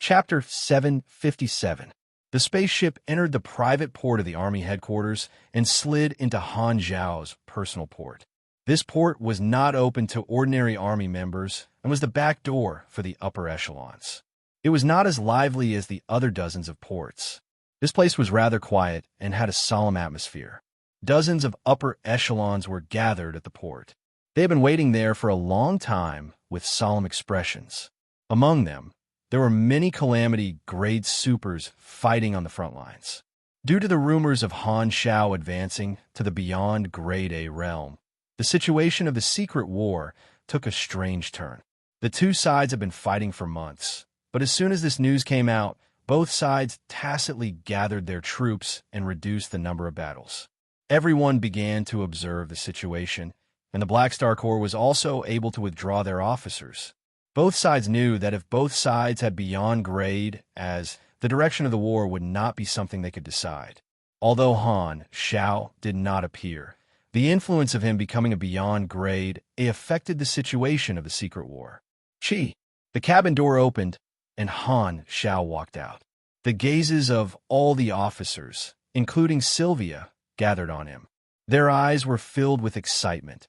Chapter 757. The spaceship entered the private port of the Army headquarters and slid into Han Zhao's personal port. This port was not open to ordinary Army members and was the back door for the upper echelons. It was not as lively as the other dozens of ports. This place was rather quiet and had a solemn atmosphere. Dozens of upper echelons were gathered at the port. They had been waiting there for a long time with solemn expressions. Among them, there were many calamity-grade supers fighting on the front lines. Due to the rumors of Han Zhao advancing to the beyond Grade A realm, the situation of the secret war took a strange turn. The two sides had been fighting for months, but as soon as this news came out, both sides tacitly gathered their troops and reduced the number of battles. Everyone began to observe the situation, and the Black Star Corps was also able to withdraw their officers. Both sides knew that if both sides had beyond grade, as the direction of the war would not be something they could decide. Although Han Zhao did not appear, the influence of him becoming a beyond grade affected the situation of the secret war. The cabin door opened, and Han Zhao walked out. The gazes of all the officers, including Sylvia, gathered on him. Their eyes were filled with excitement,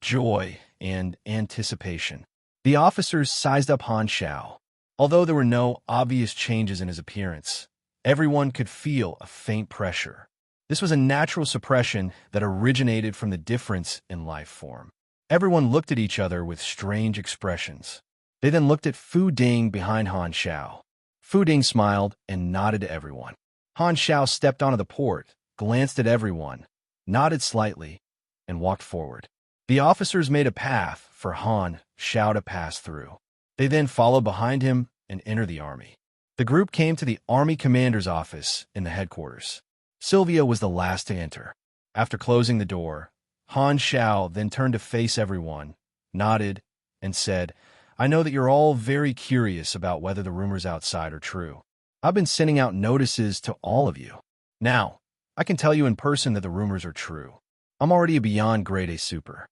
joy, and anticipation. The officers sized up Han Zhao. Although there were no obvious changes in his appearance, everyone could feel a faint pressure. This was a natural suppression that originated from the difference in life form. Everyone looked at each other with strange expressions. They then looked at Fu Ding behind Han Zhao. Fu Ding smiled and nodded to everyone. Han Zhao stepped onto the port, glanced at everyone, nodded slightly, and walked forward. The officers made a path for Han Zhao to pass through. They then followed behind him and entered the army. The group came to the army commander's office in the headquarters. Sylvia was the last to enter. After closing the door, Han Zhao then turned to face everyone, nodded, and said, "I know that you're all very curious about whether the rumors outside are true. I've been sending out notices to all of you. Now, I can tell you in person that the rumors are true. I'm already a beyond Grade A super."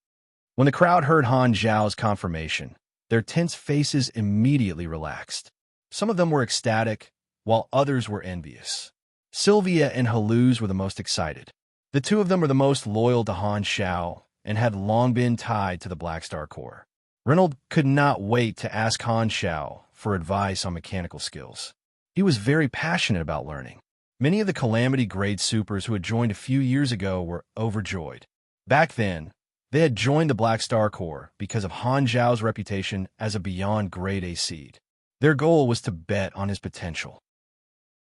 When the crowd heard Han Zhao's confirmation, their tense faces immediately relaxed. Some of them were ecstatic, while others were envious. Sylvia and Haluz were the most excited. The two of them were the most loyal to Han Zhao and had long been tied to the Black Star Corps. Reynold could not wait to ask Han Zhao for advice on mechanical skills. He was very passionate about learning. Many of the calamity-grade supers who had joined a few years ago were overjoyed. Back then, they had joined the Black Star Corps because of Han Zhao's reputation as a beyond Grade A seed. Their goal was to bet on his potential.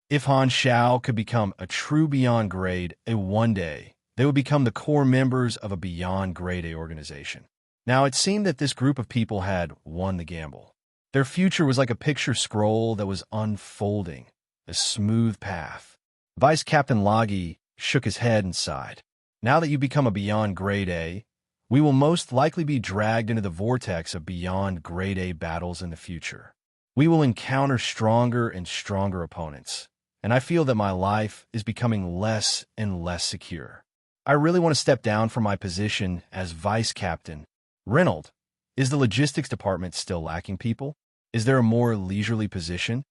If Han Zhao could become a true beyond Grade A one day, they would become the core members of a beyond Grade A organization. Now, it seemed that this group of people had won the gamble. Their future was like a picture scroll that was unfolding, a smooth path. Vice Captain Lagi shook his head and sighed. Now that you become a beyond Grade A, we will most likely be dragged into the vortex of beyond Grade A battles in the future. We will encounter stronger and stronger opponents, and I feel that my life is becoming less and less secure. I really want to step down from my position as Vice Captain. Reynold, is the logistics department still lacking people? Is there a more leisurely position?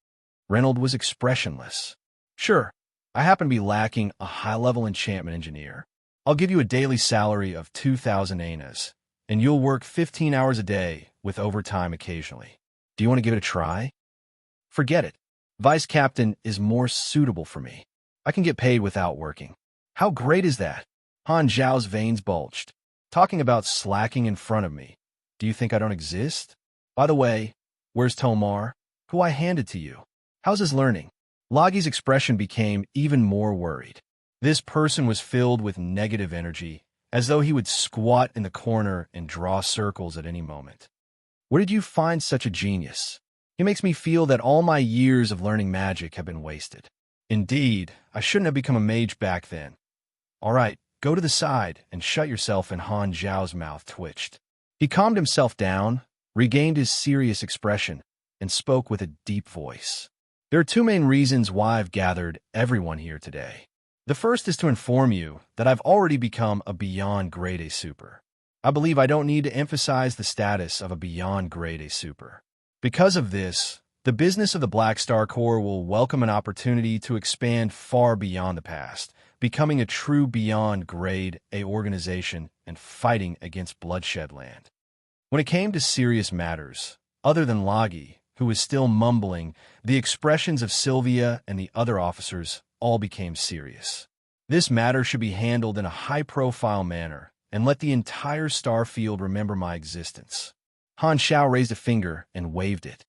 Reynold was expressionless. Sure, I happen to be lacking a high-level enchantment engineer. I'll give you a daily salary of 2,000 anas, and you'll work 15 hours a day with overtime occasionally. Do you want to give it a try? Forget it. Vice Captain is more suitable for me. I can get paid without working. How great is that? Han Zhao's veins bulged. Talking about slacking in front of me. Do you think I don't exist? By the way, where's Tomar, who I handed to you? How's his learning? Lagi's expression became even more worried. This person was filled with negative energy, as though he would squat in the corner and draw circles at any moment. Where did you find such a genius? He makes me feel that all my years of learning magic have been wasted. Indeed, I shouldn't have become a mage back then. All right, go to the side and shut yourself, and Han Zhao's mouth twitched. He calmed himself down, regained his serious expression, and spoke with a deep voice. There are two main reasons why I've gathered everyone here today. The first is to inform you that I've already become a beyond Grade A super. I believe I don't need to emphasize the status of a beyond Grade A super. Because of this, The business of the Black Star Corps will welcome an opportunity to expand far beyond the past, becoming a true beyond grade A organization and fighting against bloodshed land. When it came to serious matters, other than Lagi, who was still mumbling, the expressions of Sylvia and the other officers all became serious. This matter should be handled in a high-profile manner, and let the entire star field remember my existence. Han Xiao raised a finger and waved it.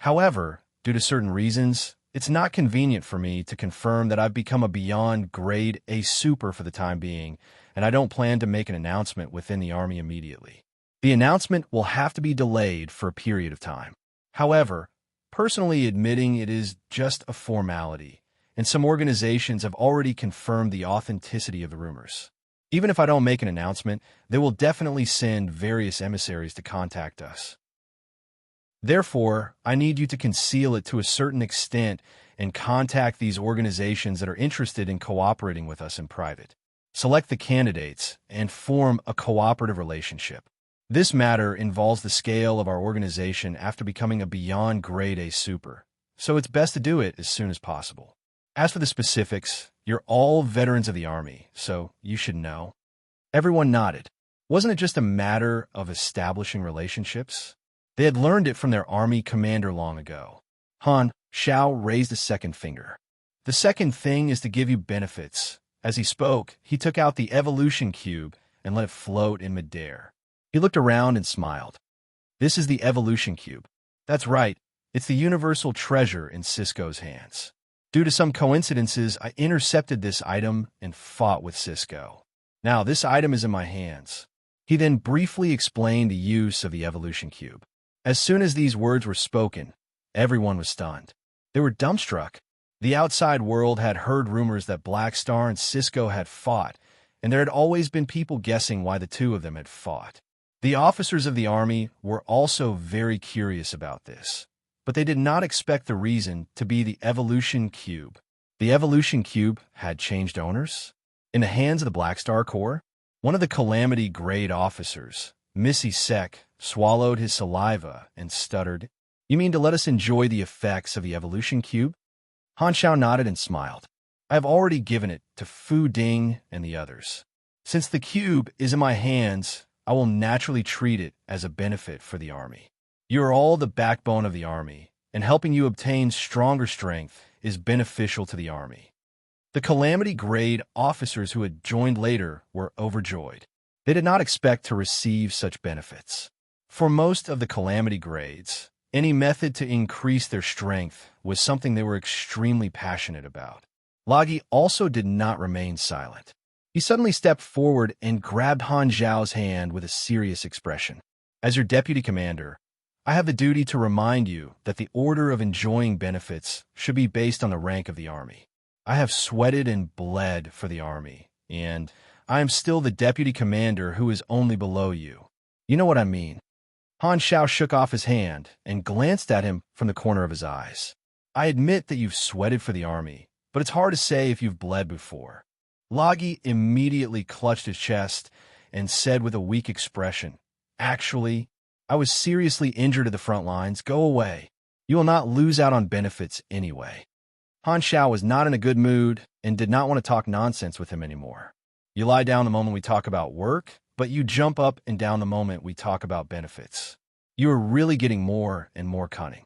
However, due to certain reasons, it's not convenient for me to confirm that I've become a beyond grade A super for the time being, and I don't plan to make an announcement within the Army immediately. The announcement will have to be delayed for a period of time. However, personally admitting it is just a formality, and some organizations have already confirmed the authenticity of the rumors. Even if I don't make an announcement, they will definitely send various emissaries to contact us. Therefore, I need you to conceal it to a certain extent and contact these organizations that are interested in cooperating with us in private. Select the candidates and form a cooperative relationship. This matter involves the scale of our organization after becoming a beyond grade A super, so it's best to do it as soon as possible. As for the specifics, you're all veterans of the Army, so you should know. Everyone nodded. Wasn't it just a matter of establishing relationships? They had learned it from their Army commander long ago. Han Xiao raised a second finger. The second thing is to give you benefits. As he spoke, he took out the evolution cube and let it float in midair. He looked around and smiled. This is the evolution cube. That's right, it's the universal treasure in Cisco's hands. Due to some coincidences, I intercepted this item and fought with Cisco. Now, this item is in my hands. He then briefly explained the use of the evolution cube. As soon as these words were spoken, everyone was stunned. They were dumbstruck. The outside world had heard rumors that Black Star and Cisco had fought, and there had always been people guessing why the two of them had fought. The officers of the Army were also very curious about this, but they did not expect the reason to be the evolution cube. The evolution cube had changed owners? In the hands of the Black Star Corps? One of the Calamity grade officers, Missy Sec, swallowed his saliva and stuttered, "You mean to let us enjoy the effects of the evolution cube?" Han Xiao nodded and smiled. "I have already given it to Fu Ding and the others. Since the cube is in my hands, I will naturally treat it as a benefit for the Army. You are all the backbone of the Army, and helping you obtain stronger strength is beneficial to the Army." The Calamity grade officers who had joined later were overjoyed. They did not expect to receive such benefits. For most of the Calamity grades, any method to increase their strength was something they were extremely passionate about. Lagi also did not remain silent. He suddenly stepped forward and grabbed Han Zhao's hand with a serious expression. "As your deputy commander, I have the duty to remind you that the order of enjoying benefits should be based on the rank of the Army. I have sweated and bled for the Army, and I am still the deputy commander who is only below you. You know what I mean." Han Xiao shook off his hand and glanced at him from the corner of his eyes. "I admit that you've sweated for the Army, but it's hard to say if you've bled before." Lagi immediately clutched his chest and said with a weak expression, "Actually, I was seriously injured at the front lines. Go away. You will not lose out on benefits anyway." Han Xiao was not in a good mood and did not want to talk nonsense with him anymore. "You lie down the moment we talk about work, but you jump up and down the moment we talk about benefits. You are really getting more and more cunning."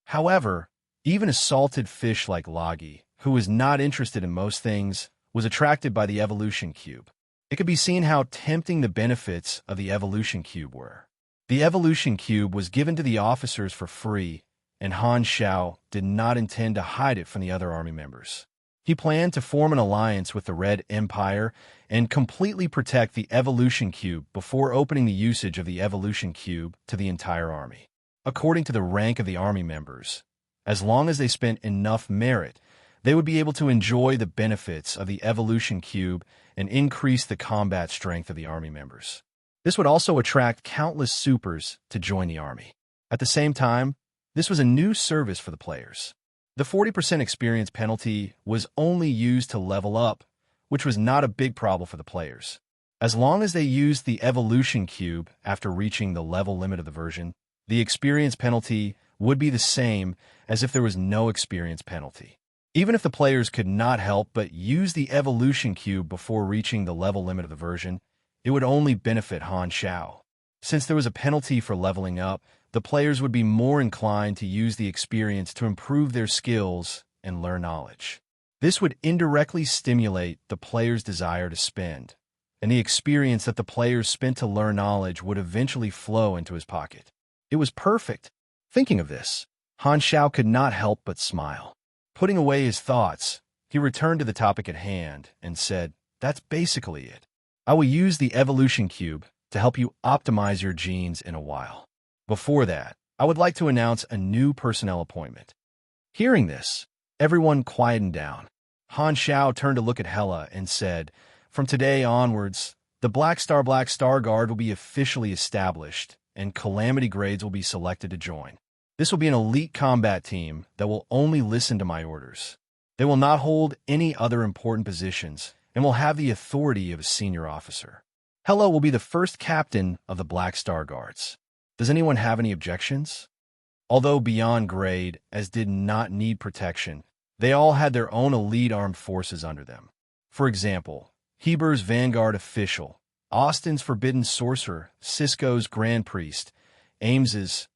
However, even a salted fish like Lagi, who was not interested in most things, was attracted by the evolution cube. It could be seen how tempting the benefits of the evolution cube were. The evolution cube was given to the officers for free, and Han Xiao did not intend to hide it from the other Army members. He planned to form an alliance with the Red Empire and completely protect the evolution cube before opening the usage of the evolution cube to the entire Army. According to the rank of the Army members, as long as they spent enough merit, they would be able to enjoy the benefits of the evolution cube and increase the combat strength of the Army members. This would also attract countless supers to join the Army. At the same time, this was a new service for the players. The 40% experience penalty was only used to level up, which was not a big problem for the players. As long as they used the evolution cube after reaching the level limit of the version, the experience penalty would be the same as if there was no experience penalty. Even if the players could not help but use the evolution cube before reaching the level limit of the version, it would only benefit Han Xiao. Since there was a penalty for leveling up, the players would be more inclined to use the experience to improve their skills and learn knowledge. This would indirectly stimulate the players' desire to spend, and the experience that the players spent to learn knowledge would eventually flow into his pocket. It was perfect. Thinking of this, Han Xiao could not help but smile. Putting away his thoughts, he returned to the topic at hand and said, "That's basically it. I will use the evolution cube to help you optimize your genes in a while. Before that, I would like to announce a new personnel appointment." Hearing this, everyone quietened down. Han Xiao turned to look at Hela and said, "From today onwards, the Black Star Guard will be officially established, and Calamity grades will be selected to join. This will be an elite combat team that will only listen to my orders. They will not hold any other important positions and will have the authority of a senior officer. Hela will be the first captain of the Black Star Guards. Does anyone have any objections?" Although beyond grade, as did not need protection, they all had their own elite armed forces under them. For example, Heber's Vanguard Official, Austin's Forbidden Sorcerer, Cisco's Grand Priest, Ames's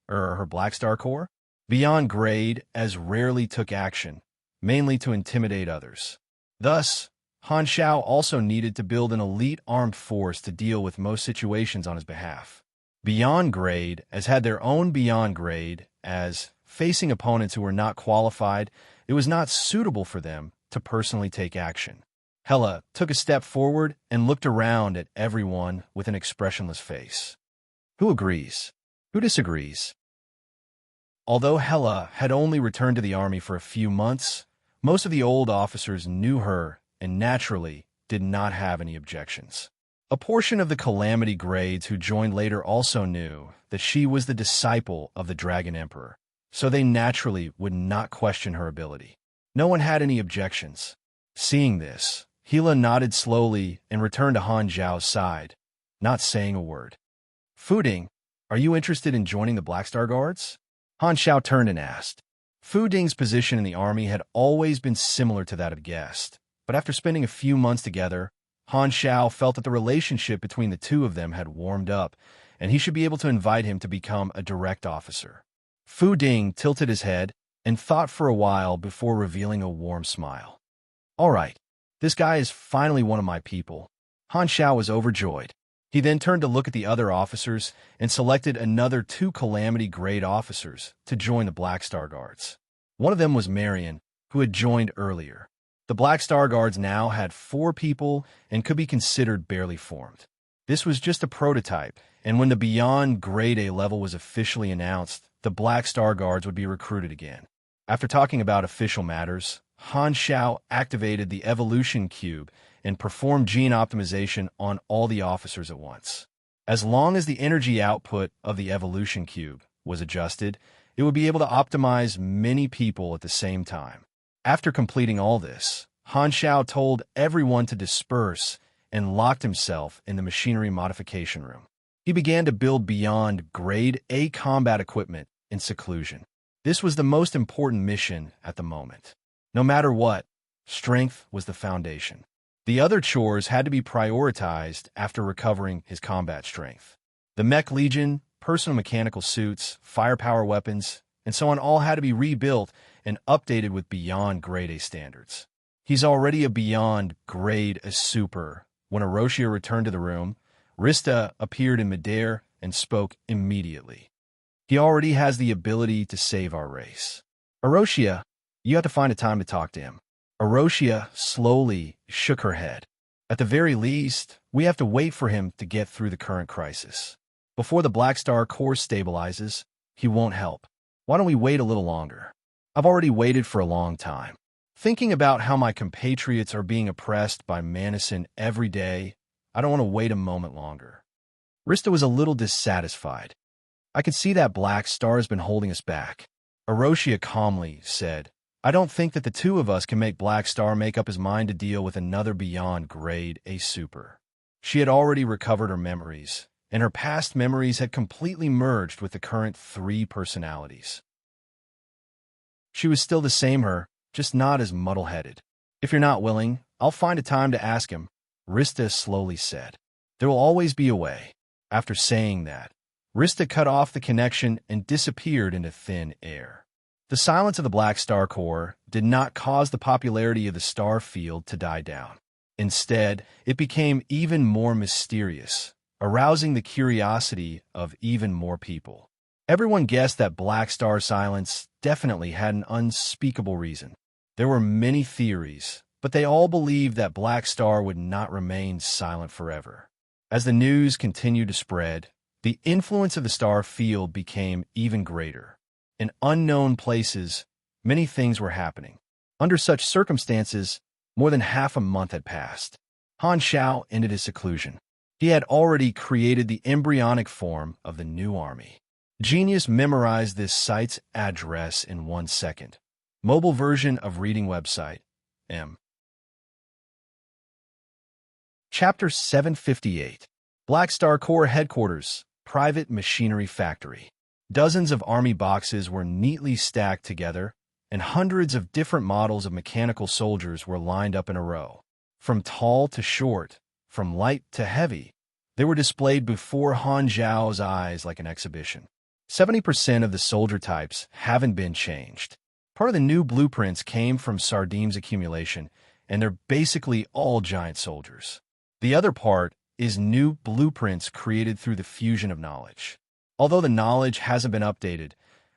her Black Star Corps. Beyond grade, as rarely took action, mainly to intimidate others. Thus, Han Xiao also needed to build an elite armed force to deal with most situations on his behalf. Beyond grade, as had their own beyond grade, as facing opponents who were not qualified, it was not suitable for them to personally take action. Hela took a step forward and looked around at everyone with an expressionless face. Who agrees? Who disagrees? Although Hela had only returned to the army for a few months, most of the old officers knew her and naturally did not have any objections. A portion of the Calamity grades who joined later also knew that she was the disciple of the Dragon Emperor, so they naturally would not question her ability. No one had any objections. Seeing this, Hela nodded slowly and returned to Han Zhao's side, not saying a word. "Fu Ding, are you interested in joining the Black Star Guards?" Han Xiao turned and asked. Fu Ding's position in the army had always been similar to that of Guest, but after spending a few months together, Han Xiao felt that the relationship between the two of them had warmed up, and he should be able to invite him to become a direct officer. Fu Ding tilted his head and thought for a while before revealing a warm smile. "All right, this guy is finally one of my people." Han Xiao was overjoyed. He then turned to look at the other officers and selected another 2 Calamity grade officers to join the Black Star Guards. One of them was Marion, who had joined earlier. The Black Star Guards now had 4 people and could be considered barely formed. This was just a prototype, and when the Beyond Grade A level was officially announced, the Black Star Guards would be recruited again. After talking about official matters, Han Xiao activated the Evolution Cube and performed gene optimization on all the officers at once. As long as the energy output of the Evolution Cube was adjusted, it would be able to optimize many people at the same time. After completing all this, Han Xiao told everyone to disperse and locked himself in the machinery modification room. He began to build Beyond Grade A combat equipment in seclusion. This was the most important mission at the moment. No matter what, strength was the foundation. The other chores had to be prioritized after recovering his combat strength. The Mech Legion, personal mechanical suits, firepower weapons, and so on all had to be rebuilt and updated with Beyond Grade A standards. He's already a Beyond Grade A Super. When Aroshia returned to the room, Rista appeared in midair and spoke immediately. "He already has the ability to save our race. Aroshia, you have to find a time to talk to him." Aroshia slowly shook her head. "At the very least, we have to wait for him to get through the current crisis. Before the Black Star Corps stabilizes, he won't help. Why don't we wait a little longer? I've already waited for a long time. Thinking about how my compatriots are being oppressed by Manison every day, I don't want to wait a moment longer." Rista was a little dissatisfied. "I can see that Black Star has been holding us back." Aroshia calmly said, "I don't think that the 2 of us can make Black Star make up his mind to deal with another Beyond Grade A Super." She had already recovered her memories, and her past memories had completely merged with the current 3 personalities. She was still the same her, just not as muddle-headed. "If you're not willing, I'll find a time to ask him," Rista slowly said. "There will always be a way." After saying that, Rista cut off the connection and disappeared into thin air. The silence of the Black Star Core did not cause the popularity of the star field to die down. Instead, it became even more mysterious, arousing the curiosity of even more people. Everyone guessed that Black Star silence definitely had an unspeakable reason. There were many theories, but they all believed that Black Star would not remain silent forever. As the news continued to spread, the influence of the star field became even greater. In unknown places, many things were happening. Under such circumstances, more than half a month had passed. Han Xiao ended his seclusion. He had already created the embryonic form of the new army. Genius memorized this site's address in 1 second. Mobile version of reading website, M. Chapter 758. Black Star Corps Headquarters, Private Machinery Factory. Dozens of army boxes were neatly stacked together, and hundreds of different models of mechanical soldiers were lined up in a row. From tall to short, from light to heavy, they were displayed before Han Zhao's eyes like an exhibition. 70% of the soldier types haven't been changed. Part of the new blueprints came from Sardine's accumulation, and they're basically all giant soldiers. The other part is new blueprints created through the fusion of knowledge. Although the knowledge hasn't been updated,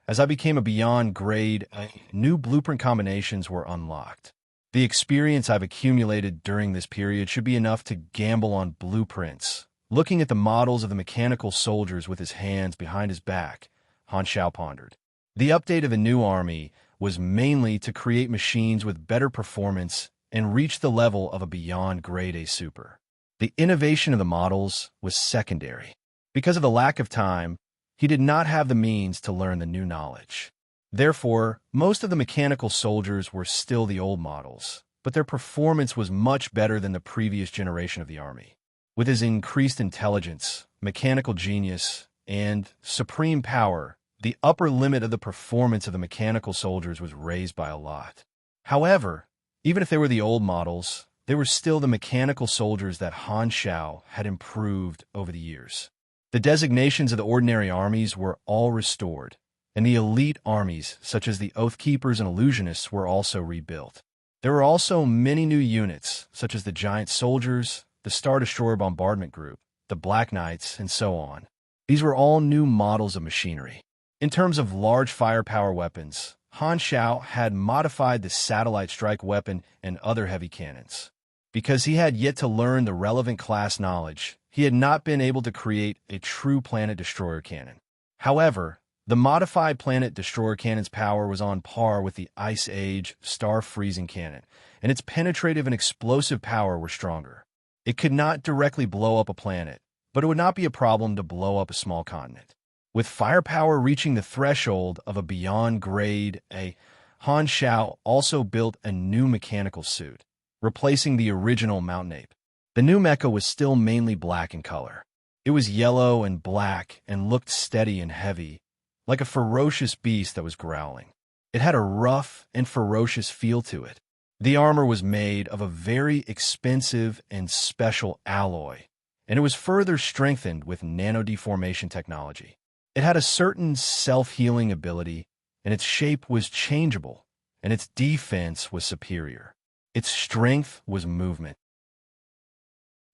as I became a beyond grade, new blueprint combinations were unlocked. The experience I've accumulated during this period should be enough to gamble on blueprints. Looking at the models of the mechanical soldiers with his hands behind his back, Han Xiao pondered. The update of the new army was mainly to create machines with better performance and reach the level of a beyond grade A super. The innovation of the models was secondary. Because of the lack of time, he did not have the means to learn the new knowledge. Therefore, most of the mechanical soldiers were still the old models, but their performance was much better than the previous generation of the army. With his increased intelligence, mechanical genius, and supreme power, the upper limit of the performance of the mechanical soldiers was raised by a lot. However, even if they were the old models, they were still the mechanical soldiers that Han Xiao had improved over the years. The designations of the ordinary armies were all restored, and the elite armies, such as the Oathkeepers and Illusionists, were also rebuilt. There were also many new units, such as the Giant Soldiers, the Star Destroyer Bombardment Group, the Black Knights, and so on. These were all new models of machinery. In terms of large firepower weapons, Han Xiao had modified the satellite strike weapon and other heavy cannons. Because he had yet to learn the relevant class knowledge, he had not been able to create a true planet destroyer cannon. However, the modified planet destroyer cannon's power was on par with the Ice Age star freezing cannon, and its penetrative and explosive power were stronger. It could not directly blow up a planet, but it would not be a problem to blow up a small continent. With firepower reaching the threshold of a beyond grade A, Han Xiao also built a new mechanical suit, replacing the original Mountain Ape. The new mecha was still mainly black in color. It was yellow and black and looked steady and heavy, like a ferocious beast that was growling. It had a rough and ferocious feel to it. The armor was made of a very expensive and special alloy, and it was further strengthened with nano-deformation technology. It had a certain self-healing ability, and its shape was changeable, and its defense was superior. Its strength was movement.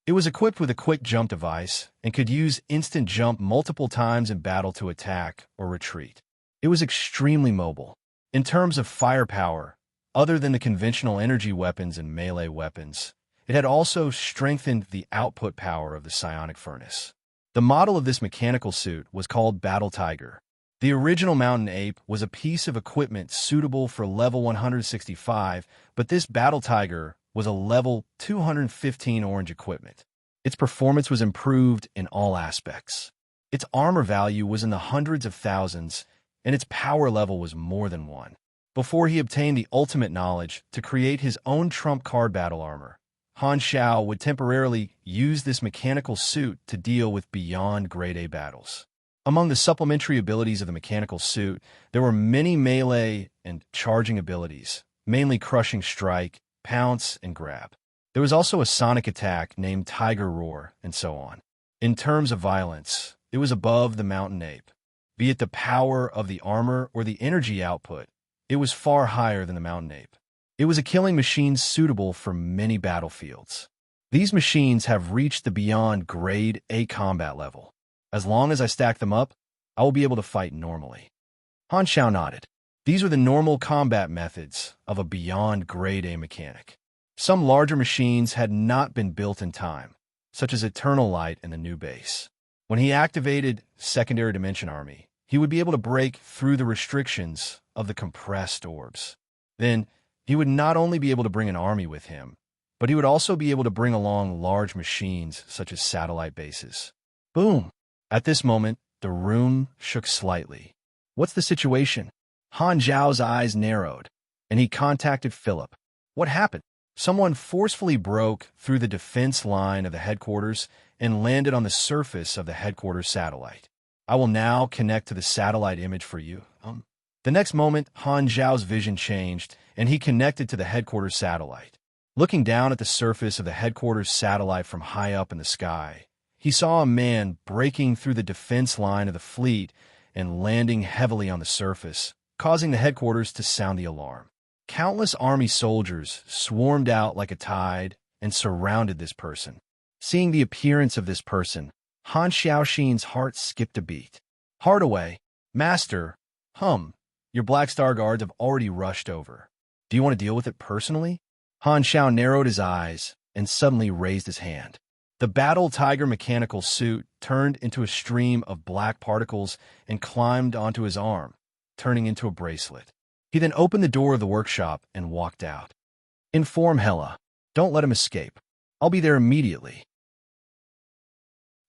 It was equipped with a quick jump device and could use instant jump multiple times in battle to attack or retreat. It was extremely mobile. In terms of firepower, other than the conventional energy weapons and melee weapons, it had also strengthened the output power of the psionic furnace. The model of this mechanical suit was called Battle Tiger. The original Mountain Ape was a piece of equipment suitable for level 165, but this Battle Tiger was a level 215 orange equipment. Its performance was improved in all aspects. Its armor value was in the hundreds of thousands, and its power level was more than 1. Before he obtained the ultimate knowledge to create his own trump card battle armor, Han Xiao would temporarily use this mechanical suit to deal with beyond grade A battles. Among the supplementary abilities of the mechanical suit, there were many melee and charging abilities, mainly crushing strike, pounce, and grab. There was also a sonic attack named Tiger Roar, and so on. In terms of violence, it was above the mountain ape. Be it the power of the armor or the energy output, it was far higher than the mountain ape. It was a killing machine suitable for many battlefields. These machines have reached the beyond grade A combat level. As long as I stack them up, I will be able to fight normally. Han Xiao nodded. These were the normal combat methods of a beyond grade A mechanic. Some larger machines had not been built in time, such as Eternal Light and the new base. When he activated Secondary Dimension Army, he would be able to break through the restrictions of the compressed orbs. Then, he would not only be able to bring an army with him, but he would also be able to bring along large machines such as satellite bases. Boom! At this moment, the room shook slightly. What's the situation? Han Zhao's eyes narrowed, and he contacted Philip. What happened? Someone forcefully broke through the defense line of the headquarters and landed on the surface of the headquarters satellite. I will now connect to the satellite image for you. The next moment, Han Zhao's vision changed, and he connected to the headquarters satellite. Looking down at the surface of the headquarters satellite from high up in the sky, he saw a man breaking through the defense line of the fleet and landing heavily on the surface, causing the headquarters to sound the alarm. Countless army soldiers swarmed out like a tide and surrounded this person. Seeing the appearance of this person, Han Xiaoxin's heart skipped a beat. Hardaway, Master, your Black Star Guards have already rushed over. Do you want to deal with it personally? Han Xiao narrowed his eyes and suddenly raised his hand. The Battle Tiger mechanical suit turned into a stream of black particles and climbed onto his arm, turning into a bracelet. He then opened the door of the workshop and walked out. Inform Hela. Don't let him escape. I'll be there immediately.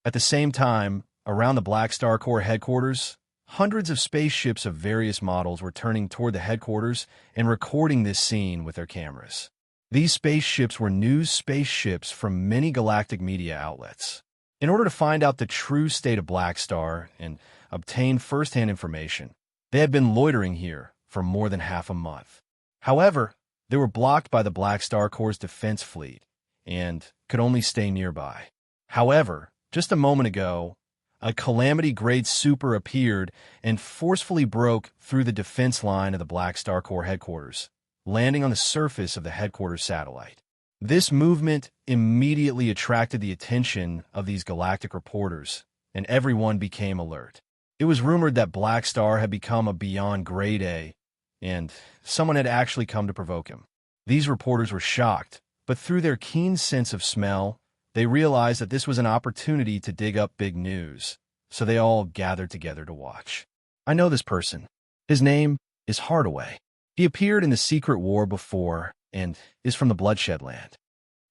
At the same time, around the Black Star Corps headquarters, hundreds of spaceships of various models were turning toward the headquarters and recording this scene with their cameras. These spaceships were news spaceships from many galactic media outlets. In order to find out the true state of Black Star and obtain first-hand information, they had been loitering here for more than half a month. However, they were blocked by the Black Star Corps' defense fleet and could only stay nearby. However, just a moment ago, a Calamity-grade super appeared and forcefully broke through the defense line of the Black Star Corps headquarters, landing on the surface of the headquarters satellite. This movement immediately attracted the attention of these galactic reporters, and everyone became alert. It was rumored that Black Star had become a beyond grade A, and someone had actually come to provoke him. These reporters were shocked, but through their keen sense of smell, they realized that this was an opportunity to dig up big news, so they all gathered together to watch. I know this person. His name is Hardaway. He appeared in the Secret War before and is from the Bloodshed Land.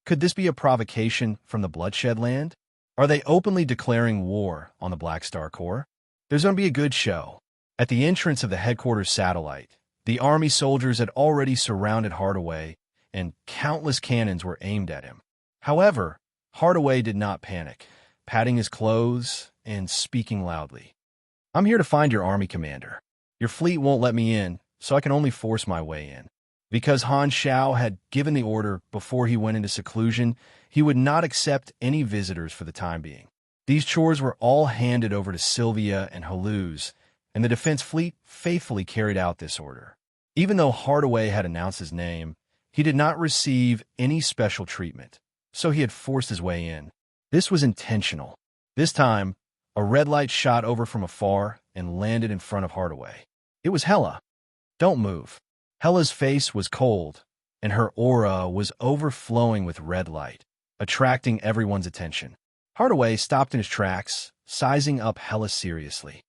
Could this be a provocation from the Bloodshed Land? Are they openly declaring war on the Black Star Corps? There's going to be a good show. At the entrance of the headquarters satellite, the army soldiers had already surrounded Hardaway, and countless cannons were aimed at him. However, Hardaway did not panic, patting his clothes and speaking loudly. I'm here to find your army commander. Your fleet won't let me in, so I can only force my way in. Because Han Xiao had given the order before he went into seclusion, he would not accept any visitors for the time being. These chores were all handed over to Sylvia and Haluz, and the defense fleet faithfully carried out this order. Even though Hardaway had announced his name, he did not receive any special treatment, so he had forced his way in. This was intentional. This time, a red light shot over from afar and landed in front of Hardaway. It was Hela. Don't move. Hela's face was cold, and her aura was overflowing with red light, attracting everyone's attention. Hardaway stopped in his tracks, sizing up Hela seriously.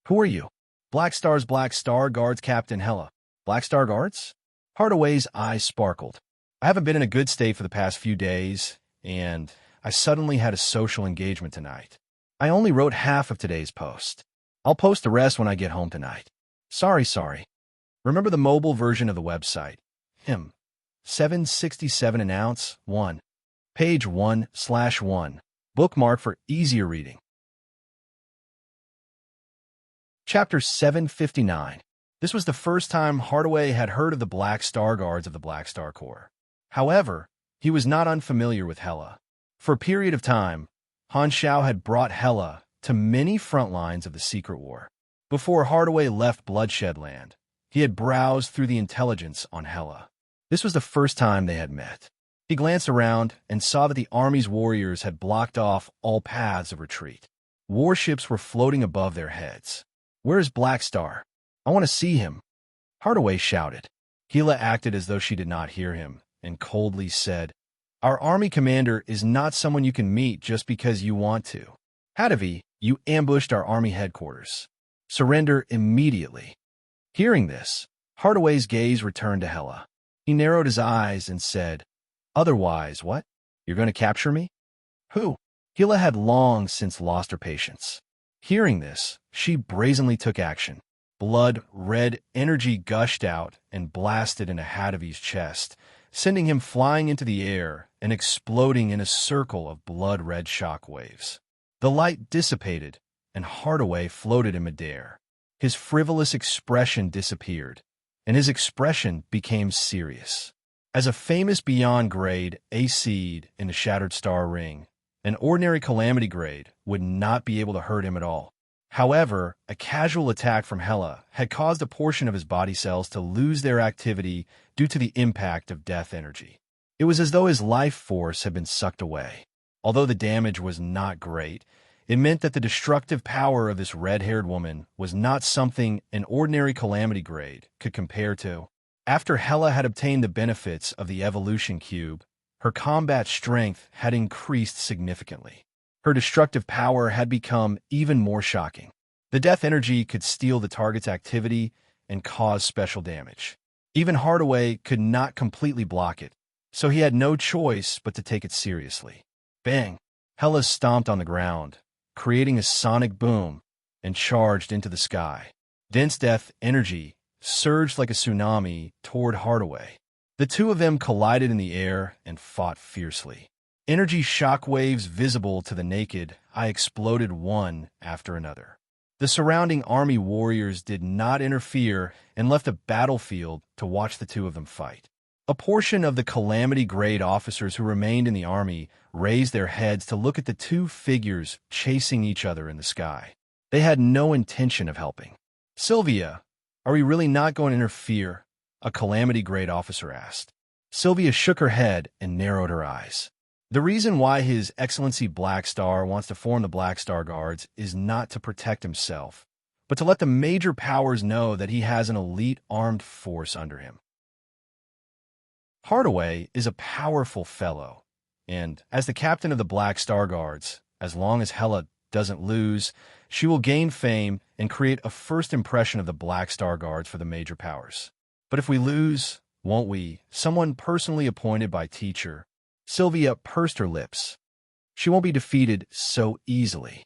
Who are you? Black Star's Black Star Guards Captain Hela. Black Star Guards? Hardaway's eyes sparkled. I haven't been in a good state for the past few days, and I suddenly had a social engagement tonight. I only wrote half of today's post. I'll post the rest when I get home tonight. Sorry. Remember the mobile version of the website. $7.67 an ounce, 1. Page 1/1. Bookmark for easier reading. Chapter 759. This was the first time Hardaway had heard of the Black Star Guards of the Black Star Corps. However, he was not unfamiliar with Hela. For a period of time, Han Shao had brought Hela to many front lines of the Secret War. Before Hardaway left Bloodshed Land, he had browsed through the intelligence on Hela. This was the first time they had met. He glanced around and saw that the army's warriors had blocked off all paths of retreat. Warships were floating above their heads. "Where is Black Star? I want to see him," Hardaway shouted. Hela acted as though she did not hear him and coldly said, "Our army commander is not someone you can meet just because you want to. Hadavi, you ambushed our army headquarters. Surrender immediately." Hearing this, Hardaway's gaze returned to Hela. He narrowed his eyes and said, "Otherwise, what? You're going to capture me?" "Who?" Hela had long since lost her patience. Hearing this, she brazenly took action. Blood-red energy gushed out and blasted into Hadavi's chest, sending him flying into the air and exploding in a circle of blood-red shock waves. The light dissipated, and Hardaway floated in midair. His frivolous expression disappeared, and his expression became serious. As a famous Beyond grade, a seed in the Shattered Star Ring, an ordinary Calamity grade would not be able to hurt him at all. However, a casual attack from Hela had caused a portion of his body cells to lose their activity due to the impact of death energy. It was as though his life force had been sucked away. Although the damage was not great, it meant that the destructive power of this red-haired woman was not something an ordinary Calamity grade could compare to. After Hela had obtained the benefits of the Evolution Cube, her combat strength had increased significantly. Her destructive power had become even more shocking. The death energy could steal the target's activity and cause special damage. Even Hardaway could not completely block it, so he had no choice but to take it seriously. Bang! Hela stomped on the ground, creating a sonic boom, and charged into the sky. Dense death energy surged like a tsunami toward Hardaway. The two of them collided in the air and fought fiercely. Energy shock waves visible to the naked eye exploded one after another. The surrounding army warriors did not interfere and left the battlefield to watch the two of them fight. A portion of the Calamity grade officers who remained in the army raised their heads to look at the two figures chasing each other in the sky. They had no intention of helping. "Sylvia, are we really not going to interfere?" a Calamity grade officer asked. Sylvia shook her head and narrowed her eyes. The reason why His Excellency Black Star wants to form the Black Star Guards is not to protect himself, but to let the major powers know that he has an elite armed force under him. Hardaway is a powerful fellow, and as the captain of the Black Star Guards, as long as Hela doesn't lose, she will gain fame and create a first impression of the Black Star Guards for the major powers. But if we lose, won't we? Someone personally appointed by Teacher. Sylvia pursed her lips. She won't be defeated so easily.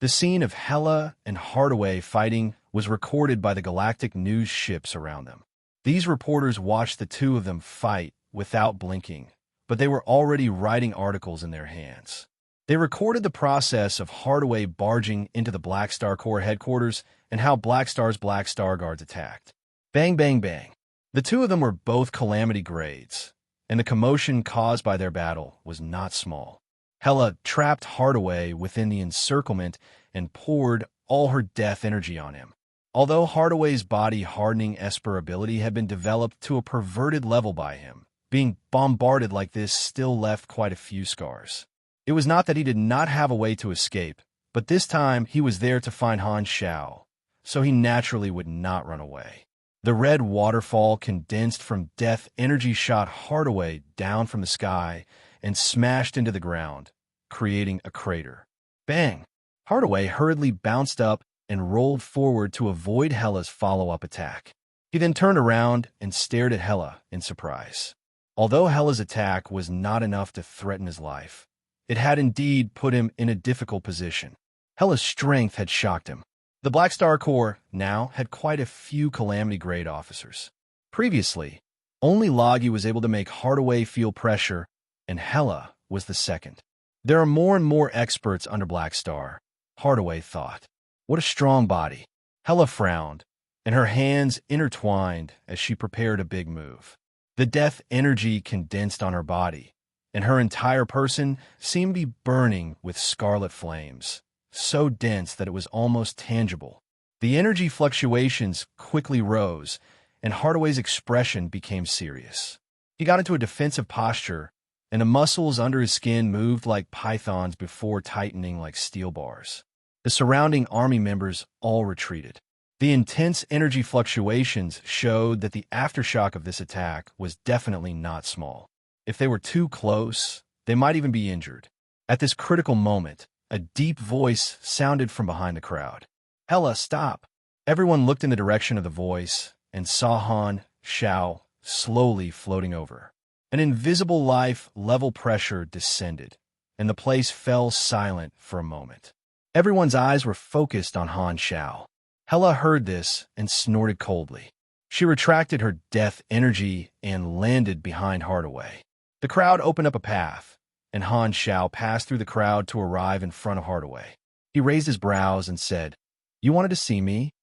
The scene of Hela and Hardaway fighting was recorded by the galactic news ships around them. These reporters watched the two of them fight without blinking, but they were already writing articles in their hands. They recorded the process of Hardaway barging into the Black Star Corps headquarters and how Black Star's Black Star Guards attacked. Bang, bang, bang. The two of them were both Calamity grades, and the commotion caused by their battle was not small. Hela trapped Hardaway within the encirclement and poured all her death energy on him. Although Hardaway's body-hardening Esper ability had been developed to a perverted level by him, being bombarded like this still left quite a few scars. It was not that he did not have a way to escape, but this time he was there to find Han Shao, so he naturally would not run away. The red waterfall condensed from death energy shot Hardaway down from the sky and smashed into the ground, creating a crater. Bang! Hardaway hurriedly bounced up and rolled forward to avoid Hela's follow-up attack. He then turned around and stared at Hela in surprise. Although Hela's attack was not enough to threaten his life, it had indeed put him in a difficult position. Hela's strength had shocked him. The Black Star Corps now had quite a few Calamity grade officers. Previously, only Logie was able to make Hardaway feel pressure, and Hela was the second. There are more and more experts under Black Star, Hardaway thought. What a strong body. Hela frowned, and her hands intertwined as she prepared a big move. The death energy condensed on her body, and her entire person seemed to be burning with scarlet flames, so dense that it was almost tangible. The energy fluctuations quickly rose, and Hardaway's expression became serious. He got into a defensive posture, and the muscles under his skin moved like pythons before tightening like steel bars. The surrounding army members all retreated. The intense energy fluctuations showed that the aftershock of this attack was definitely not small. If they were too close, they might even be injured. At this critical moment, a deep voice sounded from behind the crowd. "Hela, stop!" Everyone looked in the direction of the voice and saw Han Xiao slowly floating over. An invisible life level pressure descended, and the place fell silent for a moment. Everyone's eyes were focused on Han Xiao. Hela heard this and snorted coldly. She retracted her death energy and landed behind Hardaway. The crowd opened up a path, and Han Xiao passed through the crowd to arrive in front of Hardaway. He raised his brows and said, "You wanted to see me?"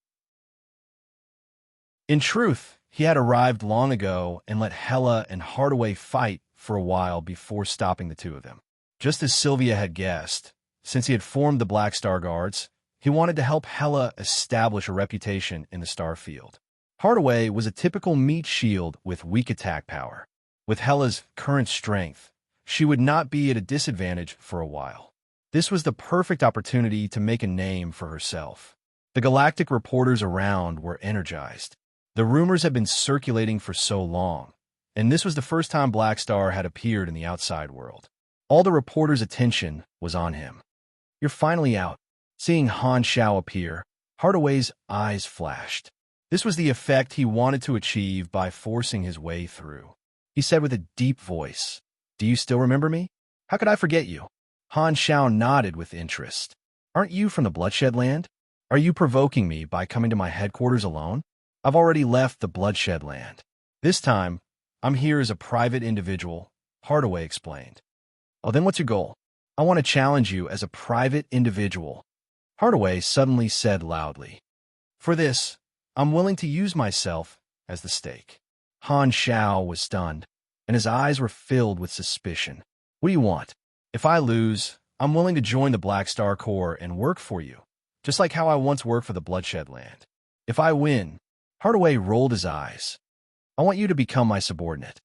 In truth, he had arrived long ago and let Hela and Hardaway fight for a while before stopping the two of them. Just as Sylvia had guessed, since he had formed the Black Star Guards, he wanted to help Hela establish a reputation in the star field. Hardaway was a typical meat shield with weak attack power. With Hela's current strength, she would not be at a disadvantage for a while. This was the perfect opportunity to make a name for herself. The galactic reporters around were energized. The rumors had been circulating for so long, and this was the first time Black Star had appeared in the outside world. All the reporters' attention was on him. "You're finally out." Seeing Han Xiao appear, Hardaway's eyes flashed. This was the effect he wanted to achieve by forcing his way through. He said with a deep voice, "Do you still remember me? How could I forget you?" Han Xiao nodded with interest. "Aren't you from the Bloodshed Land? Are you provoking me by coming to my headquarters alone?" "I've already left the Bloodshed Land. This time, I'm here as a private individual," Hardaway explained. "Oh, then what's your goal?" "I want to challenge you as a private individual," Hardaway suddenly said loudly. "For this, I'm willing to use myself as the stake." Han Xiao was stunned, and his eyes were filled with suspicion. "What do you want?" "If I lose, I'm willing to join the Black Star Corps and work for you, just like how I once worked for the Bloodshed Land. If I win," Hardaway rolled his eyes, "I want you to become my subordinate."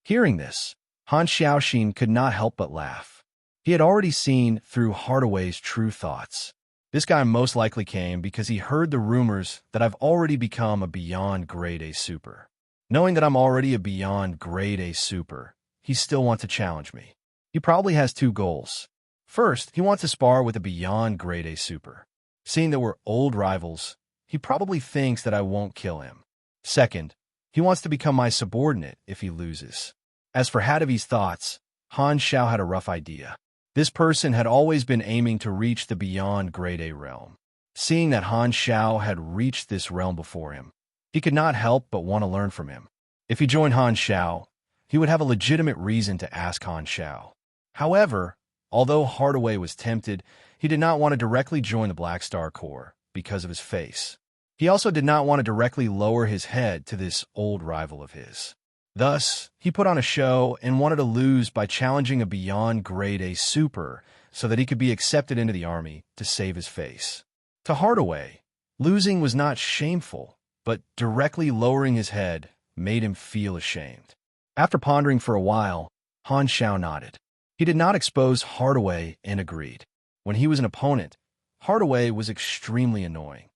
Hearing this, Han Xiaoxin could not help but laugh. He had already seen through Hardaway's true thoughts. This guy most likely came because he heard the rumors that I've already become a beyond grade A super. Knowing that I'm already a beyond grade A super, he still wants to challenge me. He probably has two goals. First, he wants to spar with a beyond grade A super. Seeing that we're old rivals, he probably thinks that I won't kill him. Second, he wants to become my subordinate if he loses. As for Hadavi's thoughts, Han Xiao had a rough idea. This person had always been aiming to reach the beyond grade A realm. Seeing that Han Xiao had reached this realm before him, he could not help but want to learn from him. If he joined Han Xiao, he would have a legitimate reason to ask Han Xiao. However, although Hardaway was tempted, he did not want to directly join the Black Star Corps because of his face. He also did not want to directly lower his head to this old rival of his. Thus, he put on a show and wanted to lose by challenging a beyond grade A super so that he could be accepted into the army to save his face. To Hardaway, losing was not shameful, but directly lowering his head made him feel ashamed. After pondering for a while, Han Xiao nodded. He did not expose Hardaway and agreed. When he was an opponent, Hardaway was extremely annoying.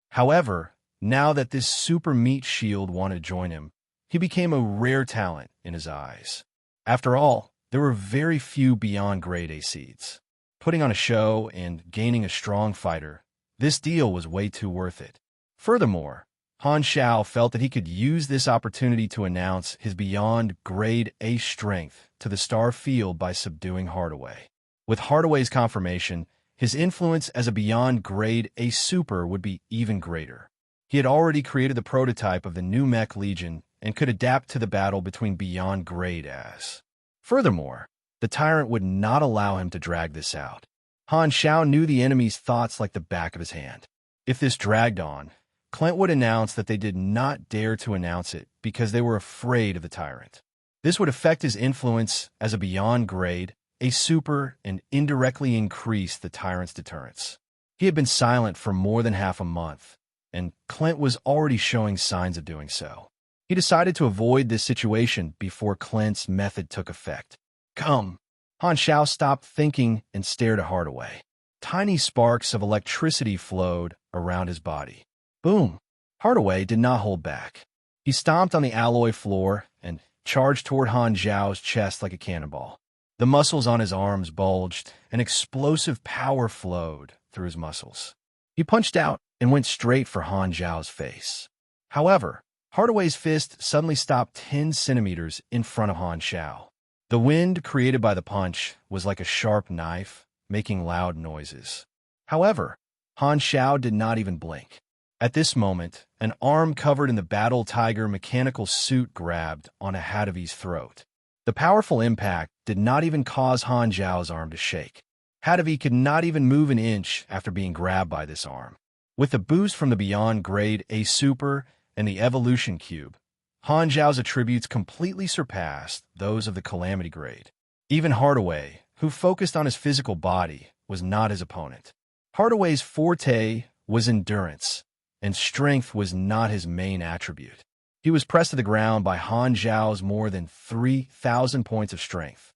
However, now that this super meat shield wanted to join him, he became a rare talent in his eyes. After all, there were very few beyond grade A seeds. Putting on a show and gaining a strong fighter, this deal was way too worth it. Furthermore, Han Xiao felt that he could use this opportunity to announce his beyond grade A strength to the star field by subduing Hardaway. With Hardaway's confirmation, his influence as a beyond grade A super would be even greater. He had already created the prototype of the new Mech Legion and could adapt to the battle between beyond grade As. Furthermore, the tyrant would not allow him to drag this out. Han Xiao knew the enemy's thoughts like the back of his hand. If this dragged on, Clint would announce that they did not dare to announce it because they were afraid of the tyrant. This would affect his influence as a beyond grade, a super, and indirectly increase the tyrant's deterrence. He had been silent for more than half a month, and Clint was already showing signs of doing so. He decided to avoid this situation before Clint's method took effect. Come. Han Xiao stopped thinking and stared at Hardaway. Tiny sparks of electricity flowed around his body. Boom! Hardaway did not hold back. He stomped on the alloy floor and charged toward Han Xiao's chest like a cannonball. The muscles on his arms bulged, and explosive power flowed through his muscles. He punched out and went straight for Han Xiao's face. However, Hardaway's fist suddenly stopped 10 centimeters in front of Han Xiao. The wind created by the punch was like a sharp knife, making loud noises. However, Han Xiao did not even blink. At this moment, an arm covered in the Battle Tiger mechanical suit grabbed on Hadavi's throat. The powerful impact did not even cause Han Xiao's arm to shake. Hadavi could not even move an inch after being grabbed by this arm. With the boost from the Beyond Grade A Super and the Evolution Cube, Han Xiao's attributes completely surpassed those of the Calamity Grade. Even Hardaway, who focused on his physical body, was not his opponent. Hardaway's forte was endurance, and strength was not his main attribute. He was pressed to the ground by Han Xiao's more than 3,000 points of strength.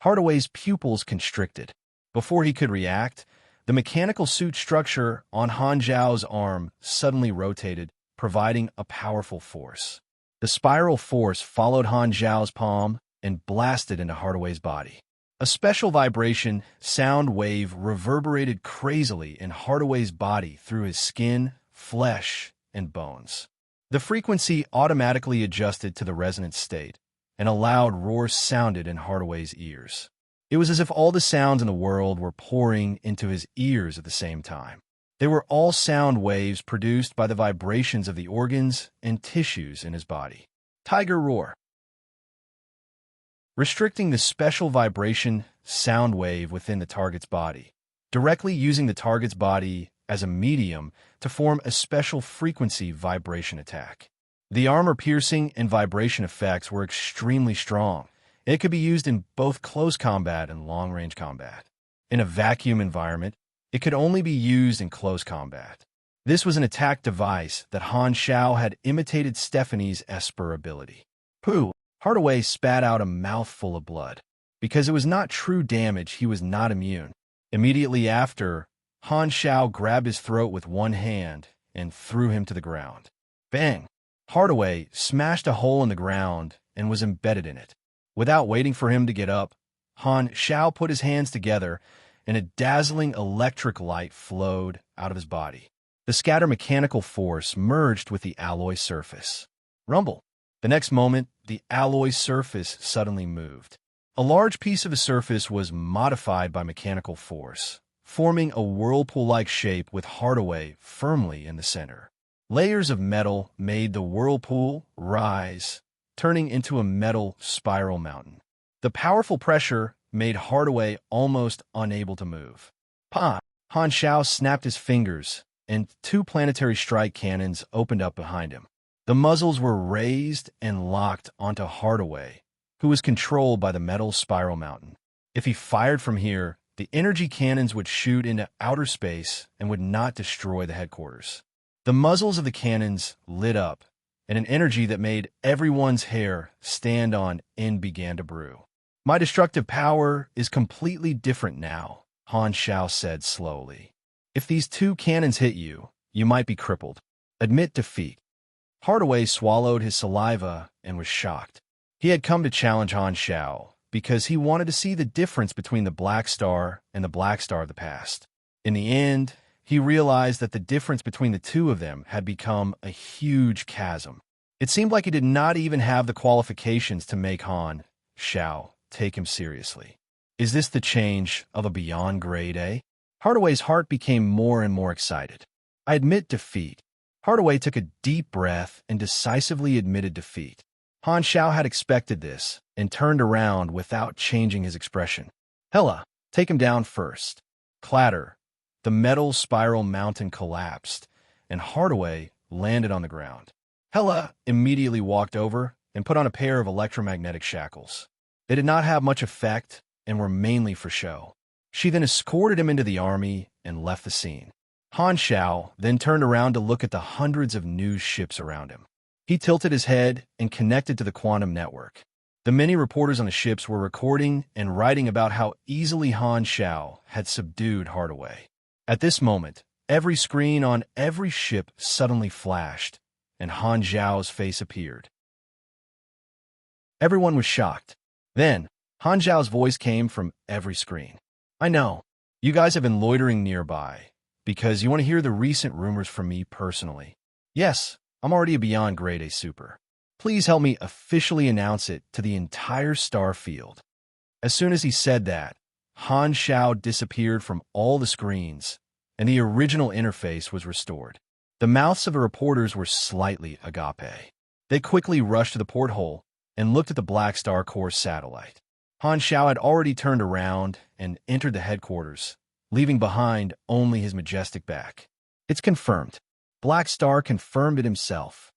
Hardaway's pupils constricted. Before he could react, the mechanical suit structure on Han Xiao's arm suddenly rotated, providing a powerful force. The spiral force followed Han Xiao's palm and blasted into Hardaway's body. A special vibration sound wave reverberated crazily in Hardaway's body through his skin, flesh, and bones. The frequency automatically adjusted to the resonant state, and a loud roar sounded in Hardaway's ears. It was as if all the sounds in the world were pouring into his ears at the same time. They were all sound waves produced by the vibrations of the organs and tissues in his body. Tiger roar. Restricting the special vibration sound wave within the target's body, directly using the target's body as a medium to form a special frequency vibration attack. The armor-piercing and vibration effects were extremely strong. It could be used in both close combat and long-range combat. In a vacuum environment, it could only be used in close combat. This was an attack device that Han Xiao had imitated Stephanie's Esper ability. Pooh! Hardaway spat out a mouthful of blood. Because it was not true damage, he was not immune. Immediately after, Han Xiao grabbed his throat with one hand and threw him to the ground. Bang! Hardaway smashed a hole in the ground and was embedded in it. Without waiting for him to get up, Han Xiao put his hands together and a dazzling electric light flowed out of his body. The scatter mechanical force merged with the alloy surface. Rumble! The next moment, the alloy surface suddenly moved. A large piece of the surface was modified by mechanical force, forming a whirlpool-like shape with Hardaway firmly in the center. Layers of metal made the whirlpool rise, turning into a metal spiral mountain. The powerful pressure made Hardaway almost unable to move. Pa! Han Xiao snapped his fingers, and 2 planetary strike cannons opened up behind him. The muzzles were raised and locked onto Hardaway, who was controlled by the metal spiral mountain. If he fired from here, the energy cannons would shoot into outer space and would not destroy the headquarters. The muzzles of the cannons lit up, and an energy that made everyone's hair stand on end began to brew. My destructive power is completely different now, Han Xiao said slowly. If these 2 cannons hit you, you might be crippled. Admit defeat. Hardaway swallowed his saliva and was shocked. He had come to challenge Han Xiao because he wanted to see the difference between the Black Star and the Black Star of the past. In the end, he realized that the difference between the two of them had become a huge chasm. It seemed like he did not even have the qualifications to make Han Xiao take him seriously. Is this the change of a Beyond Grade A? Hardaway's heart became more and more excited. I admit defeat. Hardaway took a deep breath and decisively admitted defeat. Han Xiao had expected this, and turned around without changing his expression. Hella, take him down first. Clatter. The metal spiral mountain collapsed, and Hardaway landed on the ground. Hella immediately walked over and put on a pair of electromagnetic shackles. They did not have much effect and were mainly for show. She then escorted him into the army and left the scene. Han Xiao then turned around to look at the hundreds of news ships around him. He tilted his head and connected to the quantum network. The many reporters on the ships were recording and writing about how easily Han Xiao had subdued Hardaway. At this moment, every screen on every ship suddenly flashed, and Han Xiao's face appeared. Everyone was shocked. Then, Han Xiao's voice came from every screen. I know, you guys have been loitering nearby, because you want to hear the recent rumors from me personally. Yes, I'm already a Beyond Grade A Super. Please help me officially announce it to the entire star field. As soon as he said that, Han Xiao disappeared from all the screens, and the original interface was restored. The mouths of the reporters were slightly agape. They quickly rushed to the porthole and looked at the Black Star Core satellite. Han Xiao had already turned around and entered the headquarters, leaving behind only his majestic back. It's confirmed. Black Star confirmed it himself.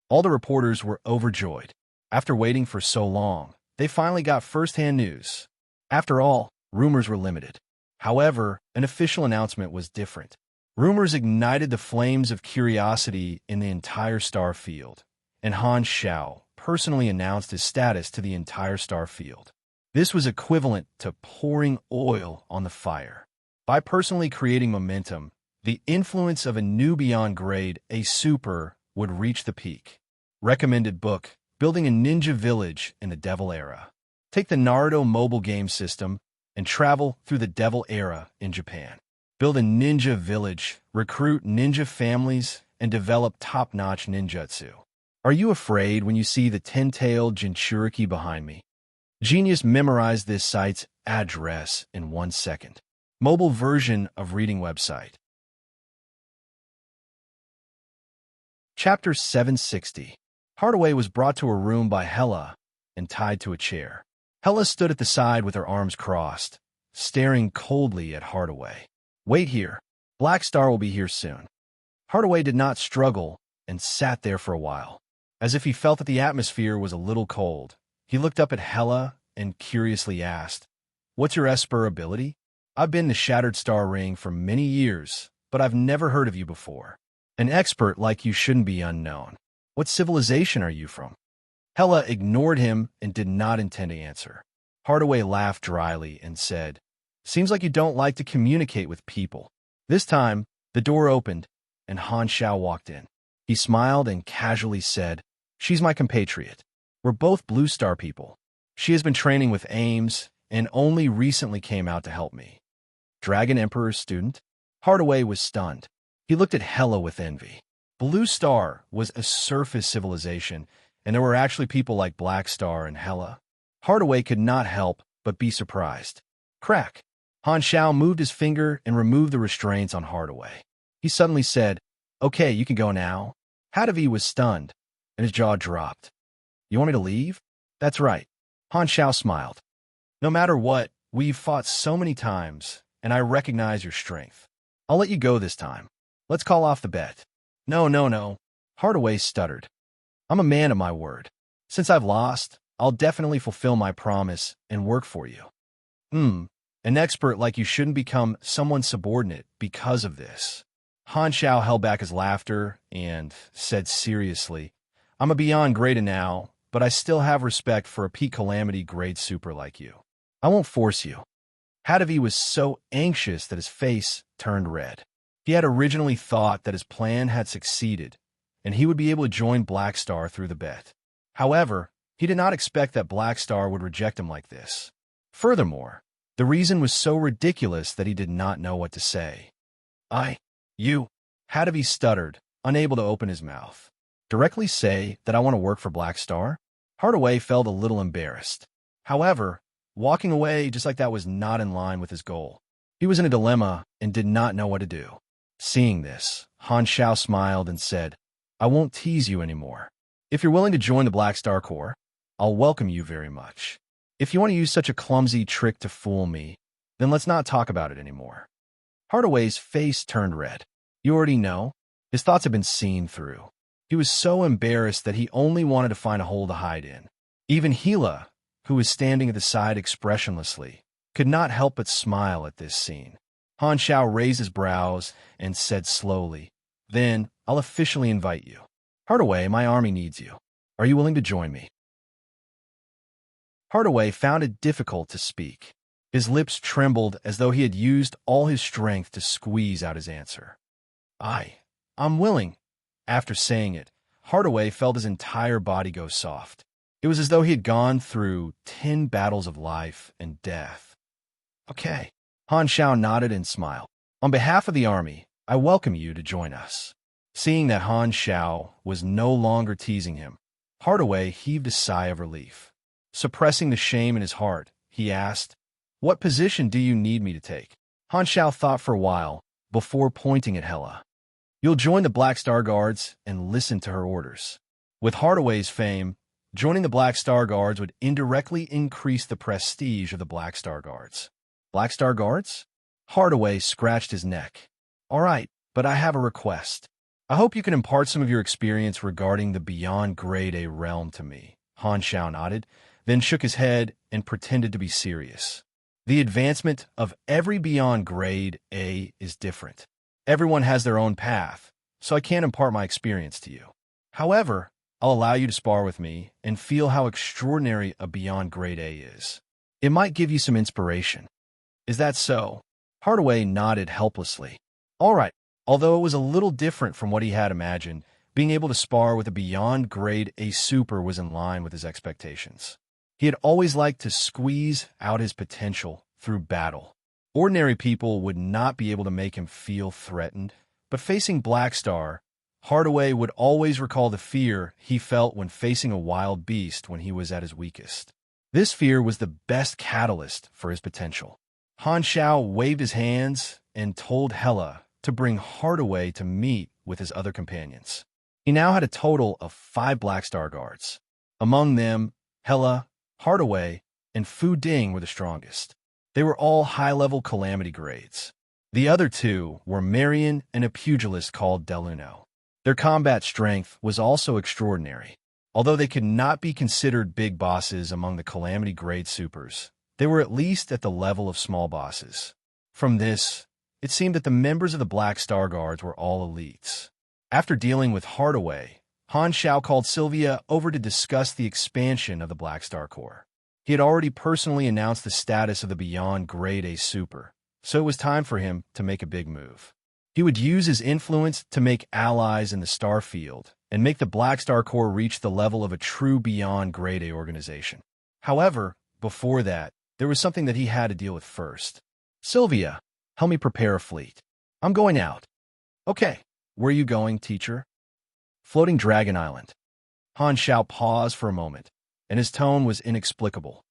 All the reporters were overjoyed. After waiting for so long, they finally got first-hand news. After all, rumors were limited. However, an official announcement was different. Rumors ignited the flames of curiosity in the entire star field, and Han Xiao personally announced his status to the entire star field. This was equivalent to pouring oil on the fire. By personally creating momentum, the influence of a new Beyond Grade A Super would reach the peak. Recommended book, Building a Ninja Village in the Devil Era. Take the Naruto mobile game system and travel through the Devil Era in Japan. Build a ninja village, recruit ninja families, and develop top-notch ninjutsu. Are you afraid when you see the 10-tailed Jinchuriki behind me? Genius memorized this site's address in 1 second. Mobile version of reading website. Chapter 760. Hardaway was brought to her room by Hella and tied to a chair. Hella stood at the side with her arms crossed, staring coldly at Hardaway. Wait here. Black Star will be here soon. Hardaway did not struggle and sat there for a while. As if he felt that the atmosphere was a little cold, he looked up at Hella and curiously asked, What's your Esper ability? I've been in the Shattered Star Ring for many years, but I've never heard of you before. An expert like you shouldn't be unknown. What civilization are you from? Hella ignored him and did not intend to answer. Hardaway laughed dryly and said, Seems like you don't like to communicate with people. This time, the door opened, and Han Xiao walked in. He smiled and casually said, She's my compatriot. We're both Blue Star people. She has been training with Ames and only recently came out to help me. Dragon Emperor's student? Hardaway was stunned. He looked at Hella with envy. Blue Star was a surface civilization, and there were actually people like Black Star and Hella. Hardaway could not help but be surprised. Crack. Han Xiao moved his finger and removed the restraints on Hardaway. He suddenly said, Okay, you can go now. Hadavi was stunned, and his jaw dropped. You want me to leave? That's right. Han Xiao smiled. No matter what, we've fought so many times, and I recognize your strength. I'll let you go this time. Let's call off the bet. No. Hardaway stuttered. I'm a man of my word. Since I've lost, I'll definitely fulfill my promise and work for you. An expert like you shouldn't become someone's subordinate because of this. Han Xiao held back his laughter and said seriously, I'm a Beyond Grade now, but I still have respect for a Peak Calamity Grade Super like you. I won't force you. Hadavi was so anxious that his face turned red. He had originally thought that his plan had succeeded, and he would be able to join Black Star through the bet. However, he did not expect that Black Star would reject him like this. Furthermore, the reason was so ridiculous that he did not know what to say. You, Hadavi stuttered, unable to open his mouth. Directly say that I want to work for Black Star? Hardaway felt a little embarrassed. However, walking away just like that was not in line with his goal. He was in a dilemma and did not know what to do. Seeing this, Han Xiao smiled and said, I won't tease you anymore. If you're willing to join the Black Star Corps, I'll welcome you very much. If you want to use such a clumsy trick to fool me, then let's not talk about it anymore." Hardaway's face turned red. You already know? His thoughts had been seen through. He was so embarrassed that he only wanted to find a hole to hide in. Even Gila, who was standing at the side expressionlessly, could not help but smile at this scene. Han Shao raised his brows and said slowly, "Then I'll officially invite you. Hardaway, my army needs you. Are you willing to join me?" Hardaway found it difficult to speak. His lips trembled as though he had used all his strength to squeeze out his answer. I'm willing." After saying it, Hardaway felt his entire body go soft. It was as though he had gone through 10 battles of life and death. "Okay." Han Shao nodded and smiled. "On behalf of the army, I welcome you to join us." Seeing that Han Shao was no longer teasing him, Hardaway heaved a sigh of relief. Suppressing the shame in his heart, he asked, "What position do you need me to take?" Han Shao thought for a while before pointing at Hela. "You'll join the Black Star Guards and listen to her orders." With Hardaway's fame, joining the Black Star Guards would indirectly increase the prestige of the Black Star Guards. Black Star Guards? Hardaway scratched his neck. "All right, but I have a request. I hope you can impart some of your experience regarding the Beyond Grade A realm to me." Han Shao nodded, then shook his head and pretended to be serious. "The advancement of every Beyond Grade A is different. Everyone has their own path, so I can't impart my experience to you. However, I'll allow you to spar with me and feel how extraordinary a Beyond Grade A is. It might give you some inspiration." "Is that so?" Hardaway nodded helplessly. "All right." Although it was a little different from what he had imagined, being able to spar with a Beyond Grade A super was in line with his expectations. He had always liked to squeeze out his potential through battle. Ordinary people would not be able to make him feel threatened, but facing Black Star, Hardaway would always recall the fear he felt when facing a wild beast when he was at his weakest. This fear was the best catalyst for his potential. Han Shao waved his hands and told Hela to bring Hardaway to meet with his other companions. He now had a total of 5 Black Star Guards. Among them, Hela, Hardaway, and Fu Ding were the strongest. They were all high-level calamity grades. The other 2 were Marion and a pugilist called Deluno. Their combat strength was also extraordinary. Although they could not be considered big bosses among the calamity grade supers, they were at least at the level of small bosses. From this, it seemed that the members of the Black Star Guards were all elites. After dealing with Hardaway, Han Shao called Sylvia over to discuss the expansion of the Black Star Corps. He had already personally announced the status of the Beyond Grade A super, so it was time for him to make a big move. He would use his influence to make allies in the star field and make the Black Star Corps reach the level of a true Beyond Grade A organization. However, before that, there was something that he had to deal with first. "Sylvia, help me prepare a fleet. I'm going out." "Okay. Where are you going, teacher?" "Floating Dragon Island." Han Shao paused for a moment, and his tone was inexplicable.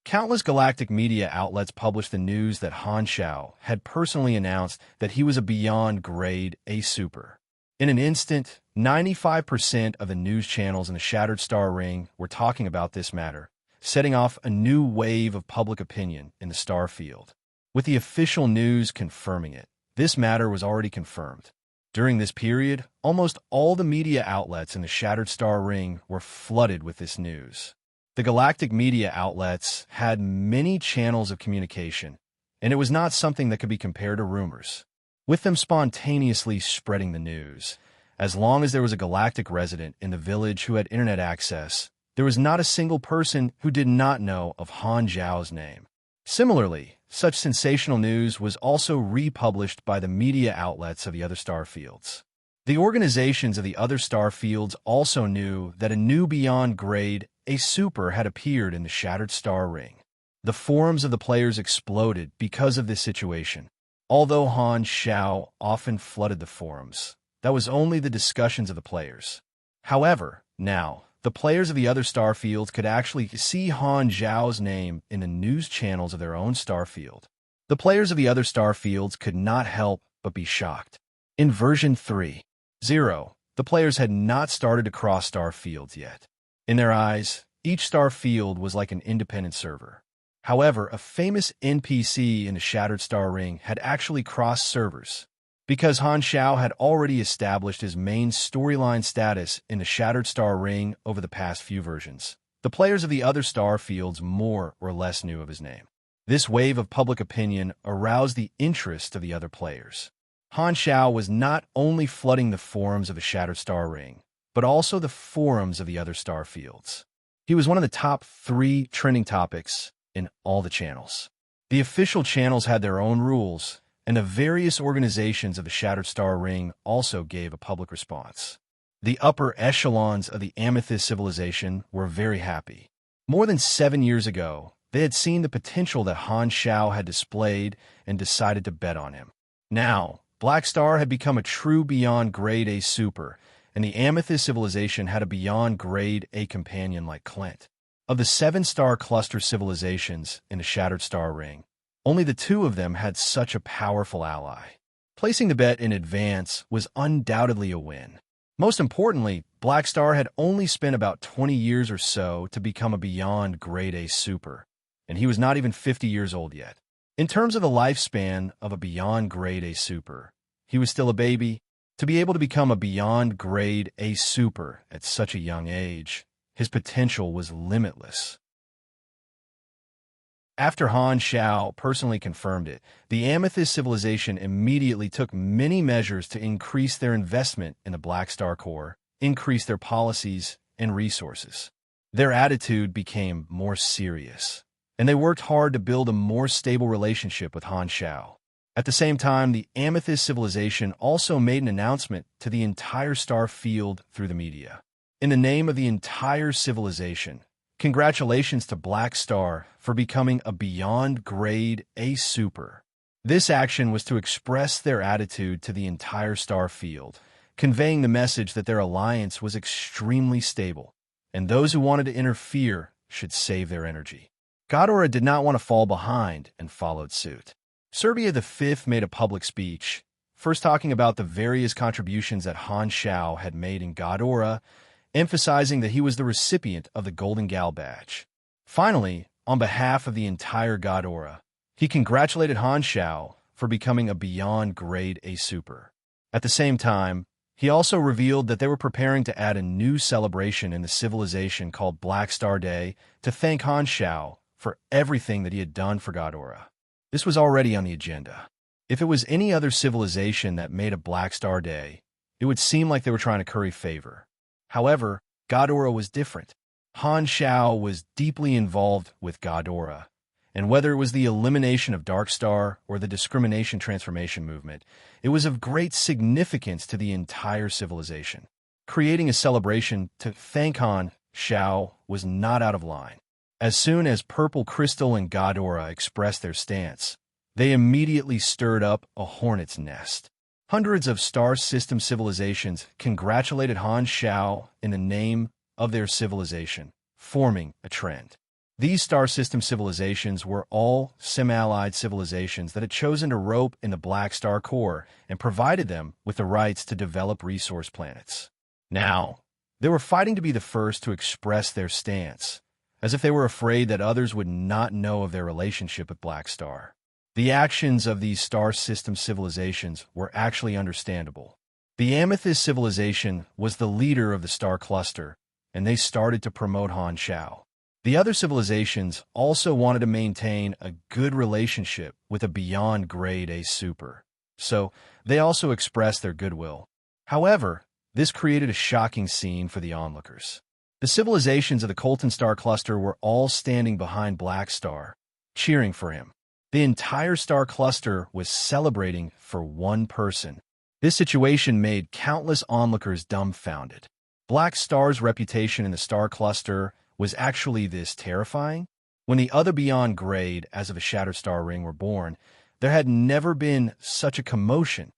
Countless galactic media outlets published the news that Han Shao had personally announced that he was a Beyond Grade A super. In an instant, 95% of the news channels in the Shattered Star Ring were talking about this matter, setting off a new wave of public opinion in the star field. With the official news confirming it, this matter was already confirmed. During this period, almost all the media outlets in the Shattered Star Ring were flooded with this news. The galactic media outlets had many channels of communication, and it was not something that could be compared to rumors. With them spontaneously spreading the news, as long as there was a galactic resident in the village who had internet access, there was not a single person who did not know of Han Zhao's name. Similarly, such sensational news was also republished by the media outlets of the other star fields. The organizations of the other star fields also knew that a new Beyond Grade A super had appeared in the Shattered Star Ring. The forums of the players exploded because of this situation. Although Han Shao often flooded the forums, that was only the discussions of the players. However, now, the players of the other star fields could actually see Han Zhao's name in the news channels of their own star field. The players of the other star fields could not help but be shocked. In version 3.0, the players had not started to cross star fields yet. In their eyes, each star field was like an independent server. However, a famous NPC in the Shattered Star Ring had actually crossed servers. Because Han Xiao had already established his main storyline status in the Shattered Star Ring over the past few versions, the players of the other star fields more or less knew of his name. This wave of public opinion aroused the interest of the other players. Han Xiao was not only flooding the forums of the Shattered Star Ring, but also the forums of the other star fields. He was one of the top 3 trending topics in all the channels. The official channels had their own rules, and the various organizations of the Shattered Star Ring also gave a public response. The upper echelons of the Amethyst civilization were very happy. More than 7 years ago, they had seen the potential that Han Xiao had displayed and decided to bet on him. Now, Black Star had become a true Beyond Grade A super, and the Amethyst civilization had a Beyond Grade A companion like Clint. Of the 7-star cluster civilizations in the Shattered Star Ring, only the 2 of them had such a powerful ally. Placing the bet in advance was undoubtedly a win. Most importantly, Black Star had only spent about 20 years or so to become a Beyond Grade A super, and he was not even 50 years old yet. In terms of the lifespan of a Beyond Grade A super, he was still a baby. To be able to become a Beyond Grade A super at such a young age, his potential was limitless. After Han Xiao personally confirmed it, the Amethyst civilization immediately took many measures to increase their investment in the Black Star Core, increase their policies and resources. Their attitude became more serious, and they worked hard to build a more stable relationship with Han Xiao. At the same time, the Amethyst civilization also made an announcement to the entire star field through the media. In the name of the entire civilization, congratulations to Black Star for becoming a Beyond Grade A super. This action was to express their attitude to the entire star field, conveying the message that their alliance was extremely stable, and those who wanted to interfere should save their energy. Ghidorah did not want to fall behind and followed suit. Serbia V made a public speech, first talking about the various contributions that Han Xiao had made in Ghidorah, emphasizing that he was the recipient of the Golden Gal badge. Finally, on behalf of the entire Ghidorah, he congratulated Han Xiao for becoming a Beyond Grade A super. At the same time, he also revealed that they were preparing to add a new celebration in the civilization called Black Star Day to thank Han Xiao for everything that he had done for Ghidorah. This was already on the agenda. If it was any other civilization that made a Black Star Day, it would seem like they were trying to curry favor. However, Ghidorah was different. Han Xiao was deeply involved with Ghidorah, and whether it was the elimination of Dark Star or the discrimination transformation movement, it was of great significance to the entire civilization. Creating a celebration to thank Han Xiao was not out of line. As soon as Purple Crystal and Ghidorah expressed their stance, they immediately stirred up a hornet's nest. Hundreds of star system civilizations congratulated Han Xiao in the name of their civilization, forming a trend. These star system civilizations were all semi-allied civilizations that had chosen to rope in the Black Star Core and provided them with the rights to develop resource planets. Now, they were fighting to be the first to express their stance, as if they were afraid that others would not know of their relationship with Black Star. The actions of these star system civilizations were actually understandable. The Amethyst civilization was the leader of the star cluster, and they started to promote Han Xiao. The other civilizations also wanted to maintain a good relationship with a Beyond Grade A super, so they also expressed their goodwill. However, this created a shocking scene for the onlookers. The civilizations of the Colton Star Cluster were all standing behind Black Star, cheering for him. The entire star cluster was celebrating for one person. This situation made countless onlookers dumbfounded. Black Star's reputation in the star cluster was actually this terrifying? When the other Beyond Grade as of a Shattered Star Ring were born, there had never been such a commotion.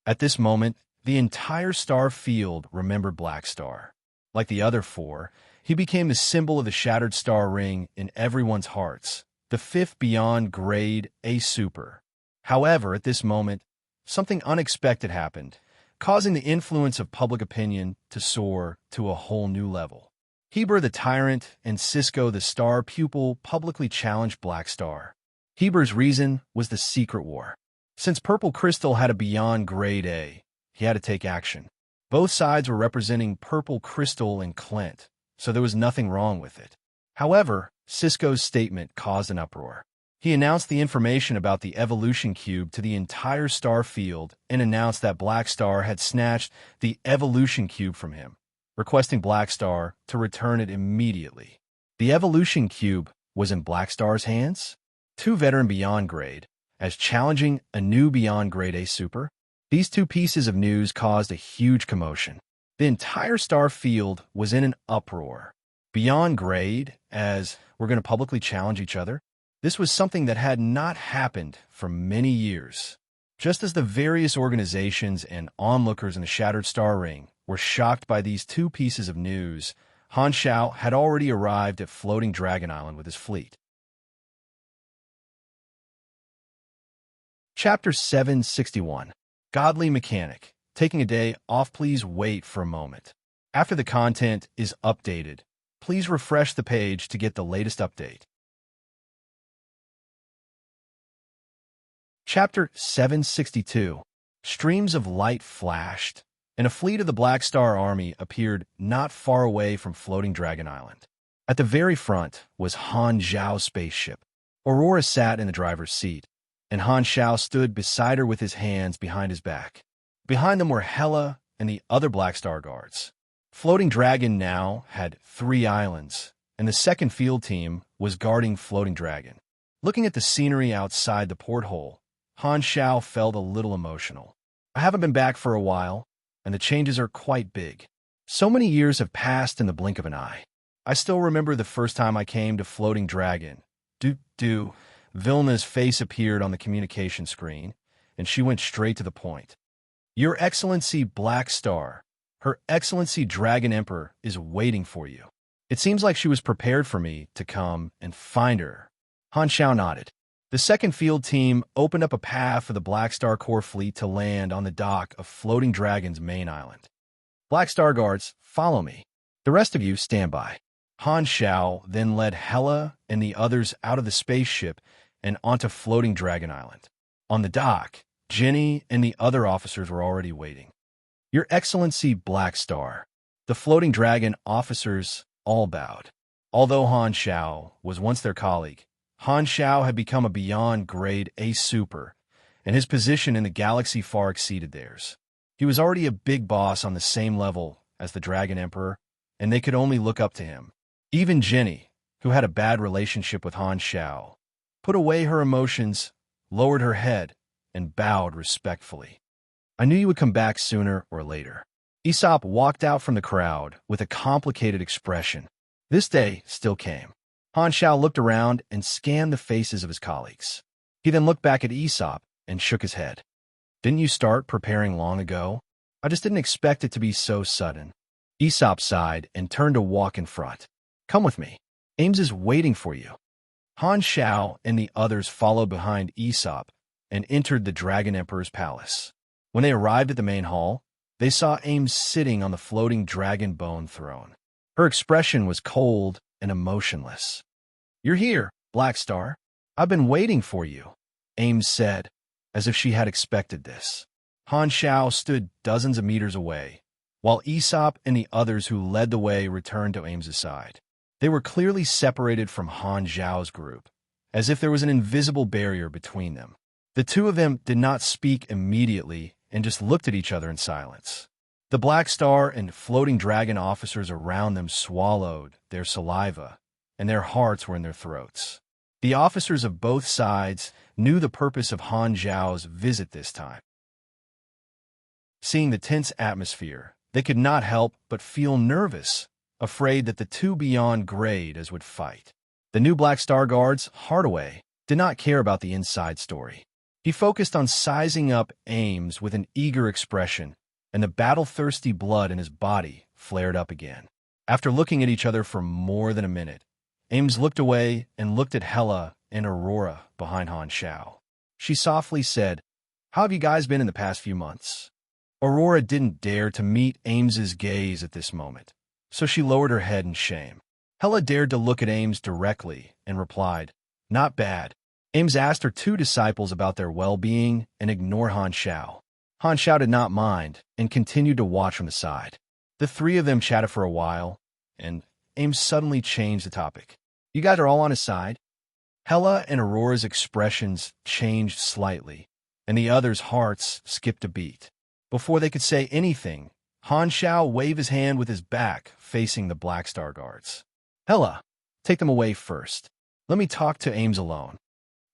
At this moment, the entire star field remembered Black Star. Like the other 4, he became the symbol of the Shattered Star Ring in everyone's hearts, the 5th Beyond Grade A super. However, at this moment, something unexpected happened. causing the influence of public opinion to soar to a whole new level. Heber the tyrant and Cisco the star pupil publicly challenged Black Star. Heber's reason was the secret war. Since Purple Crystal had a beyond grade A, he had to take action. Both sides were representing Purple Crystal and Clint, so there was nothing wrong with it. However, Cisco's statement caused an uproar. He announced the information about the evolution cube to the entire star field and announced that Black Star had snatched the evolution cube from him, requesting Black Star to return it immediately. The evolution cube was in Black Star's hands? Two veteran Beyond Grade, as challenging a new Beyond Grade A Super? These two pieces of news caused a huge commotion. The entire star field was in an uproar. Beyond Grade, as we're going to publicly challenge each other? This was something that had not happened for many years. Just as the various organizations and onlookers in the Shattered Star Ring were shocked by these two pieces of news, Han Shao had already arrived at Floating Dragon Island with his fleet. Chapter 761. Godly Mechanic. Taking a day off, please wait for a moment. After the content is updated, please refresh the page to get the latest update. Chapter 762. Streams of light flashed, and a fleet of the Black Star Army appeared not far away from Floating Dragon Island. At the very front was Han Zhao's spaceship. Aurora sat in the driver's seat, and Han Shao stood beside her with his hands behind his back. Behind them were Hela and the other Black Star guards. Floating Dragon now had 3 islands, and the second field team was guarding Floating Dragon. Looking at the scenery outside the porthole, Han Shao felt a little emotional. I haven't been back for a while, and the changes are quite big. So many years have passed in the blink of an eye. I still remember the first time I came to Floating Dragon. Vilna's face appeared on the communication screen, and she went straight to the point. Your Excellency Black Star, Her Excellency Dragon Emperor is waiting for you. It seems like she was prepared for me to come and find her. Han Shao nodded. The second field team opened up a path for the Black Star Corps fleet to land on the dock of Floating Dragon's main island. Black Star Guards, follow me. The rest of you stand by. Han Shao then led Hela and the others out of the spaceship and onto Floating Dragon Island. On the dock, Jenny and the other officers were already waiting. Your Excellency Black Star. The Floating Dragon officers all bowed. Although Han Shao was once their colleague, Han Shao had become a Beyond Grade A Super, and his position in the galaxy far exceeded theirs. He was already a big boss on the same level as the Dragon Emperor, and they could only look up to him. Even Jenny, who had a bad relationship with Han Shao, put away her emotions, lowered her head, and bowed respectfully. I knew you would come back sooner or later. Aesop walked out from the crowd with a complicated expression. This day still came. Han Shao looked around and scanned the faces of his colleagues. He then looked back at Aesop and shook his head. Didn't you start preparing long ago? I just didn't expect it to be so sudden. Aesop sighed and turned to walk in front. Come with me. Ames is waiting for you. Han Shao and the others followed behind Aesop and entered the Dragon Emperor's palace. When they arrived at the main hall, they saw Ames sitting on the floating dragon bone throne. Her expression was cold and emotionless. You're here, Black Star. I've been waiting for you, Ames said, as if she had expected this. Han Shao stood dozens of meters away, while Aesop and the others who led the way returned to Ames's side. They were clearly separated from Han Zhao's group, as if there was an invisible barrier between them. The two of them did not speak immediately and just looked at each other in silence. The Black Star and Floating Dragon officers around them swallowed their saliva, and their hearts were in their throats. The officers of both sides knew the purpose of Han Zhao's visit this time. Seeing the tense atmosphere, they could not help but feel nervous, afraid that the two Beyond Grade would fight. The new Black Star Guards, Hardaway, did not care about the inside story. He focused on sizing up Ames with an eager expression, and the battle-thirsty blood in his body flared up again. After looking at each other for more than a minute, Ames looked away and looked at Hela and Aurora behind Han Shao. She softly said, How have you guys been in the past few months? Aurora didn't dare to meet Ames's gaze at this moment, so she lowered her head in shame. Hella dared to look at Ames directly and replied, "Not bad." Ames asked her two disciples about their well-being and ignored Han Xiao. Han Xiao did not mind and continued to watch from the side. The three of them chatted for a while, and Ames suddenly changed the topic. "You guys are all on his side?" Hella and Aurora's expressions changed slightly, and the others' hearts skipped a beat. Before they could say anything, Han Xiao waved his hand with his back facing the Black Star guards. "Hella, take them away first. Let me talk to Ames alone."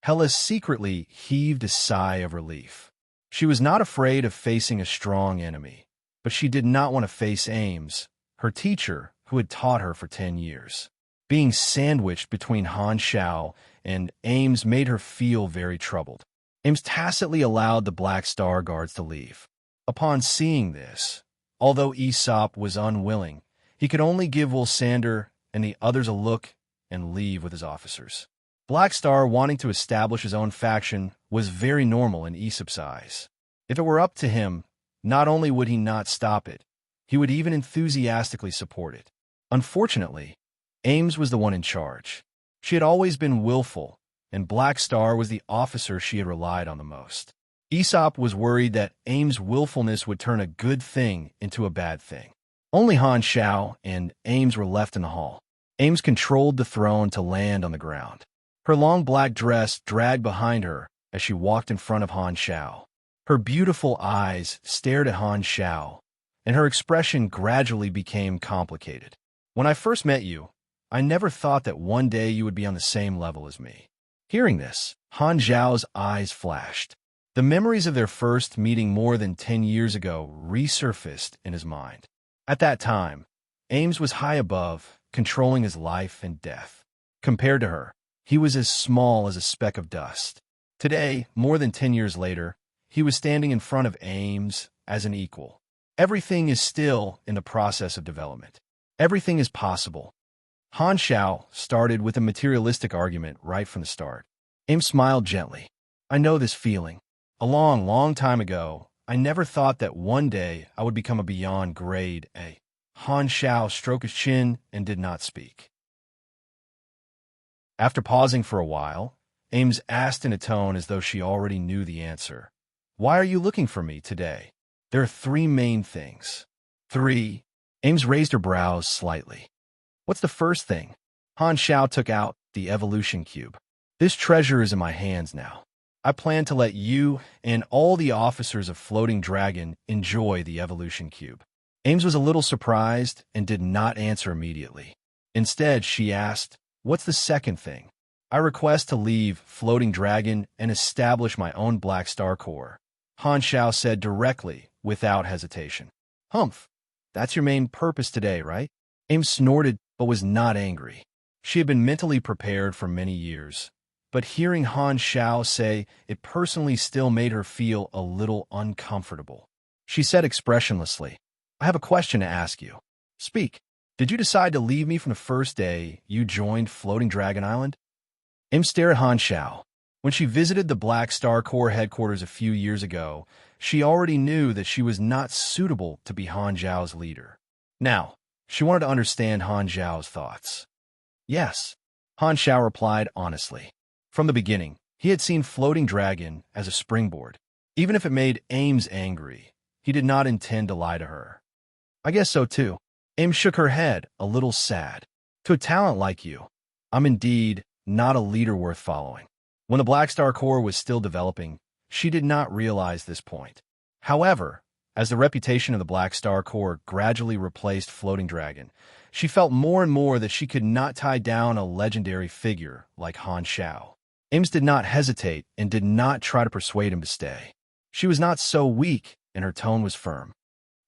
Hella secretly heaved a sigh of relief. She was not afraid of facing a strong enemy, but she did not want to face Ames, her teacher, who had taught her for 10 years. Being sandwiched between Han Xiao and Ames made her feel very troubled. Ames tacitly allowed the Black Star guards to leave. Upon seeing this, although Aesop was unwilling, he could only give Wilsander and the others a look and leave with his officers. Black Star wanting to establish his own faction was very normal in Aesop's eyes. If it were up to him, not only would he not stop it, he would even enthusiastically support it. Unfortunately, Ames was the one in charge. She had always been willful, and Black Star was the officer she had relied on the most. Aesop was worried that Ames' willfulness would turn a good thing into a bad thing. Only Han Xiao and Ames were left in the hall. Ames controlled the throne to land on the ground. Her long black dress dragged behind her as she walked in front of Han Xiao. Her beautiful eyes stared at Han Xiao, and her expression gradually became complicated. "When I first met you, I never thought that one day you would be on the same level as me." Hearing this, Han Xiao's eyes flashed. The memories of their first meeting more than 10 years ago resurfaced in his mind. At that time, Ames was high above, controlling his life and death. Compared to her, he was as small as a speck of dust. Today, more than 10 years later, he was standing in front of Ames as an equal. Everything is still in the process of development. Everything is possible. Han Xiao started with a materialistic argument right from the start. Ames smiled gently. "I know this feeling. A long, long time ago, I never thought that one day I would become a beyond grade A." Han Xiao stroked his chin and did not speak. After pausing for a while, Ames asked in a tone as though she already knew the answer. "Why are you looking for me today?" "There are three main things." "Three?" Ames raised her brows slightly. "What's the first thing?" Han Xiao took out the evolution cube. "This treasure is in my hands now. I plan to let you and all the officers of Floating Dragon enjoy the evolution cube." Ames was a little surprised and did not answer immediately. Instead, she asked, "What's the second thing?" "I request to leave Floating Dragon and establish my own Black Star Corps," Han Xiao said directly, without hesitation. "Humph, that's your main purpose today, right?" Ames snorted, but was not angry. She had been mentally prepared for many years, but hearing Han Xiao say it personally still made her feel a little uncomfortable. She said expressionlessly, "I have a question to ask you." "Speak. Did you decide to leave me from the first day you joined Floating Dragon Island?" Ames stared at Han Xiao. When she visited the Black Star Corps headquarters a few years ago, she already knew that she was not suitable to be Han Xiao's leader. Now, she wanted to understand Han Xiao's thoughts. "Yes," Han Xiao replied honestly. From the beginning, he had seen Floating Dragon as a springboard. Even if it made Ames angry, he did not intend to lie to her. "I guess so too." Ames shook her head, a little sad. "To a talent like you, I'm indeed not a leader worth following." When the Black Star Corps was still developing, she did not realize this point. However, as the reputation of the Black Star Corps gradually replaced Floating Dragon, she felt more and more that she could not tie down a legendary figure like Han Xiao. Ames did not hesitate and did not try to persuade him to stay. She was not so weak, and her tone was firm.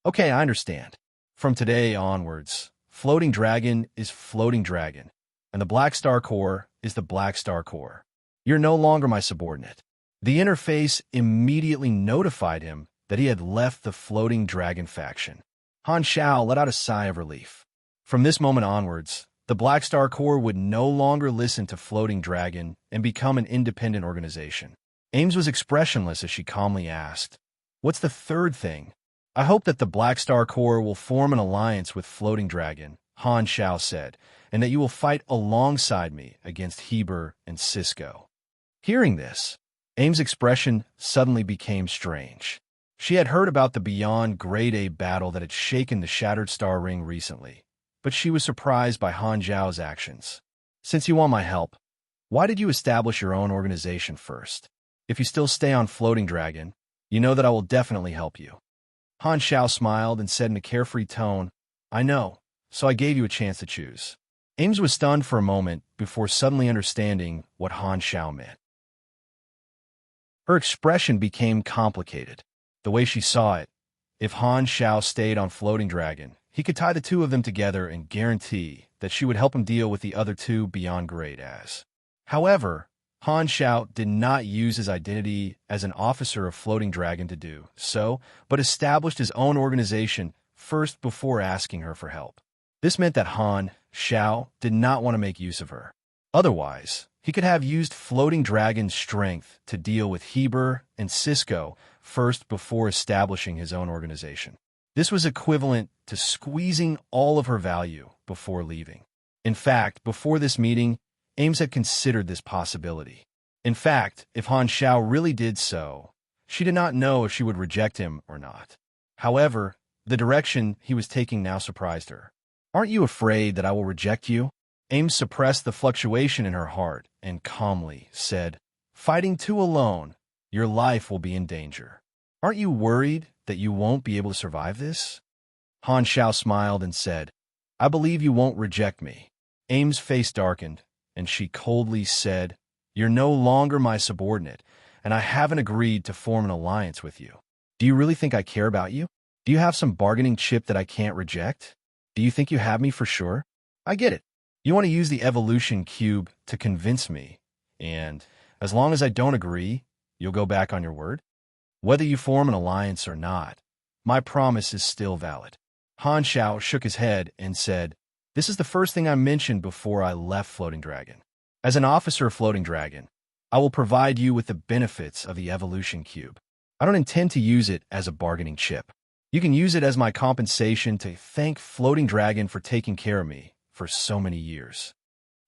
"Okay, I understand. From today onwards, Floating Dragon is Floating Dragon, and the Black Star Corps is the Black Star Corps. You're no longer my subordinate." The interface immediately notified him that he had left the Floating Dragon faction. Han Xiao let out a sigh of relief. From this moment onwards, the Black Star Corps would no longer listen to Floating Dragon and become an independent organization. Ames was expressionless as she calmly asked, "What's the third thing?" I hope that the Black Star Corps will form an alliance with Floating Dragon, Han Shao said, and that you will fight alongside me against Heber and Cisco. Hearing this, Aim's expression suddenly became strange. She had heard about the Beyond Grade A battle that had shaken the Shattered Star Ring recently, but she was surprised by Han Zhao's actions. Since you want my help, why did you establish your own organization first? If you still stay on Floating Dragon, you know that I will definitely help you. Han Shao smiled and said in a carefree tone, I know, so I gave you a chance to choose. Ames was stunned for a moment before suddenly understanding what Han Shao meant. Her expression became complicated. The way she saw it, if Han Shao stayed on Floating Dragon, he could tie the two of them together and guarantee that she would help him deal with the other two Beyond Grade As. However, Han Shao did not use his identity as an officer of Floating Dragon to do so, but established his own organization first before asking her for help. This meant that Han Shao did not want to make use of her. Otherwise, he could have used Floating Dragon's strength to deal with Heber and Cisco first before establishing his own organization. This was equivalent to squeezing all of her value before leaving. In fact, before this meeting, Ames had considered this possibility. In fact, if Han Shao really did so, she did not know if she would reject him or not. However, the direction he was taking now surprised her. Aren't you afraid that I will reject you? Ames suppressed the fluctuation in her heart and calmly said, Fighting two alone, your life will be in danger. Aren't you worried that you won't be able to survive this? Han Shao smiled and said, I believe you won't reject me. Ames' face darkened, and she coldly said, You're no longer my subordinate, and I haven't agreed to form an alliance with you. Do you really think I care about you? Do you have some bargaining chip that I can't reject? Do you think you have me for sure? I get it. You want to use the evolution cube to convince me, and as long as I don't agree, you'll go back on your word? Whether you form an alliance or not, my promise is still valid. Han Shao shook his head and said, This is the first thing I mentioned before I left Floating Dragon. As an officer of Floating Dragon, I will provide you with the benefits of the evolution cube. I don't intend to use it as a bargaining chip. You can use it as my compensation to thank Floating Dragon for taking care of me for so many years.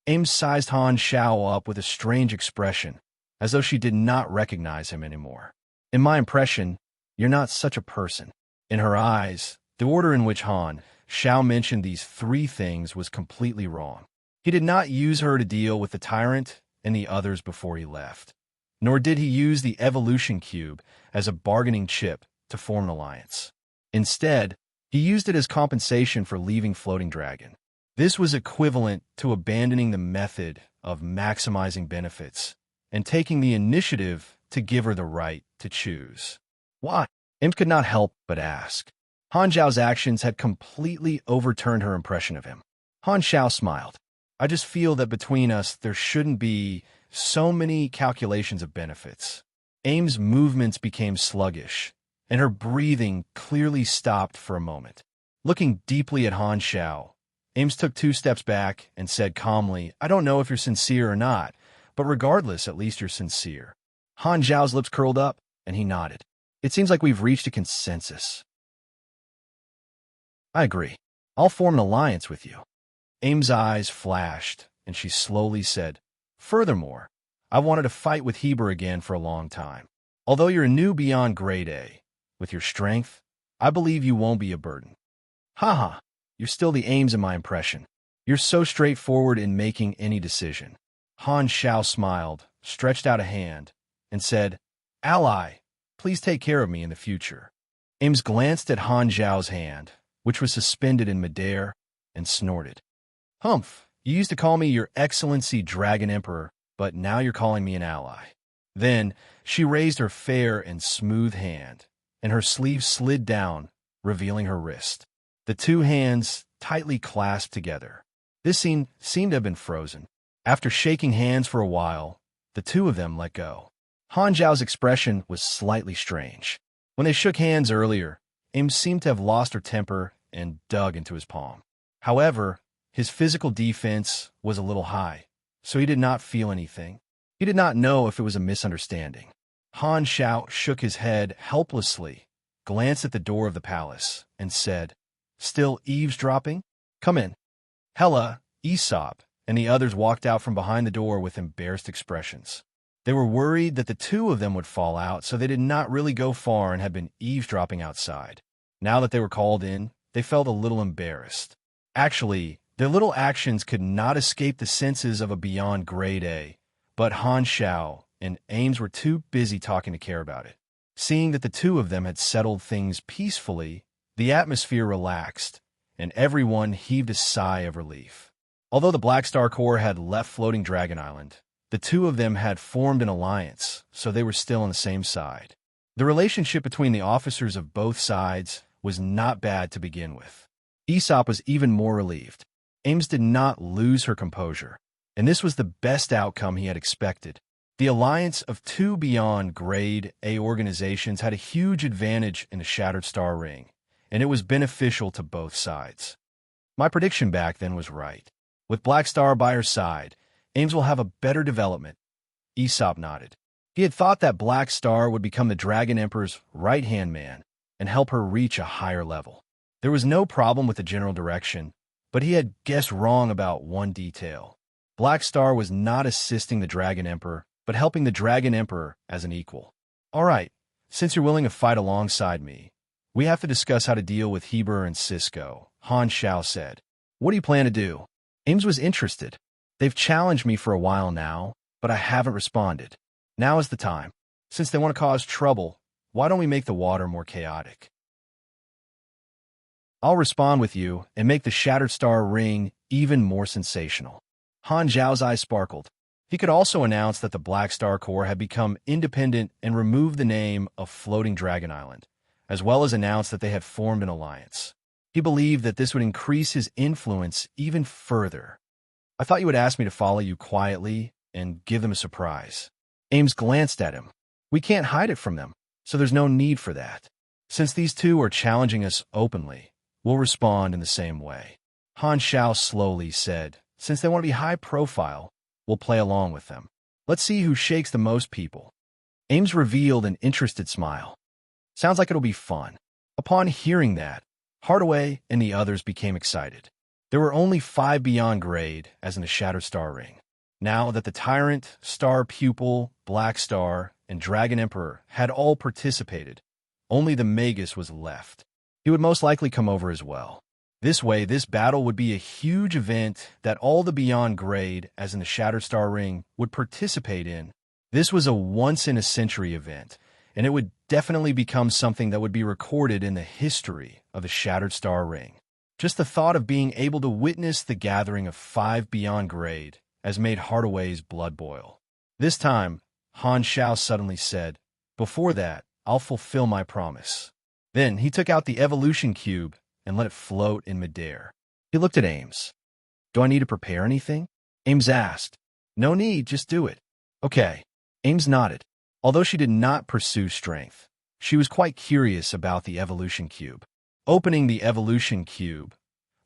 Ames sized Han Shao up with a strange expression, as though she did not recognize him anymore. In my impression, you're not such a person. In her eyes, the order in which Han Shao mentioned these three things was completely wrong. He did not use her to deal with the tyrant and the others before he left, nor did he use the evolution cube as a bargaining chip to form an alliance. Instead, he used it as compensation for leaving Floating Dragon. This was equivalent to abandoning the method of maximizing benefits and taking the initiative to give her the right to choose. Why? Ames could not help but ask. Han Zhao's actions had completely overturned her impression of him. Han Shao smiled. I just feel that between us there shouldn't be so many calculations of benefits. Ames' movements became sluggish, and her breathing clearly stopped for a moment. Looking deeply at Han Shao, Ames took 2 steps back and said calmly, I don't know if you're sincere or not, but regardless, at least you're sincere. Han Zhao's lips curled up, and he nodded. It seems like we've reached a consensus. I agree. I'll form an alliance with you. Ames' eyes flashed, and she slowly said, Furthermore, I've wanted to fight with Heber again for a long time. Although you're a new Beyond Grade A, with your strength, I believe you won't be a burden. Haha, you're still the Ames in my impression. You're so straightforward in making any decision. Han Shao smiled, stretched out a hand, and said, Ally, please take care of me in the future. Ames glanced at Han Zhao's hand, which was suspended in midair, and snorted. Humph, you used to call me your Excellency Dragon Emperor, but now you're calling me an ally. Then she raised her fair and smooth hand, and her sleeve slid down, revealing her wrist. The 2 hands tightly clasped together. This scene seemed to have been frozen. After shaking hands for a while, the 2 of them let go. Han Zhao's expression was slightly strange. When they shook hands earlier, Ames seemed to have lost her temper and dug into his palm. However, his physical defense was a little high, so he did not feel anything. He did not know if it was a misunderstanding. Han Shao shook his head helplessly glanced at the door of the palace and said, "Still eavesdropping? Come in." Hela, Aesop, and the others walked out from behind the door with embarrassed expressions. They were worried that the two of them would fall out, so they did not really go far and had been eavesdropping outside. Now that they were called in, they felt a little embarrassed. Actually, their little actions could not escape the senses of a beyond grade A, but Han Xiao and Ames were too busy talking to care about it. Seeing that the two of them had settled things peacefully, the atmosphere relaxed, and everyone heaved a sigh of relief. Although the Black Star Corps had left Floating Dragon Island, the two of them had formed an alliance, so they were still on the same side. The relationship between the officers of both sides was not bad to begin with. Aesop was even more relieved. Ames did not lose her composure, and this was the best outcome he had expected. The alliance of two beyond grade A organizations had a huge advantage in the Shattered Star Ring, and it was beneficial to both sides. My prediction back then was right. With Black Star by her side, Ames will have a better development. Aesop nodded. He had thought that Black Star would become the Dragon Emperor's right-hand man and help her reach a higher level. There was no problem with the general direction, but he had guessed wrong about one detail. Black Star was not assisting the Dragon Emperor, but helping the Dragon Emperor as an equal. All right, since you're willing to fight alongside me, we have to discuss how to deal with Heber and Cisco, Han Xiao said. What do you plan to do? Ames was interested. They've challenged me for a while now, but I haven't responded. Now is the time. Since they want to cause trouble, why don't we make the water more chaotic? I'll respond with you and make the Shattered Star Ring even more sensational. Han Zhao's eyes sparkled. He could also announce that the Black Star Corps had become independent and removed the name of Floating Dragon Island, as well as announce that they had formed an alliance. He believed that this would increase his influence even further. I thought you would ask me to follow you quietly and give them a surprise. Ames glanced at him. We can't hide it from them, so there's no need for that. Since these two are challenging us openly, we'll respond in the same way. Han Xiao slowly said, since they want to be high profile, we'll play along with them. Let's see who shakes the most people. Ames revealed an interested smile. Sounds like it'll be fun. Upon hearing that, Hardaway and the others became excited. There were only 5 beyond grade, as in the Shattered Star Ring. Now that the Tyrant, Star Pupil, Black Star, and Dragon Emperor had all participated, only the Magus was left. He would most likely come over as well. This way, this battle would be a huge event that all the beyond grade, as in the Shattered Star Ring, would participate in. This was a once-in-a-century event, and it would definitely become something that would be recorded in the history of the Shattered Star Ring. Just the thought of being able to witness the gathering of 5 beyond grade has made Hardaway's blood boil. This time, Han Xiao suddenly said, "Before that, I'll fulfill my promise." Then he took out the evolution cube and let it float in midair. He looked at Ames. "Do I need to prepare anything?" Ames asked. "No need, just do it." "Okay." Ames nodded. Although she did not pursue strength, she was quite curious about the evolution cube. Opening the evolution cube,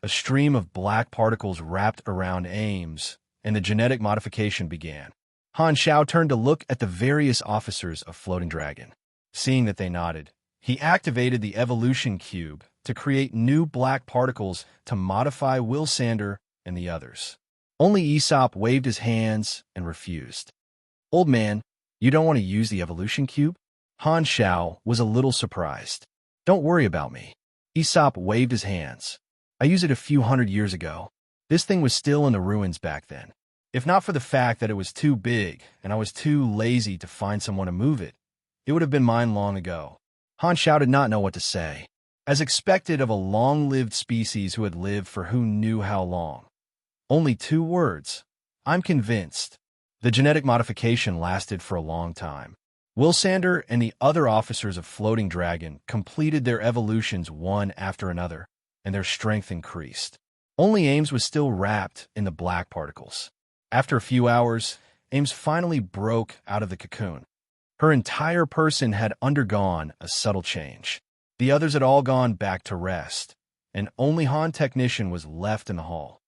a stream of black particles wrapped around Ames, and the genetic modification began. Han Xiao turned to look at the various officers of Floating Dragon. Seeing that they nodded, he activated the evolution cube to create new black particles to modify Will Sander and the others. Only Aesop waved his hands and refused. "Old man, you don't want to use the evolution cube?" Han Xiao was a little surprised. "Don't worry about me." Aesop waved his hands. "I used it a few hundred years ago. This thing was still in the ruins back then. If not for the fact that it was too big and I was too lazy to find someone to move it, it would have been mine long ago." Han Xiao did not know what to say. As expected of a long-lived species who had lived for who knew how long. Only 2 words. "I'm convinced." The genetic modification lasted for a long time. Will Sander and the other officers of Floating Dragon completed their evolutions one after another, and their strength increased. Only Ames was still wrapped in the black particles. After a few hours, Ames finally broke out of the cocoon. Her entire person had undergone a subtle change. The others had all gone back to rest, and only Han Technician was left in the hall.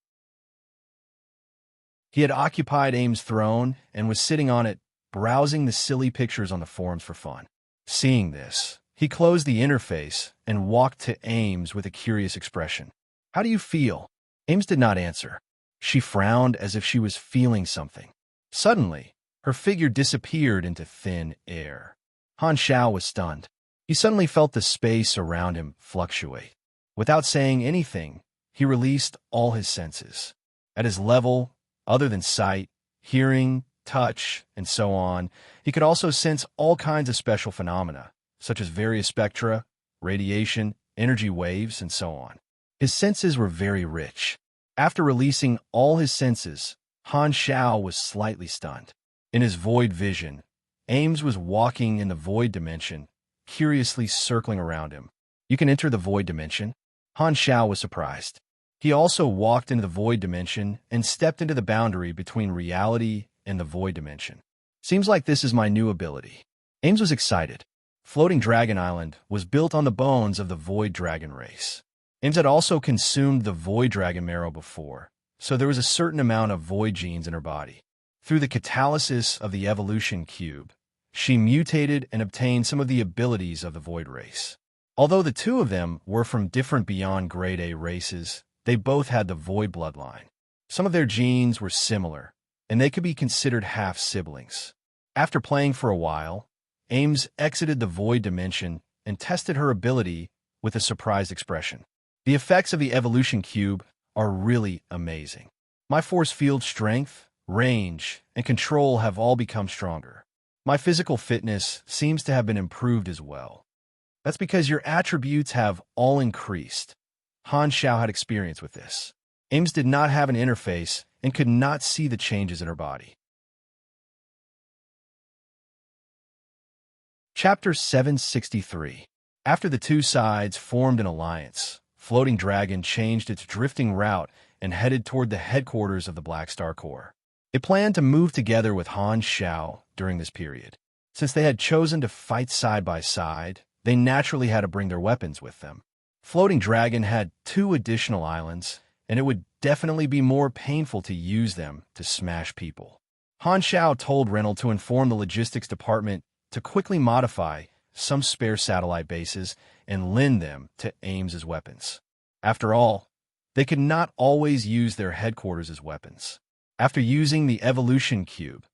He had occupied Ames' throne and was sitting on it, browsing the silly pictures on the forums for fun. Seeing this, He closed the interface and walked to Ames with a curious expression. "How do you feel?" Ames did not answer. She frowned as if she was feeling something. Suddenly, her figure disappeared into thin air. Han Xiao was stunned. He suddenly felt the space around him fluctuate. Without saying anything, he released all his senses. At his level, other than sight, hearing, touch, and so on, he could also sense all kinds of special phenomena, such as various spectra, radiation, energy waves, and so on. His senses were very rich. After releasing all his senses, Han Xiao was slightly stunned. In his void vision, Ames was walking in the void dimension, curiously circling around him. "You can enter the void dimension?" Han Xiao was surprised. He also walked into the void dimension and stepped into the boundary between reality and the void dimension. "Seems like this is my new ability." Ames was excited. Floating Dragon Island was built on the bones of the Void Dragon race. Ames had also consumed the Void Dragon marrow before, so there was a certain amount of Void genes in her body. Through the catalysis of the evolution cube, she mutated and obtained some of the abilities of the Void race. Although the two of them were from different beyond Grade A races, they both had the Void bloodline. Some of their genes were similar, and they could be considered half-siblings. After playing for a while, Ames exited the Void dimension and tested her ability with a surprised expression. "The effects of the evolution cube are really amazing. My force field strength, range, and control have all become stronger. My physical fitness seems to have been improved as well." "That's because your attributes have all increased." Han Xiao had experience with this. Ames did not have an interface and could not see the changes in her body. Chapter 763. After the two sides formed an alliance, Floating Dragon changed its drifting route and headed toward the headquarters of the Black Star Corps. It planned to move together with Han Xiao during this period. Since they had chosen to fight side by side, they naturally had to bring their weapons with them. Floating Dragon had 2 additional islands, and it would definitely be more painful to use them to smash people. Han Xiao told Reynolds to inform the logistics department to quickly modify some spare satellite bases and lend them to Ames as weapons. After all, they could not always use their headquarters as weapons. After using the evolution cube,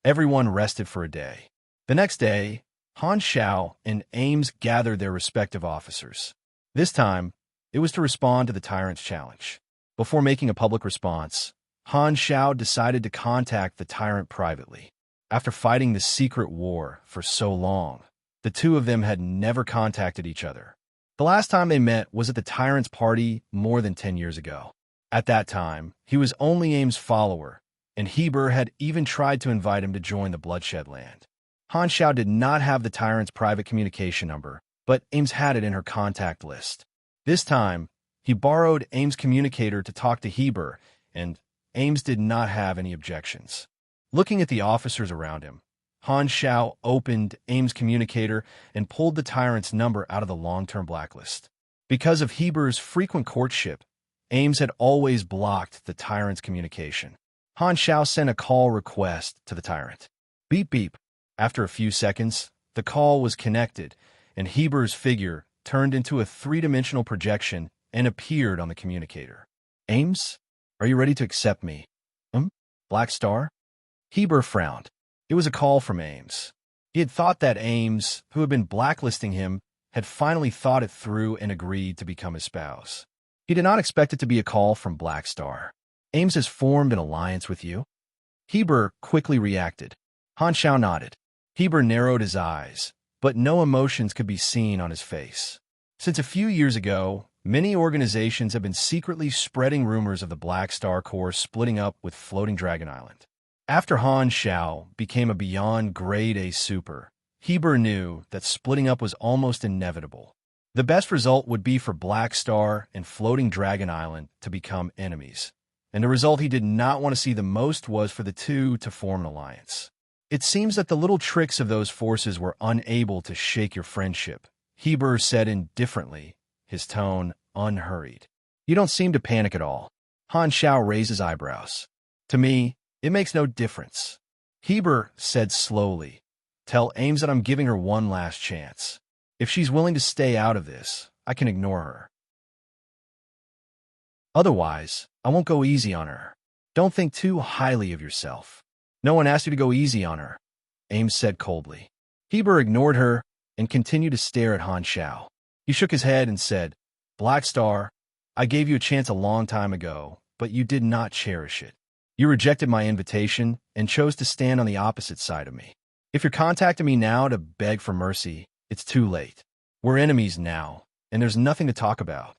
everyone rested for a day. The next day, Han Xiao and Ames gathered their respective officers. This time, it was to respond to the Tyrant's challenge. Before making a public response, Han Xiao decided to contact the Tyrant privately. After fighting the secret war for so long, the two of them had never contacted each other. The last time they met was at the Tyrant's party more than 10 years ago. At that time, he was only Ames' follower, and Heber had even tried to invite him to join the Bloodshed Land. Han Xiao did not have the Tyrant's private communication number, but Ames had it in her contact list. This time, he borrowed Ames' communicator to talk to Heber, and Ames did not have any objections. Looking at the officers around him, Han Xiao opened Ames' communicator and pulled the Tyrant's number out of the long-term blacklist. Because of Heber's frequent courtship, Ames had always blocked the Tyrant's communication. Han Xiao sent a call request to the Tyrant. Beep beep. After a few seconds, the call was connected, and Heber's figure turned into a 3-dimensional projection and appeared on the communicator. "Ames, are you ready to accept me?" Black Star?" Heber frowned. It was a call from Ames. He had thought that Ames, who had been blacklisting him, had finally thought it through and agreed to become his spouse. He did not expect it to be a call from Black Star. "Ames has formed an alliance with you?" Heber quickly reacted. Han Xiao nodded. Heber narrowed his eyes, but no emotions could be seen on his face. Since a few years ago, many organizations have been secretly spreading rumors of the Black Star Corps splitting up with Floating Dragon Island. After Han Xiao became a beyond Grade A super, Heber knew that splitting up was almost inevitable. The best result would be for Black Star and Floating Dragon Island to become enemies, and the result he did not want to see the most was for the two to form an alliance. "It seems that the little tricks of those forces were unable to shake your friendship," Heber said indifferently, his tone unhurried. "You don't seem to panic at all." Han Xiao raised his eyebrows. "To me, it makes no difference." Heber said slowly, "Tell Ames that I'm giving her one last chance. If she's willing to stay out of this, I can ignore her. Otherwise, I won't go easy on her. Don't think too highly of yourself. No one asked you to go easy on her, Ames said coldly. Heber ignored her and continued to stare at Han Xiao. He shook his head and said, Black Star, I gave you a chance a long time ago, but you did not cherish it. You rejected my invitation and chose to stand on the opposite side of me. If you're contacting me now to beg for mercy, it's too late. We're enemies now, and there's nothing to talk about.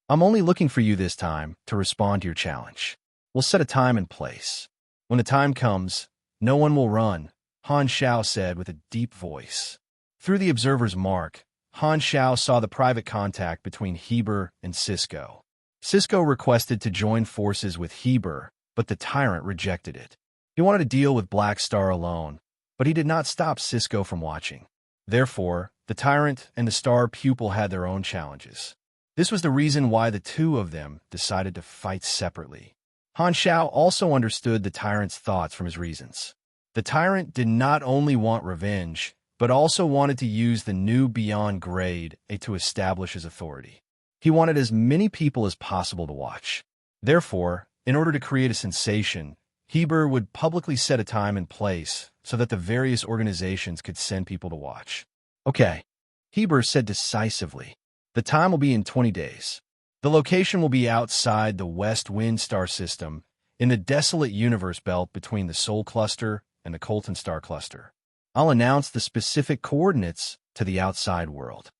I'm only looking for you this time to respond to your challenge. We'll set a time and place. When the time comes, no one will run, Han Xiao said with a deep voice. Through the observer's mark, Han Xiao saw the private contact between Heber and Cisco. Cisco requested to join forces with Heber, but the tyrant rejected it. He wanted to deal with Black Star alone, but he did not stop Cisco from watching. Therefore, the tyrant and the star pupil had their own challenges. This was the reason why the two of them decided to fight separately. Han Xiao also understood the tyrant's thoughts from his reasons. The tyrant did not only want revenge, but also wanted to use the new Beyond Grade to establish his authority. He wanted as many people as possible to watch. Therefore, in order to create a sensation, Heber would publicly set a time and place so that the various organizations could send people to watch. Okay, Heber said decisively. The time will be in 20 days. The location will be outside the West Wind Star System, in the desolate universe belt between the Sol Cluster and the Colton Star Cluster. I'll announce the specific coordinates to the outside world.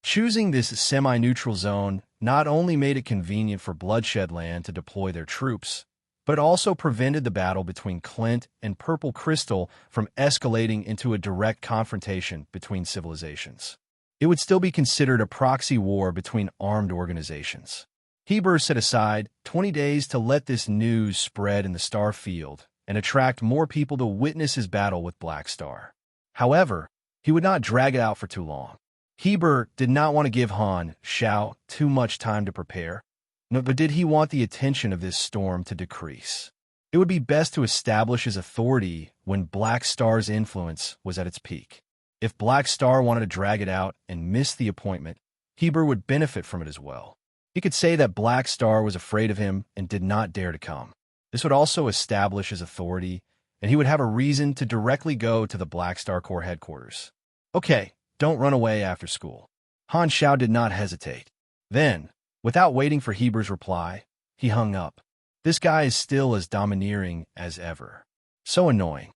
Choosing this semi-neutral zone not only made it convenient for Bloodshed Land to deploy their troops, but also prevented the battle between Clint and Purple Crystal from escalating into a direct confrontation between civilizations. It would still be considered a proxy war between armed organizations. Heber set aside 20 days to let this news spread in the star field and attract more people to witness his battle with Black Star. However, he would not drag it out for too long. Heber did not want to give Han Xiao too much time to prepare, but did he want the attention of this storm to decrease? It would be best to establish his authority when Black Star's influence was at its peak. If Black Star wanted to drag it out and miss the appointment, Heber would benefit from it as well. He could say that Black Star was afraid of him and did not dare to come. This would also establish his authority, and he would have a reason to directly go to the Black Star Corps headquarters. Okay, don't run away after school. Han Xiao did not hesitate. Then, without waiting for Heber's reply, he hung up. This guy is still as domineering as ever. So annoying.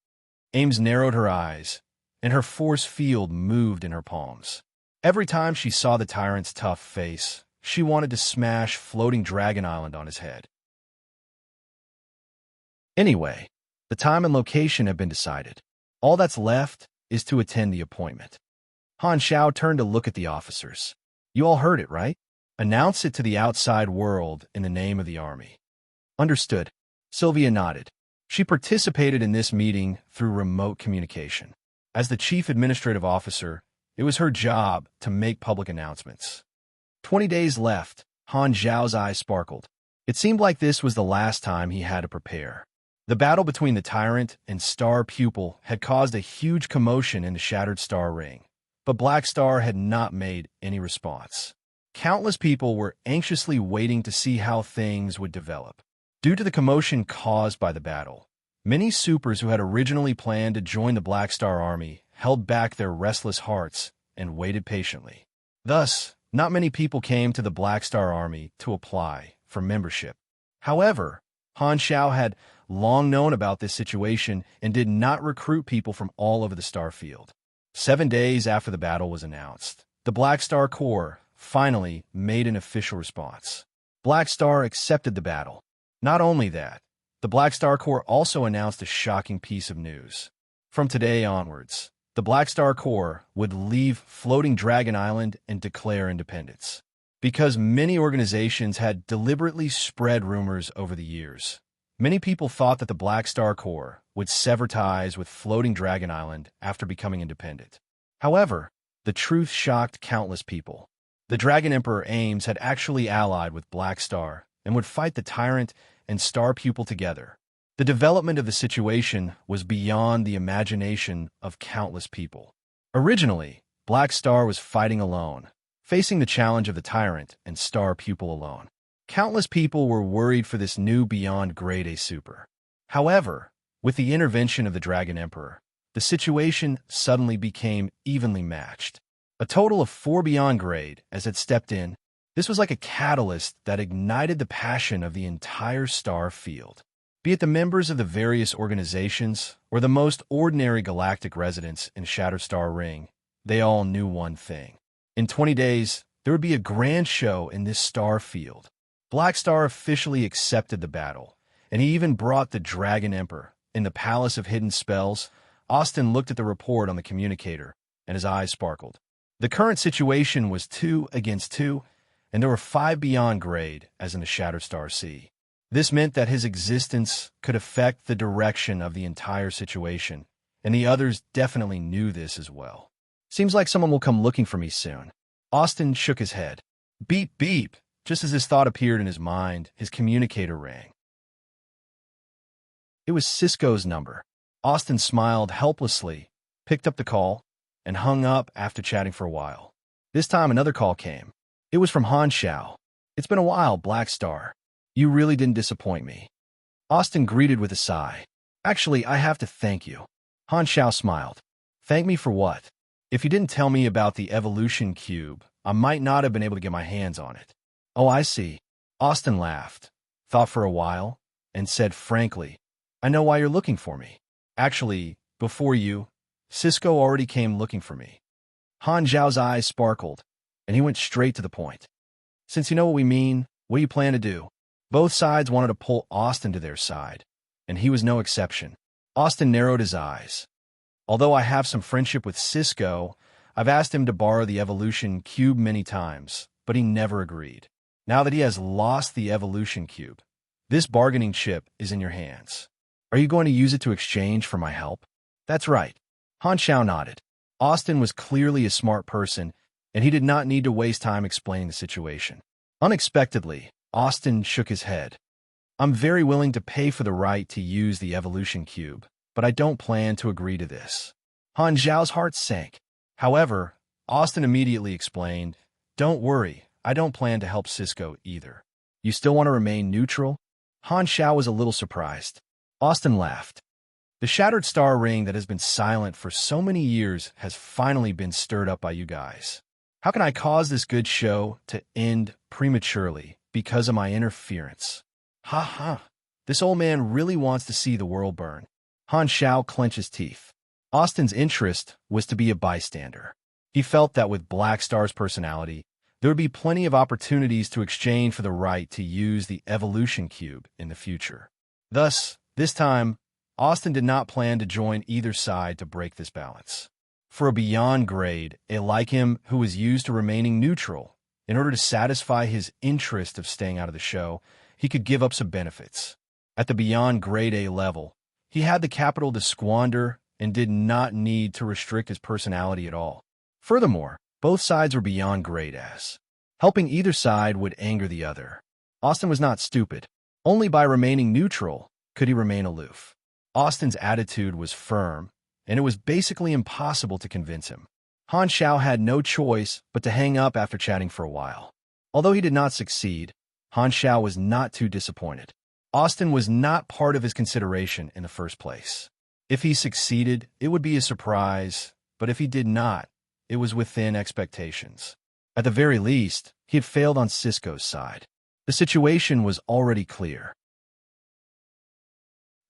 Ames narrowed her eyes, and her force field moved in her palms. Every time she saw the tyrant's tough face, she wanted to smash Floating Dragon Island on his head. Anyway, the time and location have been decided. All that's left is to attend the appointment. Han Xiao turned to look at the officers. You all heard it, right? Announce it to the outside world in the name of the army. Understood. Sylvia nodded. She participated in this meeting through remote communication. As the chief administrative officer, it was her job to make public announcements. 20 days left, Han Xiao's eyes sparkled. It seemed like this was the last time he had to prepare. The battle between the tyrant and star pupil had caused a huge commotion in the Shattered Star Ring, but Black Star had not made any response. Countless people were anxiously waiting to see how things would develop. Due to the commotion caused by the battle, many supers who had originally planned to join the Black Star Army held back their restless hearts and waited patiently. Thus, not many people came to the Black Star Army to apply for membership. However, Han Xiao had long known about this situation and did not recruit people from all over the star field. 7 days after the battle was announced, the Black Star Corps finally made an official response. Black Star accepted the battle. Not only that, the Black Star Corps also announced a shocking piece of news. From today onwards, the Black Star Corps would leave Floating Dragon Island and declare independence. Because many organizations had deliberately spread rumors over the years, many people thought that the Black Star Corps would sever ties with Floating Dragon Island after becoming independent. However, the truth shocked countless people. The Dragon Emperor Ames had actually allied with Black Star and would fight the Tyrant and Star Pupil together. The development of the situation was beyond the imagination of countless people. Originally, Black Star was fighting alone, facing the challenge of the tyrant and Star Pupil alone. Countless people were worried for this new Beyond Grade A super. However, with the intervention of the Dragon Emperor, the situation suddenly became evenly matched. A total of 4 Beyond Grade as it stepped in. This was like a catalyst that ignited the passion of the entire star field. Be it the members of the various organizations or the most ordinary galactic residents in Shatterstar Ring, they all knew one thing. In 20 days, there would be a grand show in this star field. Black Star officially accepted the battle, and he even brought the Dragon Emperor. In the Palace of Hidden Spells, Austin looked at the report on the communicator, and his eyes sparkled. The current situation was 2 against 2, and there were 5 Beyond Grade, as in the Shatterstar Sea. This meant that his existence could affect the direction of the entire situation, and the others definitely knew this as well. Seems like someone will come looking for me soon. Austin shook his head. Beep, beep. Just as his thought appeared in his mind, his communicator rang. It was Cisco's number. Austin smiled helplessly, picked up the call, and hung up after chatting for a while. This time another call came. It was from Han Xiao. It's been a while, Black Star. You really didn't disappoint me. Austin greeted with a sigh. Actually, I have to thank you. Han Xiao smiled. Thank me for what? If you didn't tell me about the evolution cube, I might not have been able to get my hands on it. Oh, I see. Austin laughed, thought for a while, and said frankly, I know why you're looking for me. Actually, before you, Cisco already came looking for me. Han Xiao's eyes sparkled, and he went straight to the point. Since you know what we mean, what do you plan to do? Both sides wanted to pull Austin to their side, and he was no exception. Austin narrowed his eyes. Although I have some friendship with Cisco, I've asked him to borrow the evolution cube many times, but he never agreed. Now that he has lost the evolution cube, this bargaining chip is in your hands. Are you going to use it to exchange for my help? That's right. Han Xiao nodded. Austin was clearly a smart person, and he did not need to waste time explaining the situation. Unexpectedly, Austin shook his head. I'm very willing to pay for the right to use the evolution cube, but I don't plan to agree to this. Han Xiao's heart sank. However, Austin immediately explained, Don't worry, I don't plan to help Cisco either. You still want to remain neutral? Han Xiao was a little surprised. Austin laughed. The shattered star ring that has been silent for so many years has finally been stirred up by you guys. How can I cause this good show to end prematurely because of my interference? Ha ha. This old man really wants to see the world burn. Han Xiao clenched his teeth. Austin's interest was to be a bystander. He felt that with Black Star's personality, there would be plenty of opportunities to exchange for the right to use the evolution cube in the future. Thus, this time, Austin did not plan to join either side to break this balance. For a Beyond Grade, a like him who was used to remaining neutral, in order to satisfy his interest of staying out of the show, he could give up some benefits. At the Beyond Grade A level, he had the capital to squander and did not need to restrict his personality at all. Furthermore, both sides were Beyond Grade as. Helping either side would anger the other. Austin was not stupid. Only by remaining neutral could he remain aloof. Austin's attitude was firm, and it was basically impossible to convince him. Han Xiao had no choice but to hang up after chatting for a while. Although he did not succeed, Han Xiao was not too disappointed. Austin was not part of his consideration in the first place. If he succeeded, it would be a surprise, but if he did not, it was within expectations. At the very least, he had failed on Cisco's side. The situation was already clear.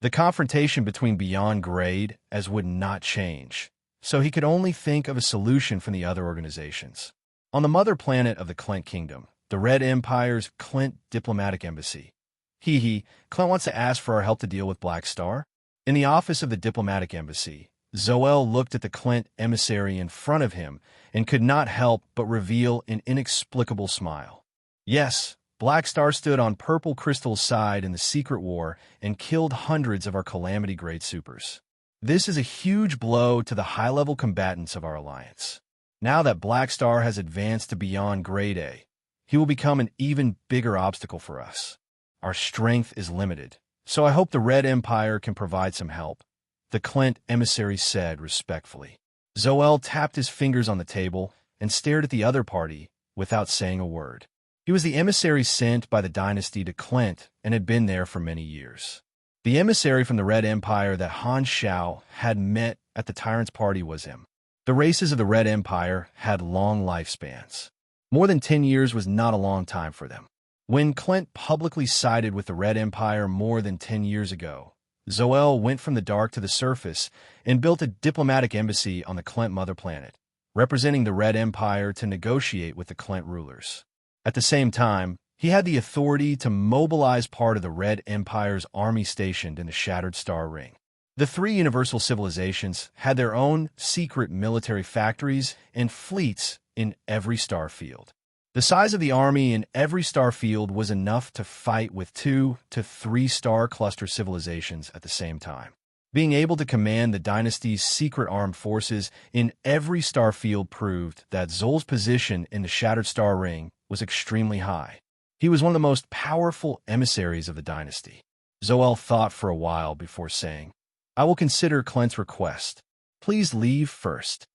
The confrontation between Beyond Grade as would not change, so he could only think of a solution from the other organizations. On the mother planet of the Clint Kingdom, the Red Empire's Clint Diplomatic Embassy. Clint wants to ask for our help to deal with Black Star. In the office of the Diplomatic Embassy, Zoel looked at the Clint emissary in front of him and could not help but reveal an inexplicable smile. Yes, Black Star stood on Purple Crystal's side in the Secret War and killed hundreds of our Calamity-grade supers. This is a huge blow to the high-level combatants of our alliance. Now that Black Star has advanced to Beyond Grade A, he will become an even bigger obstacle for us. Our strength is limited, so I hope the Red Empire can provide some help, the Clint emissary said respectfully. Zoel tapped his fingers on the table and stared at the other party without saying a word. He was the emissary sent by the dynasty to Clint and had been there for many years. The emissary from the Red Empire that Han Shao had met at the Tyrant's party was him. The races of the Red Empire had long lifespans. More than 10 years was not a long time for them. When Clint publicly sided with the Red Empire more than 10 years ago, Zoel went from the dark to the surface and built a diplomatic embassy on the Clint mother planet, representing the Red Empire to negotiate with the Clint rulers. At the same time, he had the authority to mobilize part of the Red Empire's army stationed in the Shattered Star Ring. The three universal civilizations had their own secret military factories and fleets in every star field. The size of the army in every star field was enough to fight with 2 to 3 star cluster civilizations at the same time. Being able to command the dynasty's secret armed forces in every star field proved that Zol's position in the Shattered Star Ring was extremely high. He was one of the most powerful emissaries of the dynasty. Zoel thought for a while before saying, "I will consider Clint's request. Please leave first."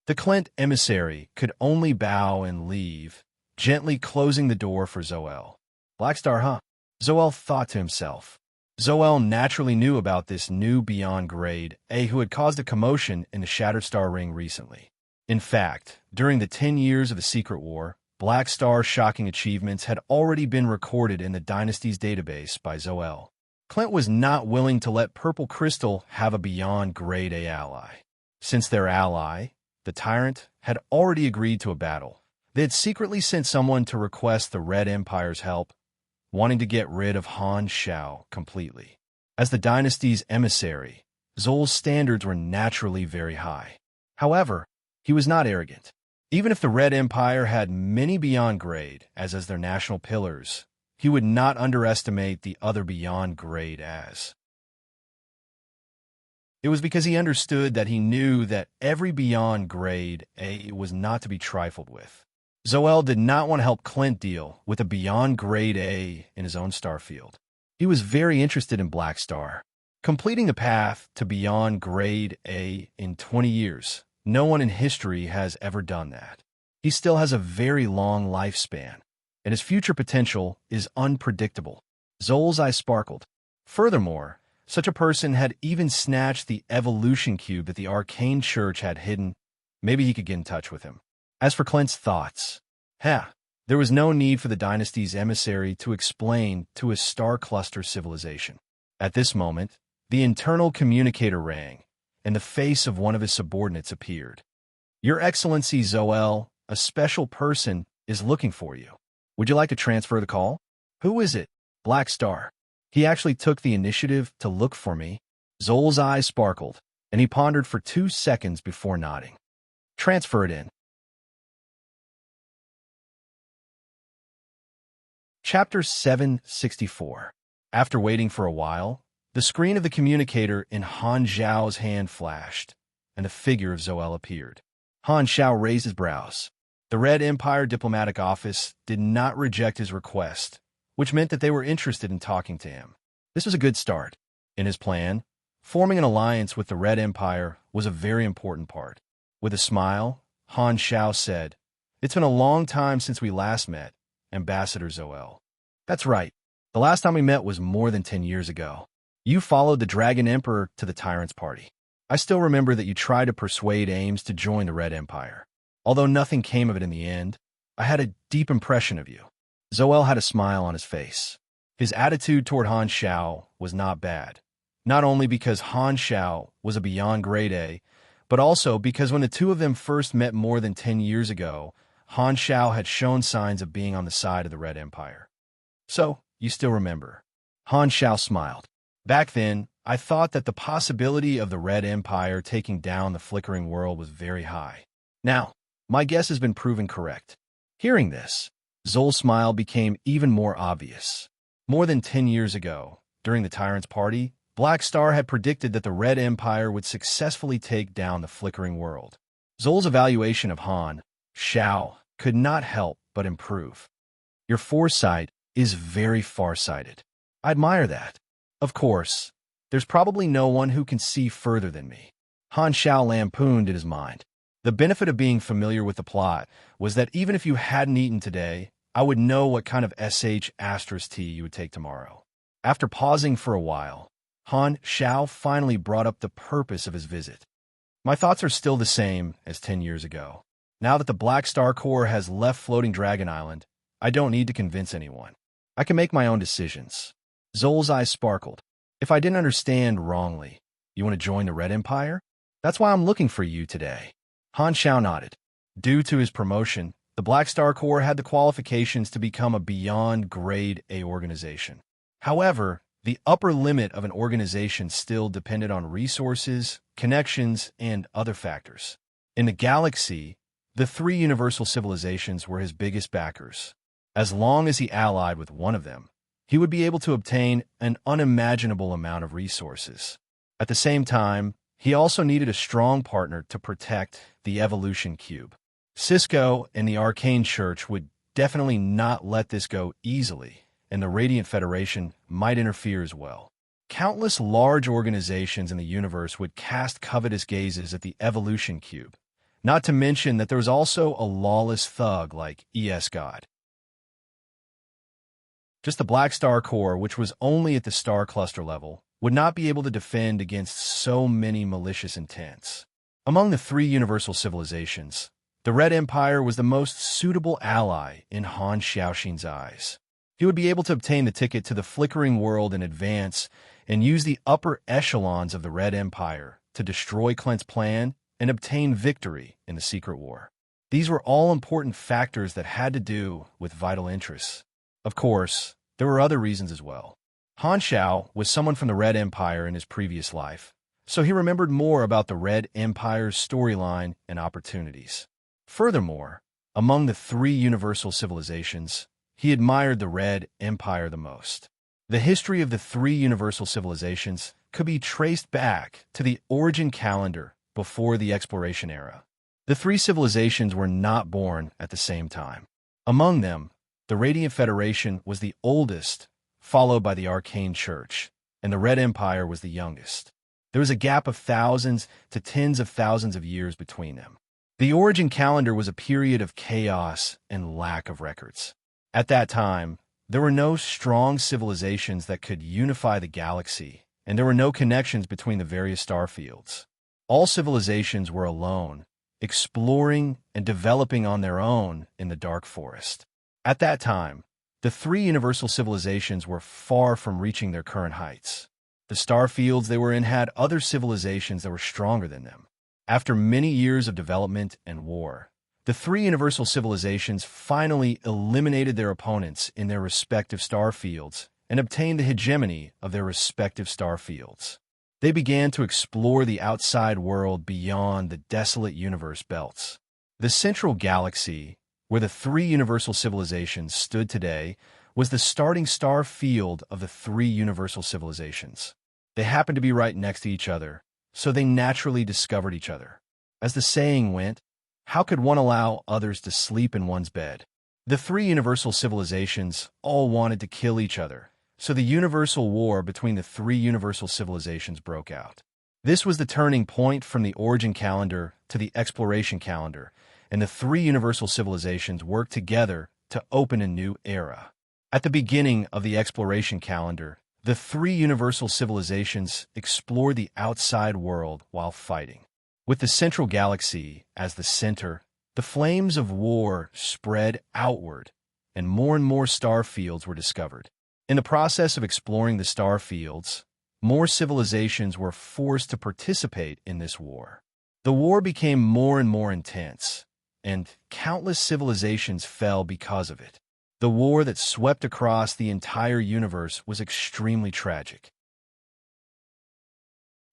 The Clint emissary could only bow and leave, gently closing the door for Zoel. Black Star, huh? Zoel thought to himself. Zoel naturally knew about this new Beyond Grade A who had caused a commotion in the Shattered Star Ring recently. In fact, during the 10 years of the Secret War, Black Star's shocking achievements had already been recorded in the dynasty's database by Zoel. Clint was not willing to let Purple Crystal have a Beyond Grade A ally. Since their ally, the Tyrant, had already agreed to a battle, they had secretly sent someone to request the Red Empire's help, wanting to get rid of Han Shao completely. As the dynasty's emissary, Zol's standards were naturally very high. However, he was not arrogant. Even if the Red Empire had many Beyond Grade as their national pillars, he would not underestimate the other Beyond Grade as. It was because he understood that he knew that every Beyond Grade A was not to be trifled with. Zoel did not want to help Clint deal with a Beyond Grade A in his own star field. He was very interested in Black Star. Completing the path to Beyond Grade A in 20 years, no one in history has ever done that. He still has a very long lifespan, and his future potential is unpredictable. Zol's eyes sparkled. Furthermore, such a person had even snatched the evolution cube that the Arcane Church had hidden. Maybe he could get in touch with him. As for Clint's thoughts, there was no need for the dynasty's emissary to explain to his star cluster civilization. At this moment, the internal communicator rang, and the face of one of his subordinates appeared. "Your Excellency Zoel, a special person is looking for you. Would you like to transfer the call?" "Who is it?" "Black Star. He actually took the initiative to look for me." Zol's eyes sparkled, and he pondered for 2 seconds before nodding. "Transfer it in." Chapter 764. After waiting for a while, the screen of the communicator in Han Zhao's hand flashed, and the figure of Zoel appeared. Han Zhao raised his brows. The Red Empire Diplomatic Office did not reject his request, which meant that they were interested in talking to him. This was a good start. In his plan, forming an alliance with the Red Empire was a very important part. With a smile, Han Zhao said, "It's been a long time since we last met, Ambassador Zoel." "That's right. The last time we met was more than 10 years ago. You followed the Dragon Emperor to the Tyrant's party. I still remember that you tried to persuade Ames to join the Red Empire. Although nothing came of it in the end, I had a deep impression of you." Zoel had a smile on his face. His attitude toward Han Shao was not bad, not only because Han Shao was a Beyond Grade A, but also because when the two of them first met more than 10 years ago, Han Shao had shown signs of being on the side of the Red Empire. "So, you still remember." Han Shao smiled. "Back then, I thought that the possibility of the Red Empire taking down the flickering world was very high. Now, my guess has been proven correct." Hearing this, Zol's smile became even more obvious. More than 10 years ago, during the Tyrant's party, Black Star had predicted that the Red Empire would successfully take down the flickering world. Zol's evaluation of Han Shao could not help but improve. "Your foresight is very far-sighted. I admire that. Of course, there's probably no one who can see further than me." Han Xiao lampooned in his mind. The benefit of being familiar with the plot was that even if you hadn't eaten today, I would know what kind of sh** tea you would take tomorrow. After pausing for a while, Han Xiao finally brought up the purpose of his visit. My thoughts are still the same as 10 years ago. Now that the Black Star Corps has left Floating Dragon Island, I don't need to convince anyone. I can make my own decisions. Zol's eyes sparkled. If I didn't understand wrongly, you want to join the Red Empire? That's why I'm looking for you today. Han Xiao nodded. Due to his promotion, the Black Star Corps had the qualifications to become a beyond Grade A organization. However, the upper limit of an organization still depended on resources, connections, and other factors. In the galaxy, the 3 universal civilizations were his biggest backers. As long as he allied with one of them, he would be able to obtain an unimaginable amount of resources. At the same time, he also needed a strong partner to protect the Evolution Cube. Cisco and the Arcane Church would definitely not let this go easily, and the Radiant Federation might interfere as well. Countless large organizations in the universe would cast covetous gazes at the Evolution Cube, not to mention that there was also a lawless thug like ES God. Just the Black Star Corps, which was only at the star cluster level, would not be able to defend against so many malicious intents. Among the 3 universal civilizations, the Red Empire was the most suitable ally in Han Xiaoxin's eyes. He would be able to obtain the ticket to the flickering world in advance and use the upper echelons of the Red Empire to destroy Clint's plan and obtain victory in the secret war. These were all important factors that had to do with vital interests. Of course, there were other reasons as well. Han Xiao was someone from the Red Empire in his previous life, so he remembered more about the Red Empire's storyline and opportunities. Furthermore, among the 3 universal civilizations, he admired the Red Empire the most. The history of the 3 universal civilizations could be traced back to the origin calendar before the exploration era. The 3 civilizations were not born at the same time. Among them, the Radiant Federation was the oldest, followed by the Arcane Church, and the Red Empire was the youngest. There was a gap of thousands to tens of thousands of years between them. The origin calendar was a period of chaos and lack of records. At that time, there were no strong civilizations that could unify the galaxy, and there were no connections between the various star fields. All civilizations were alone, exploring and developing on their own in the dark forest. At that time, the 3 universal civilizations were far from reaching their current heights. The star fields they were in had other civilizations that were stronger than them. After many years of development and war, the 3 universal civilizations finally eliminated their opponents in their respective star fields and obtained the hegemony of their respective star fields. They began to explore the outside world beyond the desolate universe belts. The central galaxy, where the 3 universal civilizations stood today, was the starting star field of the 3 universal civilizations. They happened to be right next to each other, so they naturally discovered each other. As the saying went, how could one allow others to sleep in one's bed? The 3 universal civilizations all wanted to kill each other, so the universal war between the 3 universal civilizations broke out. This was the turning point from the origin calendar to the exploration calendar, and the 3 universal civilizations worked together to open a new era. At the beginning of the exploration calendar, the 3 universal civilizations explored the outside world while fighting. With the central galaxy as the center, the flames of war spread outward, and more star fields were discovered. In the process of exploring the star fields, more civilizations were forced to participate in this war. The war became more and more intense, and countless civilizations fell because of it. The war that swept across the entire universe was extremely tragic.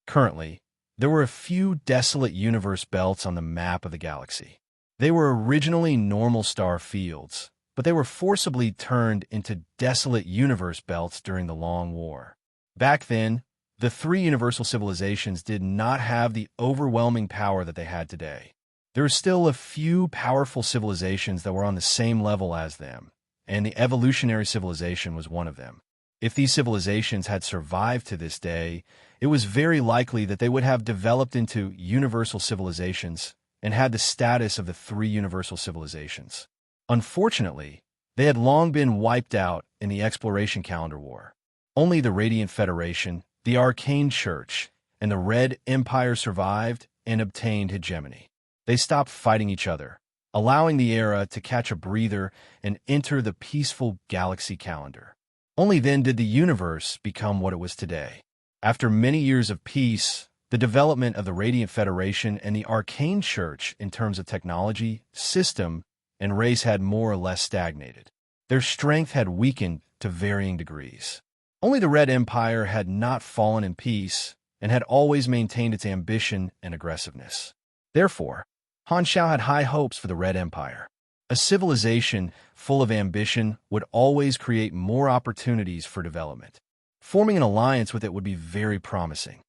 Currently, there were a few desolate universe belts on the map of the galaxy. They were originally normal star fields, but they were forcibly turned into desolate universe belts during the Long War. Back then, the 3 universal civilizations did not have the overwhelming power that they had today. There were still a few powerful civilizations that were on the same level as them, and the evolutionary civilization was one of them. If these civilizations had survived to this day, it was very likely that they would have developed into universal civilizations and had the status of the three universal civilizations. Unfortunately, they had long been wiped out in the Exploration Calendar War. Only the Radiant Federation, the Arcane Church, and the Red Empire survived and obtained hegemony. They stopped fighting each other, allowing the era to catch a breather and enter the peaceful galaxy calendar. Only then did the universe become what it was today. After many years of peace, the development of the Radiant Federation and the Arcane Church in terms of technology, system, and race had more or less stagnated. Their strength had weakened to varying degrees. Only the Red Empire had not fallen in peace and had always maintained its ambition and aggressiveness. Therefore, Han Xiao had high hopes for the Red Empire. A civilization full of ambition would always create more opportunities for development. Forming an alliance with it would be very promising.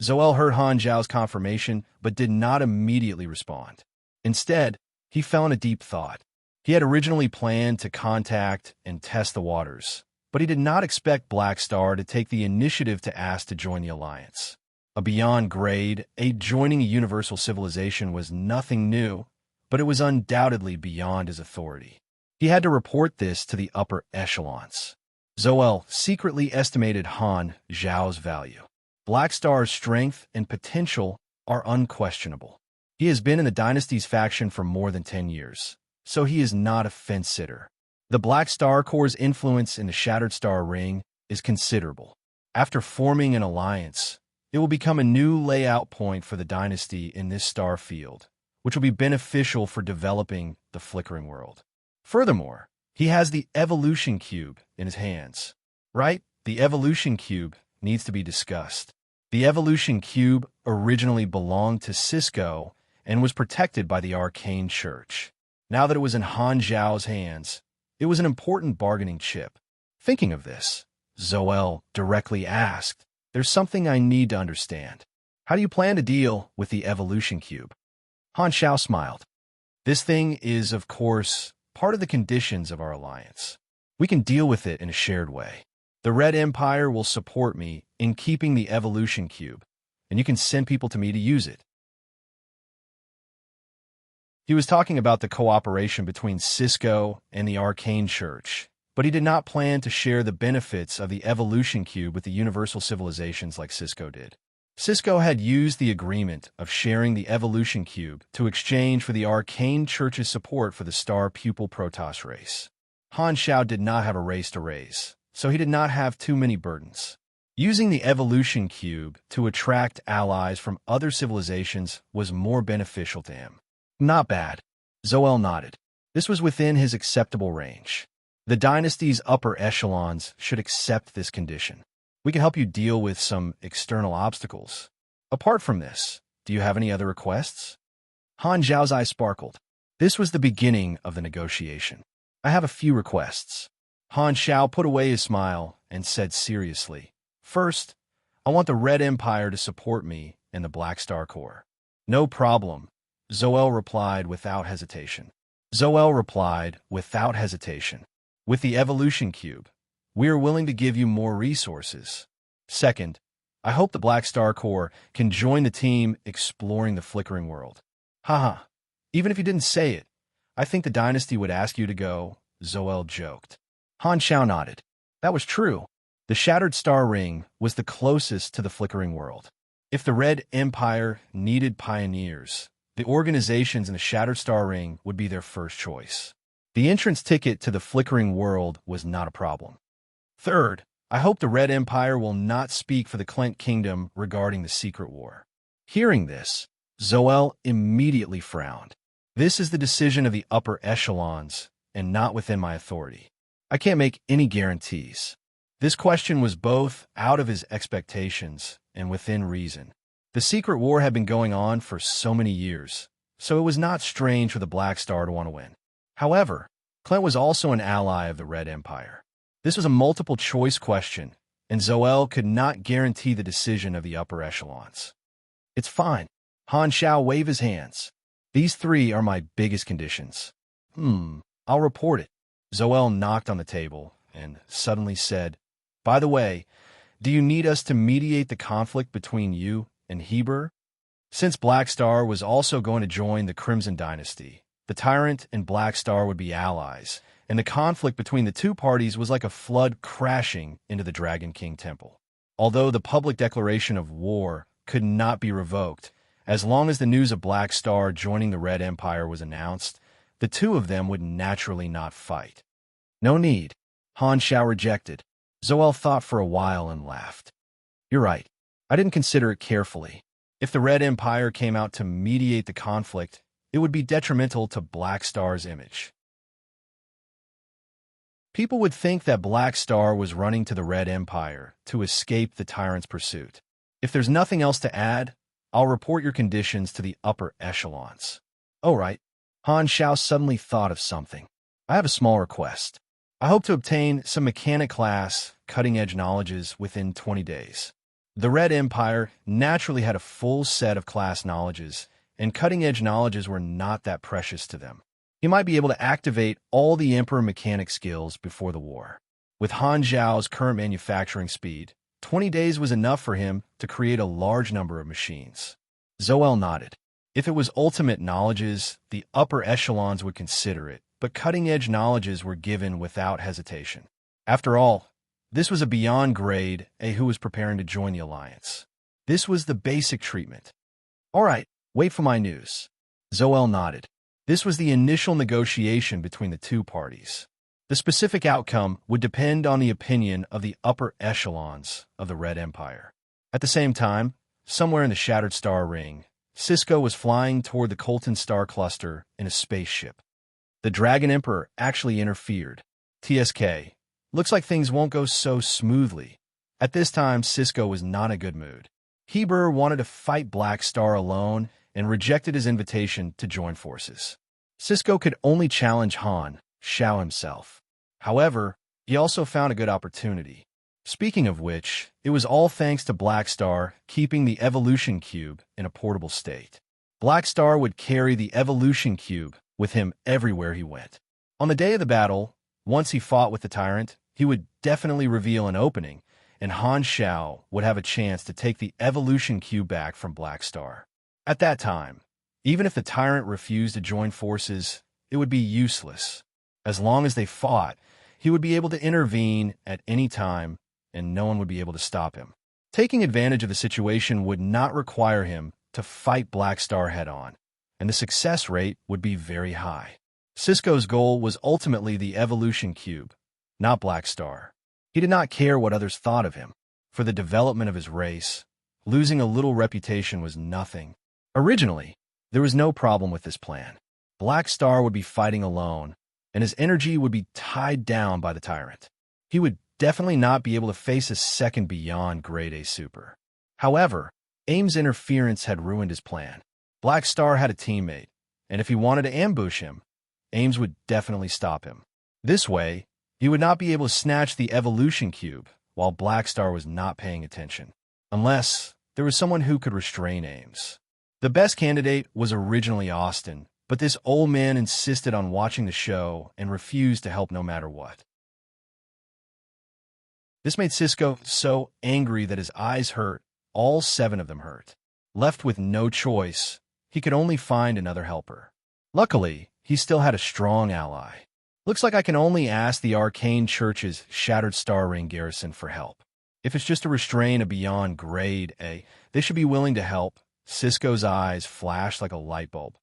Zoel heard Han Xiao's confirmation but did not immediately respond. Instead, he fell in a deep thought. He had originally planned to contact and test the waters, but he did not expect Black Star to take the initiative to ask to join the alliance. A beyond grade, joining a universal civilization was nothing new, but it was undoubtedly beyond his authority. He had to report this to the upper echelons. Zoel secretly estimated Han Xiao's value. Black Star's strength and potential are unquestionable. He has been in the Dynasty's faction for more than 10 years, so he is not a fence-sitter. The Black Star Corps' influence in the Shattered Star Ring is considerable. After forming an alliance, it will become a new layout point for the Dynasty in this star field, which will be beneficial for developing the Flickering World. Furthermore, he has the Evolution Cube in his hands. Right? The Evolution Cube needs to be discussed. The Evolution Cube originally belonged to Cisco and was protected by the Arcane Church. Now that it was in Han Xiao's hands, it was an important bargaining chip. Thinking of this, Zoel directly asked, "There's something I need to understand. How do you plan to deal with the Evolution Cube?" Han Xiao smiled. "This thing is, of course, part of the conditions of our alliance. We can deal with it in a shared way. The Red Empire will support me in keeping the Evolution Cube, and you can send people to me to use it." He was talking about the cooperation between Cisco and the Arcane Church, but he did not plan to share the benefits of the Evolution Cube with the universal civilizations like Cisco did. Cisco had used the agreement of sharing the Evolution Cube to exchange for the Arcane Church's support for the Star Pupil Protoss race. Han Xiao did not have a race to raise, so he did not have too many burdens. Using the Evolution Cube to attract allies from other civilizations was more beneficial to him. Not bad. Zoel nodded. This was within his acceptable range. The Dynasty's upper echelons should accept this condition. We can help you deal with some external obstacles. Apart from this, do you have any other requests? Han Xiao's eyes sparkled. This was the beginning of the negotiation. I have a few requests. Han Xiao put away his smile and said seriously, "First, I want the Red Empire to support me in the Black Star Corps." "No problem," Zoel replied without hesitation. "With the Evolution Cube, we are willing to give you more resources. Second, I hope the Black Star Corps can join the team exploring the Flickering World." "Haha, even if you didn't say it, I think the Dynasty would ask you to go," Zoel joked. Han Xiao nodded. That was true. The Shattered Star Ring was the closest to the Flickering World. If the Red Empire needed pioneers, the organizations in the Shattered Star Ring would be their first choice. The entrance ticket to the Flickering World was not a problem. Third, I hope the Red Empire will not speak for the Clint Kingdom regarding the Secret War. Hearing this, Zoel immediately frowned. This is the decision of the upper echelons and not within my authority. I can't make any guarantees. This question was both out of his expectations and within reason. The Secret War had been going on for so many years, so it was not strange for the Black Star to want to win. However, Clint was also an ally of the Red Empire. This was a multiple-choice question, and Zoel could not guarantee the decision of the upper echelons. "It's fine." Han Xiao waved his hands. "These three are my biggest conditions." I'll report it." Zoel knocked on the table and suddenly said, By the way, do you need us to mediate the conflict between you and Heber? Since Black Star was also going to join the Crimson Dynasty, the Tyrant and Black Star would be allies, and the conflict between the two parties was like a flood crashing into the Dragon King Temple. Although the public declaration of war could not be revoked, as long as the news of Black Star joining the Red Empire was announced, the two of them would naturally not fight. No need. Han Shao rejected. Zoel thought for a while and laughed. You're right. I didn't consider it carefully. If the Red Empire came out to mediate the conflict, it would be detrimental to Black Star's image. People would think that Black Star was running to the Red Empire to escape the tyrant's pursuit. If there's nothing else to add, I'll report your conditions to the upper echelons. Oh, right. Han Shao suddenly thought of something. I have a small request. I hope to obtain some mechanic class, cutting-edge knowledges within 20 days. The Red Empire naturally had a full set of class knowledges, and cutting-edge knowledges were not that precious to them. He might be able to activate all the Emperor mechanic skills before the war. With Han Zhao's current manufacturing speed, 20 days was enough for him to create a large number of machines. Zoel nodded. If it was ultimate knowledges, the upper echelons would consider it, but cutting-edge knowledges were given without hesitation. After all, this was a beyond grade A who was preparing to join the Alliance. This was the basic treatment. All right, wait for my news. Zoel nodded. This was the initial negotiation between the two parties. The specific outcome would depend on the opinion of the upper echelons of the Red Empire. At the same time, somewhere in the Shattered Star Ring, Cisco was flying toward the Colton Star Cluster in a spaceship. The Dragon Emperor actually interfered. TSK, looks like things won't go so smoothly. At this time, Cisco was not in a good mood. Heber wanted to fight Black Star alone and rejected his invitation to join forces. Cisco could only challenge Han Shao himself. However, he also found a good opportunity. Speaking of which, it was all thanks to Black Star keeping the Evolution Cube in a portable state. Black Star would carry the Evolution Cube with him everywhere he went. On the day of the battle, once he fought with the Tyrant, he would definitely reveal an opening, and Han Shao would have a chance to take the Evolution Cube back from Black Star. At that time, even if the Tyrant refused to join forces, it would be useless. As long as they fought, he would be able to intervene at any time, and no one would be able to stop him. Taking advantage of the situation would not require him to fight Black Star head-on, and the success rate would be very high. Cisco's goal was ultimately the Evolution Cube, not Black Star. He did not care what others thought of him. For the development of his race, losing a little reputation was nothing. Originally, there was no problem with this plan. Black Star would be fighting alone, and his energy would be tied down by the Tyrant. He would definitely not be able to face a second beyond Grade A Super. However, Aim's interference had ruined his plan. Black Star had a teammate, and if he wanted to ambush him, Ames would definitely stop him. This way, he would not be able to snatch the Evolution Cube while Black Star was not paying attention, unless there was someone who could restrain Ames. The best candidate was originally Austin, but this old man insisted on watching the show and refused to help no matter what. This made Cisco so angry that his eyes hurt. All 7 of them hurt. Left with no choice, he could only find another helper. Luckily, he still had a strong ally. Looks like I can only ask the Arcane Church's Shattered Star Ring garrison for help. If it's just to restrain a beyond Grade A, they should be willing to help. Cisco's eyes flashed like a light bulb.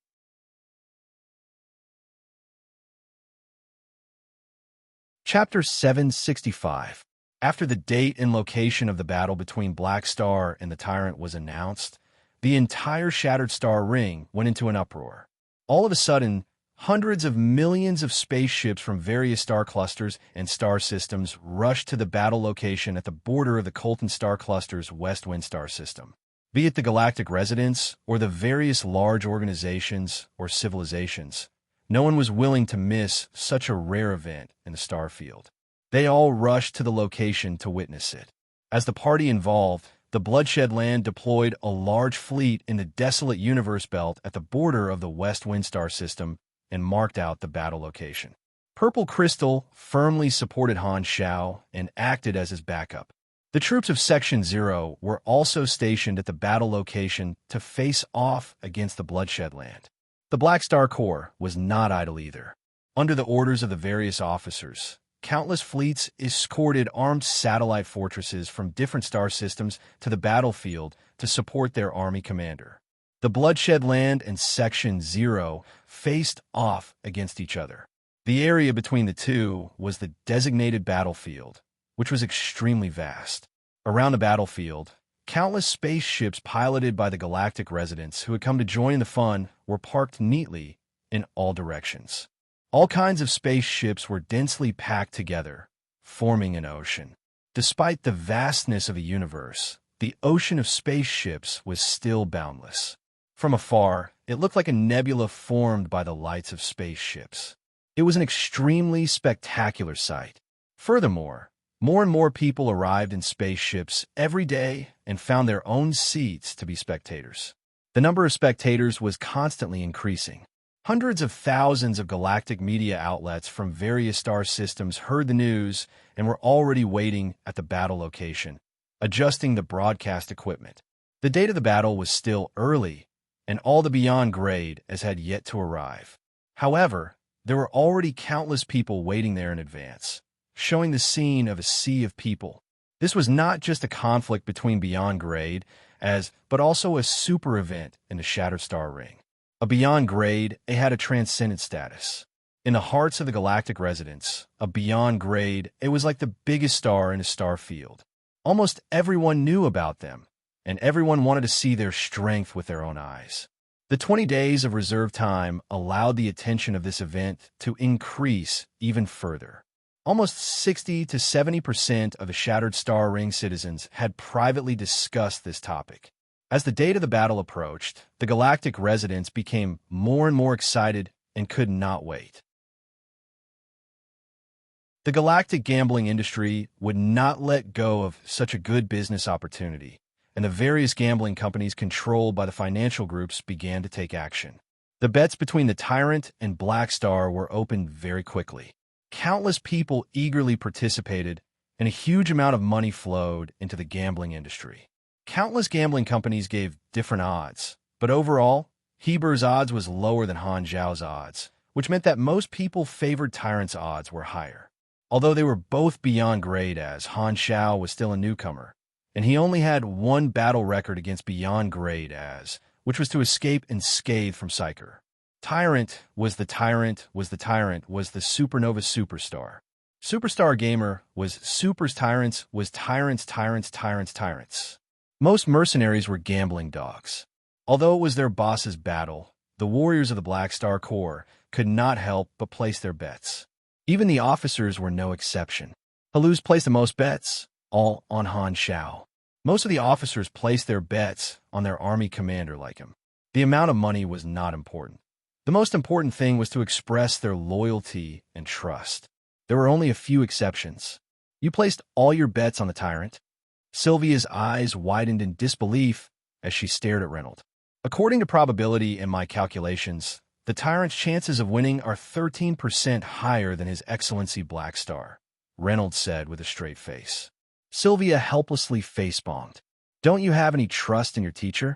Chapter 765. After the date and location of the battle between Black Star and the Tyrant was announced, the entire Shattered Star Ring went into an uproar. All of a sudden, hundreds of millions of spaceships from various star clusters and star systems rushed to the battle location at the border of the Colton Star Cluster's West Wind Star System. Be it the Galactic Residents or the various large organizations or civilizations, no one was willing to miss such a rare event in the star field. They all rushed to the location to witness it. As the party involved, the Bloodshed Land deployed a large fleet in the desolate universe belt at the border of the West Wind Star System and marked out the battle location. Purple Crystal firmly supported Han Shao and acted as his backup. The troops of Section 0 were also stationed at the battle location to face off against the Bloodshed Land. The Black Star Corps was not idle either. Under the orders of the various officers, countless fleets escorted armed satellite fortresses from different star systems to the battlefield to support their army commander. The Bloodshed Land and Section 0 faced off against each other. The area between the two was the designated battlefield, which was extremely vast. Around the battlefield, countless spaceships piloted by the galactic residents who had come to join the fun were parked neatly in all directions. All kinds of spaceships were densely packed together, forming an ocean. Despite the vastness of a universe, the ocean of spaceships was still boundless. From afar, it looked like a nebula formed by the lights of spaceships. It was an extremely spectacular sight. Furthermore, more and more people arrived in spaceships every day and found their own seats to be spectators. The number of spectators was constantly increasing. Hundreds of thousands of galactic media outlets from various star systems heard the news and were already waiting at the battle location, adjusting the broadcast equipment. The date of the battle was still early, and all the beyond grade as had yet to arrive. However, there were already countless people waiting there in advance, showing the scene of a sea of people. This was not just a conflict between beyond grade, but also a super event in the Shattered Star Ring. A beyond grade, it had a transcendent status. In the hearts of the galactic residents, a beyond grade, it was like the biggest star in a star field. Almost everyone knew about them, and everyone wanted to see their strength with their own eyes. The 20 days of reserve time allowed the attention of this event to increase even further. Almost 60 to 70% of the Shattered Star Ring citizens had privately discussed this topic. As the date of the battle approached, the galactic residents became more and more excited and could not wait. The galactic gambling industry would not let go of such a good business opportunity, and the various gambling companies controlled by the financial groups began to take action. The bets between the Tyrant and Black Star were opened very quickly. Countless people eagerly participated, and a huge amount of money flowed into the gambling industry. Countless gambling companies gave different odds, but overall, Heber's odds was lower than Han Zhao's odds, which meant that most people favored Tyrant's odds were higher. Although they were both beyond grade, as Han Zhao was still a newcomer, and he only had one battle record against beyond grade, which was to escape unscathed from Psyker. Tyrant was the supernova superstar. Superstar Gamer was Super's Tyrants was Tyrants. Most mercenaries were gambling dogs. Although it was their boss's battle, the warriors of the Black Star Corps could not help but place their bets. Even the officers were no exception. Haluz placed the most bets, all on Han Shao. Most of the officers placed their bets on their army commander like him. The amount of money was not important. The most important thing was to express their loyalty and trust. There were only a few exceptions. You placed all your bets on the Tyrant. Sylvia's eyes widened in disbelief as she stared at Reynolds. According to probability and my calculations, the Tyrant's chances of winning are 13% higher than His Excellency Black Star, Reynolds said with a straight face. Sylvia helplessly face-bombed. Don't you have any trust in your teacher?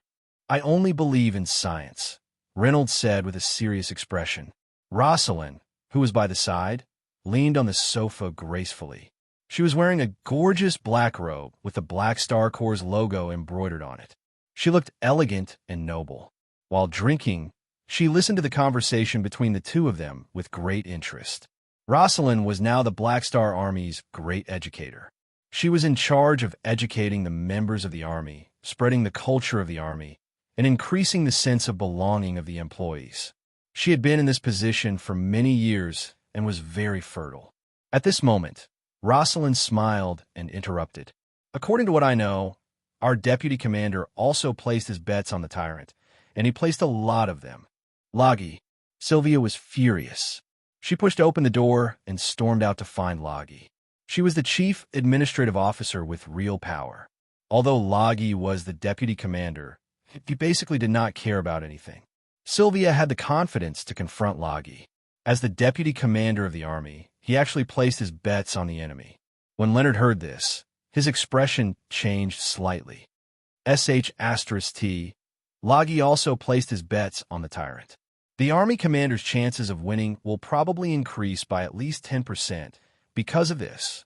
I only believe in science, Reynolds said with a serious expression. Rosalind, who was by the side, leaned on the sofa gracefully. She was wearing a gorgeous black robe with the Black Star Corps' logo embroidered on it. She looked elegant and noble. While drinking, she listened to the conversation between the two of them with great interest. Rosalind was now the Black Star Army's great educator. She was in charge of educating the members of the Army, spreading the culture of the Army, and increasing the sense of belonging of the employees. She had been in this position for many years and was very fertile. At this moment, Rosalind smiled and interrupted. According to what I know, our deputy commander also placed his bets on the Tyrant, and he placed a lot of them. Loggy. Sylvia was furious. She pushed open the door and stormed out to find Loggy. She was the chief administrative officer with real power. Although Loggy was the deputy commander, he basically did not care about anything. Sylvia had the confidence to confront Loggy. As the deputy commander of the army, he actually placed his bets on the enemy. When Leonard heard this, his expression changed slightly. *T. Lagi also placed his bets on the tyrant. The army commander's chances of winning will probably increase by at least 10% because of this.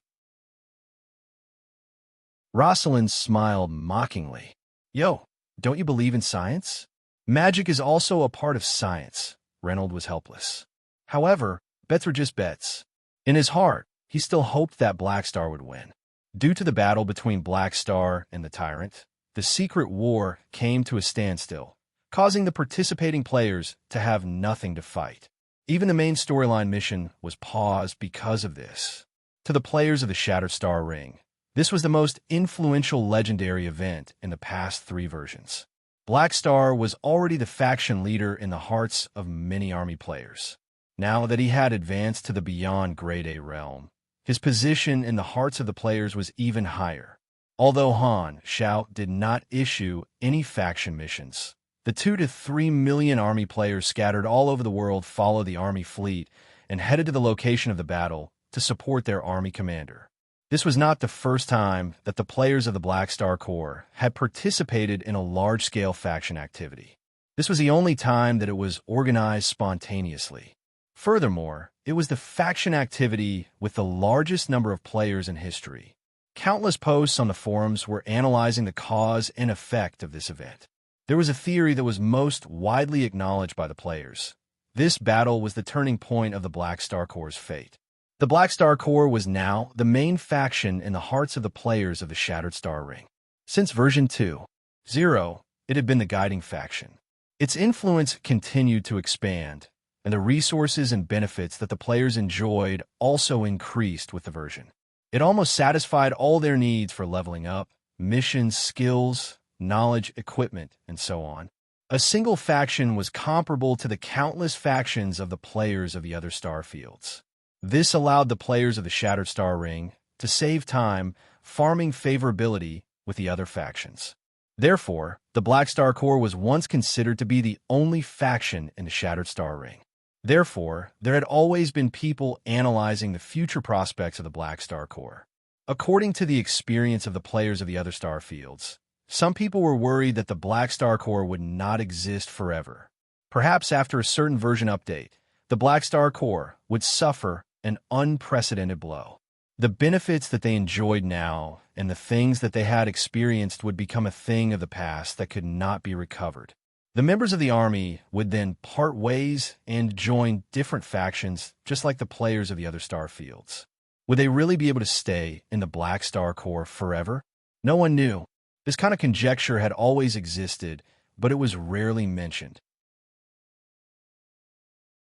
Rosalind smiled mockingly. Yo, don't you believe in science? Magic is also a part of science. Reynolds was helpless. However, bets were just bets. In his heart, he still hoped that Black Star would win. Due to the battle between Black Star and the tyrant, the secret war came to a standstill, causing the participating players to have nothing to fight. Even the main storyline mission was paused because of this. To the players of the Shattered Star Ring, this was the most influential legendary event in the past 3 versions. Black Star was already the faction leader in the hearts of many army players. Now that he had advanced to the Beyond Grade A realm, his position in the hearts of the players was even higher. Although Han Shao did not issue any faction missions, the 2 to 3 million army players scattered all over the world followed the army fleet and headed to the location of the battle to support their army commander. This was not the first time that the players of the Black Star Corps had participated in a large-scale faction activity. This was the only time that it was organized spontaneously. Furthermore, it was the faction activity with the largest number of players in history. Countless posts on the forums were analyzing the cause and effect of this event. There was a theory that was most widely acknowledged by the players. This battle was the turning point of the Black Star Corps' fate. The Black Star Corps was now the main faction in the hearts of the players of the Shattered Star Ring. Since version 2.0, it had been the guiding faction. Its influence continued to expand, and the resources and benefits that the players enjoyed also increased with the version. It almost satisfied all their needs for leveling up, missions, skills, knowledge, equipment, and so on. A single faction was comparable to the countless factions of the players of the other star fields. This allowed the players of the Shattered Star Ring to save time farming favorability with the other factions. Therefore, the Black Star Corps was once considered to be the only faction in the Shattered Star Ring. Therefore, there had always been people analyzing the future prospects of the Black Star Corps. According to the experience of the players of the other star fields, some people were worried that the Black Star Corps would not exist forever. Perhaps after a certain version update, the Black Star Corps would suffer an unprecedented blow. The benefits that they enjoyed now and the things that they had experienced would become a thing of the past that could not be recovered. The members of the army would then part ways and join different factions, just like the players of the other star fields. Would they really be able to stay in the Black Star Corps forever? No one knew. This kind of conjecture had always existed, but it was rarely mentioned.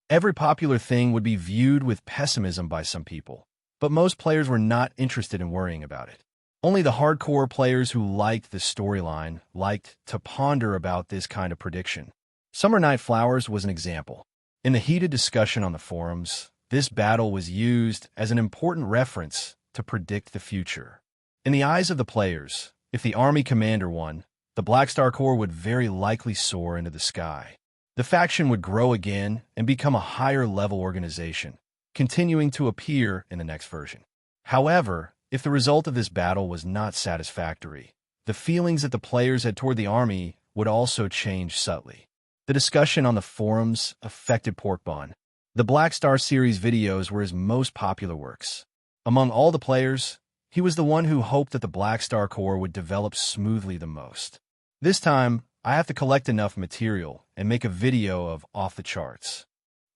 Every popular thing would be viewed with pessimism by some people, but most players were not interested in worrying about it. Only the hardcore players who liked the storyline liked to ponder about this kind of prediction. Summer Night Flowers was an example. In the heated discussion on the forums, this battle was used as an important reference to predict the future. In the eyes of the players, if the army commander won, the Black Star Corps would very likely soar into the sky. The faction would grow again and become a higher-level organization, continuing to appear in the next version. However, if the result of this battle was not satisfactory, the feelings that the players had toward the army would also change subtly. The discussion on the forums affected Porkbon. The Black Star series videos were his most popular works. Among all the players, he was the one who hoped that the Black Star Corps would develop smoothly the most. This time, I have to collect enough material and make a video of off the charts.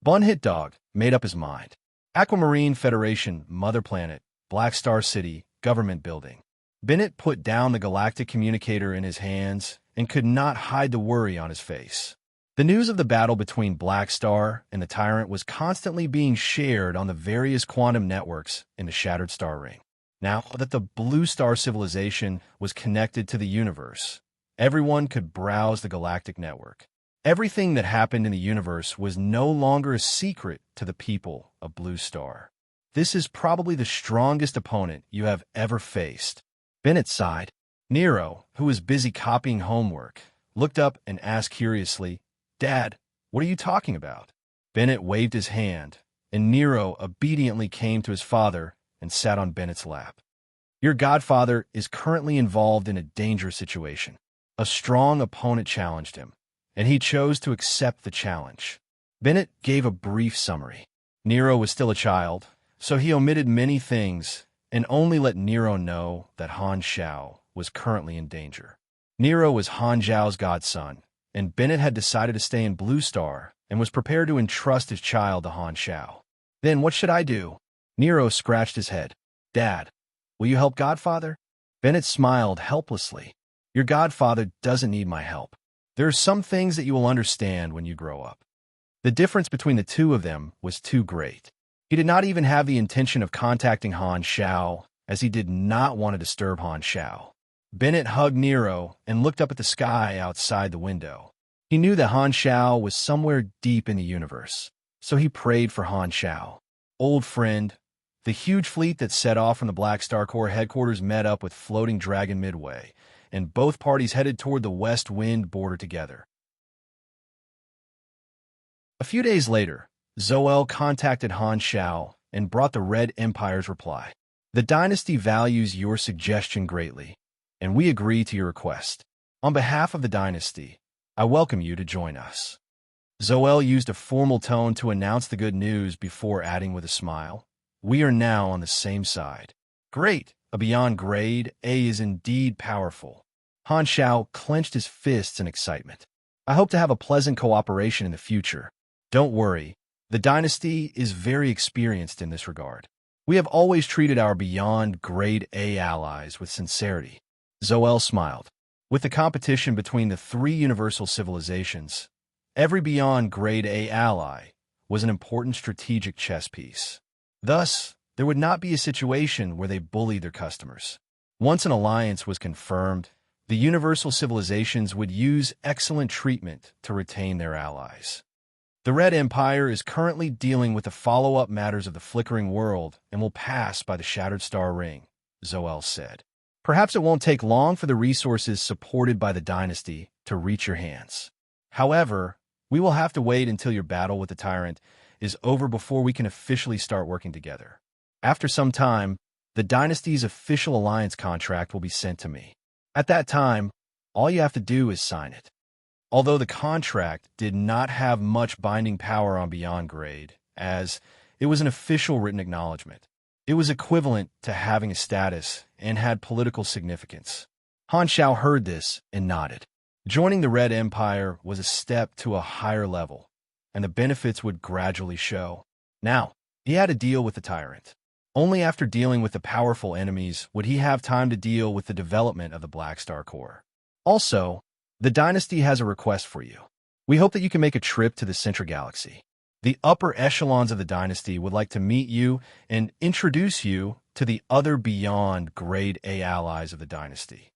Bun Hit Dog made up his mind. Aquamarine Federation, Mother Planet, Black Star City, Government Building. Bennett put down the galactic communicator in his hands and could not hide the worry on his face. The news of the battle between Black Star and the Tyrant was constantly being shared on the various quantum networks in the Shattered Star Ring. Now that the Blue Star civilization was connected to the universe, everyone could browse the galactic network. Everything that happened in the universe was no longer a secret to the people of Blue Star. This is probably the strongest opponent you have ever faced. Bennett sighed. Nero, who was busy copying homework, looked up and asked curiously, "Dad, what are you talking about?" Bennett waved his hand, and Nero obediently came to his father and sat on Bennett's lap. Your godfather is currently involved in a dangerous situation. A strong opponent challenged him, and he chose to accept the challenge. Bennett gave a brief summary. Nero was still a child, so he omitted many things and only let Nero know that Han Xiao was currently in danger. Nero was Han Zhao's godson, and Bennett had decided to stay in Blue Star and was prepared to entrust his child to Han Xiao. Then what should I do? Nero scratched his head. Dad, will you help Godfather? Bennett smiled helplessly. Your godfather doesn't need my help. There are some things that you will understand when you grow up. The difference between the two of them was too great. He did not even have the intention of contacting Han Xiao, as he did not want to disturb Han Xiao. Bennett hugged Nero and looked up at the sky outside the window. He knew that Han Xiao was somewhere deep in the universe, so he prayed for Han Xiao. Old friend, the huge fleet that set off from the Black Star Corps headquarters met up with Floating Dragon midway, and both parties headed toward the West Wind border together. A few days later, Zoel contacted Han Xiao and brought the Red Empire's reply. The dynasty values your suggestion greatly, and we agree to your request. On behalf of the dynasty, I welcome you to join us. Zoel used a formal tone to announce the good news before adding with a smile, we are now on the same side. Great! A beyond grade A is indeed powerful. Han Xiao clenched his fists in excitement. I hope to have a pleasant cooperation in the future. Don't worry, the dynasty is very experienced in this regard. We have always treated our beyond grade A allies with sincerity. Zoel smiled. With the competition between the three universal civilizations, every beyond grade A ally was an important strategic chess piece. Thus, there would not be a situation where they bullied their customers. Once an alliance was confirmed, the universal civilizations would use excellent treatment to retain their allies. The Red Empire is currently dealing with the follow-up matters of the flickering world and will pass by the Shattered Star Ring, Zoel said. Perhaps it won't take long for the resources supported by the dynasty to reach your hands. However, we will have to wait until your battle with the tyrant is over before we can officially start working together. After some time, the dynasty's official alliance contract will be sent to me. At that time, all you have to do is sign it. Although the contract did not have much binding power on Beyond Grade, as it was an official written acknowledgement, it was equivalent to having a status and had political significance. Han Xiao heard this and nodded. Joining the Red Empire was a step to a higher level, and the benefits would gradually show. Now, he had to deal with the tyrant. Only after dealing with the powerful enemies would he have time to deal with the development of the Black Star Corps. Also, the dynasty has a request for you. We hope that you can make a trip to the Central Galaxy. The upper echelons of the dynasty would like to meet you and introduce you to the other beyond grade A allies of the dynasty.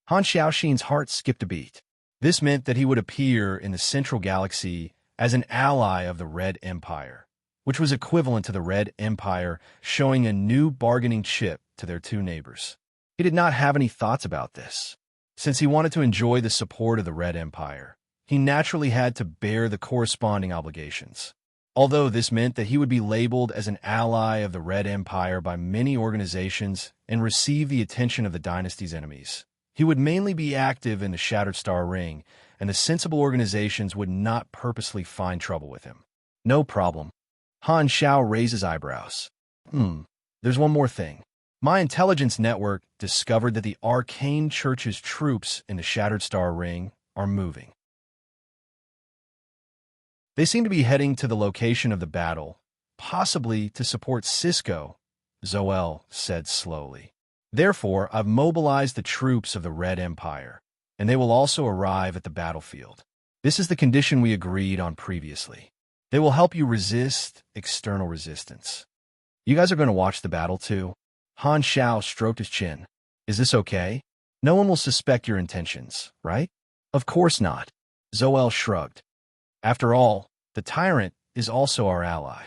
Han Xiaoxin's heart skipped a beat. This meant that he would appear in the Central Galaxy as an ally of the Red Empire, which was equivalent to the Red Empire showing a new bargaining chip to their two neighbors. He did not have any thoughts about this. Since he wanted to enjoy the support of the Red Empire, he naturally had to bear the corresponding obligations. Although this meant that he would be labeled as an ally of the Red Empire by many organizations and receive the attention of the dynasty's enemies, he would mainly be active in the Shattered Star Ring, and the sensible organizations would not purposely find trouble with him. No problem. Han Xiao raised his eyebrows. There's one more thing. My intelligence network discovered that the Arcane Church's troops in the Shattered Star Ring are moving. They seem to be heading to the location of the battle, possibly to support Cisco, Zoel said slowly. Therefore, I've mobilized the troops of the Red Empire, and they will also arrive at the battlefield. This is the condition we agreed on previously. They will help you resist external resistance. You guys are going to watch the battle too? Han Xiao stroked his chin. Is this okay? No one will suspect your intentions, right? Of course not. Zoel shrugged. After all, the tyrant is also our ally.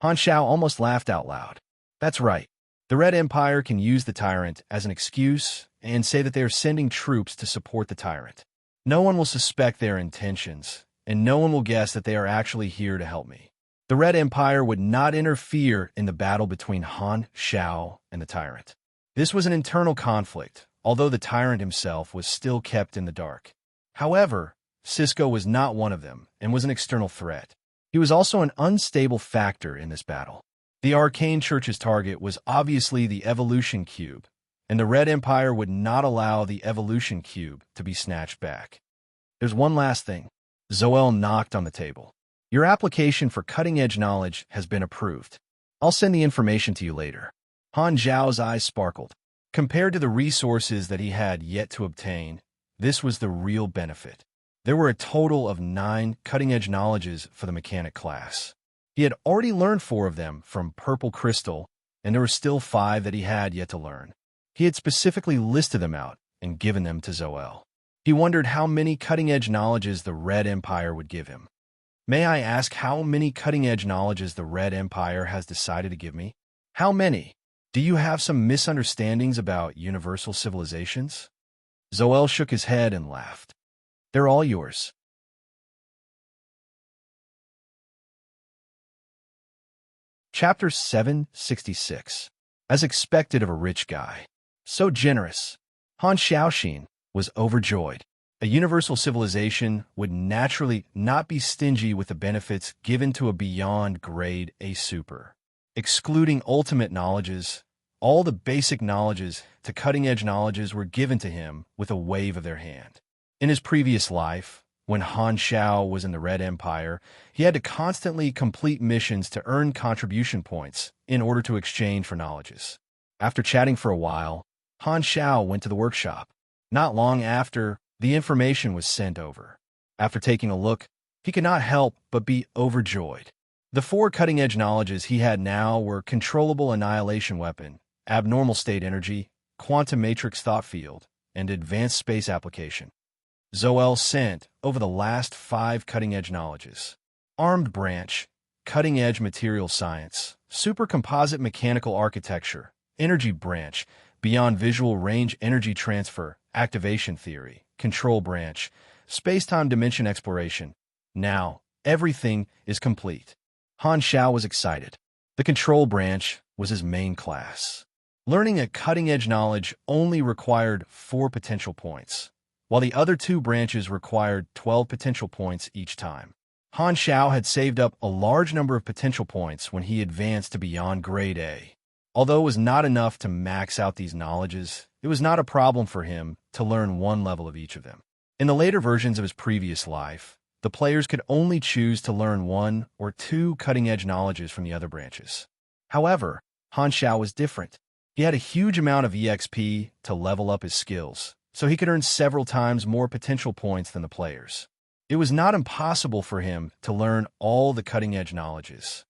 Han Xiao almost laughed out loud. That's right. The Red Empire can use the tyrant as an excuse and say that they are sending troops to support the tyrant. No one will suspect their intentions, and no one will guess that they are actually here to help me. The Red Empire would not interfere in the battle between Han Xiao and the tyrant. This was an internal conflict, although the tyrant himself was still kept in the dark. However, Cisco was not one of them and was an external threat. He was also an unstable factor in this battle. The Arcane Church's target was obviously the Evolution Cube, and the Red Empire would not allow the Evolution Cube to be snatched back. There's one last thing. Zoel knocked on the table. Your application for cutting-edge knowledge has been approved. I'll send the information to you later. Han Zhao's eyes sparkled. Compared to the resources that he had yet to obtain, this was the real benefit. There were a total of 9 cutting-edge knowledges for the mechanic class. He had already learned 4 of them from Purple Crystal, and there were still 5 that he had yet to learn. He had specifically listed them out and given them to Zoel. He wondered how many cutting-edge knowledges the Red Empire would give him. May I ask how many cutting-edge knowledges the Red Empire has decided to give me? How many? Do you have some misunderstandings about universal civilizations? Zoel shook his head and laughed. They're all yours. Chapter 766. As expected of a rich guy. So generous. Han Xiaoxin was overjoyed. A universal civilization would naturally not be stingy with the benefits given to a beyond grade A super. Excluding ultimate knowledges, all the basic knowledges to cutting-edge knowledges were given to him with a wave of their hand. In his previous life, when Han Xiao was in the Red Empire, he had to constantly complete missions to earn contribution points in order to exchange for knowledges. After chatting for a while, Han Xiao went to the workshop. Not long after, the information was sent over. After taking a look, he could not help but be overjoyed. The 4 cutting-edge knowledges he had now were Controllable Annihilation Weapon, Abnormal State Energy, Quantum Matrix Thought Field, and Advanced Space Application. Zoel sent over the last 5 cutting-edge knowledges. Armed Branch, Cutting-Edge Material Science, Super Composite Mechanical Architecture, Energy Branch, Beyond Visual Range Energy Transfer, Activation Theory, Control Branch, Space-Time Dimension Exploration. Now, everything is complete. Han Xiao was excited. The Control Branch was his main class. Learning a cutting-edge knowledge only required 4 potential points, while the other 2 branches required 12 potential points each time. Han Xiao had saved up a large number of potential points when he advanced to beyond grade A. Although it was not enough to max out these knowledges, it was not a problem for him to learn 1 level of each of them. In the later versions of his previous life, the players could only choose to learn 1 or 2 cutting-edge knowledges from the other branches. However, Han Xiao was different. He had a huge amount of EXP to level up his skills, so he could earn several times more potential points than the players. It was not impossible for him to learn all the cutting-edge knowledges.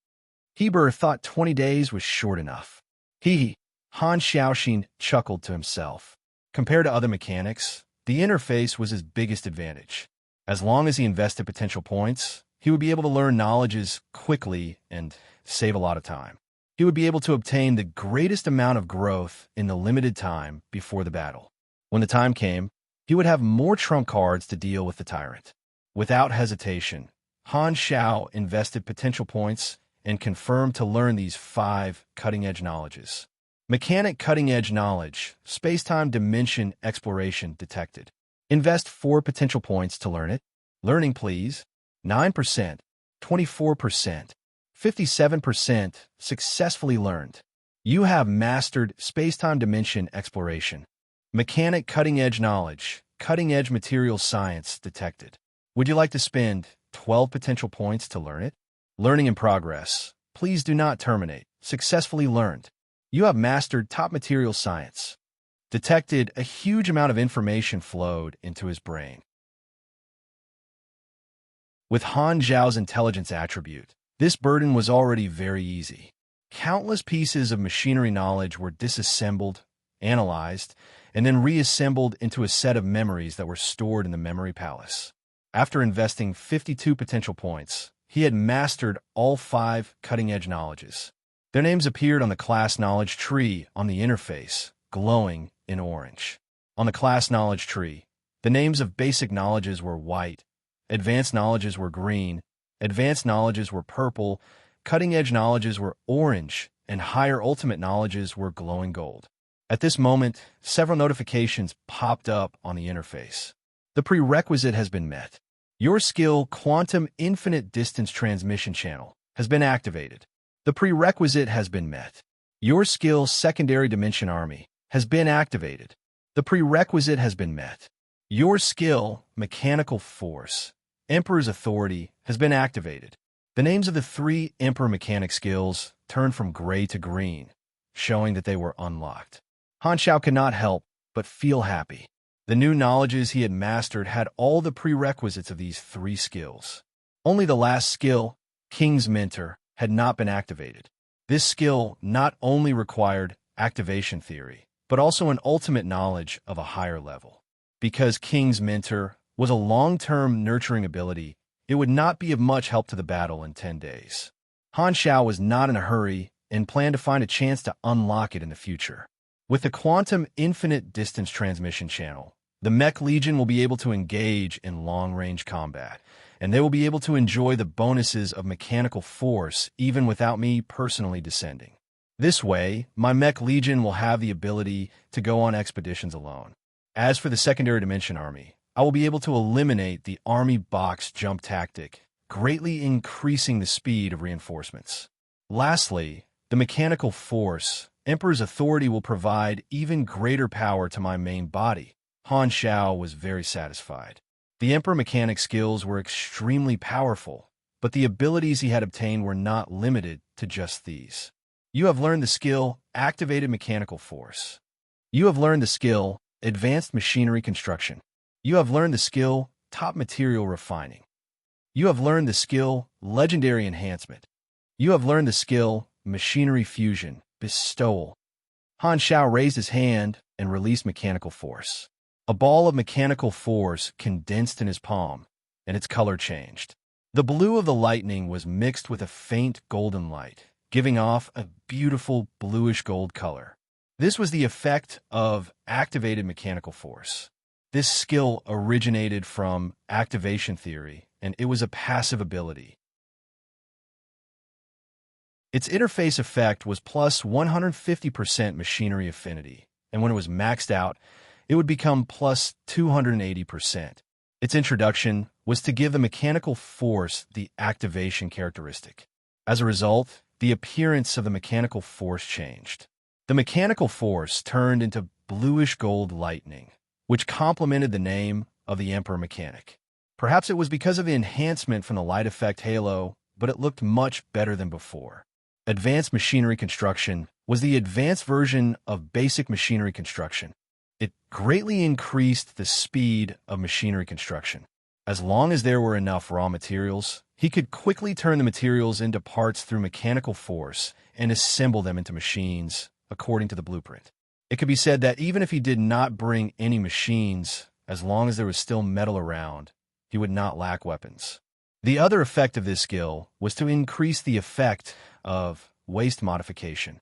Heber thought 20 days was short enough. Han Xiaoxin chuckled to himself. Compared to other mechanics, the interface was his biggest advantage. As long as he invested potential points, he would be able to learn knowledges quickly and save a lot of time. He would be able to obtain the greatest amount of growth in the limited time before the battle. When the time came, he would have more trump cards to deal with the tyrant. Without hesitation, Han Xiao invested potential points and confirmed to learn these 5 cutting-edge knowledges. Mechanic cutting-edge knowledge, space-time dimension exploration detected. Invest 4 potential points to learn it. Learning, please. 9%, 24%, 57% successfully learned. You have mastered space-time dimension exploration. Mechanic cutting-edge knowledge, cutting-edge material science detected. Would you like to spend 12 potential points to learn it? Learning in progress. Please do not terminate. Successfully learned. You have mastered top material science. Detected a huge amount of information flowed into his brain. With Han Zhao's intelligence attribute, this burden was already very easy. Countless pieces of machinery knowledge were disassembled, analyzed, and then reassembled into a set of memories that were stored in the memory palace. After investing 52 potential points, he had mastered all 5 cutting-edge knowledges. Their names appeared on the class knowledge tree on the interface, glowing in orange. On the class knowledge tree, the names of basic knowledges were white, advanced knowledges were green, advanced knowledges were purple, cutting-edge knowledges were orange, and higher ultimate knowledges were glowing gold. At this moment, several notifications popped up on the interface. The prerequisite has been met. Your skill, Quantum Infinite Distance Transmission Channel, has been activated. The prerequisite has been met. Your skill, Secondary Dimension Army, has been activated. The prerequisite has been met. Your skill, Mechanical Force, Emperor's Authority, has been activated. The names of the 3 Emperor Mechanic skills turned from gray to green, showing that they were unlocked. Han Xiao could not help but feel happy. The new knowledges he had mastered had all the prerequisites of these 3 skills. Only the last skill, King's Mentor, had not been activated. This skill not only required activation theory, but also an ultimate knowledge of a higher level. Because King's Mentor was a long-term nurturing ability, it would not be of much help to the battle in 10 days. Han Xiao was not in a hurry and planned to find a chance to unlock it in the future. With the Quantum Infinite Distance Transmission Channel, the Mech Legion will be able to engage in long-range combat, and they will be able to enjoy the bonuses of mechanical force even without me personally descending. This way, my Mech Legion will have the ability to go on expeditions alone. As for the Secondary Dimension Army, I will be able to eliminate the Army Box Jump tactic, greatly increasing the speed of reinforcements. Lastly, the Mechanical Force, Emperor's Authority, will provide even greater power to my main body. Han Xiao was very satisfied. The Emperor Mechanic skills were extremely powerful, but the abilities he had obtained were not limited to just these. You have learned the skill, Activated Mechanical Force. You have learned the skill, Advanced Machinery Construction. You have learned the skill, Top Material Refining. You have learned the skill, Legendary Enhancement. You have learned the skill, Machinery Fusion, Bestowal. Han Xiao raised his hand and released Mechanical Force. A ball of mechanical force condensed in his palm, and its color changed. The blue of the lightning was mixed with a faint golden light, giving off a beautiful bluish-gold color. This was the effect of Activated Mechanical Force. This skill originated from activation theory, and it was a passive ability. Its interface effect was plus 150% machinery affinity, and when it was maxed out, it would become plus 280%. Its introduction was to give the mechanical force the activation characteristic. As a result, the appearance of the mechanical force changed. The mechanical force turned into bluish-gold lightning, which complemented the name of the Emperor Mechanic. Perhaps it was because of the enhancement from the light effect halo, but it looked much better than before. Advanced Machinery Construction was the advanced version of basic machinery construction. It greatly increased the speed of machinery construction. As long as there were enough raw materials, he could quickly turn the materials into parts through mechanical force and assemble them into machines according to the blueprint. It could be said that even if he did not bring any machines, as long as there was still metal around, he would not lack weapons. The other effect of this skill was to increase the effect of waste modification.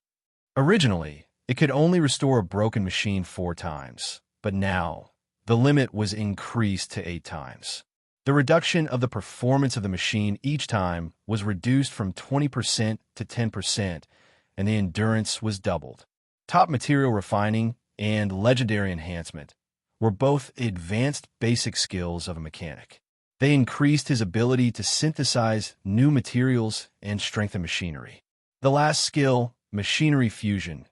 Originally, it could only restore a broken machine 4 times, but now the limit was increased to 8 times. The reduction of the performance of the machine each time was reduced from 20% to 10%, and the endurance was doubled. Top Material Refining and Legendary Enhancement were both advanced basic skills of a mechanic. They increased his ability to synthesize new materials and strengthen machinery. The last skill, Machinery Fusion,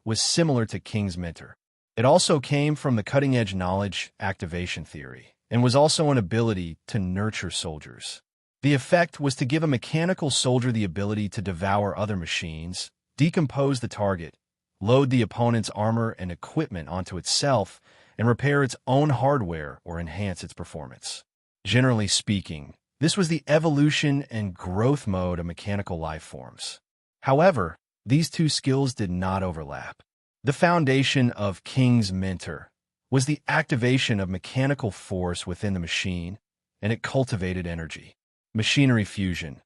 was similar to King's Mentor. It also came from the cutting-edge knowledge activation theory, and was also an ability to nurture soldiers. The effect was to give a mechanical soldier the ability to devour other machines, decompose the target, load the opponent's armor and equipment onto itself, and repair its own hardware or enhance its performance. Generally speaking, this was the evolution and growth mode of mechanical life forms. However, these 2 skills did not overlap. The foundation of King's Mentor was the activation of mechanical force within the machine, and it cultivated energy. Machinery Fusion,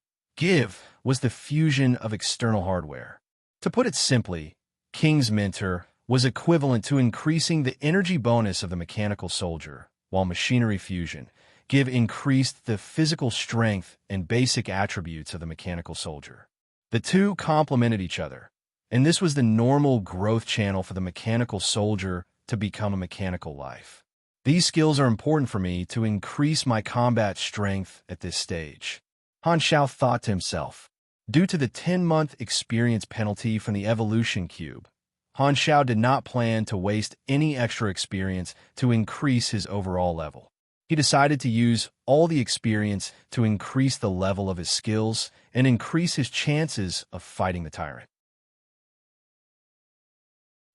was the fusion of external hardware. To put it simply, King's Mentor was equivalent to increasing the energy bonus of the mechanical soldier, while Machinery Fusion, give increased the physical strength and basic attributes of the mechanical soldier. The two complemented each other, and this was the normal growth channel for the mechanical soldier to become a mechanical life. These skills are important for me to increase my combat strength at this stage, Han Xiao thought to himself. Due to the 10-month experience penalty from the evolution cube, Han Xiao did not plan to waste any extra experience to increase his overall level. He decided to use all the experience to increase the level of his skills and increase his chances of fighting the tyrant.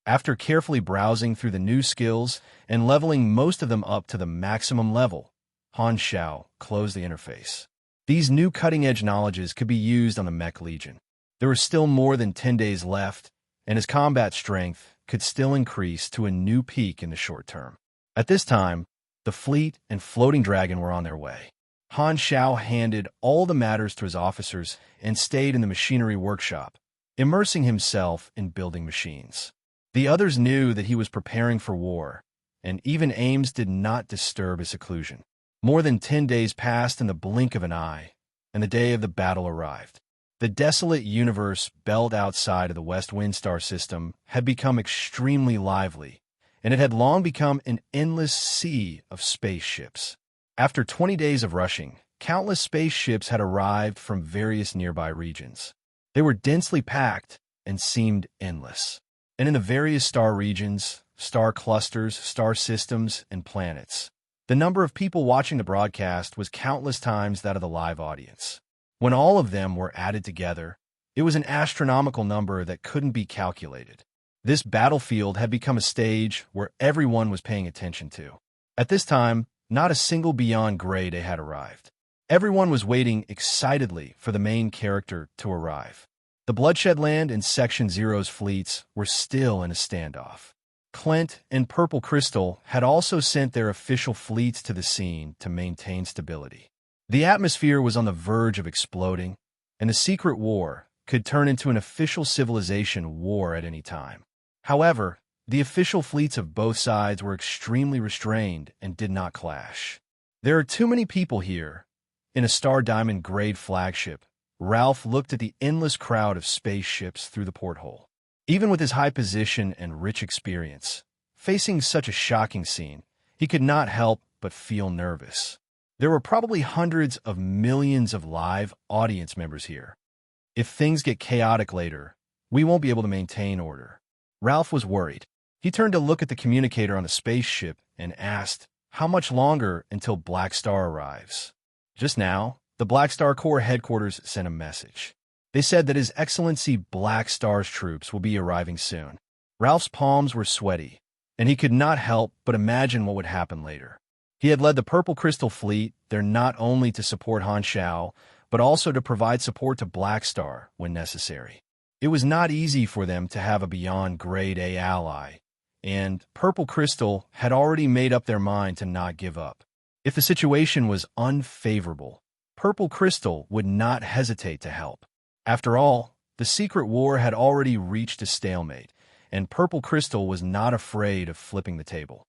After carefully browsing through the new skills and leveling most of them up to the maximum level, Han Xiao closed the interface. These new cutting-edge knowledges could be used on the Mech Legion. There were still more than 10 days left, and his combat strength could still increase to a new peak in the short term. At this time, the fleet and floating dragon were on their way. Han Xiao handed all the matters to his officers and stayed in the machinery workshop, immersing himself in building machines. The others knew that he was preparing for war, and even Ames did not disturb his seclusion. More than 10 days passed in the blink of an eye, and the day of the battle arrived. The desolate universe belt outside of the West Wind Star system had become extremely lively, and it had long become an endless sea of spaceships. After 20 days of rushing, countless spaceships had arrived from various nearby regions. They were densely packed and seemed endless. And in the various star regions, star clusters, star systems, and planets, the number of people watching the broadcast was countless times that of the live audience. When all of them were added together, it was an astronomical number that couldn't be calculated. This battlefield had become a stage where everyone was paying attention to. At this time, not a single Beyond Grade A had arrived. Everyone was waiting excitedly for the main character to arrive. The Bloodshed Land and Section Zero's fleets were still in a standoff. Clint and Purple Crystal had also sent their official fleets to the scene to maintain stability. The atmosphere was on the verge of exploding, and the secret war could turn into an official civilization war at any time. However, the official fleets of both sides were extremely restrained and did not clash. There are too many people here. In a Star Diamond grade flagship, Ralph looked at the endless crowd of spaceships through the porthole. Even with his high position and rich experience, facing such a shocking scene, he could not help but feel nervous. There were probably hundreds of millions of live audience members here. If things get chaotic later, we won't be able to maintain order. Ralph was worried. He turned to look at the communicator on the spaceship and asked, how much longer until Black Star arrives? Just now, the Black Star Corps headquarters sent a message. They said that His Excellency Black Star's troops will be arriving soon. Ralph's palms were sweaty, and he could not help but imagine what would happen later. He had led the Purple Crystal Fleet there not only to support Han Xiao, but also to provide support to Black Star when necessary. It was not easy for them to have a Beyond Grade A ally, and Purple Crystal had already made up their mind to not give up. If the situation was unfavorable, Purple Crystal would not hesitate to help. After all, the secret war had already reached a stalemate, and Purple Crystal was not afraid of flipping the table.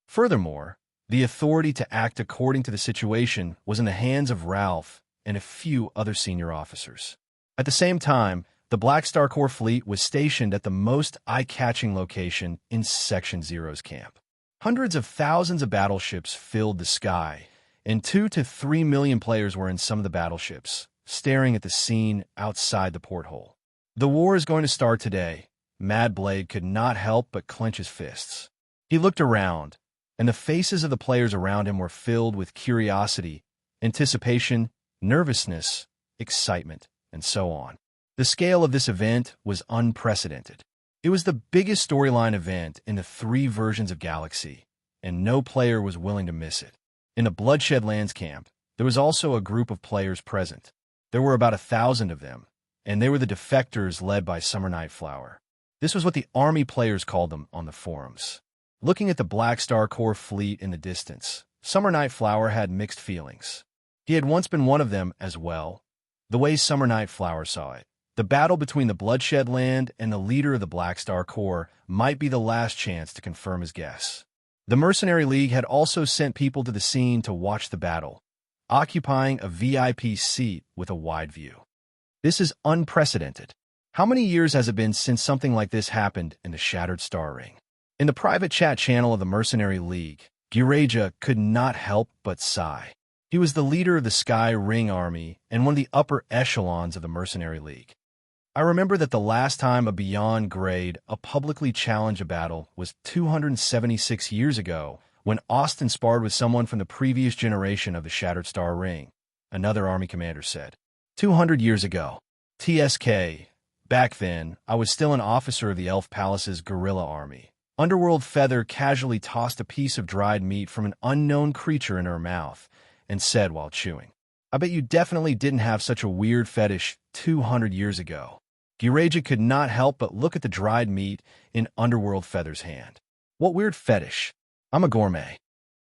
Furthermore, the authority to act according to the situation was in the hands of Ralph and a few other senior officers. At the same time, the Black Star Corps fleet was stationed at the most eye-catching location in Section Zero's camp. Hundreds of thousands of battleships filled the sky, and 2 to 3 million players were in some of the battleships, staring at the scene outside the porthole. The war is going to start today. Mad Blade could not help but clench his fists. He looked around, and the faces of the players around him were filled with curiosity, anticipation, nervousness, excitement, and so on. The scale of this event was unprecedented. It was the biggest storyline event in the 3 versions of Galaxy, and no player was willing to miss it. In the Bloodshed Lands camp, there was also a group of players present. There were about 1,000 of them, and they were the defectors led by Summer Nightflower. This was what the army players called them on the forums. Looking at the Black Star Corps fleet in the distance, Summer Nightflower had mixed feelings. He had once been one of them as well, the way Summer Nightflower saw it. The battle between the Bloodshed Land and the leader of the Black Star Corps might be the last chance to confirm his guess. The Mercenary League had also sent people to the scene to watch the battle, occupying a VIP seat with a wide view. This is unprecedented. How many years has it been since something like this happened in the Shattered Star Ring? In the private chat channel of the Mercenary League, Gireja could not help but sigh. He was the leader of the Sky Ring Army and one of the upper echelons of the Mercenary League. I remember that the last time a Beyond Grade publicly challenged a battle was 276 years ago when Austin sparred with someone from the previous generation of the Shattered Star Ring, another army commander said. 200 years ago. TSK. Back then, I was still an officer of the Elf Palace's guerrilla army. Underworld Feather casually tossed a piece of dried meat from an unknown creature in her mouth and said while chewing, "I bet you definitely didn't have such a weird fetish 200 years ago." Gireja could not help but look at the dried meat in Underworld Feather's hand. "What weird fetish? I'm a gourmet."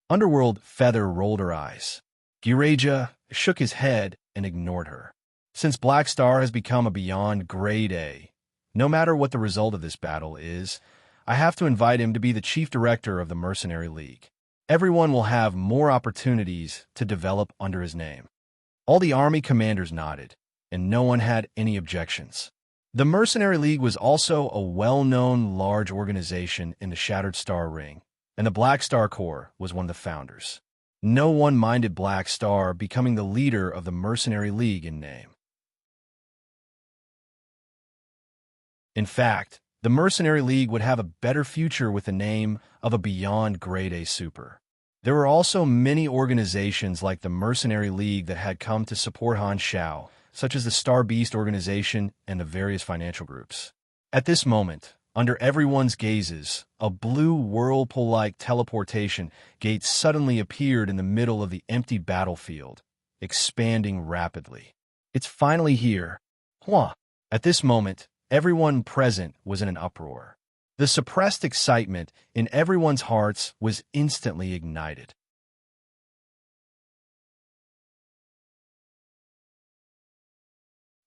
Underworld Feather rolled her eyes. Gireja shook his head and ignored her. Since Black Star has become a Beyond Grade A, no matter what the result of this battle is, I have to invite him to be the chief director of the Mercenary League. Everyone will have more opportunities to develop under his name. All the army commanders nodded, and no one had any objections. The Mercenary League was also a well-known large organization in the Shattered Star Ring, and the Black Star Corps was one of the founders. No one minded Black Star becoming the leader of the Mercenary League in name. In fact, the Mercenary League would have a better future with the name of a Beyond Grade A Super. There were also many organizations like the Mercenary League that had come to support Han Shao, such as the Star Beast organization and the various financial groups. At this moment, under everyone's gazes, a blue whirlpool-like teleportation gate suddenly appeared in the middle of the empty battlefield, expanding rapidly. "It's finally here." Hwah! At this moment, everyone present was in an uproar. The suppressed excitement in everyone's hearts was instantly ignited.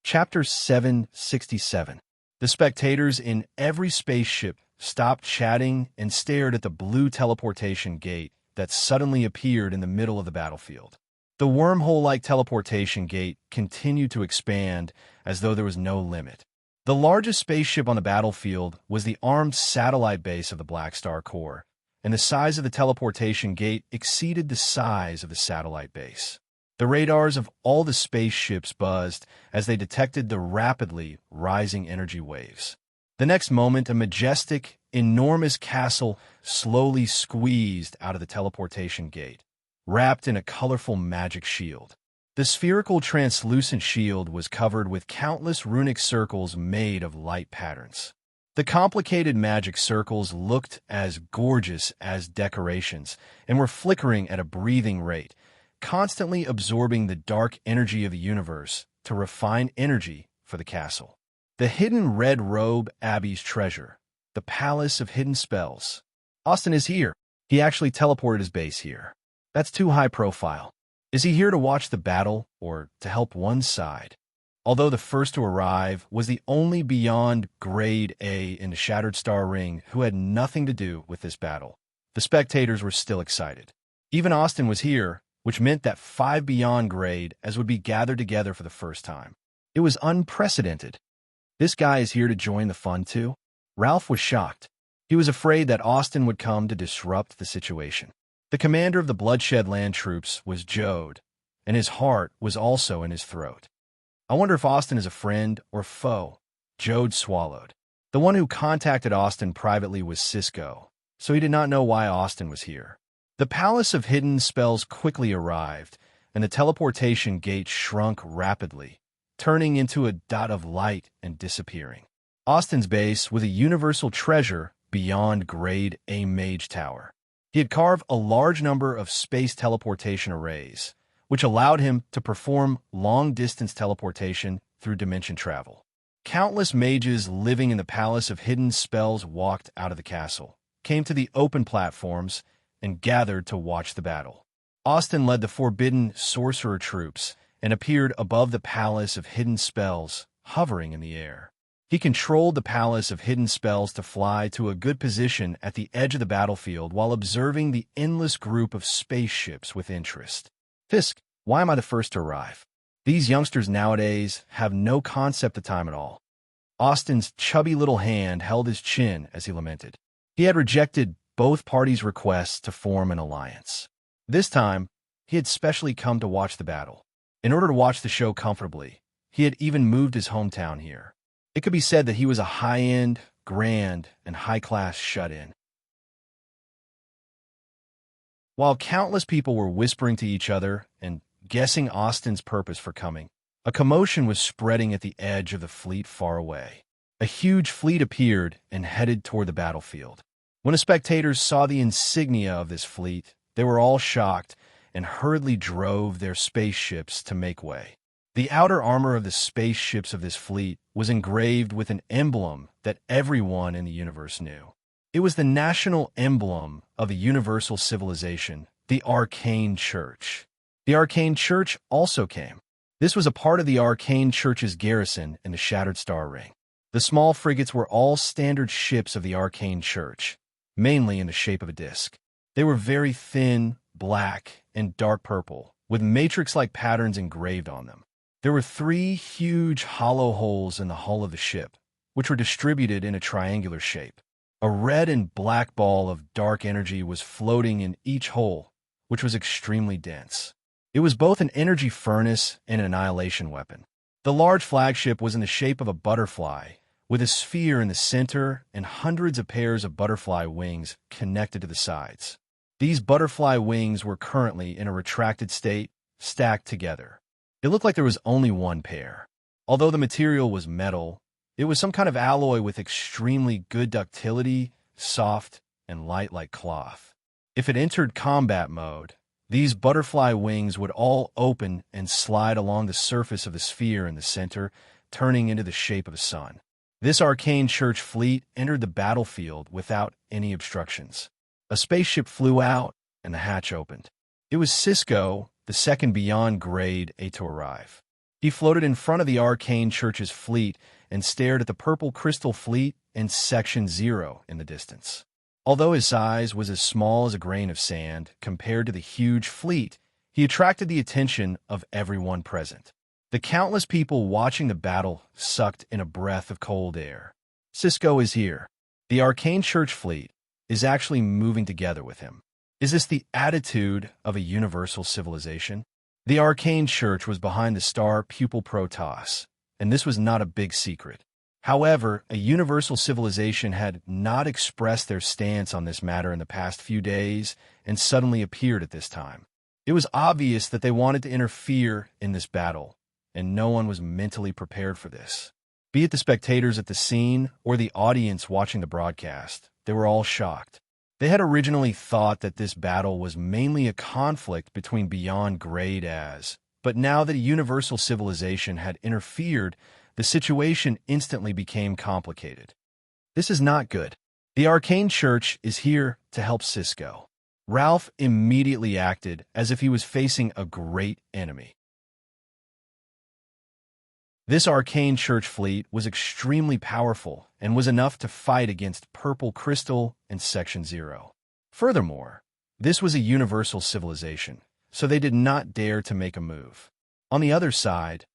Chapter 767. The spectators in every spaceship stopped chatting and stared at the blue teleportation gate that suddenly appeared in the middle of the battlefield. The wormhole-like teleportation gate continued to expand as though there was no limit. The largest spaceship on the battlefield was the armed satellite base of the Black Star Corps, and the size of the teleportation gate exceeded the size of the satellite base. The radars of all the spaceships buzzed as they detected the rapidly rising energy waves. The next moment, a majestic, enormous castle slowly squeezed out of the teleportation gate, wrapped in a colorful magic shield. The spherical translucent shield was covered with countless runic circles made of light patterns. The complicated magic circles looked as gorgeous as decorations and were flickering at a breathing rate, constantly absorbing the dark energy of the universe to refine energy for the castle. The hidden red robe Abby's treasure, the palace of hidden spells. Austin is here. He actually teleported his base here. That's too high profile. Is he here to watch the battle or to help one side? Although the first to arrive was the only Beyond Grade A in the Shattered Star Ring who had nothing to do with this battle, the spectators were still excited. Even Austin was here, which meant that 5 Beyond Grade as would be gathered together for the first time. It was unprecedented. This guy is here to join the fun too? Ralph was shocked. He was afraid that Austin would come to disrupt the situation. The commander of the Bloodshed Land Troops was Jode, and his heart was also in his throat. I wonder if Austin is a friend or foe. Jode swallowed. The one who contacted Austin privately was Cisco, so he did not know why Austin was here. The Palace of Hidden Spells quickly arrived, and the teleportation gate shrunk rapidly, turning into a dot of light and disappearing. Austin's base was a universal treasure Beyond Grade A Mage Tower. He had carved a large number of space teleportation arrays, which allowed him to perform long-distance teleportation through dimension travel. Countless mages living in the Palace of Hidden Spells walked out of the castle, came to the open platforms, and gathered to watch the battle. Austin led the Forbidden Sorcerer troops and appeared above the Palace of Hidden Spells, hovering in the air. He controlled the palace of hidden spells to fly to a good position at the edge of the battlefield while observing the endless group of spaceships with interest. Fisk, why am I the first to arrive? These youngsters nowadays have no concept of time at all. Austin's chubby little hand held his chin as he lamented. He had rejected both parties' requests to form an alliance. This time, he had specially come to watch the battle. In order to watch the show comfortably, he had even moved his hometown here. It could be said that he was a high-end, grand, and high-class shut-in. While countless people were whispering to each other and guessing Austin's purpose for coming, a commotion was spreading at the edge of the fleet far away. A huge fleet appeared and headed toward the battlefield. When the spectators saw the insignia of this fleet, they were all shocked and hurriedly drove their spaceships to make way. The outer armor of the spaceships of this fleet was engraved with an emblem that everyone in the universe knew. It was the national emblem of the universal civilization, the Arcane Church. The Arcane Church also came. This was a part of the Arcane Church's garrison in the Shattered Star Ring. The small frigates were all standard ships of the Arcane Church, mainly in the shape of a disc. They were very thin, black, and dark purple, with matrix-like patterns engraved on them. There were 3 huge hollow holes in the hull of the ship, which were distributed in a triangular shape. A red and black ball of dark energy was floating in each hole, which was extremely dense. It was both an energy furnace and an annihilation weapon. The large flagship was in the shape of a butterfly, with a sphere in the center and hundreds of pairs of butterfly wings connected to the sides. These butterfly wings were currently in a retracted state, stacked together. It looked like there was only one pair. Although the material was metal, it was some kind of alloy with extremely good ductility, soft, and light like cloth. If it entered combat mode, these butterfly wings would all open and slide along the surface of the sphere in the center, turning into the shape of a sun. This Arcane Church fleet entered the battlefield without any obstructions. A spaceship flew out, and the hatch opened. It was Cisco, the second beyond grade A to arrive. He floated in front of the Arcane Church's fleet and stared at the purple crystal fleet and Section 0 in the distance. Although his size was as small as a grain of sand compared to the huge fleet, he attracted the attention of everyone present. The countless people watching the battle sucked in a breath of cold air. Cisco is here. The Arcane Church fleet is actually moving together with him. Is this the attitude of a universal civilization? The Arcane Church was behind the star pupil Protoss, and this was not a big secret. However, a universal civilization had not expressed their stance on this matter in the past few days and suddenly appeared at this time. It was obvious that they wanted to interfere in this battle, and no one was mentally prepared for this. Be it the spectators at the scene or the audience watching the broadcast, they were all shocked. They had originally thought that this battle was mainly a conflict between beyond grade As, but now that a universal civilization had interfered, the situation instantly became complicated. This is not good. The Arcane Church is here to help Cisco. Ralph immediately acted as if he was facing a great enemy. This Arcane Church fleet was extremely powerful and was enough to fight against Purple Crystal and Section 0. Furthermore, this was a universal civilization, so they did not dare to make a move. On the other side,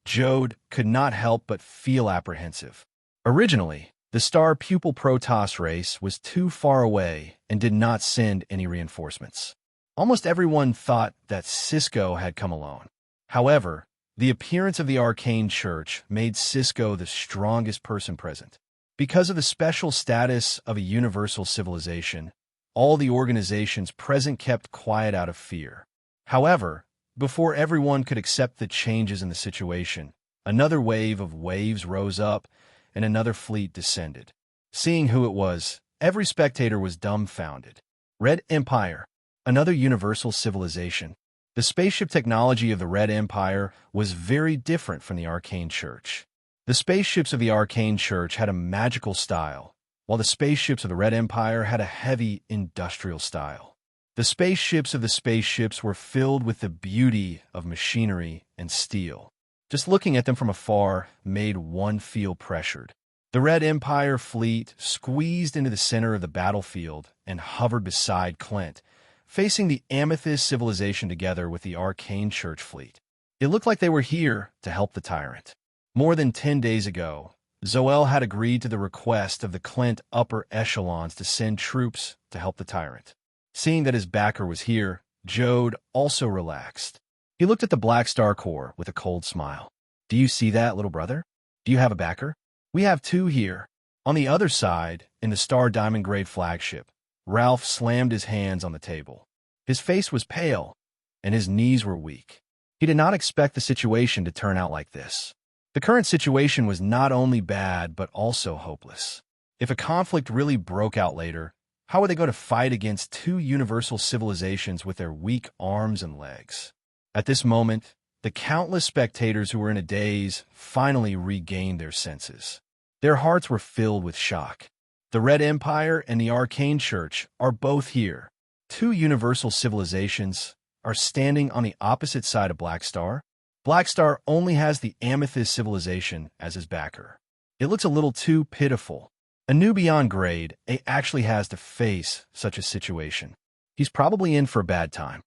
Jode could not help but feel apprehensive. Originally, the star pupil Protoss race was too far away and did not send any reinforcements. Almost everyone thought that Cisco had come alone. However, the appearance of the Arcane Church made Cisco the strongest person present. Because of the special status of a universal civilization, all the organizations present kept quiet out of fear. However, before everyone could accept the changes in the situation, another wave of waves rose up and another fleet descended. Seeing who it was, every spectator was dumbfounded. Red Empire, another universal civilization. The spaceship technology of the Red Empire was very different from the Arcane Church. The spaceships of the Arcane Church had a magical style, while the spaceships of the Red Empire had a heavy industrial style. The spaceships of the spaceships were filled with the beauty of machinery and steel. Just looking at them from afar made one feel pressured. The Red Empire fleet squeezed into the center of the battlefield and hovered beside Clint, facing the Amethyst civilization together with the Arcane Church fleet. It looked like they were here to help the tyrant. More than 10 days ago, Zoel had agreed to the request of the Clint upper echelons to send troops to help the tyrant. Seeing that his backer was here, Jode also relaxed. He looked at the Black Star Corps with a cold smile. "Do you see that, little brother? Do you have a backer? We have two here." On the other side, in the Star Diamond Grade flagship, Ralph slammed his hands on the table. His face was pale, and his knees were weak. He did not expect the situation to turn out like this. The current situation was not only bad, but also hopeless. If a conflict really broke out later, how were they going to fight against two universal civilizations with their weak arms and legs? At this moment, the countless spectators who were in a daze finally regained their senses. Their hearts were filled with shock. The Red Empire and the Arcane Church are both here. Two universal civilizations are standing on the opposite side of Black Star. Black Star only has the Amethyst civilization as his backer. It looks a little too pitiful. A newbie on grade A actually has to face such a situation. He's probably in for a bad time.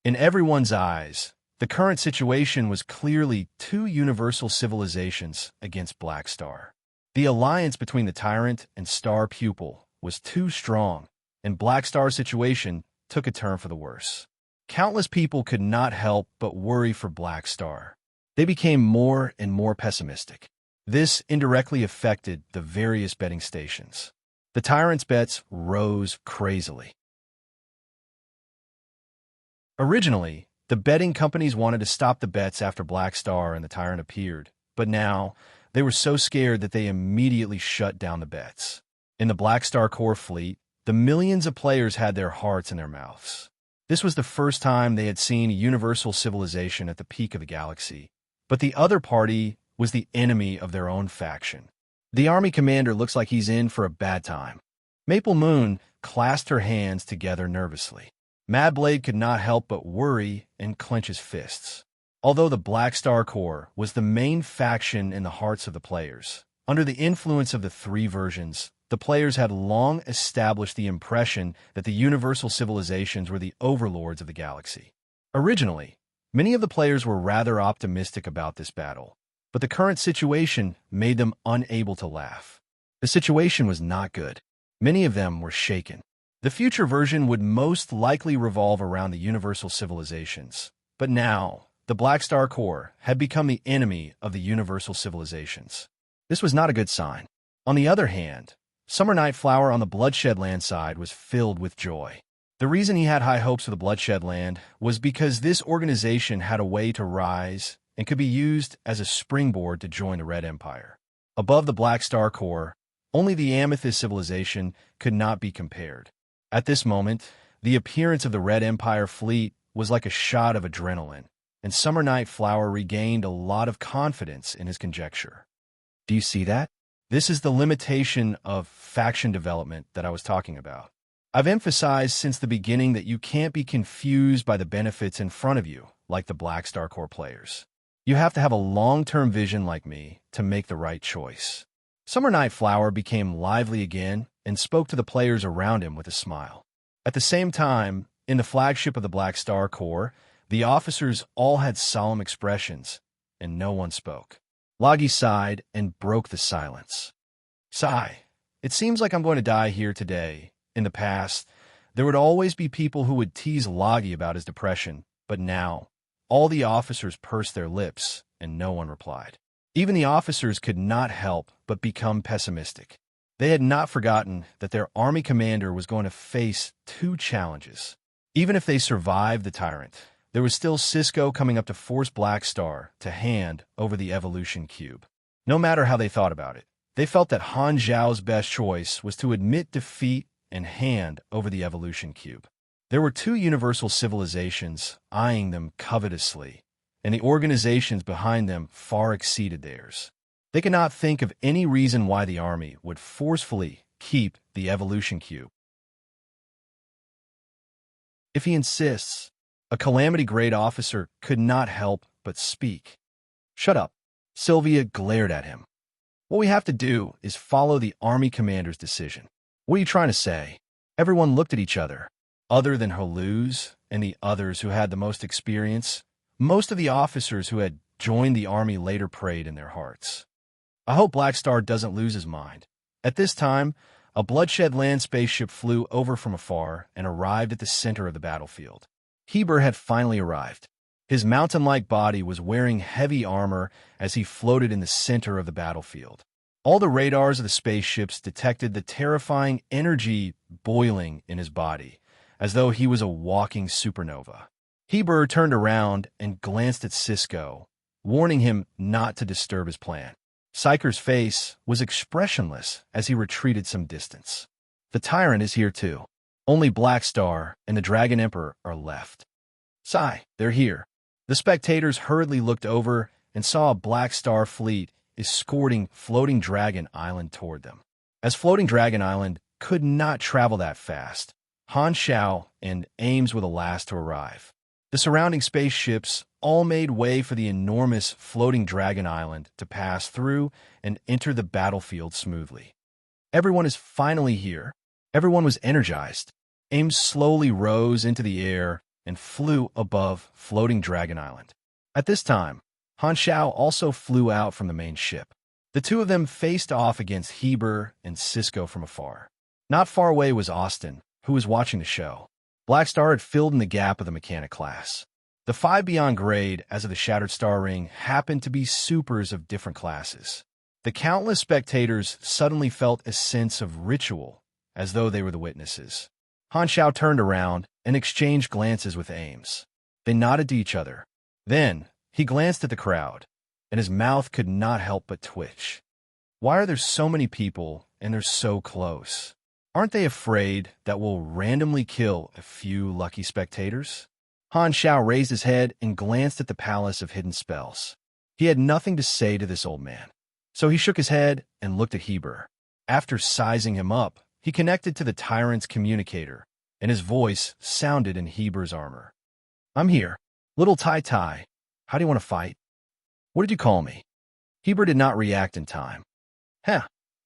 In everyone's eyes, the current situation was clearly two universal civilizations against Black Star. The alliance between the Tyrant and Star Pupil was too strong, and Black Star's situation took a turn for the worse. Countless people could not help but worry for Black Star. They became more and more pessimistic. This indirectly affected the various betting stations. The Tyrant's bets rose crazily. Originally, the betting companies wanted to stop the bets after Black Star and the Tyrant appeared, but now they were so scared that they immediately shut down the bets. In the Black Star Corps fleet, the millions of players had their hearts in their mouths. This was the first time they had seen a universal civilization at the peak of the galaxy, but the other party was the enemy of their own faction. The army commander looks like he's in for a bad time. Maple Moon clasped her hands together nervously. Mad Blade could not help but worry and clench his fists. Although the Black Star Corps was the main faction in the hearts of the players, under the influence of the three versions, the players had long established the impression that the universal civilizations were the overlords of the galaxy. Originally, many of the players were rather optimistic about this battle, but the current situation made them unable to laugh. The situation was not good. Many of them were shaken. The future version would most likely revolve around the universal civilizations, but now, the Black Star Corps had become the enemy of the universal civilizations. This was not a good sign. On the other hand, Summer Night Flower on the Bloodshed Land side was filled with joy. The reason he had high hopes for the Bloodshed Land was because this organization had a way to rise and could be used as a springboard to join the Red Empire. Above the Black Star Corps, only the Amethyst civilization could not be compared. At this moment, the appearance of the Red Empire fleet was like a shot of adrenaline, and Summer Night Flower regained a lot of confidence in his conjecture. Do you see that? This is the limitation of faction development that I was talking about. I've emphasized since the beginning that you can't be confused by the benefits in front of you, like the Black Star Corps players. You have to have a long-term vision like me to make the right choice. Summer Night Flower became lively again and spoke to the players around him with a smile. At the same time, in the flagship of the Black Star Corps, the officers all had solemn expressions, and no one spoke. Loggy sighed and broke the silence. "Sigh, it seems like I'm going to die here today. In the past, there would always be people who would tease Loggy about his depression, but now, all the officers pursed their lips, and no one replied. Even the officers could not help but become pessimistic. They had not forgotten that their army commander was going to face two challenges. Even if they survived the Tyrant, there was still Cisco coming up to force Black Star to hand over the evolution cube. No matter how they thought about it, they felt that Han Zhao's best choice was to admit defeat and hand over the evolution cube. There were two universal civilizations eyeing them covetously, and the organizations behind them far exceeded theirs. They could not think of any reason why the army would forcefully keep the evolution cube. If he insists, a Calamity-grade officer could not help but speak. "Shut up." Sylvia glared at him. What we have to do is follow the army commander's decision. What are you trying to say? Everyone looked at each other. Other than Haluz and the others who had the most experience, most of the officers who had joined the army later prayed in their hearts. I hope Blackstar doesn't lose his mind. At this time, a bloodshed land spaceship flew over from afar and arrived at the center of the battlefield. Heber had finally arrived. His mountain-like body was wearing heavy armor as he floated in the center of the battlefield. All the radars of the spaceships detected the terrifying energy boiling in his body, as though he was a walking supernova. Heber turned around and glanced at Cisco, warning him not to disturb his plan. Psyker's face was expressionless as he retreated some distance. The tyrant is here too. Only Blackstar and the Dragon Emperor are left. Sigh, they're here. The spectators hurriedly looked over and saw a Blackstar fleet escorting Floating Dragon Island toward them. As Floating Dragon Island could not travel that fast, Han Xiao and Ames were the last to arrive. The surrounding spaceships all made way for the enormous Floating Dragon Island to pass through and enter the battlefield smoothly. Everyone is finally here. Everyone was energized. Ames slowly rose into the air and flew above Floating Dragon Island. At this time, Han Xiao also flew out from the main ship. The two of them faced off against Heber and Cisco from afar. Not far away was Austin, who was watching the show. Blackstar had filled in the gap of the mechanic class. The 5 beyond grade, as of the Shattered Star Ring, happened to be supers of different classes. The countless spectators suddenly felt a sense of ritual, as though they were the witnesses. Han Xiao turned around and exchanged glances with Ames. They nodded to each other. Then, he glanced at the crowd, and his mouth could not help but twitch. Why are there so many people, and they're so close? Aren't they afraid that we'll randomly kill a few lucky spectators? Han Xiao raised his head and glanced at the Palace of Hidden Spells. He had nothing to say to this old man, so he shook his head and looked at Heber. After sizing him up, he connected to the tyrant's communicator, and his voice sounded in Heber's armor. I'm here. Little Tai Tai, how do you want to fight? What did you call me? Heber did not react in time.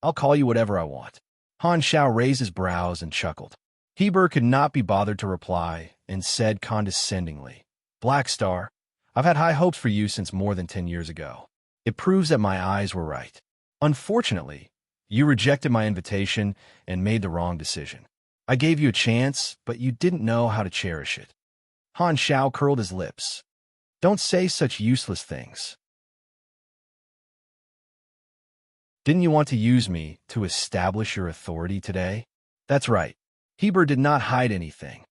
I'll call you whatever I want. Han Xiao raised his brows and chuckled. Heber could not be bothered to reply and said condescendingly, Blackstar, I've had high hopes for you since more than 10 years ago. It proves that my eyes were right. Unfortunately, you rejected my invitation and made the wrong decision. I gave you a chance, but you didn't know how to cherish it. Han Xiao curled his lips. Don't say such useless things. Didn't you want to use me to establish your authority today? That's right. Heber did not hide anything.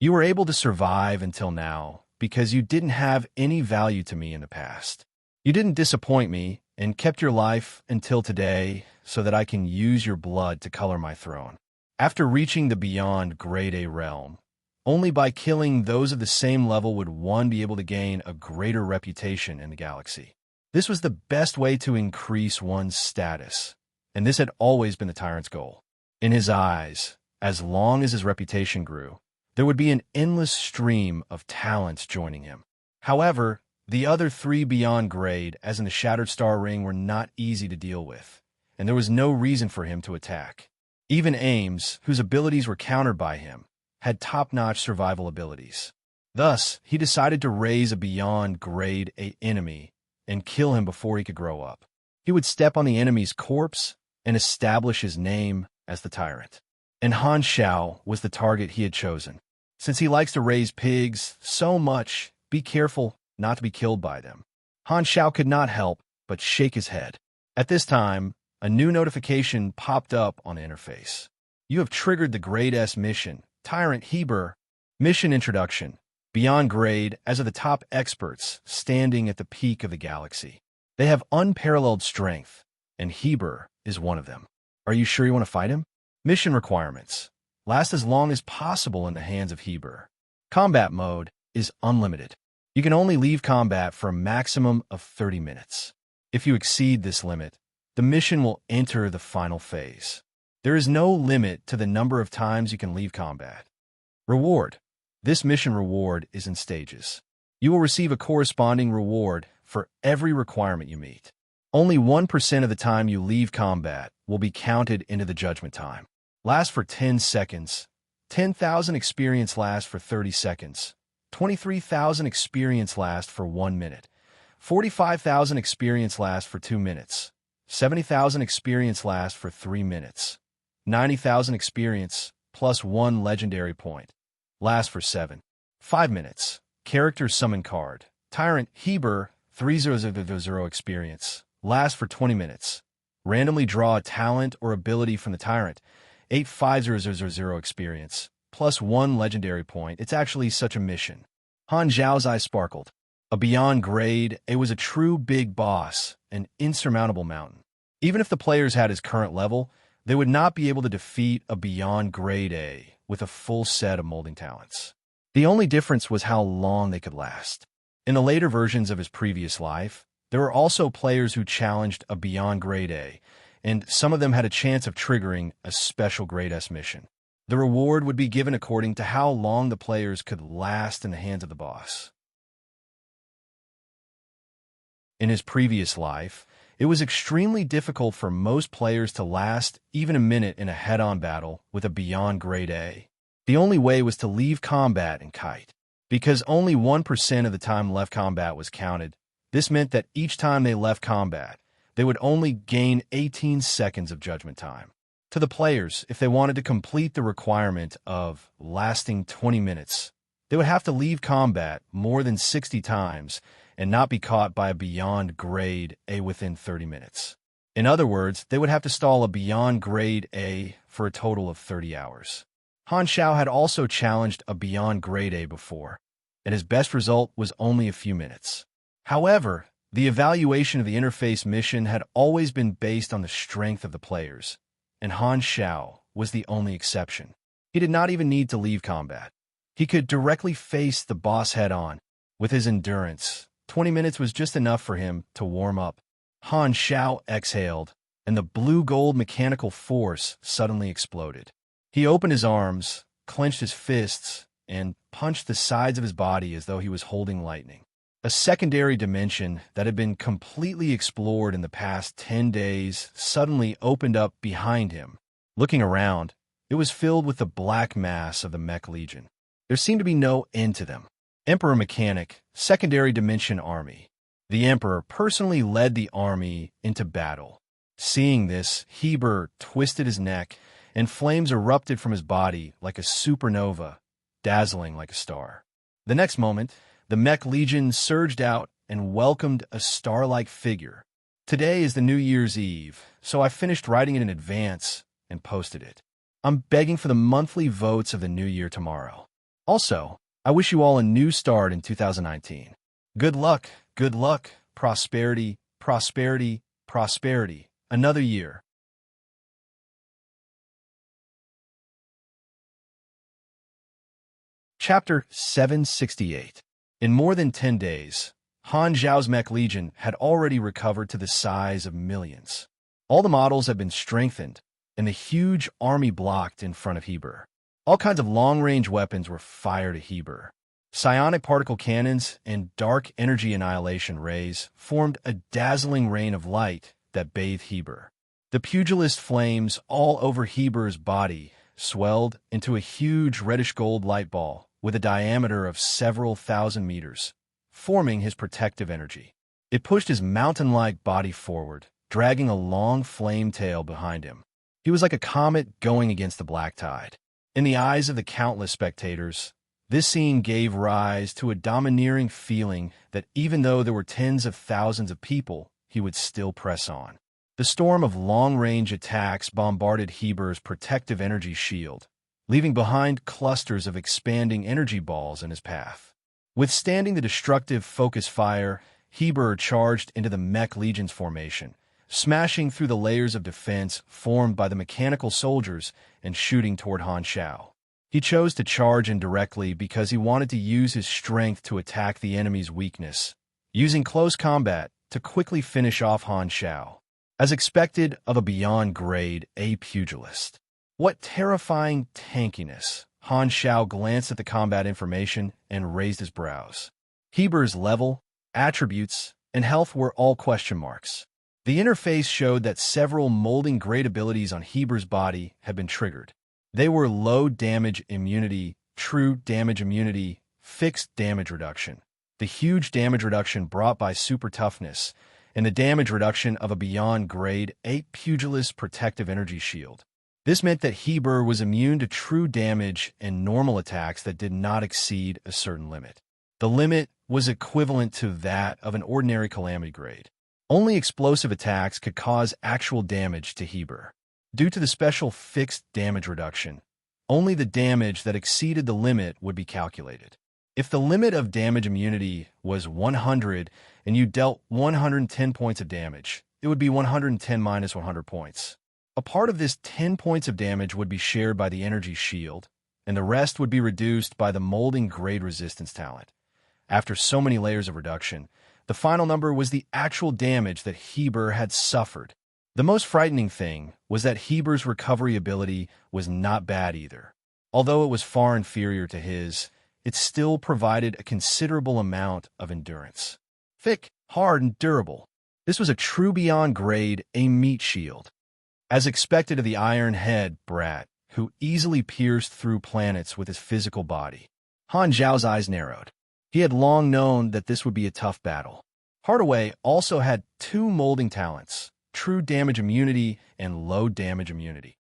You were able to survive until now because you didn't have any value to me in the past. You didn't disappoint me and kept your life until today so that I can use your blood to color my throne. After reaching the beyond Grade A realm, only by killing those of the same level would one be able to gain a greater reputation in the galaxy. This was the best way to increase one's status, and this had always been the tyrant's goal. In his eyes, as long as his reputation grew, there would be an endless stream of talents joining him. However, the other 3 beyond grade, as in the Shattered Star Ring, were not easy to deal with, and there was no reason for him to attack. Even Ames, whose abilities were countered by him, had top-notch survival abilities. Thus, he decided to raise a beyond grade A enemy and kill him before he could grow up. He would step on the enemy's corpse and establish his name as the tyrant. And Han Xiao was the target he had chosen. Since he likes to raise pigs so much, be careful not to be killed by them. Han Xiao could not help but shake his head. At this time, a new notification popped up on the interface. You have triggered the Grade S mission, Tyrant Heber. Mission introduction. Beyond grade, as are the top experts standing at the peak of the galaxy. They have unparalleled strength, and Heber is one of them. Are you sure you want to fight him? Mission requirements. Last as long as possible in the hands of Heber. Combat mode is unlimited. You can only leave combat for a maximum of 30 minutes. If you exceed this limit, the mission will enter the final phase. There is no limit to the number of times you can leave combat. Reward. This mission reward is in stages. You will receive a corresponding reward for every requirement you meet. Only 1% of the time you leave combat will be counted into the judgment time. Last for 10 seconds. 10,000 experience lasts for 30 seconds. 23,000 experience lasts for 1 minute. 45,000 experience lasts for 2 minutes. 70,000 experience lasts for 3 minutes. 90,000 experience plus 1 legendary point lasts for 5 minutes. Character summon card. Tyrant Heber 3000 experience lasts for 20 minutes. Randomly draw a talent or ability from the Tyrant. 85000 experience plus 1 legendary point. It's actually such a mission. Han Zhao's eyes sparkled. A beyond grade A was a true big boss, an insurmountable mountain. Even if the players had his current level, they would not be able to defeat a beyond grade A with a full set of molding talents. The only difference was how long they could last. In the later versions of his previous life, there were also players who challenged a beyond grade A, and some of them had a chance of triggering a special grade S mission. The reward would be given according to how long the players could last in the hands of the boss. In his previous life, it was extremely difficult for most players to last even a minute in a head-on battle with a beyond grade A. The only way was to leave combat and kite. Because only 1% of the time left combat was counted, this meant that each time they left combat, they would only gain 18 seconds of judgment time. To the players, if they wanted to complete the requirement of lasting 20 minutes, they would have to leave combat more than 60 times and not be caught by a beyond grade A within 30 minutes. In other words, they would have to stall a beyond grade A for a total of 30 hours. Han Xiao had also challenged a beyond grade A before, and his best result was only a few minutes. However, the evaluation of the interface mission had always been based on the strength of the players, and Han Xiao was the only exception. He did not even need to leave combat. He could directly face the boss head-on. With his endurance, 20 minutes was just enough for him to warm up. Han Xiao exhaled, and the blue-gold mechanical force suddenly exploded. He opened his arms, clenched his fists, and punched the sides of his body as though he was holding lightning. A secondary dimension that had been completely explored in the past 10 days suddenly opened up behind him. Looking around, it was filled with the black mass of the Mech Legion. There seemed to be no end to them. Emperor Mechanic, Secondary Dimension Army. The Emperor personally led the army into battle. Seeing this, Heber twisted his neck, and flames erupted from his body like a supernova, dazzling like a star. The next moment, the Mech Legion surged out and welcomed a star-like figure. Today is the New Year's Eve, so I finished writing it in advance and posted it. I'm begging for the monthly votes of the new year tomorrow. Also, I wish you all a new start in 2019. Good luck, prosperity, prosperity, prosperity. Another year. Chapter 768. In more than 10 days, Han Zhao's Mech Legion had already recovered to the size of millions. All the models had been strengthened, and the huge army blocked in front of Heber. All kinds of long-range weapons were fired at Heber. Psionic particle cannons and dark energy annihilation rays formed a dazzling rain of light that bathed Heber. The pugilist flames all over Heber's body swelled into a huge reddish-gold light ball with a diameter of several thousand meters, forming his protective energy. It pushed his mountain-like body forward, dragging a long flame tail behind him. He was like a comet going against the black tide. In the eyes of the countless spectators, this scene gave rise to a domineering feeling that even though there were tens of thousands of people, he would still press on. The storm of long-range attacks bombarded Heber's protective energy shield, leaving behind clusters of expanding energy balls in his path. Withstanding the destructive focus fire, Heber charged into the Mech Legion's formation, smashing through the layers of defense formed by the mechanical soldiers and shooting toward Han Xiao. He chose to charge indirectly because he wanted to use his strength to attack the enemy's weakness, using close combat to quickly finish off Han Xiao. As expected of a beyond grade A pugilist. What terrifying tankiness! Han Xiao glanced at the combat information and raised his brows. Heber's level, attributes, and health were all question marks. The interface showed that several molding grade abilities on Heber's body had been triggered. They were low damage immunity, true damage immunity, fixed damage reduction, the huge damage reduction brought by super toughness, and the damage reduction of a beyond grade 8 pugilist protective energy shield. This meant that Heber was immune to true damage and normal attacks that did not exceed a certain limit. The limit was equivalent to that of an ordinary calamity grade. Only explosive attacks could cause actual damage to Heber. Due to the special fixed damage reduction, only the damage that exceeded the limit would be calculated. If the limit of damage immunity was 100 and you dealt 110 points of damage, it would be 110 minus 100 points. A part of this 10 points of damage would be shared by the energy shield, and the rest would be reduced by the molding grade resistance talent. After so many layers of reduction, the final number was the actual damage that Heber had suffered. The most frightening thing was that Heber's recovery ability was not bad either. Although it was far inferior to his, it still provided a considerable amount of endurance. Thick, hard, and durable. This was a true beyond grade A meat shield. As expected of the Iron Head brat, who easily pierced through planets with his physical body, Han Zhao's eyes narrowed. He had long known that this would be a tough battle. Hardaway also had two molding talents, true damage immunity and low damage immunity.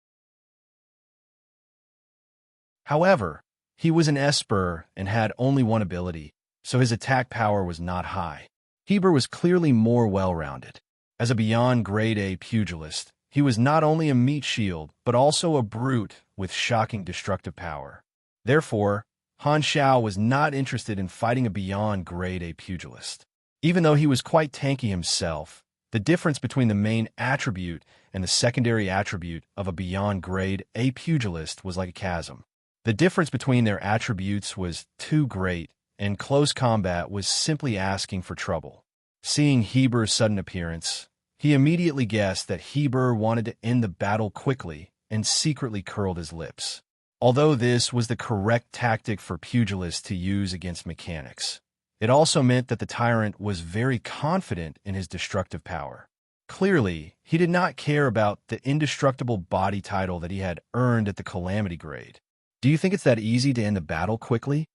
However, he was an Esper and had only one ability, so his attack power was not high. Heber was clearly more well-rounded. As a beyond grade A pugilist, he was not only a meat shield, but also a brute with shocking destructive power. Therefore, Han Xiao was not interested in fighting a beyond grade A pugilist. Even though he was quite tanky himself, the difference between the main attribute and the secondary attribute of a beyond grade A pugilist was like a chasm. The difference between their attributes was too great, and close combat was simply asking for trouble. Seeing Heber's sudden appearance, he immediately guessed that Heber wanted to end the battle quickly and secretly curled his lips. Although this was the correct tactic for pugilists to use against mechanics, it also meant that the tyrant was very confident in his destructive power. Clearly, he did not care about the indestructible body title that he had earned at the Calamity grade. Do you think it's that easy to end a battle quickly?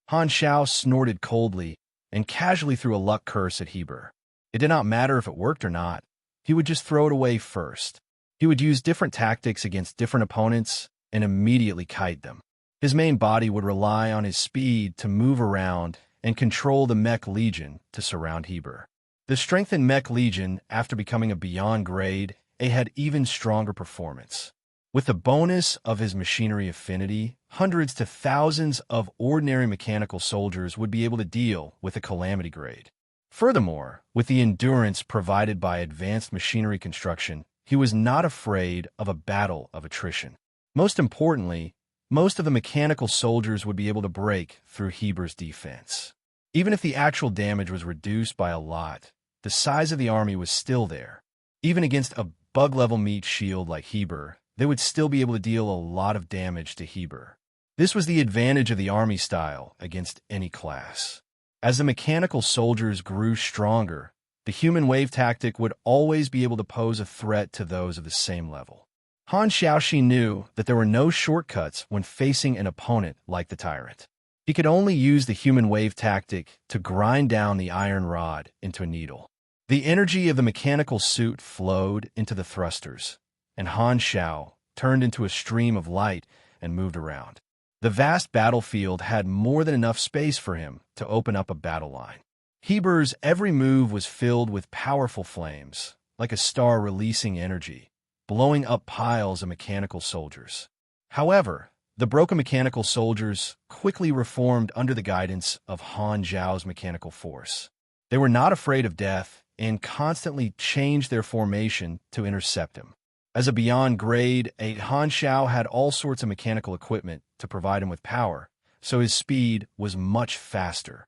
Han Xiao snorted coldly and casually threw a luck curse at Heber. It did not matter if it worked or not. He would just throw it away first. He would use different tactics against different opponents and immediately kite them. His main body would rely on his speed to move around and control the Mech Legion to surround Heber. The strengthened Mech Legion, after becoming a beyond grade A, had even stronger performance. With the bonus of his machinery affinity, hundreds to thousands of ordinary mechanical soldiers would be able to deal with a Calamity grade. Furthermore, with the endurance provided by advanced machinery construction, he was not afraid of a battle of attrition. Most importantly, most of the mechanical soldiers would be able to break through Heber's defense. Even if the actual damage was reduced by a lot, the size of the army was still there. Even against a bug-level meat shield like Heber, they would still be able to deal a lot of damage to Heber. This was the advantage of the army style against any class. As the mechanical soldiers grew stronger, the human wave tactic would always be able to pose a threat to those of the same level. Han Xiaoxi knew that there were no shortcuts when facing an opponent like the tyrant. He could only use the human wave tactic to grind down the iron rod into a needle. The energy of the mechanical suit flowed into the thrusters, and Han Xiao turned into a stream of light and moved around. The vast battlefield had more than enough space for him to open up a battle line. Heber's every move was filled with powerful flames, like a star releasing energy, blowing up piles of mechanical soldiers. However, the broken mechanical soldiers quickly reformed under the guidance of Han Zhao's mechanical force. They were not afraid of death and constantly changed their formation to intercept him. As a beyond grade A, Han Xiao had all sorts of mechanical equipment to provide him with power, so his speed was much faster.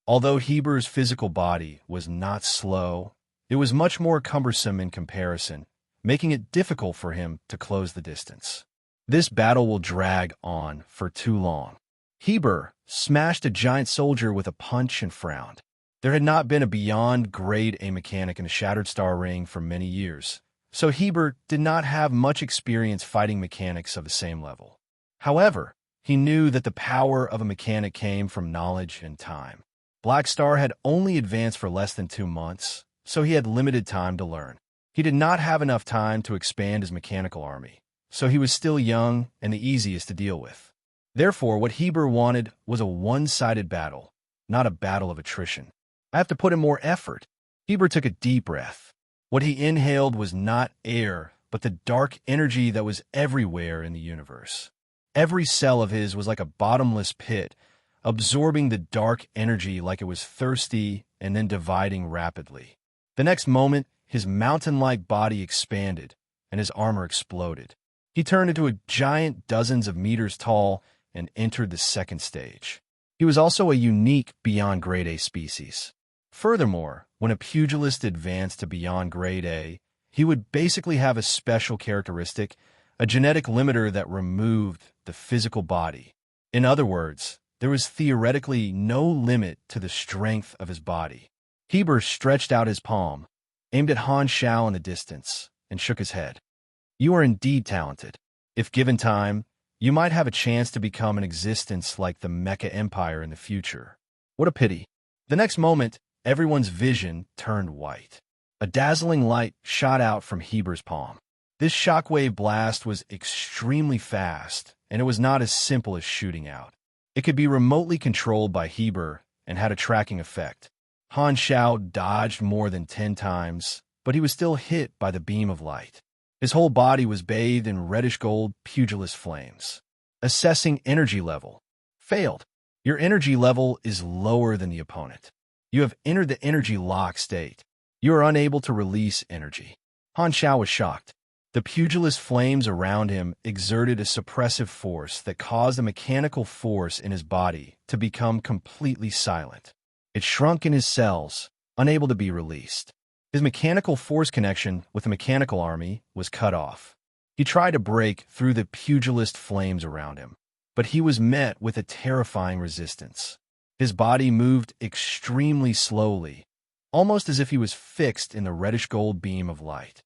Although Heber's physical body was not slow, it was much more cumbersome in comparison, making it difficult for him to close the distance. This battle will drag on for too long. Heber smashed a giant soldier with a punch and frowned. There had not been a beyond grade A mechanic in the Shattered Star Ring for many years, so Heber did not have much experience fighting mechanics of the same level. However, he knew that the power of a mechanic came from knowledge and time. Black Star had only advanced for less than 2 months, so he had limited time to learn. He did not have enough time to expand his mechanical army, so he was still young and the easiest to deal with. Therefore, what Heber wanted was a one-sided battle, not a battle of attrition. I have to put in more effort. Heber took a deep breath. What he inhaled was not air, but the dark energy that was everywhere in the universe. Every cell of his was like a bottomless pit, absorbing the dark energy like it was thirsty and then dividing rapidly. The next moment, his mountain-like body expanded, and his armor exploded. He turned into a giant dozens of meters tall and entered the second stage. He was also a unique beyond grade A species. Furthermore, when a pugilist advanced to beyond grade A, he would basically have a special characteristic, a genetic limiter that removed the physical body. In other words, there was theoretically no limit to the strength of his body. Heber stretched out his palm, aimed at Han Xiao in the distance, and shook his head. You are indeed talented. If given time, you might have a chance to become an existence like the Mecha Empire in the future. What a pity. The next moment, everyone's vision turned white. A dazzling light shot out from Heber's palm. This shockwave blast was extremely fast, and it was not as simple as shooting out. It could be remotely controlled by Heber and had a tracking effect. Han Xiao dodged more than 10 times, but he was still hit by the beam of light. His whole body was bathed in reddish-gold pugilist flames. Assessing energy level. Failed. Your energy level is lower than the opponent. You have entered the energy lock state. You are unable to release energy. Han Xiao was shocked. The pugilist flames around him exerted a suppressive force that caused a mechanical force in his body to become completely silent. It shrunk in his cells, unable to be released. His mechanical force connection with the mechanical army was cut off. He tried to break through the pugilist flames around him, but he was met with a terrifying resistance. His body moved extremely slowly, almost as if he was fixed in the reddish-gold beam of light.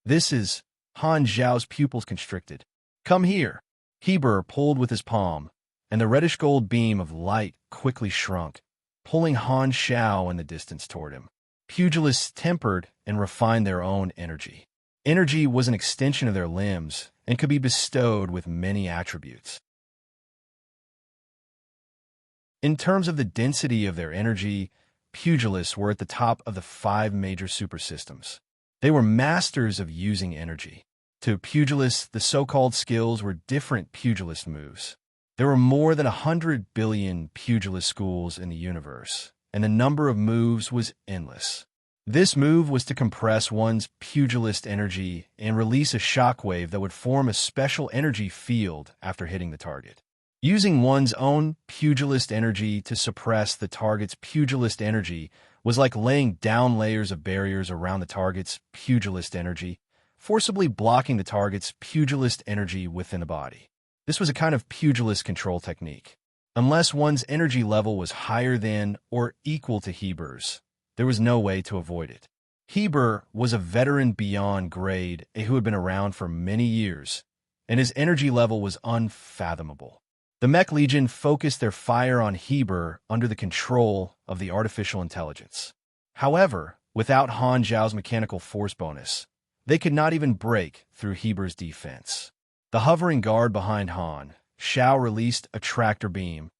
This is Han Xiao's pupils constricted. Come here. Heber pulled with his palm, and the reddish-gold beam of light quickly shrunk, pulling Han Xiao in the distance toward him. Pugilists tempered and refined their own energy. Energy was an extension of their limbs and could be bestowed with many attributes. In terms of the density of their energy, pugilists were at the top of the 5 major supersystems. They were masters of using energy. To pugilists, the so-called skills were different pugilist moves. There were more than 100 billion pugilist schools in the universe, and the number of moves was endless. This move was to compress one's pugilist energy and release a shockwave that would form a special energy field after hitting the target. Using one's own pugilist energy to suppress the target's pugilist energy was like laying down layers of barriers around the target's pugilist energy, forcibly blocking the target's pugilist energy within the body. This was a kind of pugilist control technique. Unless one's energy level was higher than or equal to Heber's, there was no way to avoid it. Heber was a veteran beyond grade who had been around for many years, and his energy level was unfathomable. The Mech Legion focused their fire on Heber under the control of the artificial intelligence. However, without Han Zhao's mechanical force bonus, they could not even break through Heber's defense. The hovering guard behind Han Xiao released a tractor beam,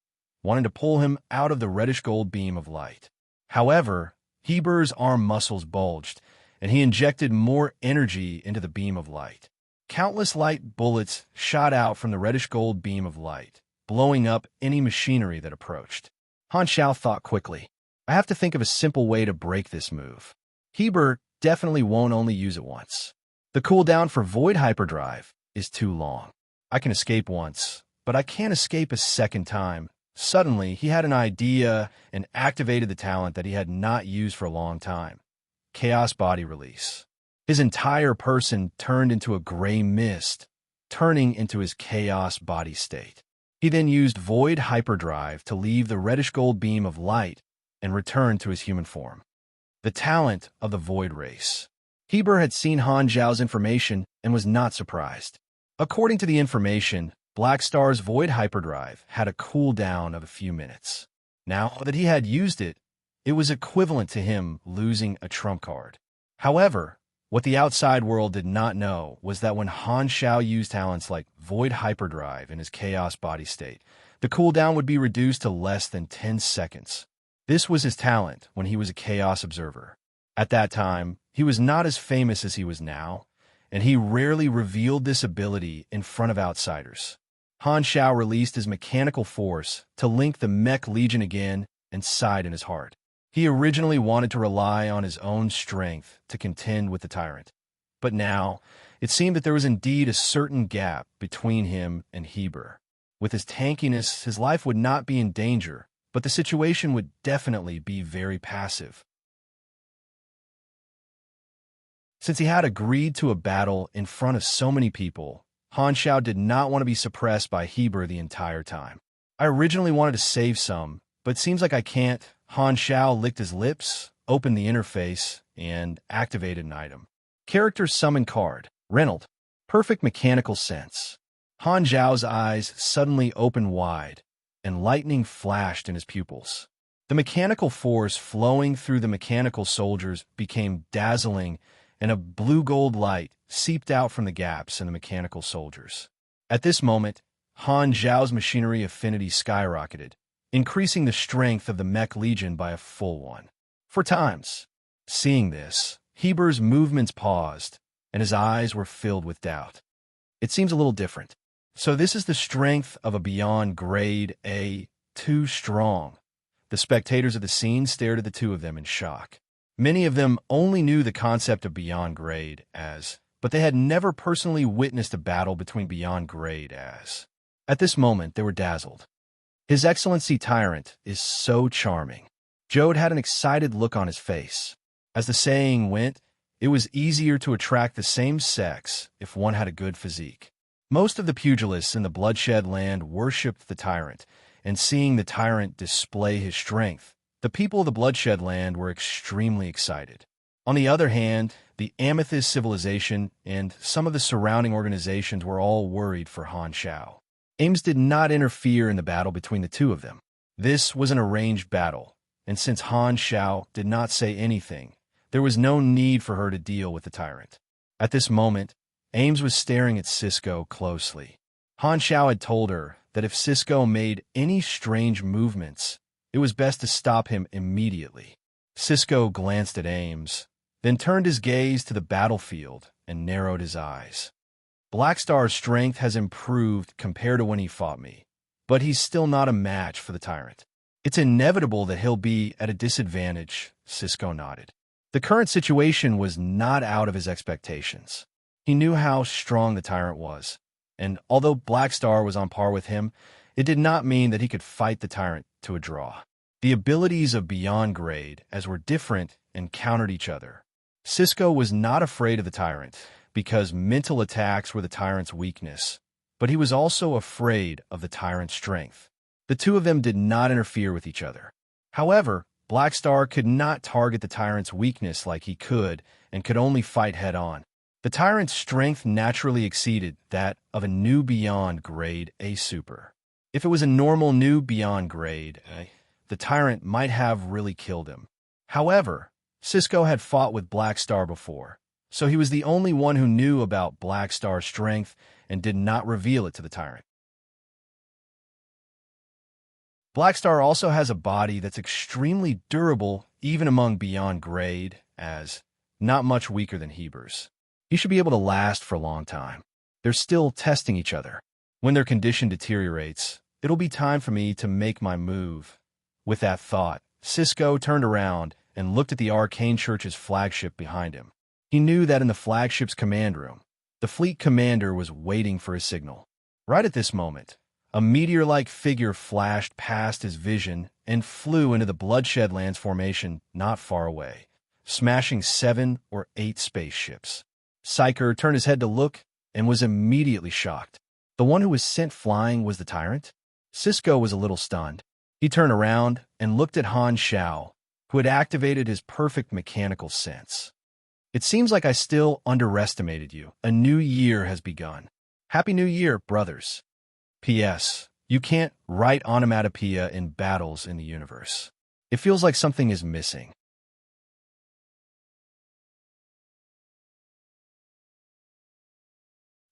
wanting to pull him out of the reddish-gold beam of light. However, Heber's arm muscles bulged, and he injected more energy into the beam of light. Countless light bullets shot out from the reddish-gold beam of light, blowing up any machinery that approached. Han Xiao thought quickly. I have to think of a simple way to break this move. Heber definitely won't only use it once. The cooldown for Void Hyperdrive is too long. I can escape once, but I can't escape a second time. Suddenly, he had an idea and activated the talent that he had not used for a long time. Chaos Body Release. His entire person turned into a gray mist, turning into his chaos body state. He then used Void Hyperdrive to leave the reddish-gold beam of light and returned to his human form. The talent of the Void Race. Heber had seen Han Zhao's information and was not surprised. According to the information, Black Star's Void Hyperdrive had a cooldown of a few minutes. Now that he had used it, it was equivalent to him losing a trump card. However, what the outside world did not know was that when Han Zhao used talents like Void Hyperdrive in his Chaos body state, the cooldown would be reduced to less than 10 seconds. This was his talent when he was a Chaos Observer. At that time, he was not as famous as he was now, and he rarely revealed this ability in front of outsiders. Han Zhao released his mechanical force to link the Mech Legion again and sighed in his heart. He originally wanted to rely on his own strength to contend with the tyrant. But now, it seemed that there was indeed a certain gap between him and Heber. With his tankiness, his life would not be in danger, but the situation would definitely be very passive. Since he had agreed to a battle in front of so many people, Han Zhao did not want to be suppressed by Heber the entire time. I originally wanted to save some, but it seems like I can't. Han Zhao licked his lips, opened the interface, and activated an item. Character Summon Card. Reynold. Perfect mechanical sense. Han Zhao's eyes suddenly opened wide, and lightning flashed in his pupils. The mechanical force flowing through the mechanical soldiers became dazzling, and a blue-gold light seeped out from the gaps in the mechanical soldiers. At this moment, Han Zhao's machinery affinity skyrocketed, increasing the strength of the Mech Legion by a full one. For times, seeing this, Heber's movements paused, and his eyes were filled with doubt. It seems a little different. So this is the strength of a beyond grade A, too strong. The spectators of the scene stared at the two of them in shock. Many of them only knew the concept of beyond grade as, but they had never personally witnessed a battle between beyond grade as. At this moment, they were dazzled. His Excellency Tyrant is so charming. Jode had an excited look on his face. As the saying went, it was easier to attract the same sex if one had a good physique. Most of the pugilists in the Bloodshed Land worshipped the Tyrant, and seeing the Tyrant display his strength, the people of the Bloodshed Land were extremely excited. On the other hand, the Amethyst Civilization and some of the surrounding organizations were all worried for Han Zhao. Ames did not interfere in the battle between the two of them. This was an arranged battle, and since Han Zhao did not say anything, there was no need for her to deal with the Tyrant. At this moment, Ames was staring at Cisco closely. Han Zhao had told her that if Cisco made any strange movements, it was best to stop him immediately. Cisco glanced at Ames, then turned his gaze to the battlefield and narrowed his eyes. Black Star's strength has improved compared to when he fought me, but he's still not a match for the Tyrant. It's inevitable that he'll be at a disadvantage, Cisco nodded. The current situation was not out of his expectations. He knew how strong the Tyrant was, and although Black Star was on par with him, it did not mean that he could fight the Tyrant to a draw. The abilities of Beyond Grade, as were different and countered each other. Cisco was not afraid of the Tyrant, because mental attacks were the Tyrant's weakness, but he was also afraid of the Tyrant's strength. The two of them did not interfere with each other. However, Black Star could not target the Tyrant's weakness like he could, and could only fight head-on. The Tyrant's strength naturally exceeded that of a new Beyond Grade A Super. If it was a normal new Beyond Grade A, the Tyrant might have really killed him. However, Cisco had fought with Black Star before, so he was the only one who knew about Black Star's strength and did not reveal it to the Tyrant. Black Star also has a body that's extremely durable even among Beyond Grade as not much weaker than Heber's. He should be able to last for a long time. They're still testing each other. When their condition deteriorates, it'll be time for me to make my move. With that thought, Cisco turned around and looked at the Arcane Church's flagship behind him. He knew that in the flagship's command room, the fleet commander was waiting for his signal. Right at this moment, a meteor-like figure flashed past his vision and flew into the Bloodshed Lands formation not far away, smashing 7 or 8 spaceships. Psyker turned his head to look and was immediately shocked. The one who was sent flying was the Tyrant? Cisco was a little stunned. He turned around and looked at Han Xiao, who had activated his perfect mechanical sense. It seems like I still underestimated you. A new year has begun. Happy New Year, brothers. P.S. You can't write onomatopoeia in battles in the universe. It feels like something is missing.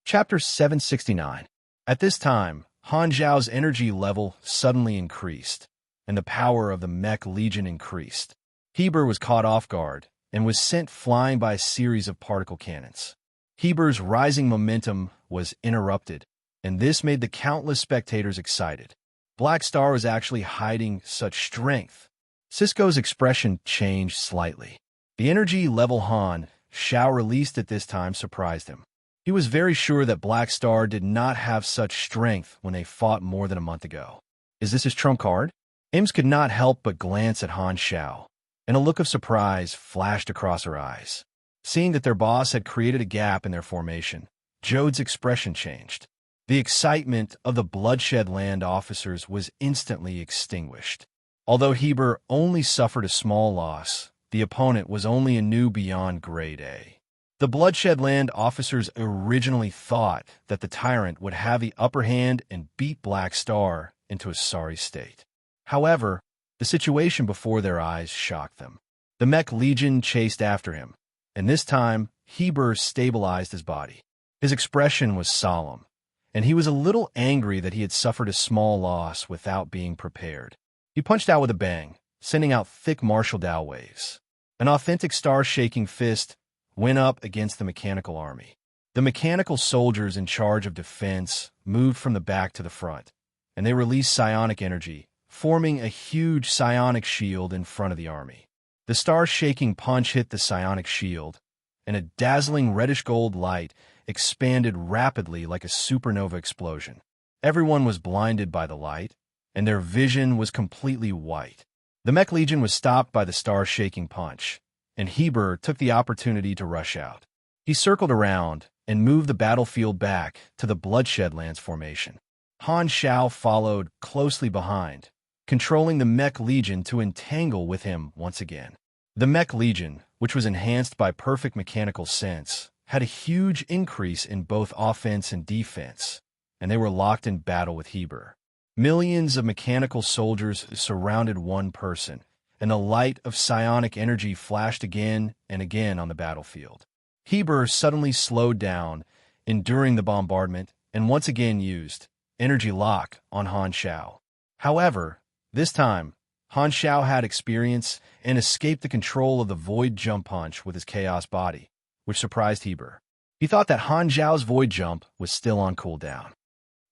Chapter 769. At this time, Han Zhao's energy level suddenly increased, and the power of the Mech Legion increased. Heber was caught off guard and was sent flying by a series of particle cannons. Heber's rising momentum was interrupted, and this made the countless spectators excited. Black Star was actually hiding such strength. Cisco's expression changed slightly. The energy level Han Xiao released at this time surprised him. He was very sure that Black Star did not have such strength when they fought more than a month ago. Is this his trump card? Ames could not help but glance at Han Xiao, and a look of surprise flashed across her eyes. Seeing that their boss had created a gap in their formation, Jode's expression changed. The excitement of the Bloodshed Land officers was instantly extinguished. Although Heber only suffered a small loss, the opponent was only a new beyond grade A. The Bloodshed Land officers originally thought that the tyrant would have the upper hand and beat Black Star into a sorry state. However, the situation before their eyes shocked them. The Mech Legion chased after him, and this time Heber stabilized his body. His expression was solemn, and he was a little angry that he had suffered a small loss without being prepared. He punched out with a bang, sending out thick martial Dao waves. An authentic star-shaking fist went up against the mechanical army. The mechanical soldiers in charge of defense moved from the back to the front, and they released psionic energy, forming a huge psionic shield in front of the army. The star-shaking punch hit the psionic shield, and a dazzling reddish-gold light expanded rapidly like a supernova explosion. Everyone was blinded by the light, and their vision was completely white. The Mech Legion was stopped by the star-shaking punch, and Heber took the opportunity to rush out. He circled around and moved the battlefield back to the Bloodshed Lands formation. Han Xiao followed closely behind, controlling the Mech Legion to entangle with him once again. The Mech Legion, which was enhanced by perfect mechanical sense, had a huge increase in both offense and defense, and they were locked in battle with Heber. Millions of mechanical soldiers surrounded one person, and the light of psionic energy flashed again and again on the battlefield. Heber suddenly slowed down, enduring the bombardment, and once again used energy lock on Han Xiao. However, this time, Han Xiao had experience and escaped the control of the Void Jump Punch with his Chaos Body, which surprised Heber. He thought that Han Xiao's Void Jump was still on cooldown.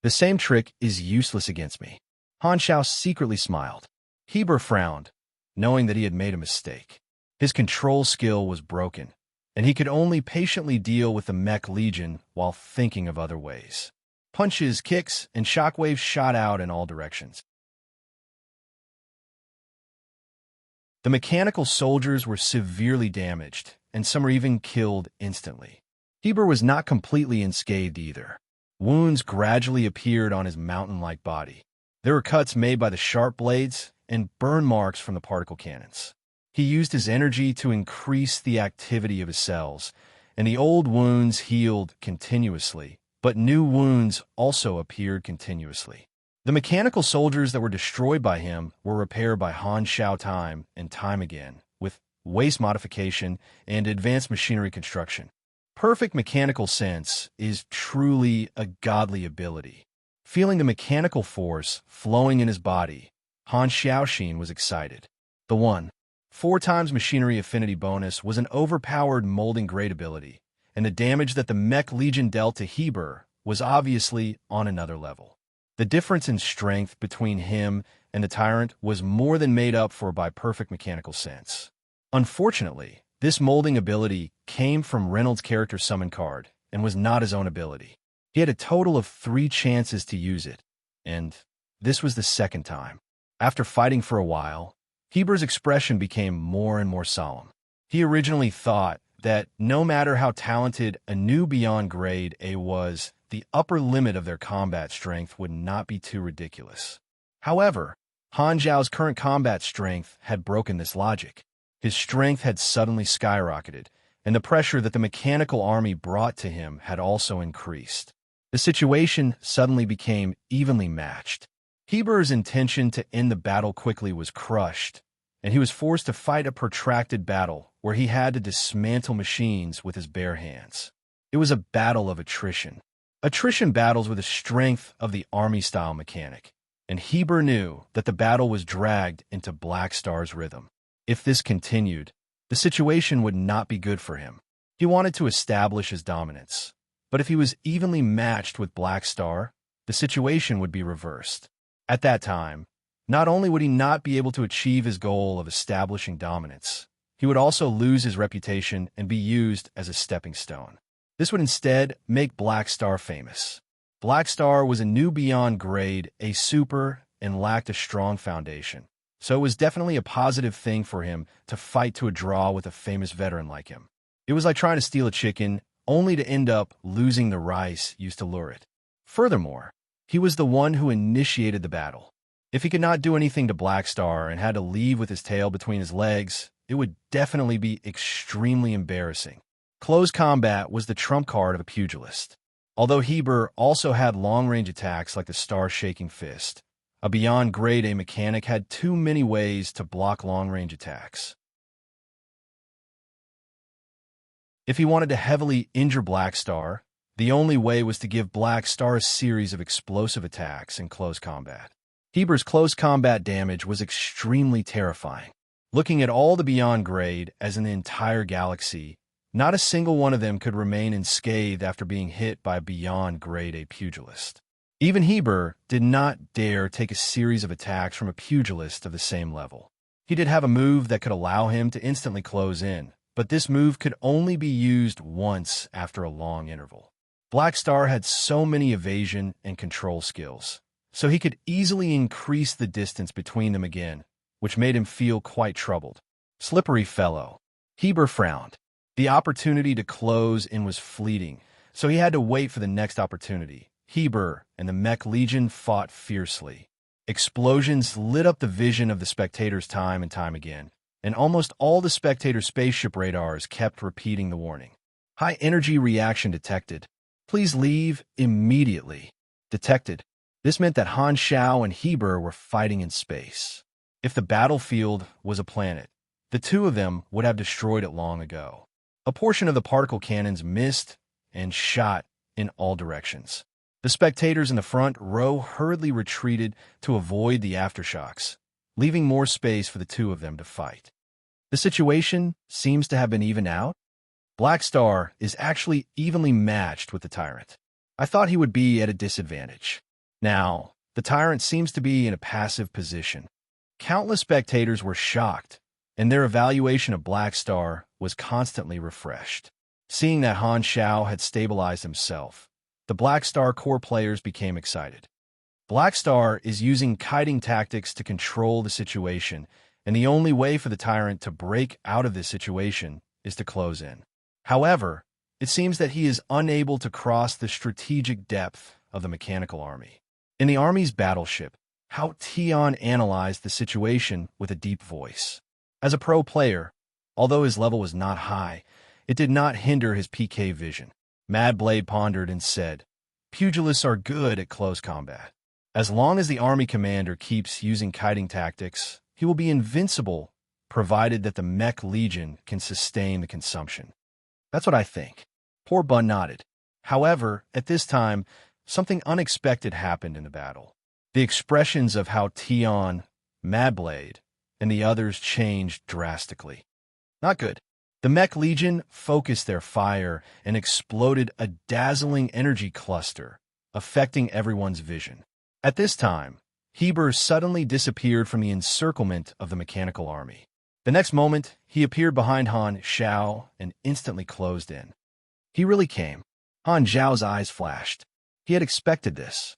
The same trick is useless against me. Han Xiao secretly smiled. Heber frowned, knowing that he had made a mistake. His control skill was broken, and he could only patiently deal with the Mech Legion while thinking of other ways. Punches, kicks, and shockwaves shot out in all directions. The mechanical soldiers were severely damaged, and some were even killed instantly. Heber was not completely unscathed either. Wounds gradually appeared on his mountain-like body. There were cuts made by the sharp blades and burn marks from the particle cannons. He used his energy to increase the activity of his cells, and the old wounds healed continuously, but new wounds also appeared continuously. The mechanical soldiers that were destroyed by him were repaired by Han Xiao time and time again, with waste modification and advanced machinery construction. Perfect mechanical sense is truly a godly ability. Feeling the mechanical force flowing in his body, Han Xiaoxin was excited. The 4 times machinery affinity bonus was an overpowered molding grade ability, and the damage that the Mech Legion dealt to Heber was obviously on another level. The difference in strength between him and the Tyrant was more than made up for by perfect mechanical sense. Unfortunately, this molding ability came from Reynolds' character summon card and was not his own ability. He had a total of 3 chances to use it, and this was the second time. After fighting for a while, Heber's expression became more and more solemn. He originally thought that no matter how talented a new beyond grade A was, the upper limit of their combat strength would not be too ridiculous. However, Han Zhao's current combat strength had broken this logic. His strength had suddenly skyrocketed, and the pressure that the mechanical army brought to him had also increased. The situation suddenly became evenly matched. Heber's intention to end the battle quickly was crushed, and he was forced to fight a protracted battle where he had to dismantle machines with his bare hands. It was a battle of attrition. Attrition battles were the strength of the army-style mechanic, and Heber knew that the battle was dragged into Black Star's rhythm. If this continued, the situation would not be good for him. He wanted to establish his dominance, but if he was evenly matched with Black Star, the situation would be reversed. At that time, not only would he not be able to achieve his goal of establishing dominance, he would also lose his reputation and be used as a stepping stone. This would instead make Black Star famous. Black Star was a new beyond grade, a super, and lacked a strong foundation. So it was definitely a positive thing for him to fight to a draw with a famous veteran like him. It was like trying to steal a chicken, only to end up losing the rice used to lure it. Furthermore, he was the one who initiated the battle. If he could not do anything to Black Star and had to leave with his tail between his legs, it would definitely be extremely embarrassing. Close combat was the trump card of a pugilist. Although Heber also had long-range attacks like the Star-Shaking Fist, a beyond grade A mechanic had too many ways to block long-range attacks. If he wanted to heavily injure Black Star, the only way was to give Black Star a series of explosive attacks in close combat. Heber's close combat damage was extremely terrifying. Looking at all the beyond grade as an entire galaxy, not a single one of them could remain unscathed after being hit by a beyond grade A pugilist. Even Heber did not dare take a series of attacks from a pugilist of the same level. He did have a move that could allow him to instantly close in, but this move could only be used once after a long interval. Black Star had so many evasion and control skills, so he could easily increase the distance between them again, which made him feel quite troubled. Slippery fellow. Heber frowned. The opportunity to close in was fleeting, so he had to wait for the next opportunity. Heber and the Mech Legion fought fiercely. Explosions lit up the vision of the spectators time and time again, and almost all the spectator spaceship radars kept repeating the warning. High energy reaction detected. Please leave immediately. Detected. This meant that Han Zhao and Heber were fighting in space. If the battlefield was a planet, the two of them would have destroyed it long ago. A portion of the particle cannons missed and shot in all directions. The spectators in the front row hurriedly retreated to avoid the aftershocks, leaving more space for the two of them to fight. The situation seems to have been evened out. Black Star is actually evenly matched with the Tyrant. I thought he would be at a disadvantage. Now, the Tyrant seems to be in a passive position. Countless spectators were shocked, and their evaluation of Black Star was constantly refreshed. Seeing that Han Zhao had stabilized himself, the Black Star core players became excited. Black Star is using kiting tactics to control the situation, and the only way for the Tyrant to break out of this situation is to close in. However, it seems that he is unable to cross the strategic depth of the mechanical army. In the army's battleship, Hao Tian analyzed the situation with a deep voice. As a pro player, although his level was not high, it did not hinder his PK vision. Mad Blade pondered and said, "Pugilists are good at close combat. As long as the army commander keeps using kiting tactics, he will be invincible, provided that the Mech Legion can sustain the consumption." That's what I think. Poor Bun nodded. However, at this time, something unexpected happened in the battle. The expressions of Hao Tian, Mad Blade, and the others changed drastically. Not good. The Mech Legion focused their fire and exploded a dazzling energy cluster, affecting everyone's vision. At this time, Heber suddenly disappeared from the encirclement of the mechanical army. The next moment, he appeared behind Han Zhao and instantly closed in. He really came. Han Zhao's eyes flashed. He had expected this.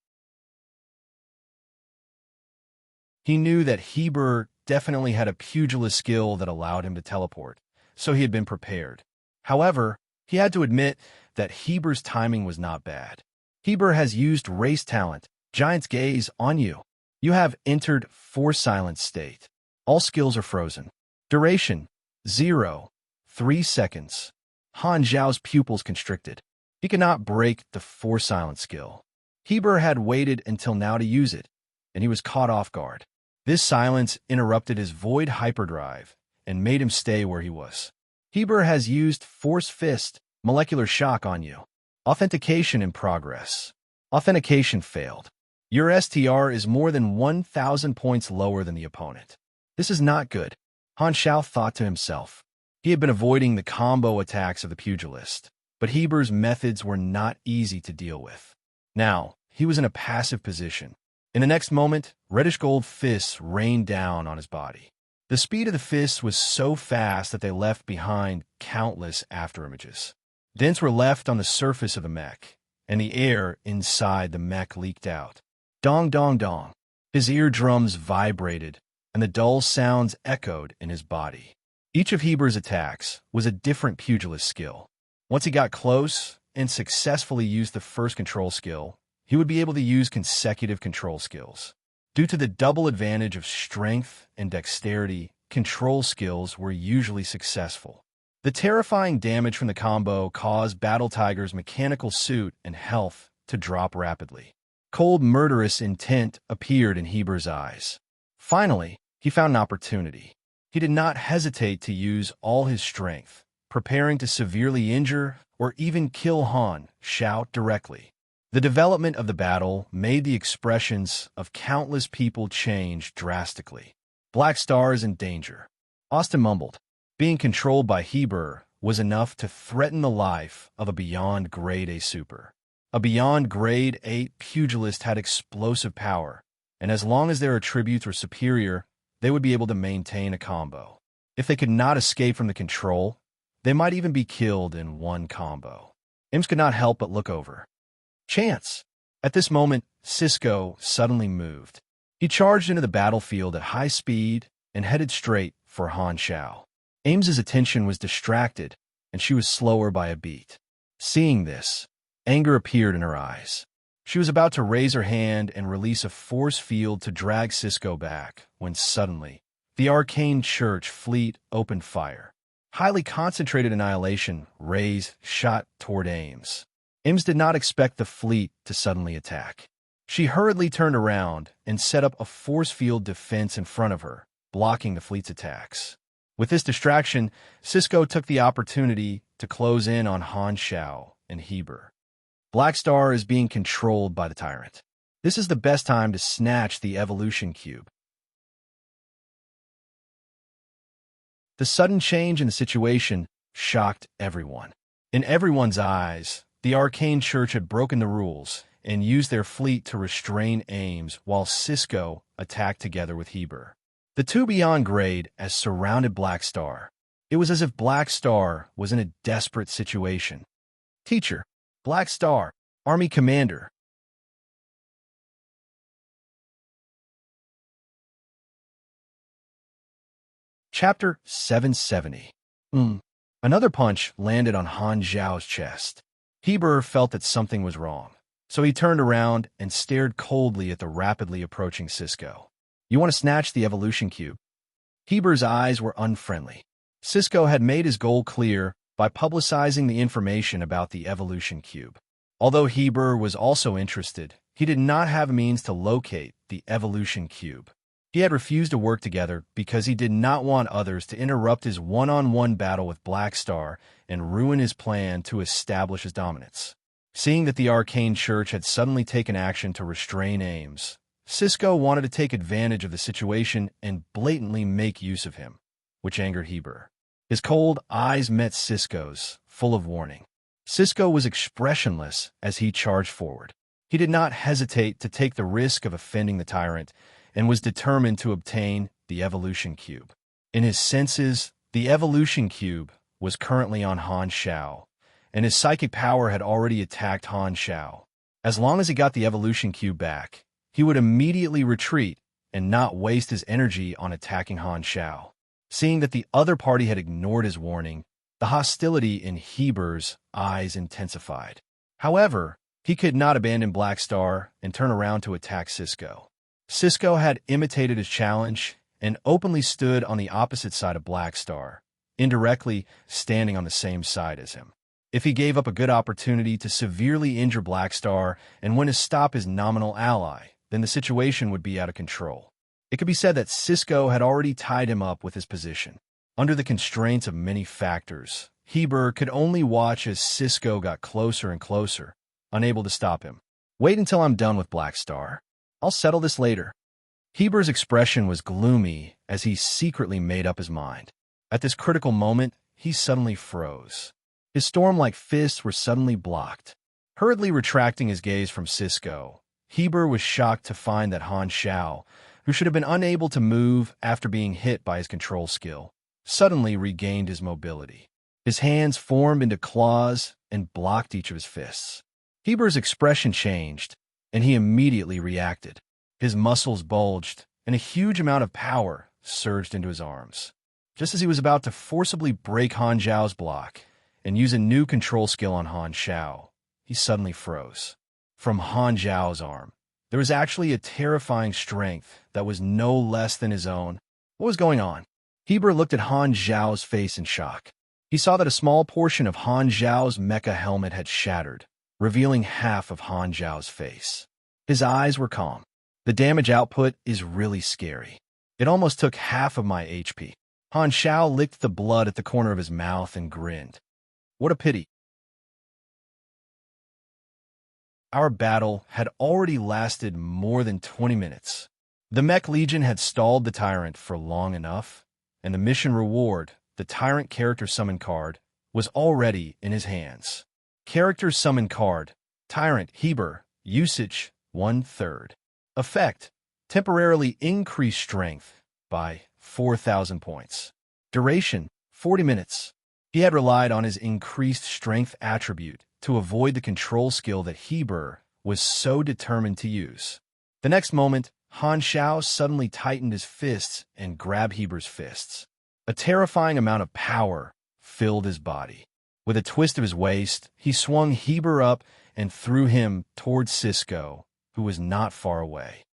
He knew that Heber definitely had a pugilist skill that allowed him to teleport, so he had been prepared. However, he had to admit that Heber's timing was not bad. Heber has used race talent, Giant's Gaze, on you. You have entered force silent state. All skills are frozen. Duration, 0. 3 seconds. Han Zhao's pupils constricted. He cannot break the force silent skill. Heber had waited until now to use it, and he was caught off guard. This silence interrupted his void hyperdrive and made him stay where he was. Heber has used Force Fist, molecular shock on you. Authentication in progress. Authentication failed. Your STR is more than 1,000 points lower than the opponent. This is not good, Han Xiao thought to himself. He had been avoiding the combo attacks of the pugilist, but Heber's methods were not easy to deal with. Now, he was in a passive position. In the next moment, reddish-gold fists rained down on his body. The speed of the fists was so fast that they left behind countless afterimages. Dents were left on the surface of the mech, and the air inside the mech leaked out. Dong dong dong. His eardrums vibrated, and the dull sounds echoed in his body. Each of Heber's attacks was a different pugilist skill. Once he got close and successfully used the first control skill, he would be able to use consecutive control skills. Due to the double advantage of strength and dexterity, control skills were usually successful. The terrifying damage from the combo caused Battle Tiger's mechanical suit and health to drop rapidly. Cold, murderous intent appeared in Heber's eyes. Finally, he found an opportunity. He did not hesitate to use all his strength, preparing to severely injure or even kill Han Xiao directly. The development of the battle made the expressions of countless people change drastically. Black Star is in danger. Austin mumbled. Being controlled by Heber was enough to threaten the life of a beyond grade A super. A beyond grade 8 pugilist had explosive power, and as long as their attributes were superior, they would be able to maintain a combo. If they could not escape from the control, they might even be killed in one combo. Ims could not help but look over. Chance! At this moment, Cisco suddenly moved. He charged into the battlefield at high speed and headed straight for Han Xiao. Ames's attention was distracted, and she was slower by a beat. Seeing this, anger appeared in her eyes. She was about to raise her hand and release a force field to drag Cisco back, when suddenly, the arcane church fleet opened fire. Highly concentrated annihilation rays shot toward Ames. Ames did not expect the fleet to suddenly attack. She hurriedly turned around and set up a force field defense in front of her, blocking the fleet's attacks. With this distraction, Cisco took the opportunity to close in on Han Xiao and Heber. Black Star is being controlled by the tyrant. This is the best time to snatch the evolution cube. The sudden change in the situation shocked everyone. In everyone's eyes, the Arcane Church had broken the rules and used their fleet to restrain Ames while Cisco attacked together with Heber. The two beyond grade as surrounded Black Star. It was as if Black Star was in a desperate situation. Teacher, Black Star, Army Commander. Chapter 770. Another punch landed on Han Zhao's chest. Heber felt that something was wrong, so he turned around and stared coldly at the rapidly approaching Cisco. You want to snatch the evolution cube? Heber's eyes were unfriendly. Cisco had made his goal clear by publicizing the information about the evolution cube. Although Heber was also interested, he did not have a means to locate the evolution cube. He had refused to work together because he did not want others to interrupt his one-on-one battle with Black Star and ruin his plan to establish his dominance. Seeing that the Arcane Church had suddenly taken action to restrain Ames, Cisco wanted to take advantage of the situation and blatantly make use of him, which angered Heber. His cold eyes met Cisco's, full of warning. Cisco was expressionless as he charged forward. He did not hesitate to take the risk of offending the tyrant and was determined to obtain the evolution cube. In his senses, the evolution cube was currently on Han Xiao, and his psychic power had already attacked Han Xiao. As long as he got the evolution cube back, he would immediately retreat and not waste his energy on attacking Han Xiao. Seeing that the other party had ignored his warning, the hostility in Heber's eyes intensified. However, he could not abandon Black Star and turn around to attack Cisco. Cisco had imitated his challenge and openly stood on the opposite side of Black Star, indirectly standing on the same side as him. If he gave up a good opportunity to severely injure Black Star and win to stop his nominal ally, then the situation would be out of control. It could be said that Cisco had already tied him up with his position. Under the constraints of many factors, Heber could only watch as Cisco got closer and closer, unable to stop him. "Wait until I'm done with Black Star. I'll settle this later." Heber's expression was gloomy as he secretly made up his mind. At this critical moment, he suddenly froze. His storm-like fists were suddenly blocked. Hurriedly retracting his gaze from Cisco, Heber was shocked to find that Han Xiao, who should have been unable to move after being hit by his control skill, suddenly regained his mobility. His hands formed into claws and blocked each of his fists. Heber's expression changed, and he immediately reacted. His muscles bulged, and a huge amount of power surged into his arms. Just as he was about to forcibly break Han Xiao's block and use a new control skill on Han Xiao, he suddenly froze. From Han Xiao's arm, there was actually a terrifying strength that was no less than his own. What was going on? Heber looked at Han Xiao's face in shock. He saw that a small portion of Han Xiao's mecha helmet had shattered, revealing half of Han Xiao's face. His eyes were calm. "The damage output is really scary. It almost took half of my HP." Han Xiao licked the blood at the corner of his mouth and grinned. "What a pity." Our battle had already lasted more than 20 minutes. The Mech Legion had stalled the Tyrant for long enough, and the mission reward, the Tyrant Character Summon card, was already in his hands. Character Summon card, Tyrant Heber, usage 1/3. Effect, temporarily increase strength by 4,000 points. Duration, 40 minutes. He had relied on his increased strength attribute to avoid the control skill that Heber was so determined to use. The next moment, Han Xiao suddenly tightened his fists and grabbed Heber's fists. A terrifying amount of power filled his body. With a twist of his waist, he swung Heber up and threw him towards Cisco, who was not far away.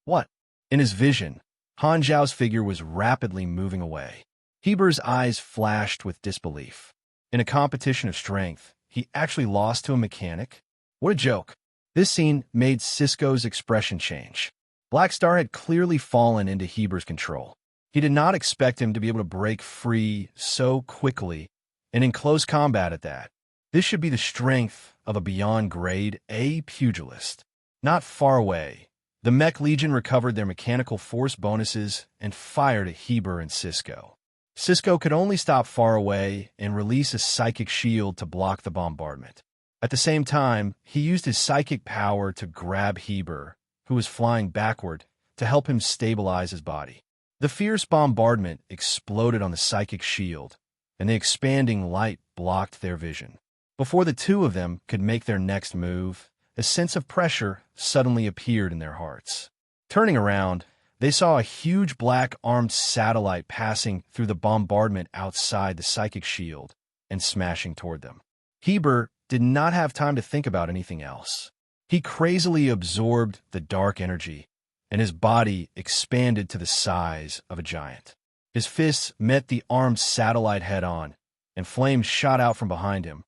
What? In his vision, Han Xiao's figure was rapidly moving away. Heber's eyes flashed with disbelief. In a competition of strength, he actually lost to a mechanic? What a joke. This scene made Cisco's expression change. Black Star had clearly fallen into Heber's control. He did not expect him to be able to break free so quickly, and in close combat at that. This should be the strength of a beyond grade A pugilist. Not far away, the Mech Legion recovered their mechanical force bonuses and fired at Heber and Cisco. Cisco could only stop far away and release a psychic shield to block the bombardment. At the same time, he used his psychic power to grab Heber, who was flying backward, to help him stabilize his body. The fierce bombardment exploded on the psychic shield, and the expanding light blocked their vision. Before the two of them could make their next move, a sense of pressure suddenly appeared in their hearts. Turning around, they saw a huge black armed satellite passing through the bombardment outside the psychic shield and smashing toward them. Heber did not have time to think about anything else. He crazily absorbed the dark energy, and his body expanded to the size of a giant. His fists met the armed satellite head-on, and flames shot out from behind him,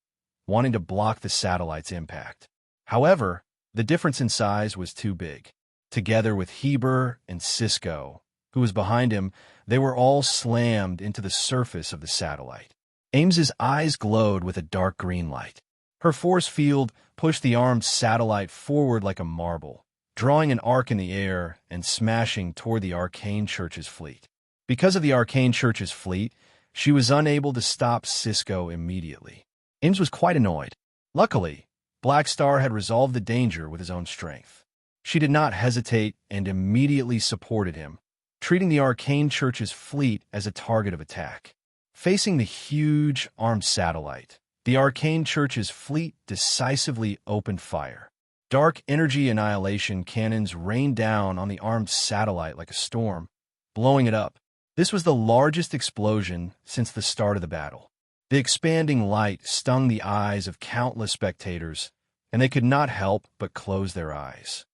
wanting to block the satellite's impact. However, the difference in size was too big. Together with Heber and Cisco, who was behind him, they were all slammed into the surface of the satellite. Ames's eyes glowed with a dark green light. Her force field pushed the armed satellite forward like a marble, drawing an arc in the air and smashing toward the Arcane Church's fleet. Because of the Arcane Church's fleet, she was unable to stop Cisco immediately. Ames was quite annoyed. Luckily, Black Star had resolved the danger with his own strength. She did not hesitate and immediately supported him, treating the Arcane Church's fleet as a target of attack. Facing the huge armed satellite, the Arcane Church's fleet decisively opened fire. Dark energy annihilation cannons rained down on the armed satellite like a storm, blowing it up. This was the largest explosion since the start of the battle. The expanding light stung the eyes of countless spectators, and they could not help but close their eyes.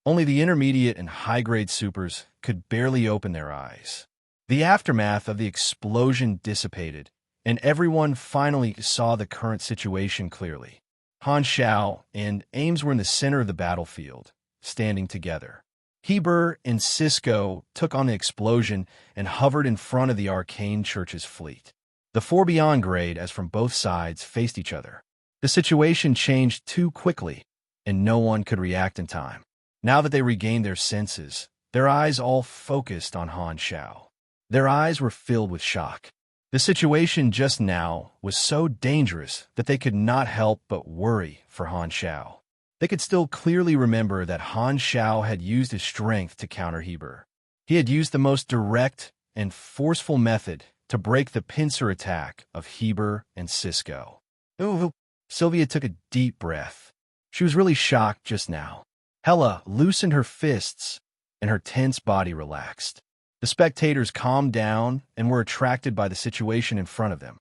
Only the intermediate and high-grade supers could barely open their eyes. The aftermath of the explosion dissipated, and everyone finally saw the current situation clearly. Han Xiao and Ames were in the center of the battlefield, standing together. Heber and Cisco took on the explosion and hovered in front of the Arcane Church's fleet. The four beyond grade, as from both sides, faced each other. The situation changed too quickly, and no one could react in time. Now that they regained their senses, their eyes all focused on Han Xiao. Their eyes were filled with shock. The situation just now was so dangerous that they could not help but worry for Han Xiao. They could still clearly remember that Han Xiao had used his strength to counter Heber. He had used the most direct and forceful method to break the pincer attack of Heber and Cisco. Ooh, Sylvia took a deep breath. She was really shocked just now. Hela loosened her fists, and her tense body relaxed. The spectators calmed down and were attracted by the situation in front of them.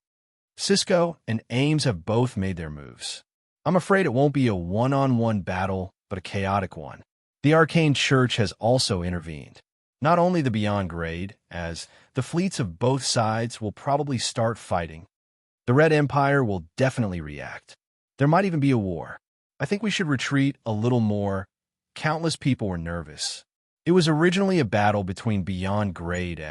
Cisco and Ames have both made their moves. I'm afraid it won't be a one-on-one battle, but a chaotic one. The Arcane Church has also intervened. Not only the Beyond Grade, as the fleets of both sides will probably start fighting. The Red Empire will definitely react. There might even be a war. I think we should retreat a little more. Countless people were nervous. It was originally a battle between Beyond Grade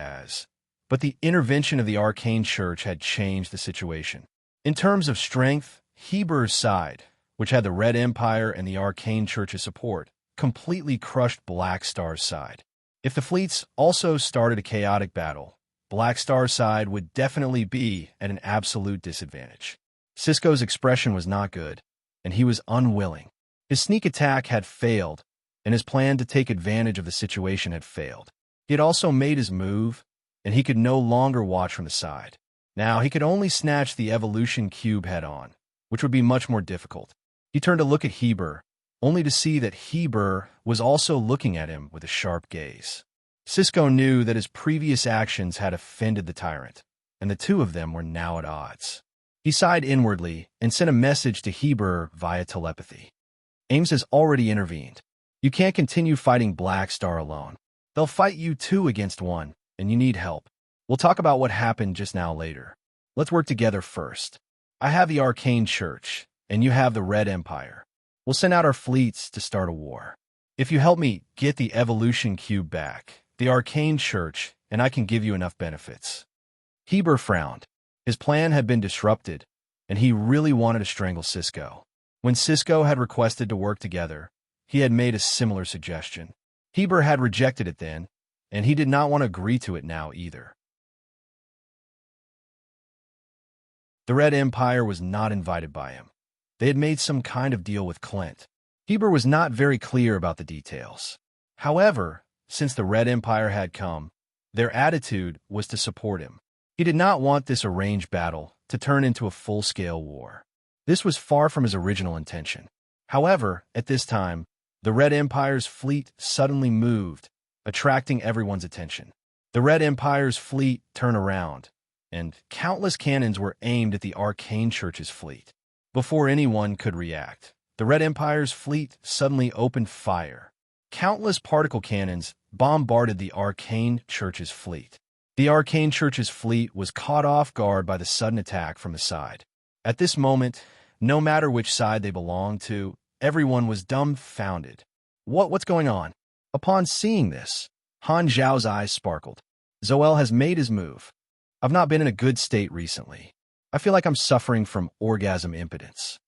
but the intervention of the Arcane Church had changed the situation. In terms of strength, Heber's side, which had the Red Empire and the Arcane Church's support, completely crushed Black Star's side. If the fleets also started a chaotic battle, Black Star's side would definitely be at an absolute disadvantage. Cisco's expression was not good, and he was unwilling. His sneak attack had failed, and his plan to take advantage of the situation had failed. He had also made his move, and he could no longer watch from the side. Now he could only snatch the evolution cube head-on, which would be much more difficult. He turned to look at Heber, only to see that Heber was also looking at him with a sharp gaze. Cisco knew that his previous actions had offended the tyrant, and the two of them were now at odds. He sighed inwardly and sent a message to Heber via telepathy. Ames has already intervened. You can't continue fighting Black Star alone. They'll fight you two against one, and you need help. We'll talk about what happened just now later. Let's work together first. I have the Arcane Church, and you have the Red Empire. We'll send out our fleets to start a war. If you help me get the evolution cube back, the Arcane Church, and I can give you enough benefits. Heber frowned. His plan had been disrupted, and he really wanted to strangle Cisco. When Cisco had requested to work together, he had made a similar suggestion. Heber had rejected it then, and he did not want to agree to it now either. The Red Empire was not invited by him. They had made some kind of deal with Clint. Heber was not very clear about the details. However, since the Red Empire had come, their attitude was to support him. He did not want this arranged battle to turn into a full-scale war. This was far from his original intention. However, at this time, the Red Empire's fleet suddenly moved, attracting everyone's attention. The Red Empire's fleet turned around, and countless cannons were aimed at the Arcane Church's fleet. Before anyone could react, the Red Empire's fleet suddenly opened fire. Countless particle cannons bombarded the Arcane Church's fleet. The Arcane Church's fleet was caught off guard by the sudden attack from the side. At this moment, no matter which side they belonged to, everyone was dumbfounded. What's going on? Upon seeing this, Han Zhao's eyes sparkled. Zoel has made his move. I've not been in a good state recently. I feel like I'm suffering from orgasm impotence.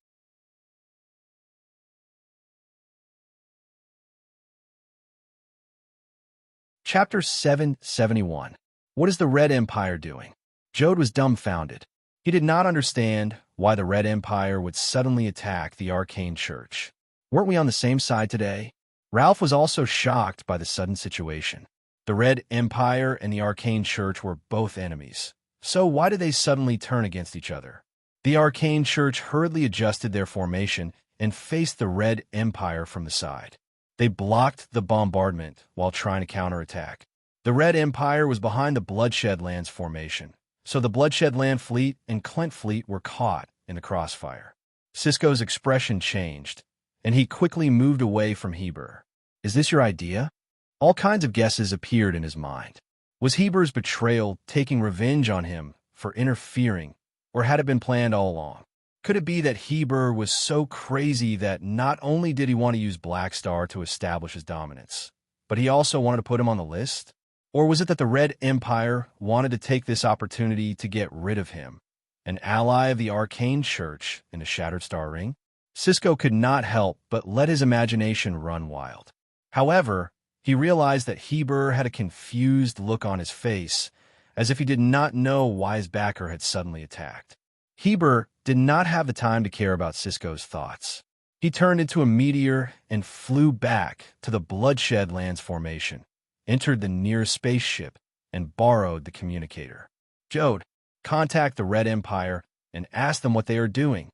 Chapter 771. What is the Red Empire doing? Jode was dumbfounded. He did not understand why the Red Empire would suddenly attack the Arcane Church. Weren't we on the same side today? Ralph was also shocked by the sudden situation. The Red Empire and the Arcane Church were both enemies. So why did they suddenly turn against each other? The Arcane Church hurriedly adjusted their formation and faced the Red Empire from the side. They blocked the bombardment while trying to counterattack. The Red Empire was behind the Bloodshed Lands formation, so the Bloodshed Land fleet and Clint fleet were caught in the crossfire. Cisco's expression changed, and he quickly moved away from Heber. Is this your idea? All kinds of guesses appeared in his mind. Was Heber's betrayal taking revenge on him for interfering, or had it been planned all along? Could it be that Heber was so crazy that not only did he want to use Blackstar to establish his dominance, but he also wanted to put him on the list? Or was it that the Red Empire wanted to take this opportunity to get rid of him, an ally of the Arcane Church in the Shattered Star Ring? Cisco could not help but let his imagination run wild. However, he realized that Heber had a confused look on his face, as if he did not know why his backer had suddenly attacked. Heber did not have the time to care about Cisco's thoughts. He turned into a meteor and flew back to the Bloodshed Lands formation, entered the nearest spaceship, and borrowed the communicator. Jode, contact the Red Empire and ask them what they are doing.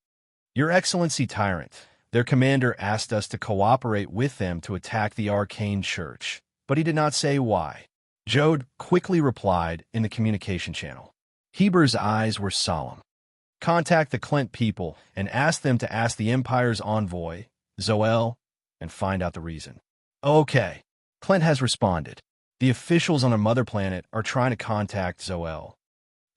Your Excellency Tyrant, their commander asked us to cooperate with them to attack the Arcane Church, but he did not say why. Jode quickly replied in the communication channel. Heber's eyes were solemn. Contact the Clint people and ask them to ask the Empire's envoy, Zoel, and find out the reason. Okay, Clint has responded. The officials on the mother planet are trying to contact Zoel.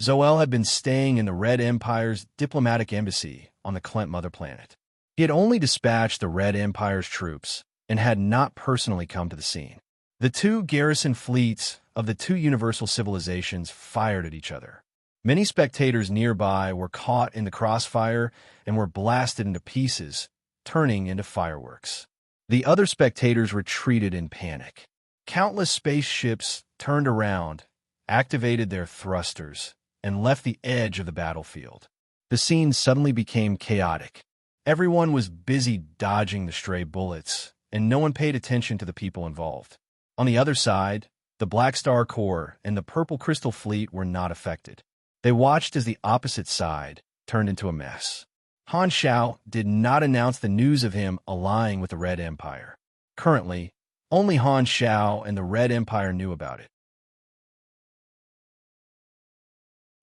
Zoel had been staying in the Red Empire's diplomatic embassy on the Clint mother planet. He had only dispatched the Red Empire's troops and had not personally come to the scene. The two garrison fleets of the two universal civilizations fired at each other. Many spectators nearby were caught in the crossfire and were blasted into pieces, turning into fireworks. The other spectators retreated in panic. Countless spaceships turned around, activated their thrusters, and left the edge of the battlefield. The scene suddenly became chaotic. Everyone was busy dodging the stray bullets, and no one paid attention to the people involved. On the other side, the Black Star Corps and the Purple Crystal Fleet were not affected. They watched as the opposite side turned into a mess. Han Shao did not announce the news of him allying with the Red Empire. Currently, only Han Shao and the Red Empire knew about it.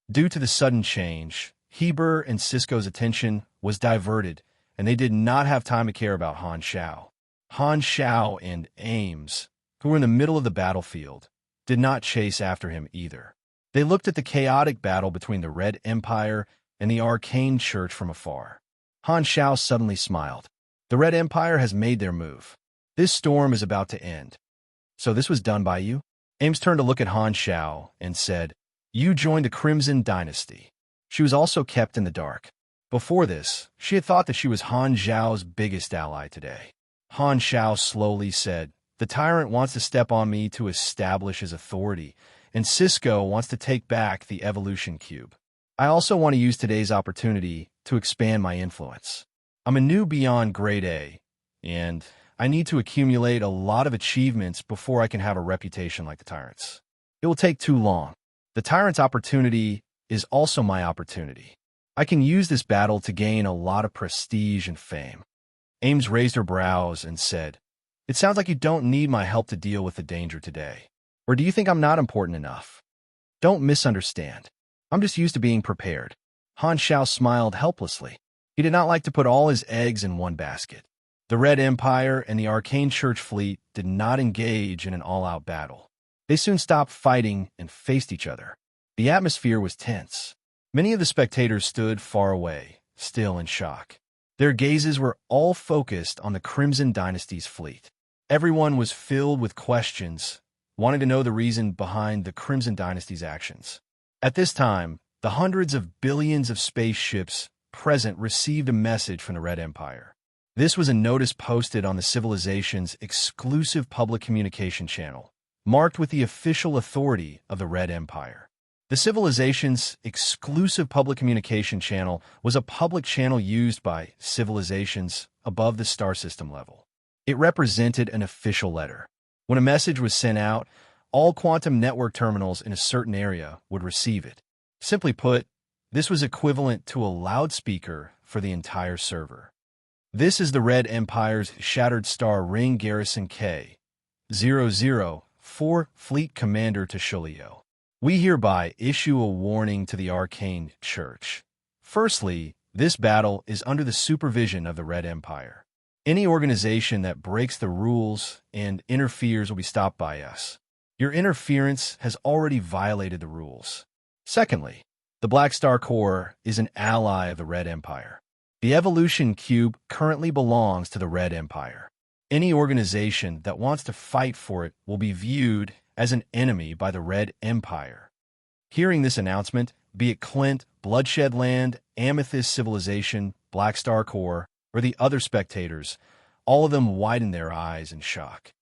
Due to the sudden change, Heber and Cisco's attention was diverted, and they did not have time to care about Han Shao. Han Shao and Ames, who were in the middle of the battlefield, did not chase after him either. They looked at the chaotic battle between the Red Empire and the Arcane Church from afar. Han Shao suddenly smiled. The Red Empire has made their move. This storm is about to end. So this was done by you? Ames turned to look at Han Shao and said, You joined the Crimson Dynasty. She was also kept in the dark. Before this, she had thought that she was Han Zhao's biggest ally today. Han Shao slowly said, The tyrant wants to step on me to establish his authority, and Cisco wants to take back the evolution cube. I also want to use today's opportunity to expand my influence. I'm a new beyond grade A, and I need to accumulate a lot of achievements before I can have a reputation like the tyrant's. It will take too long. The tyrant's opportunity is also my opportunity. I can use this battle to gain a lot of prestige and fame. Ames raised her brows and said, It sounds like you don't need my help to deal with the danger today. Or do you think I'm not important enough? Don't misunderstand. I'm just used to being prepared. Han Shao smiled helplessly. He did not like to put all his eggs in one basket. The Red Empire and the Arcane Church fleet did not engage in an all-out battle. They soon stopped fighting and faced each other. The atmosphere was tense. Many of the spectators stood far away, still in shock. Their gazes were all focused on the Crimson Dynasty's fleet. Everyone was filled with questions, wanting to know the reason behind the Crimson Dynasty's actions. At this time, the hundreds of billions of spaceships present received a message from the Red Empire. This was a notice posted on the civilization's exclusive public communication channel, marked with the official authority of the Red Empire. The civilization's exclusive public communication channel was a public channel used by civilizations above the star system level. It represented an official letter. When a message was sent out, all quantum network terminals in a certain area would receive it. Simply put, this was equivalent to a loudspeaker for the entire server. This is the Red Empire's Shattered Star Ring Garrison K-004 Fleet Commander to Shulio. We hereby issue a warning to the Arcane Church. Firstly, this battle is under the supervision of the Red Empire. Any organization that breaks the rules and interferes will be stopped by us. Your interference has already violated the rules. Secondly, the Black Star Corps is an ally of the Red Empire. The Evolution Cube currently belongs to the Red Empire. Any organization that wants to fight for it will be viewed as an enemy by the Red Empire. Hearing this announcement, be it Clint, Bloodshed Land, Amethyst Civilization, Black Star Corps, or the other spectators, all of them widened their eyes in shock.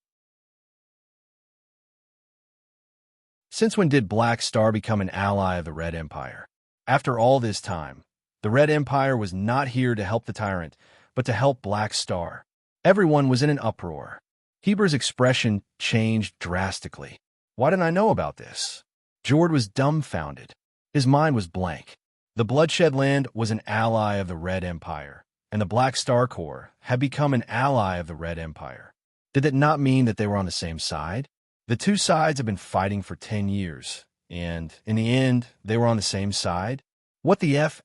Since when did Black Star become an ally of the Red Empire? After all this time, the Red Empire was not here to help the tyrant, but to help Black Star. Everyone was in an uproar. Heber's expression changed drastically. Why didn't I know about this? Jord was dumbfounded. His mind was blank. The Bloodshed Land was an ally of the Red Empire, and the Black Star Corps had become an ally of the Red Empire. Did that not mean that they were on the same side? The two sides have been fighting for 10 years, and in the end, they were on the same side? What the F***?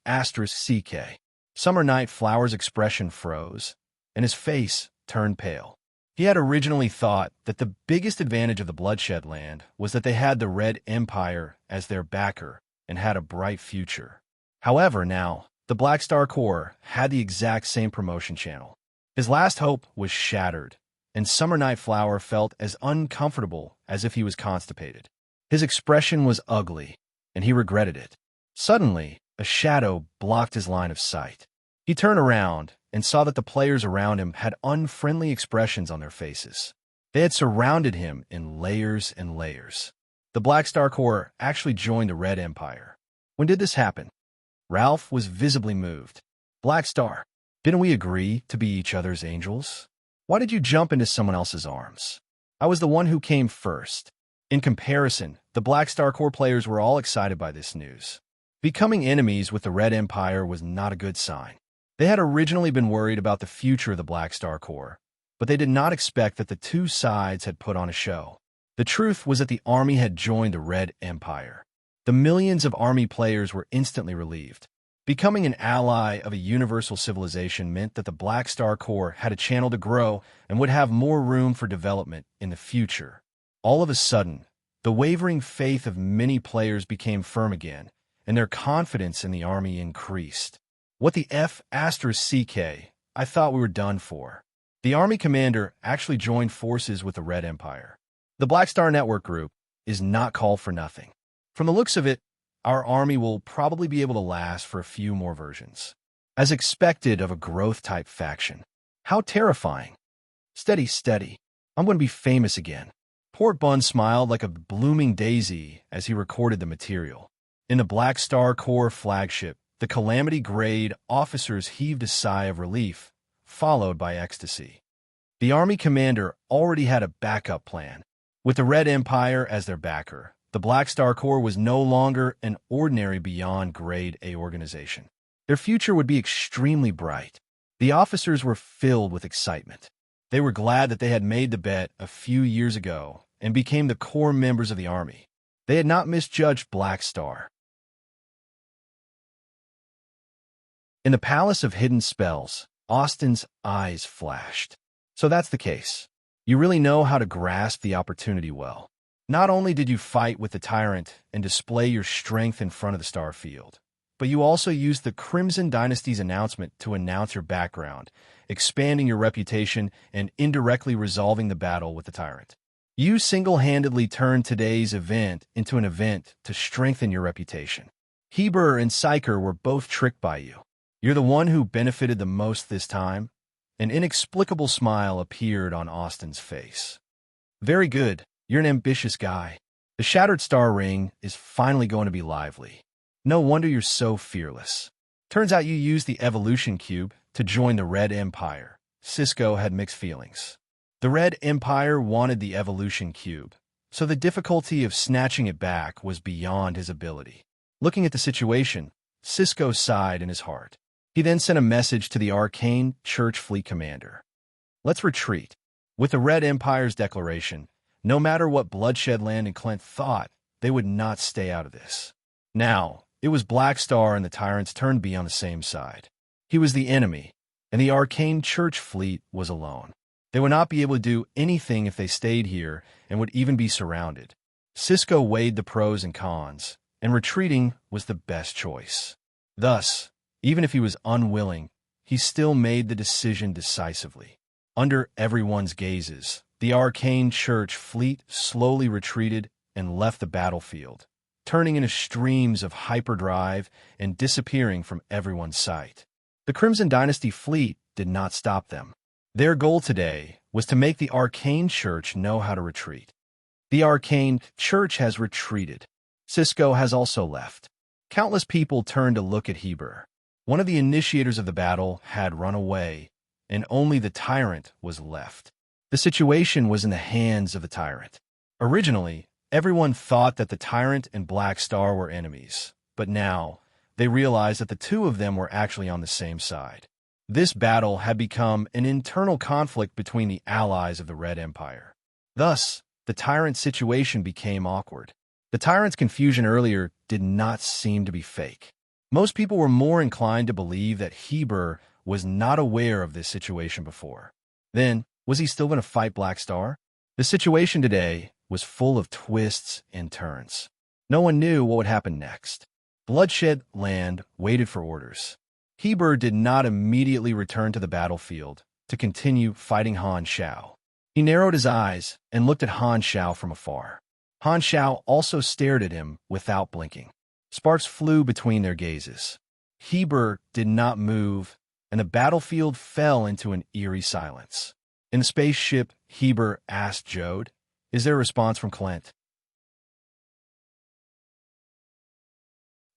Summer Night Flower's expression froze, and his face turned pale. He had originally thought that the biggest advantage of the Bloodshed Land was that they had the Red Empire as their backer and had a bright future. However, now, the Black Star Corps had the exact same promotion channel. His last hope was shattered, and Summer Night Flower felt as uncomfortable as if he was constipated. His expression was ugly, and he regretted it. Suddenly, a shadow blocked his line of sight. He turned around and saw that the players around him had unfriendly expressions on their faces. They had surrounded him in layers and layers. The Black Star Corps actually joined the Red Empire. When did this happen? Ralph was visibly moved. Black Star, didn't we agree to be each other's angels? Why did you jump into someone else's arms? I was the one who came first. In comparison, the Black Star Corps players were all excited by this news. Becoming enemies with the Red Empire was not a good sign. They had originally been worried about the future of the Black Star Corps, but they did not expect that the two sides had put on a show. The truth was that the army had joined the Red Empire. The millions of army players were instantly relieved. Becoming an ally of a universal civilization meant that the Black Star Corps had a channel to grow and would have more room for development in the future. All of a sudden, the wavering faith of many players became firm again, and their confidence in the army increased. What the F***? I thought we were done for. The army commander actually joined forces with the Red Empire. The Black Star Network Group is not called for nothing. From the looks of it, our army will probably be able to last for a few more versions. As expected of a growth-type faction. How terrifying. Steady, steady. I'm going to be famous again. Port Bun smiled like a blooming daisy as he recorded the material. In the Black Star Corps flagship, the Calamity Grade officers heaved a sigh of relief, followed by ecstasy. The army commander already had a backup plan. With the Red Empire as their backer, the Black Star Corps was no longer an ordinary beyond Grade A organization. Their future would be extremely bright. The officers were filled with excitement. They were glad that they had made the bet a few years ago and became the core members of the army. They had not misjudged Black Star. In the Palace of Hidden Spells, Austin's eyes flashed. So that's the case. You really know how to grasp the opportunity well. Not only did you fight with the tyrant and display your strength in front of the star field, but you also used the Crimson Dynasty's announcement to announce your background, expanding your reputation and indirectly resolving the battle with the tyrant. You single-handedly turned today's event into an event to strengthen your reputation. Heber and Psyker were both tricked by you. You're the one who benefited the most this time. An inexplicable smile appeared on Austin's face. Very good. You're an ambitious guy. The Shattered Star Ring is finally going to be lively. No wonder you're so fearless. Turns out you used the Evolution Cube to join the Red Empire. Cisco had mixed feelings. The Red Empire wanted the Evolution Cube, so the difficulty of snatching it back was beyond his ability. Looking at the situation, Cisco sighed in his heart. He then sent a message to the Arcane Church Fleet Commander. Let's retreat. With the Red Empire's declaration, no matter what Bloodshed Land and Clint thought, they would not stay out of this. Now, it was Black Star and the Tyrant's turn to be on the same side. He was the enemy, and the arcane church fleet was alone. They would not be able to do anything if they stayed here and would even be surrounded. Cisco weighed the pros and cons, and retreating was the best choice. Thus, even if he was unwilling, he still made the decision decisively. Under everyone's gazes, the arcane church fleet slowly retreated and left the battlefield, turning into streams of hyperdrive and disappearing from everyone's sight. The Crimson Dynasty fleet did not stop them. Their goal today was to make the arcane church know how to retreat. The arcane church has retreated. Cisco has also left. Countless people turned to look at Heber. One of the initiators of the battle had run away, and only the tyrant was left. The situation was in the hands of the tyrant. Originally, everyone thought that the tyrant and Black Star were enemies, but now they realized that the two of them were actually on the same side. This battle had become an internal conflict between the allies of the Red Empire. Thus, the tyrant's situation became awkward. The tyrant's confusion earlier did not seem to be fake. Most people were more inclined to believe that Heber was not aware of this situation before. Then, was he still going to fight Black Star? The situation today was full of twists and turns. No one knew what would happen next. Bloodshed Land waited for orders. Heber did not immediately return to the battlefield to continue fighting Han Shao. He narrowed his eyes and looked at Han Shao from afar. Han Shao also stared at him without blinking. Sparks flew between their gazes. Heber did not move, and the battlefield fell into an eerie silence. In the spaceship, Heber asked Jode, "Is there a response from Clint?"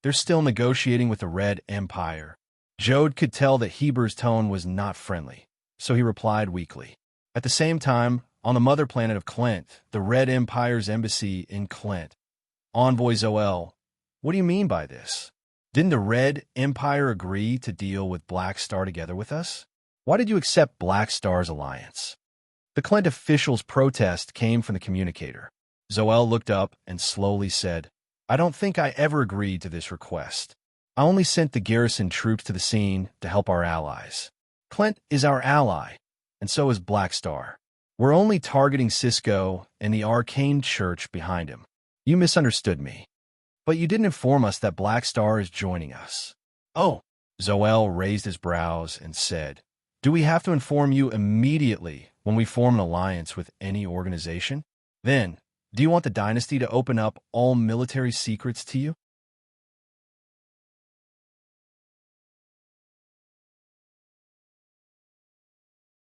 "They're still negotiating with the Red Empire." Jode could tell that Heber's tone was not friendly, so he replied weakly. At the same time, on the mother planet of Clint, the Red Empire's embassy in Clint, Envoy Zoel, "What do you mean by this? Didn't the Red Empire agree to deal with Black Star together with us? Why did you accept Black Star's alliance?" The Clint official's protest came from the communicator. Zoel looked up and slowly said, "I don't think I ever agreed to this request. I only sent the garrison troops to the scene to help our allies. Clint is our ally, and so is Black Star. We're only targeting Cisco and the arcane church behind him. You misunderstood me. But you didn't inform us that Black Star is joining us." "Oh." Zoel raised his brows and said, "Do we have to inform you immediately when we form an alliance with any organization? Then, do you want the dynasty to open up all military secrets to you?"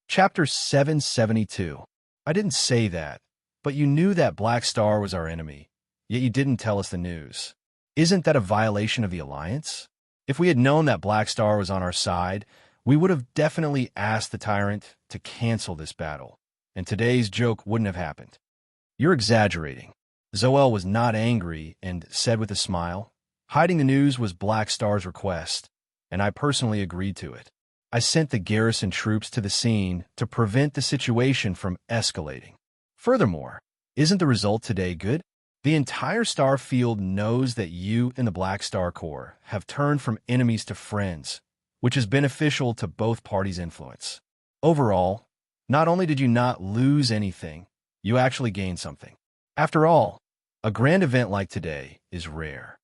Chapter 772. I didn't say that, but you knew that Black Star was our enemy, yet you didn't tell us the news. Isn't that a violation of the alliance? If we had known that Black Star was on our side, we would have definitely asked the tyrant to cancel this battle, and today's joke wouldn't have happened. You're exaggerating. Zoel was not angry and said with a smile, "Hiding the news was Black Star's request, and I personally agreed to it. I sent the garrison troops to the scene to prevent the situation from escalating. Furthermore, isn't the result today good? The entire star field knows that you and the Black Star Corps have turned from enemies to friends, which is beneficial to both parties' influence. Overall, not only did you not lose anything, you actually gained something. After all, a grand event like today is rare."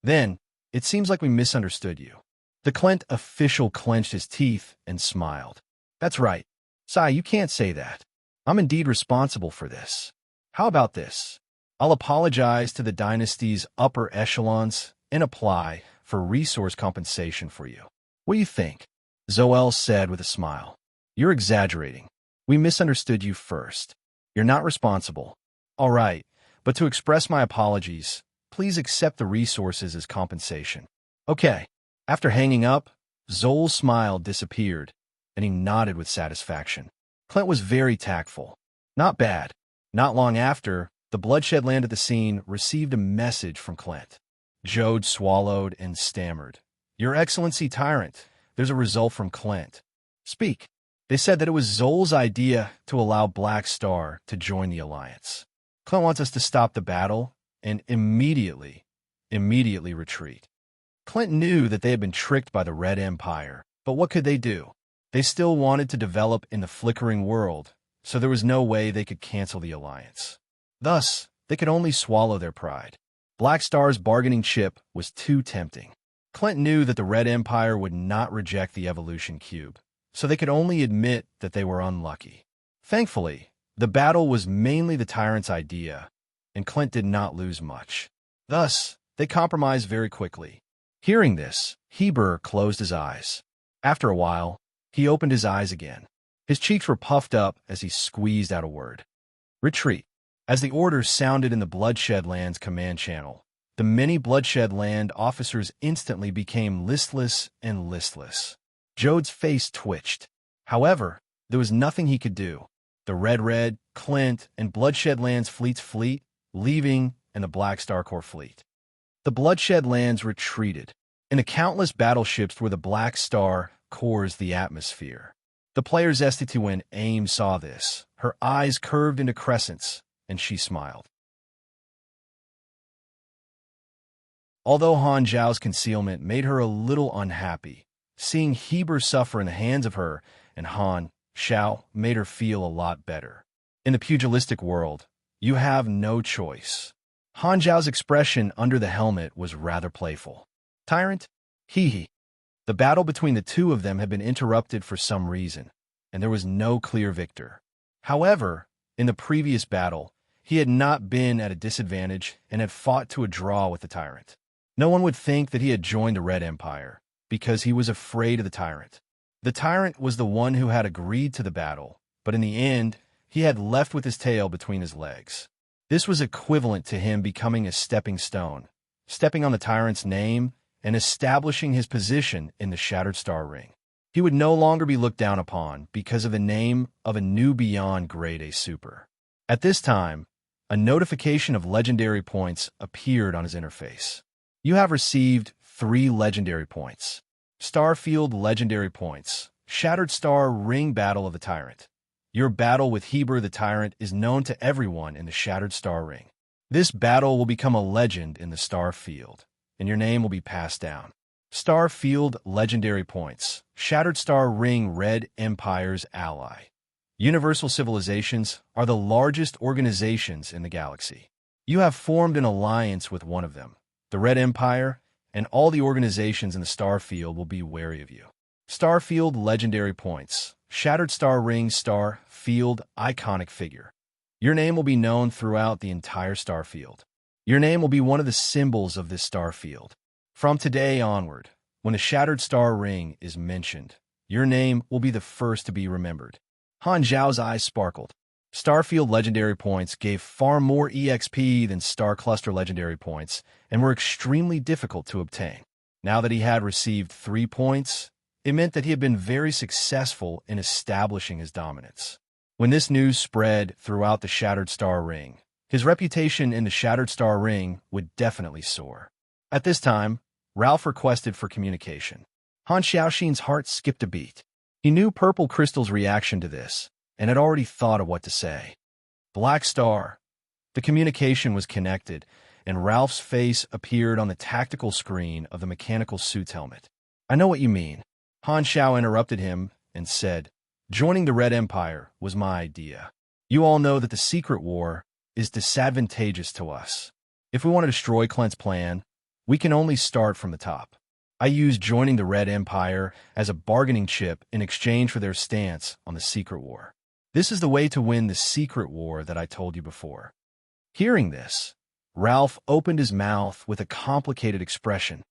"Then, it seems like we misunderstood you." The Clint official clenched his teeth and smiled. "That's right. Sai, you can't say that. I'm indeed responsible for this. How about this? I'll apologize to the dynasty's upper echelons and apply for resource compensation for you. What do you think?" Zoel said with a smile. "You're exaggerating. We misunderstood you first. You're not responsible. All right, but to express my apologies, please accept the resources as compensation." "Okay." After hanging up, Zoel's smile disappeared, and he nodded with satisfaction. Clint was very tactful. Not bad. Not long after, the Bloodshed Land at the scene received a message from Clint. Jode swallowed and stammered. "Your Excellency Tyrant, there's a result from Clint." "Speak." "They said that it was Zoel's idea to allow Black Star to join the alliance. Clint wants us to stop the battle and immediately retreat." Clint knew that they had been tricked by the Red Empire, but what could they do? They still wanted to develop in the flickering world, so there was no way they could cancel the alliance. Thus, they could only swallow their pride. Black Star's bargaining chip was too tempting. Clint knew that the Red Empire would not reject the evolution cube, so they could only admit that they were unlucky. Thankfully, the battle was mainly the tyrant's idea, and Clint did not lose much. Thus, they compromised very quickly. Hearing this, Heber closed his eyes. After a while, he opened his eyes again. His cheeks were puffed up as he squeezed out a word. Retreat. As the order sounded in the Bloodshed Land's command channel, the many Bloodshed Land officers instantly became listless and listless. Jode's face twitched. However, there was nothing he could do. The Red, Clint, and Bloodshed Land's fleet, leaving, and the Black Star Corps fleet. The Bloodshed Lands retreated. In the countless battleships were the Black Star Corps' the atmosphere. The player's ST2N AIM saw this. Her eyes curved into crescents, and she smiled. Although Han Zhao's concealment made her a little unhappy, seeing Heber suffer in the hands of her and Han Zhao made her feel a lot better. In the pugilistic world, you have no choice. Han Zhao's expression under the helmet was rather playful. Tyrant? Hee. The battle between the two of them had been interrupted for some reason, and there was no clear victor. However, in the previous battle, he had not been at a disadvantage and had fought to a draw with the tyrant. No one would think that he had joined the Red Empire, because he was afraid of the tyrant. The tyrant was the one who had agreed to the battle, but in the end, he had left with his tail between his legs. This was equivalent to him becoming a stepping stone, stepping on the tyrant's name and establishing his position in the Shattered Star Ring. He would no longer be looked down upon because of the name of a new beyond Grade A Super. At this time, a notification of legendary points appeared on his interface. You have received 3 legendary points. Starfield legendary points. Shattered Star Ring Battle of the Tyrant. Your battle with Heber the Tyrant is known to everyone in the Shattered Star Ring. This battle will become a legend in the Starfield, and your name will be passed down. Starfield legendary points. Shattered Star Ring Red Empire's ally. Universal civilizations are the largest organizations in the galaxy. You have formed an alliance with one of them. The Red Empire and all the organizations in the Starfield will be wary of you. Starfield legendary points. Shattered Star Ring Star Field iconic figure. Your name will be known throughout the entire Starfield. Your name will be one of the symbols of this Starfield. From today onward, when the Shattered Star Ring is mentioned, your name will be the first to be remembered. Han Zhao's eyes sparkled. Starfield legendary points gave far more EXP than Star Cluster legendary points and were extremely difficult to obtain. Now that he had received 3 points, it meant that he had been very successful in establishing his dominance. When this news spread throughout the Shattered Star Ring, his reputation in the Shattered Star Ring would definitely soar. At this time, Ralph requested for communication. Han Xiaoxin's heart skipped a beat. He knew Purple Crystal's reaction to this, and had already thought of what to say. Black Star. The communication was connected, and Ralph's face appeared on the tactical screen of the mechanical suit's helmet. I know what you mean. Han Xiao interrupted him and said, joining the Red Empire was my idea. You all know that the secret war is disadvantageous to us. If we want to destroy Clint's plan, we can only start from the top. I used joining the Red Empire as a bargaining chip in exchange for their stance on the secret war. This is the way to win the secret war that I told you before. Hearing this, Ralph opened his mouth with a complicated expression.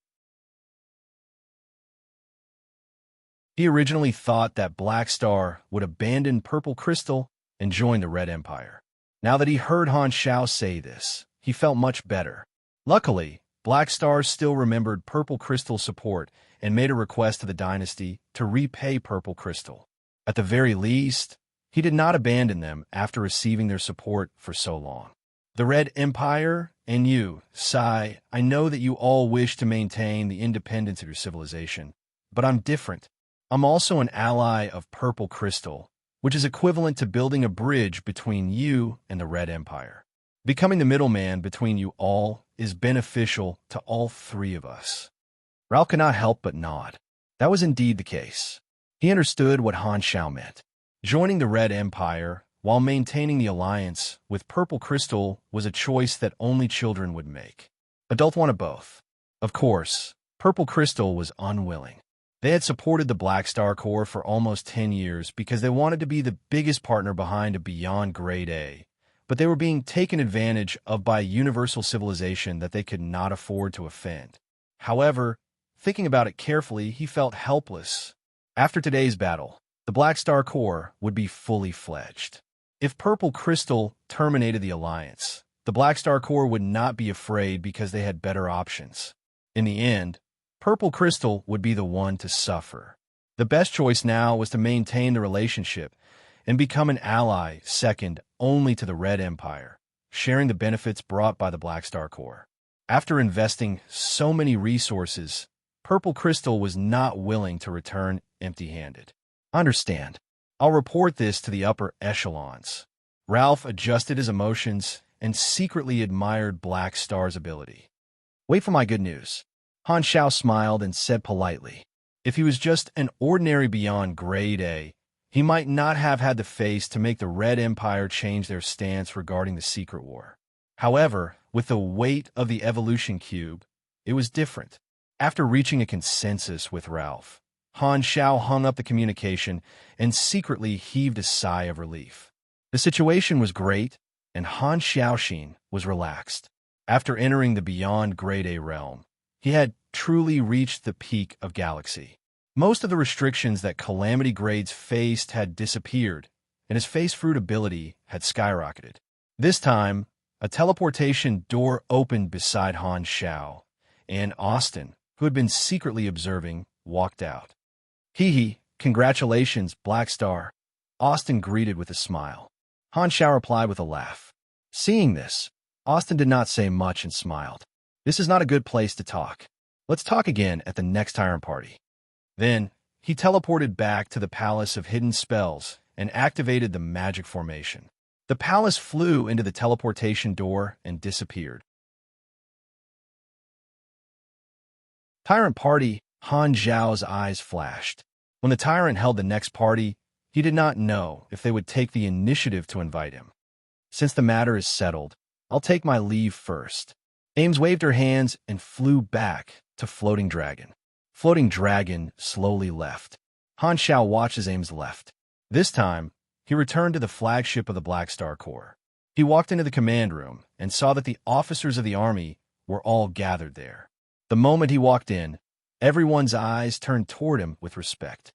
He originally thought that Black Star would abandon Purple Crystal and join the Red Empire. Now that he heard Han Xiao say this, he felt much better. Luckily, Black Star still remembered Purple Crystal's support and made a request to the dynasty to repay Purple Crystal. At the very least, he did not abandon them after receiving their support for so long. The Red Empire and you, Sai, I know that you all wish to maintain the independence of your civilization, but I'm different. I'm also an ally of Purple Crystal, which is equivalent to building a bridge between you and the Red Empire. Becoming the middleman between you all is beneficial to all 3 of us. Ralph could not help but nod. That was indeed the case. He understood what Han Xiao meant. Joining the Red Empire while maintaining the alliance with Purple Crystal was a choice that only children would make. Adults wanted both. Of course, Purple Crystal was unwilling. They had supported the Black Star Corps for almost 10 years because they wanted to be the biggest partner behind a beyond Grade A, but they were being taken advantage of by a universal civilization that they could not afford to offend. However, thinking about it carefully, he felt helpless. After today's battle, the Black Star Corps would be fully fledged. If Purple Crystal terminated the alliance, the Black Star Corps would not be afraid because they had better options. In the end, Purple Crystal would be the one to suffer. The best choice now was to maintain the relationship and become an ally second only to the Red Empire, sharing the benefits brought by the Black Star Corps. After investing so many resources, Purple Crystal was not willing to return empty-handed. Understand, I'll report this to the upper echelons. Ralph adjusted his emotions and secretly admired Black Star's ability. Wait for my good news. Han Xiao smiled and said politely. If he was just an ordinary beyond Grade A, he might not have had the face to make the Red Empire change their stance regarding the Secret War. However, with the weight of the Evolution Cube, it was different. After reaching a consensus with Ralph, Han Xiao hung up the communication and secretly heaved a sigh of relief. The situation was great, and Han Xiaoxin was relaxed. After entering the beyond Grade A realm, he had truly reached the peak of Galaxy. Most of the restrictions that Calamity Grades faced had disappeared, and his Face Fruit ability had skyrocketed. This time, a teleportation door opened beside Han Xiao, and Austin, who had been secretly observing, walked out. Hee, congratulations, Black Star, Austin greeted with a smile. Han Xiao replied with a laugh. Seeing this, Austin did not say much and smiled. This is not a good place to talk. Let's talk again at the next Tyrant Party. Then, he teleported back to the Palace of Hidden Spells and activated the magic formation. The palace flew into the teleportation door and disappeared. Tyrant Party, Han Zhao's eyes flashed. When the tyrant held the next party, he did not know if they would take the initiative to invite him. Since the matter is settled, I'll take my leave first. Ames waved her hands and flew back to Floating Dragon. Floating Dragon slowly left. Han Xiao watched as Ames left. This time, he returned to the flagship of the Black Star Corps. He walked into the command room and saw that the officers of the army were all gathered there. The moment he walked in, everyone's eyes turned toward him with respect.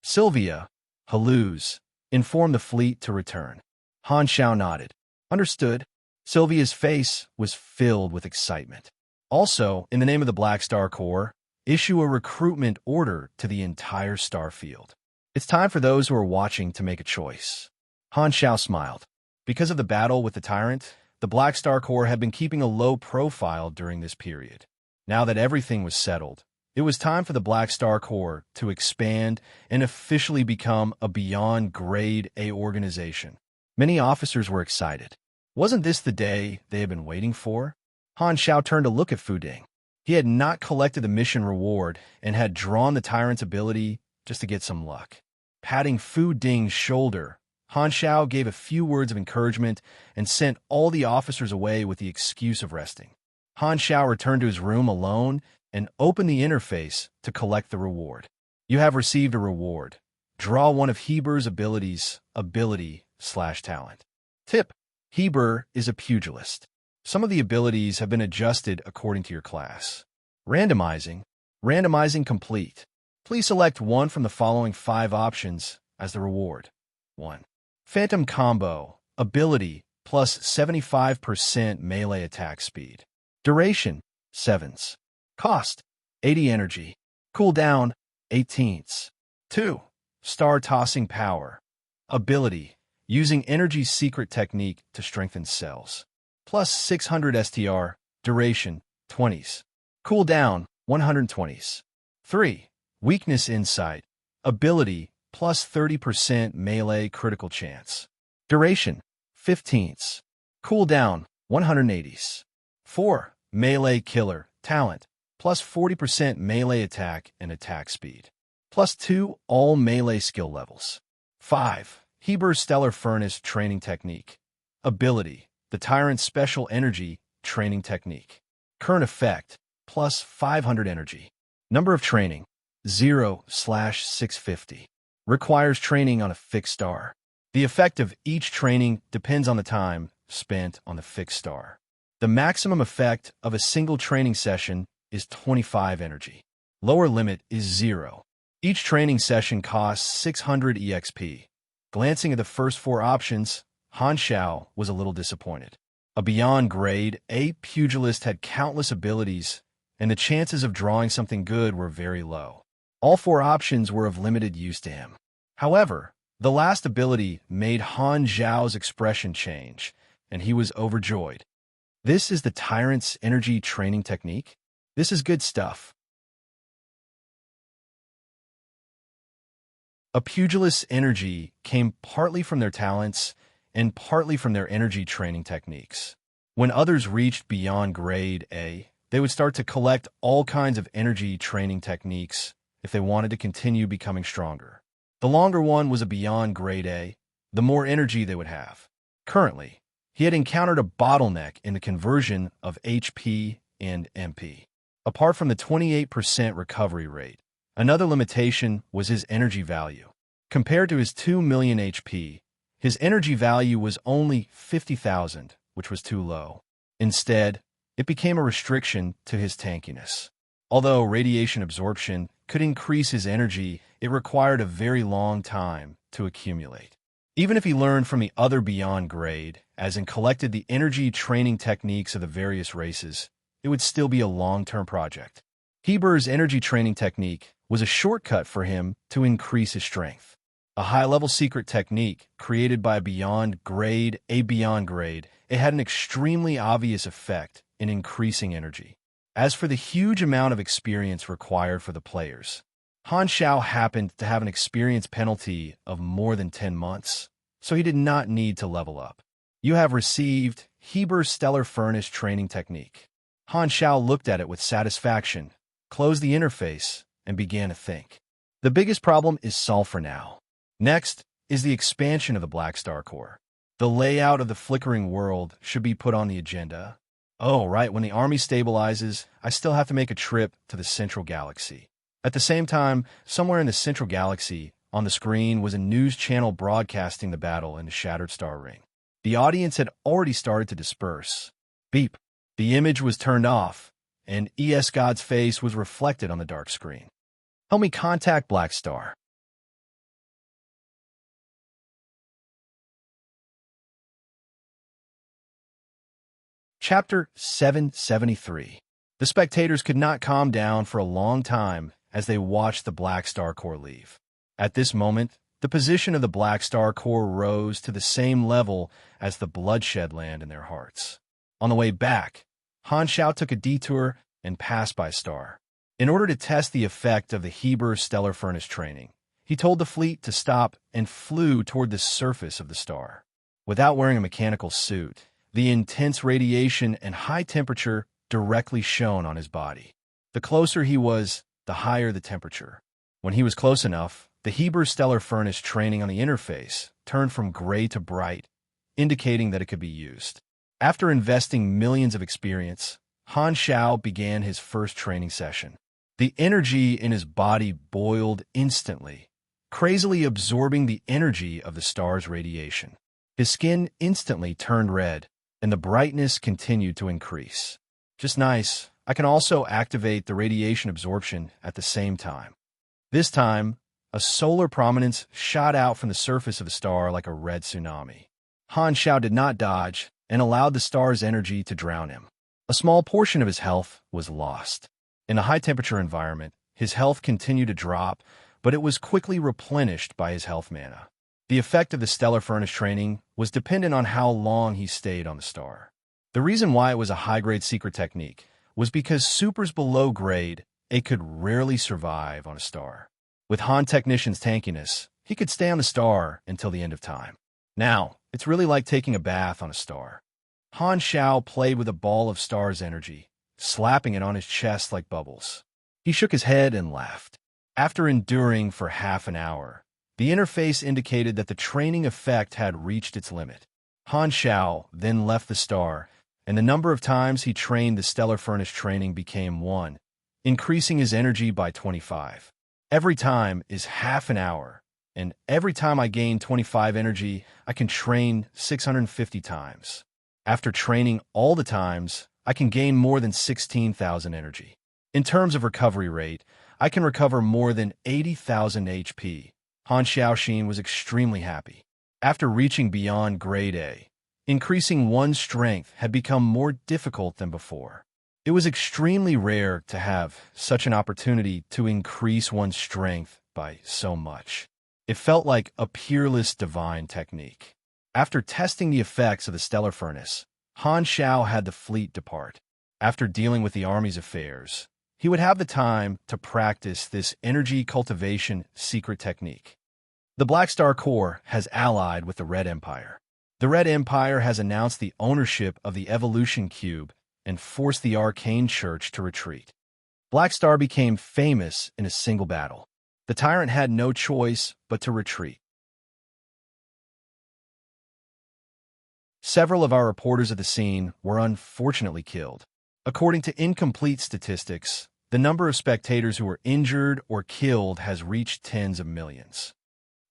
Sylvia, Haluz, informed the fleet to return. Han Xiao nodded. Understood. Sylvia's face was filled with excitement. Also, in the name of the Black Star Corps, issue a recruitment order to the entire starfield. It's time for those who are watching to make a choice. Han Xiao smiled. Because of the battle with the tyrant, the Black Star Corps had been keeping a low profile during this period. Now that everything was settled, it was time for the Black Star Corps to expand and officially become a beyond Grade A organization. Many officers were excited. Wasn't this the day they had been waiting for? Han Xiao turned to look at Fu Ding. He had not collected the mission reward and had drawn the tyrant's ability just to get some luck. Patting Fu Ding's shoulder, Han Xiao gave a few words of encouragement and sent all the officers away with the excuse of resting. Han Xiao returned to his room alone and opened the interface to collect the reward. You have received a reward. Draw one of Heber's abilities, ability/talent. Tip: Heber is a pugilist. Some of the abilities have been adjusted according to your class. Randomizing. Randomizing complete. Please select one from the following 5 options as the reward. 1. Phantom Combo. Ability plus 75% melee attack speed. Duration, 7s. Cost, 80 energy. Cooldown, 18s. 2. Star Tossing Power. Ability, using energy secret technique to strengthen cells. Plus 600 STR, duration, 20s. Cooldown, 120s. 3. Weakness Insight. Ability, plus 30% melee critical chance. Duration, 15s. Cooldown, 180s. 4. Melee Killer. Talent, plus 40% melee attack and attack speed. +2 all melee skill levels. 5. Heber's Stellar Furnace Training Technique. Ability: the Tyrant's Special Energy Training Technique. Current effect: plus 500 energy. Number of training: 0/650. Requires training on a fixed star. The effect of each training depends on the time spent on the fixed star. The maximum effect of a single training session is 25 energy. Lower limit is 0. Each training session costs 600 EXP. Glancing at the first 4 options, Han Xiao was a little disappointed. A beyond grade A pugilist had countless abilities, and the chances of drawing something good were very low. All 4 options were of limited use to him. However, the last ability made Han Xiao's expression change, and he was overjoyed. This is the Tyrant's Energy Training Technique? This is good stuff. A pugilist's energy came partly from their talents and partly from their energy training techniques. When others reached beyond grade A, they would start to collect all kinds of energy training techniques if they wanted to continue becoming stronger. The longer one was a beyond grade A, the more energy they would have. Currently, he had encountered a bottleneck in the conversion of HP and MP. Apart from the 28% recovery rate, another limitation was his energy value. Compared to his 2 million HP, his energy value was only 50,000, which was too low. Instead, it became a restriction to his tankiness. Although radiation absorption could increase his energy, it required a very long time to accumulate. Even if he learned from the other beyond grade, as in collected the energy training techniques of the various races, it would still be a long-term project. Heber's energy training technique was a shortcut for him to increase his strength. A high-level secret technique created by a beyond grade, it had an extremely obvious effect in increasing energy. As for the huge amount of experience required for the players, Han Xiao happened to have an experience penalty of more than 10 months, so he did not need to level up. You have received Heber's Stellar Furnace Training Technique. Han Xiao looked at it with satisfaction, closed the interface, and began to think. The biggest problem is solved for now. Next is the expansion of the Black Star Core. The layout of the flickering world should be put on the agenda. Oh, right, when the army stabilizes, I still have to make a trip to the Central Galaxy. At the same time, somewhere in the Central Galaxy, on the screen was a news channel broadcasting the battle in the Shattered Star Ring. The audience had already started to disperse. Beep. The image was turned off, and ES God's face was reflected on the dark screen. Help me contact Black Star. Chapter 773. The spectators could not calm down for a long time as they watched the Black Star Core leave. At this moment, the position of the Black Star Core rose to the same level as the bloodshed land in their hearts. On the way back, Han Xiao took a detour and passed by Star. In order to test the effect of the Heber Stellar Furnace training, he told the fleet to stop and flew toward the surface of the star. Without wearing a mechanical suit, the intense radiation and high temperature directly shone on his body. The closer he was, the higher the temperature. When he was close enough, the Heber Stellar Furnace training on the interface turned from gray to bright, indicating that it could be used. After investing millions of experience, Han Xiao began his first training session. The energy in his body boiled instantly, crazily absorbing the energy of the star's radiation. His skin instantly turned red, and the brightness continued to increase. Just nice. I can also activate the radiation absorption at the same time. This time, a solar prominence shot out from the surface of the star like a red tsunami. Han Xiao did not dodge and allowed the star's energy to drown him. A small portion of his health was lost. In a high-temperature environment, his health continued to drop, but it was quickly replenished by his health mana. The effect of the Stellar Furnace training was dependent on how long he stayed on the star. The reason why it was a high-grade secret technique was because supers below grade A could rarely survive on a star. With Han Technician's tankiness, he could stay on the star until the end of time. Now, it's really like taking a bath on a star. Han Xiao played with a ball of star's energy, slapping it on his chest like bubbles. He shook his head and laughed. After enduring for half an hour, the interface indicated that the training effect had reached its limit. Han Xiao then left the star, and the number of times he trained the stellar furnace training became 1, increasing his energy by 25. Every time is half an hour, and every time I gain 25 energy, I can train 650 times. After training all the times, I can gain more than 16,000 energy. In terms of recovery rate, I can recover more than 80,000 HP. Han Xiaoxin was extremely happy. After reaching beyond grade A, increasing one's strength had become more difficult than before. It was extremely rare to have such an opportunity to increase one's strength by so much. It felt like a peerless divine technique. After testing the effects of the stellar furnace, Han Xiao had the fleet depart. After dealing with the army's affairs, he would have the time to practice this energy cultivation secret technique. The Black Star Corps has allied with the Red Empire. The Red Empire has announced the ownership of the Evolution Cube and forced the Arcane Church to retreat. Black Star became famous in a single battle. The tyrant had no choice but to retreat. Several of our reporters at the scene were unfortunately killed. According to incomplete statistics, the number of spectators who were injured or killed has reached tens of millions.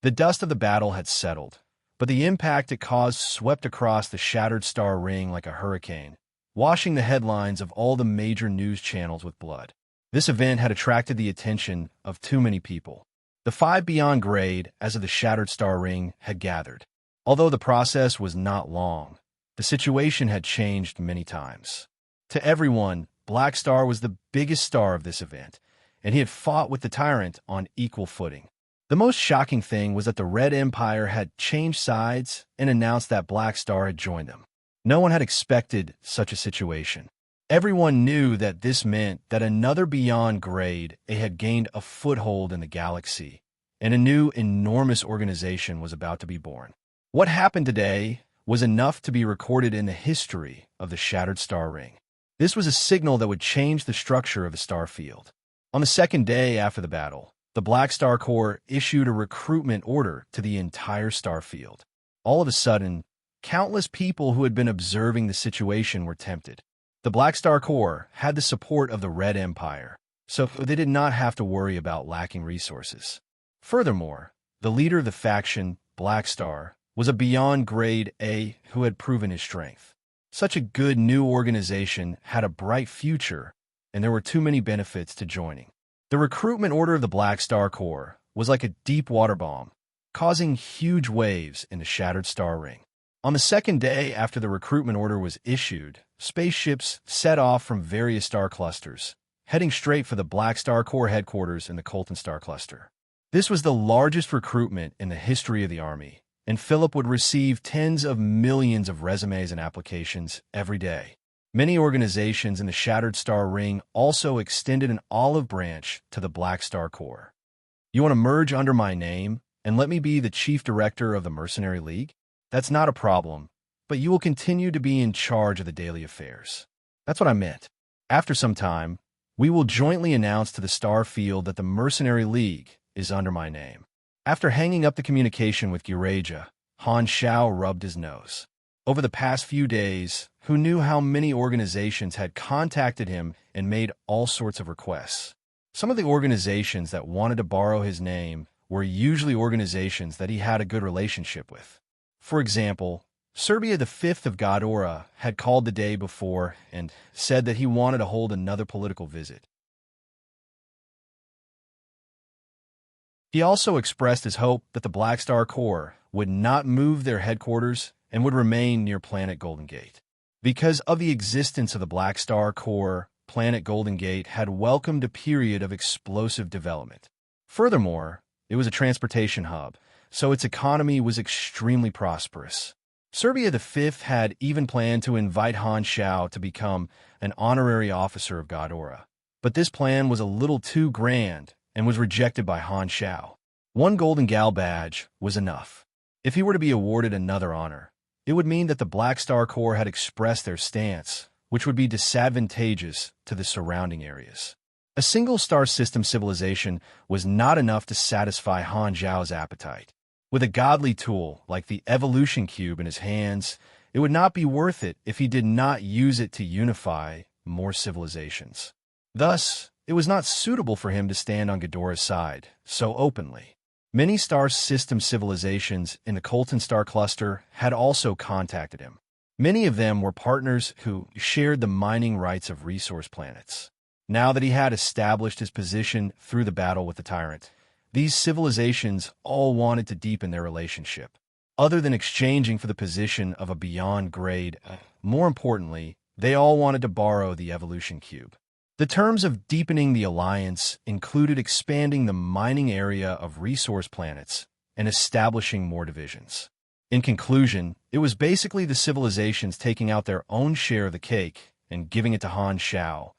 The dust of the battle had settled, but the impact it caused swept across the shattered star ring like a hurricane, washing the headlines of all the major news channels with blood. This event had attracted the attention of too many people. The 5 beyond grade, as of the shattered star ring, had gathered. Although the process was not long, the situation had changed many times. To everyone, Black Star was the biggest star of this event, and he had fought with the tyrant on equal footing. The most shocking thing was that the Red Empire had changed sides and announced that Black Star had joined them. No one had expected such a situation. Everyone knew that this meant that another beyond grade had gained a foothold in the galaxy, and a new enormous organization was about to be born. What happened today was enough to be recorded in the history of the Shattered Star Ring. This was a signal that would change the structure of the star field. On the second day after the battle, the Black Star Corps issued a recruitment order to the entire star field. All of a sudden, countless people who had been observing the situation were tempted. The Black Star Corps had the support of the Red Empire, so they did not have to worry about lacking resources. Furthermore, the leader of the faction, Black Star, was a beyond grade A who had proven his strength. Such a good new organization had a bright future, and there were too many benefits to joining. The recruitment order of the Black Star Corps was like a deep water bomb, causing huge waves in the Shattered Star Ring. On the second day after the recruitment order was issued, spaceships set off from various star clusters, heading straight for the Black Star Corps headquarters in the Colton Star Cluster. This was the largest recruitment in the history of the Army, and Philip would receive tens of millions of resumes and applications every day. Many organizations in the Shattered Star Ring also extended an olive branch to the Black Star Corps. You want to merge under my name and let me be the chief director of the Mercenary League? That's not a problem, but you will continue to be in charge of the daily affairs. That's what I meant. After some time, we will jointly announce to the Star Field that the Mercenary League is under my name. After hanging up the communication with Giraja, Han Xiao rubbed his nose. Over the past few days, who knew how many organizations had contacted him and made all sorts of requests. Some of the organizations that wanted to borrow his name were usually organizations that he had a good relationship with. For example, Serbia the Fifth of Godora had called the day before and said that he wanted to hold another political visit. He also expressed his hope that the Black Star Corps would not move their headquarters and would remain near Planet Golden Gate. Because of the existence of the Black Star Corps, Planet Golden Gate had welcomed a period of explosive development. Furthermore, it was a transportation hub, so its economy was extremely prosperous. Serbia the Fifth had even planned to invite Han Xiao to become an honorary officer of Godora, but this plan was a little too grand and was rejected by Han Xiao. One Golden Gal badge was enough. If he were to be awarded another honor, it would mean that the Black Star Corps had expressed their stance, which would be disadvantageous to the surrounding areas. A single star system civilization was not enough to satisfy Han Zhao's appetite. With a godly tool like the evolution cube in his hands, it would not be worth it if he did not use it to unify more civilizations. Thus, it was not suitable for him to stand on Ghidorah's side so openly. Many star system civilizations in the Colton star cluster had also contacted him. Many of them were partners who shared the mining rights of resource planets. Now that he had established his position through the battle with the tyrant, these civilizations all wanted to deepen their relationship. Other than exchanging for the position of a beyond grade, more importantly, they all wanted to borrow the evolution cube. The terms of deepening the alliance included expanding the mining area of resource planets and establishing more divisions. In conclusion, it was basically the civilizations taking out their own share of the cake and giving it to Han Zhao,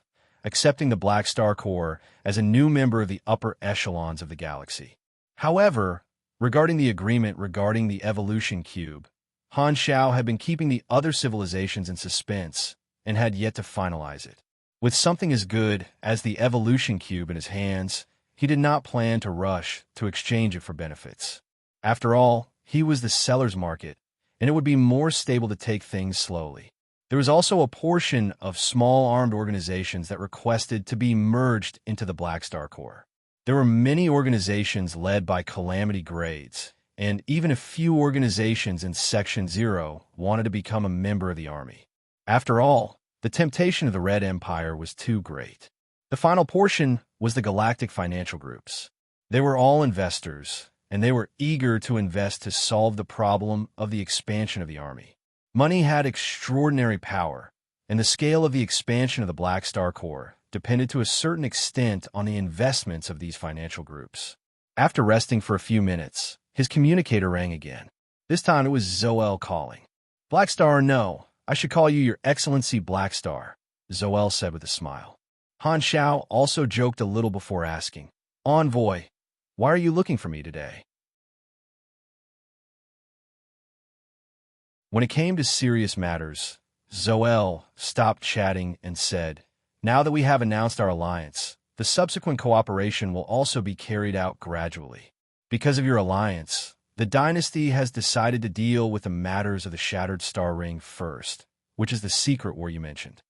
accepting the Black Star Corps as a new member of the upper echelons of the galaxy. However, regarding the agreement regarding the evolution cube, Han Zhao had been keeping the other civilizations in suspense and had yet to finalize it. With something as good as the evolution cube in his hands, he did not plan to rush to exchange it for benefits. After all, he was the seller's market, and it would be more stable to take things slowly. There was also a portion of small armed organizations that requested to be merged into the Black Star Corps. There were many organizations led by Calamity grades, and even a few organizations in Section 0 wanted to become a member of the army. After all, the temptation of the Red Empire was too great. The final portion was the galactic financial groups. They were all investors, and they were eager to invest to solve the problem of the expansion of the army. Money had extraordinary power, and the scale of the expansion of the Black Star Corps depended to a certain extent on the investments of these financial groups. After resting for a few minutes, his communicator rang again. This time it was Zoel calling. "Black Star or no, I should call you Your Excellency Black Star," Zoel said with a smile. Han Zhao also joked a little before asking, "Envoy, why are you looking for me today?" When it came to serious matters, Zoel stopped chatting and said, "Now that we have announced our alliance, the subsequent cooperation will also be carried out gradually. Because of your alliance, the dynasty has decided to deal with the matters of the Shattered Star Ring first, which is the secret war you mentioned."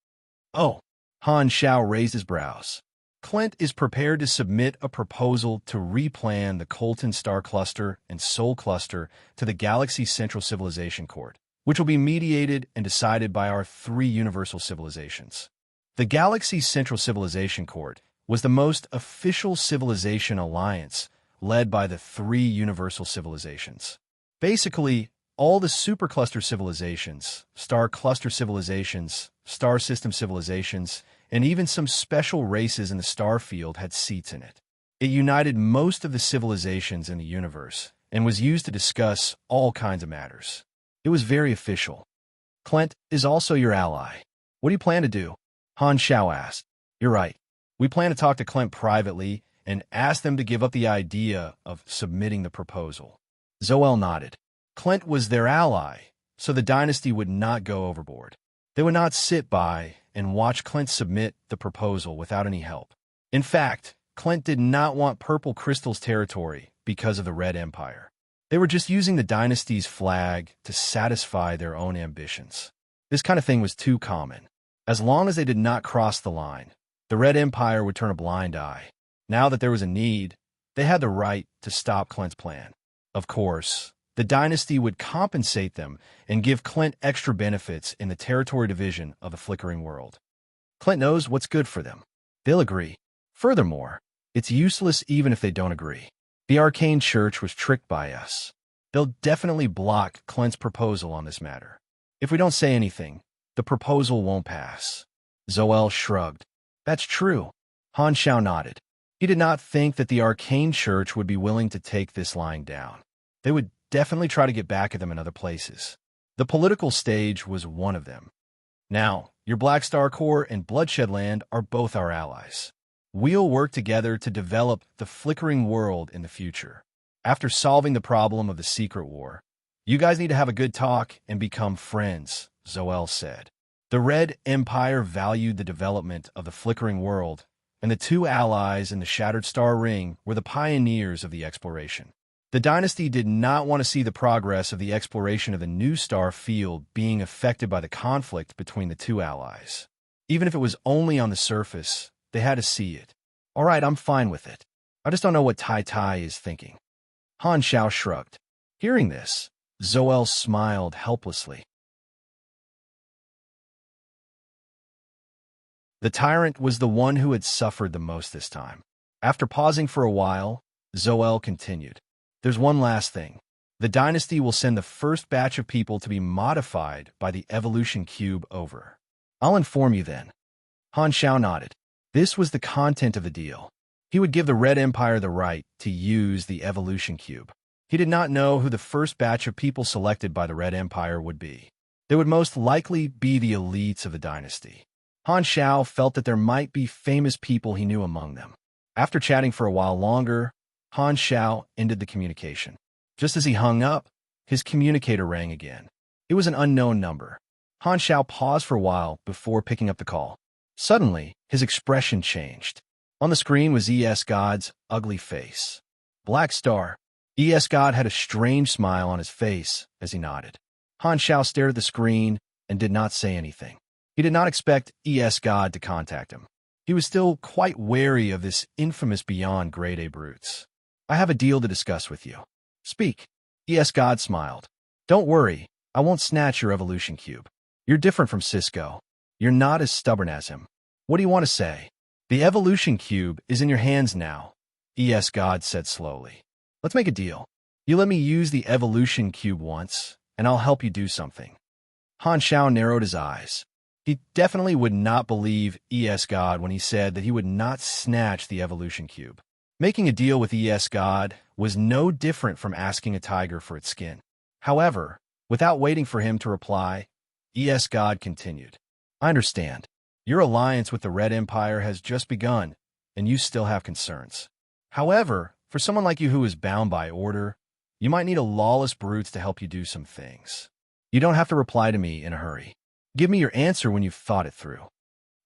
"Oh," Han Zhao raised his brows. "Clint is prepared to submit a proposal to replan the Colton Star Cluster and Sol Cluster to the Galaxy Central Civilization Court, which will be mediated and decided by our three universal civilizations." The Galaxy Central Civilization Court was the most official civilization alliance led by the three universal civilizations. Basically, all the supercluster civilizations, star cluster civilizations, star system civilizations, and even some special races in the star field had seats in it. It united most of the civilizations in the universe and was used to discuss all kinds of matters. It was very official. "Clint is also your ally. What do you plan to do?" Han Zhao asked. "You're right. We plan to talk to Clint privately and ask them to give up the idea of submitting the proposal." Zoel nodded. Clint was their ally, so the dynasty would not go overboard. They would not sit by and watch Clint submit the proposal without any help. In fact, Clint did not want Purple Crystal's territory because of the Red Empire. They were just using the dynasty's flag to satisfy their own ambitions. This kind of thing was too common. As long as they did not cross the line, the Red Empire would turn a blind eye. Now that there was a need, they had the right to stop Clint's plan. Of course, the dynasty would compensate them and give Clint extra benefits in the territory division of the Flickering World. Clint knows what's good for them. They'll agree. Furthermore, it's useless even if they don't agree. The Arcane Church was tricked by us. They'll definitely block Clint's proposal on this matter. If we don't say anything, the proposal won't pass. Zoel shrugged. "That's true." Han Zhao nodded. He did not think that the Arcane Church would be willing to take this lying down. They would definitely try to get back at them in other places. The political stage was one of them. Now, your Black Star Corps and Bloodshed Land are both our allies. We'll work together to develop the Flickering World in the future. After solving the problem of the secret war, you guys need to have a good talk and become friends, Zoel said. The Red Empire valued the development of the Flickering World, and the two allies in the Shattered Star Ring were the pioneers of the exploration. The dynasty did not want to see the progress of the exploration of the new star field being affected by the conflict between the two allies. Even if it was only on the surface, they had to see it. All right, I'm fine with it. I just don't know what Tai Tai is thinking. Han Xiao shrugged. Hearing this, Zoel smiled helplessly. The tyrant was the one who had suffered the most this time. After pausing for a while, Zoel continued. There's one last thing. The dynasty will send the first batch of people to be modified by the evolution cube over. I'll inform you then. Han Xiao nodded. This was the content of the deal. He would give the Red Empire the right to use the evolution cube. He did not know who the first batch of people selected by the Red Empire would be. They would most likely be the elites of the dynasty. Han Xiao felt that there might be famous people he knew among them. After chatting for a while longer, Han Xiao ended the communication. Just as he hung up, his communicator rang again. It was an unknown number. Han Xiao paused for a while before picking up the call. Suddenly, his expression changed. On the screen was ES God's ugly face. Black Star. ES God had a strange smile on his face as he nodded. Han Xiao stared at the screen and did not say anything. He did not expect ES God to contact him. He was still quite wary of this infamous beyond grade A brutes. I have a deal to discuss with you. Speak. ES God smiled. Don't worry, I won't snatch your evolution cube. You're different from Cisco. You're not as stubborn as him. What do you want to say? The evolution cube is in your hands now, ES God said slowly. Let's make a deal. You let me use the evolution cube once, and I'll help you do something. Han Xiao narrowed his eyes. He definitely would not believe ES God when he said that he would not snatch the evolution cube. Making a deal with ES God was no different from asking a tiger for its skin. However, without waiting for him to reply, ES God continued. I understand. Your alliance with the Red Empire has just begun, and you still have concerns. However, for someone like you who is bound by order, you might need a lawless brute to help you do some things. You don't have to reply to me in a hurry. Give me your answer when you've thought it through.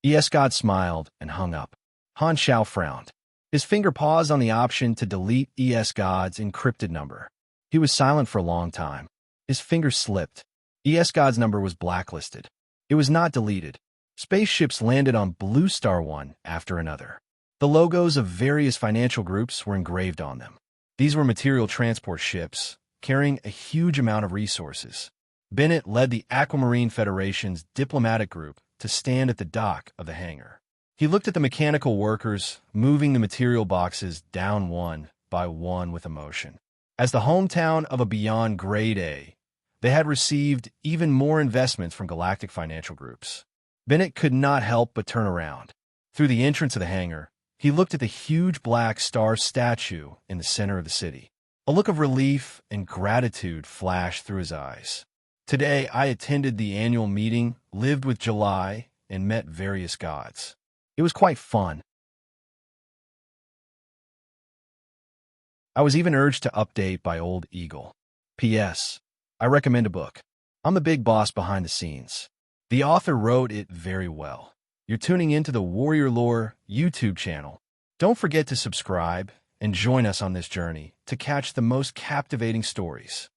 ES God smiled and hung up. Han Xiao frowned. His finger paused on the option to delete ES God's encrypted number. He was silent for a long time. His finger slipped. ES God's number was blacklisted. It was not deleted. Spaceships landed on Blue Star one after another. The logos of various financial groups were engraved on them. These were material transport ships, carrying a huge amount of resources. Bennett led the Aquamarine Federation's diplomatic group to stand at the dock of the hangar. He looked at the mechanical workers moving the material boxes down one by one with emotion. As the hometown of a beyond grade A, they had received even more investments from galactic financial groups. Bennett could not help but turn around. Through the entrance of the hangar, he looked at the huge black star statue in the center of the city. A look of relief and gratitude flashed through his eyes. Today, I attended the annual meeting, lived with July, and met various gods. It was quite fun. I was even urged to update by Old Eagle. P.S. I recommend a book. I'm the big boss behind the scenes. The author wrote it very well. You're tuning into the Warrior Lore YouTube channel. Don't forget to subscribe and join us on this journey to catch the most captivating stories.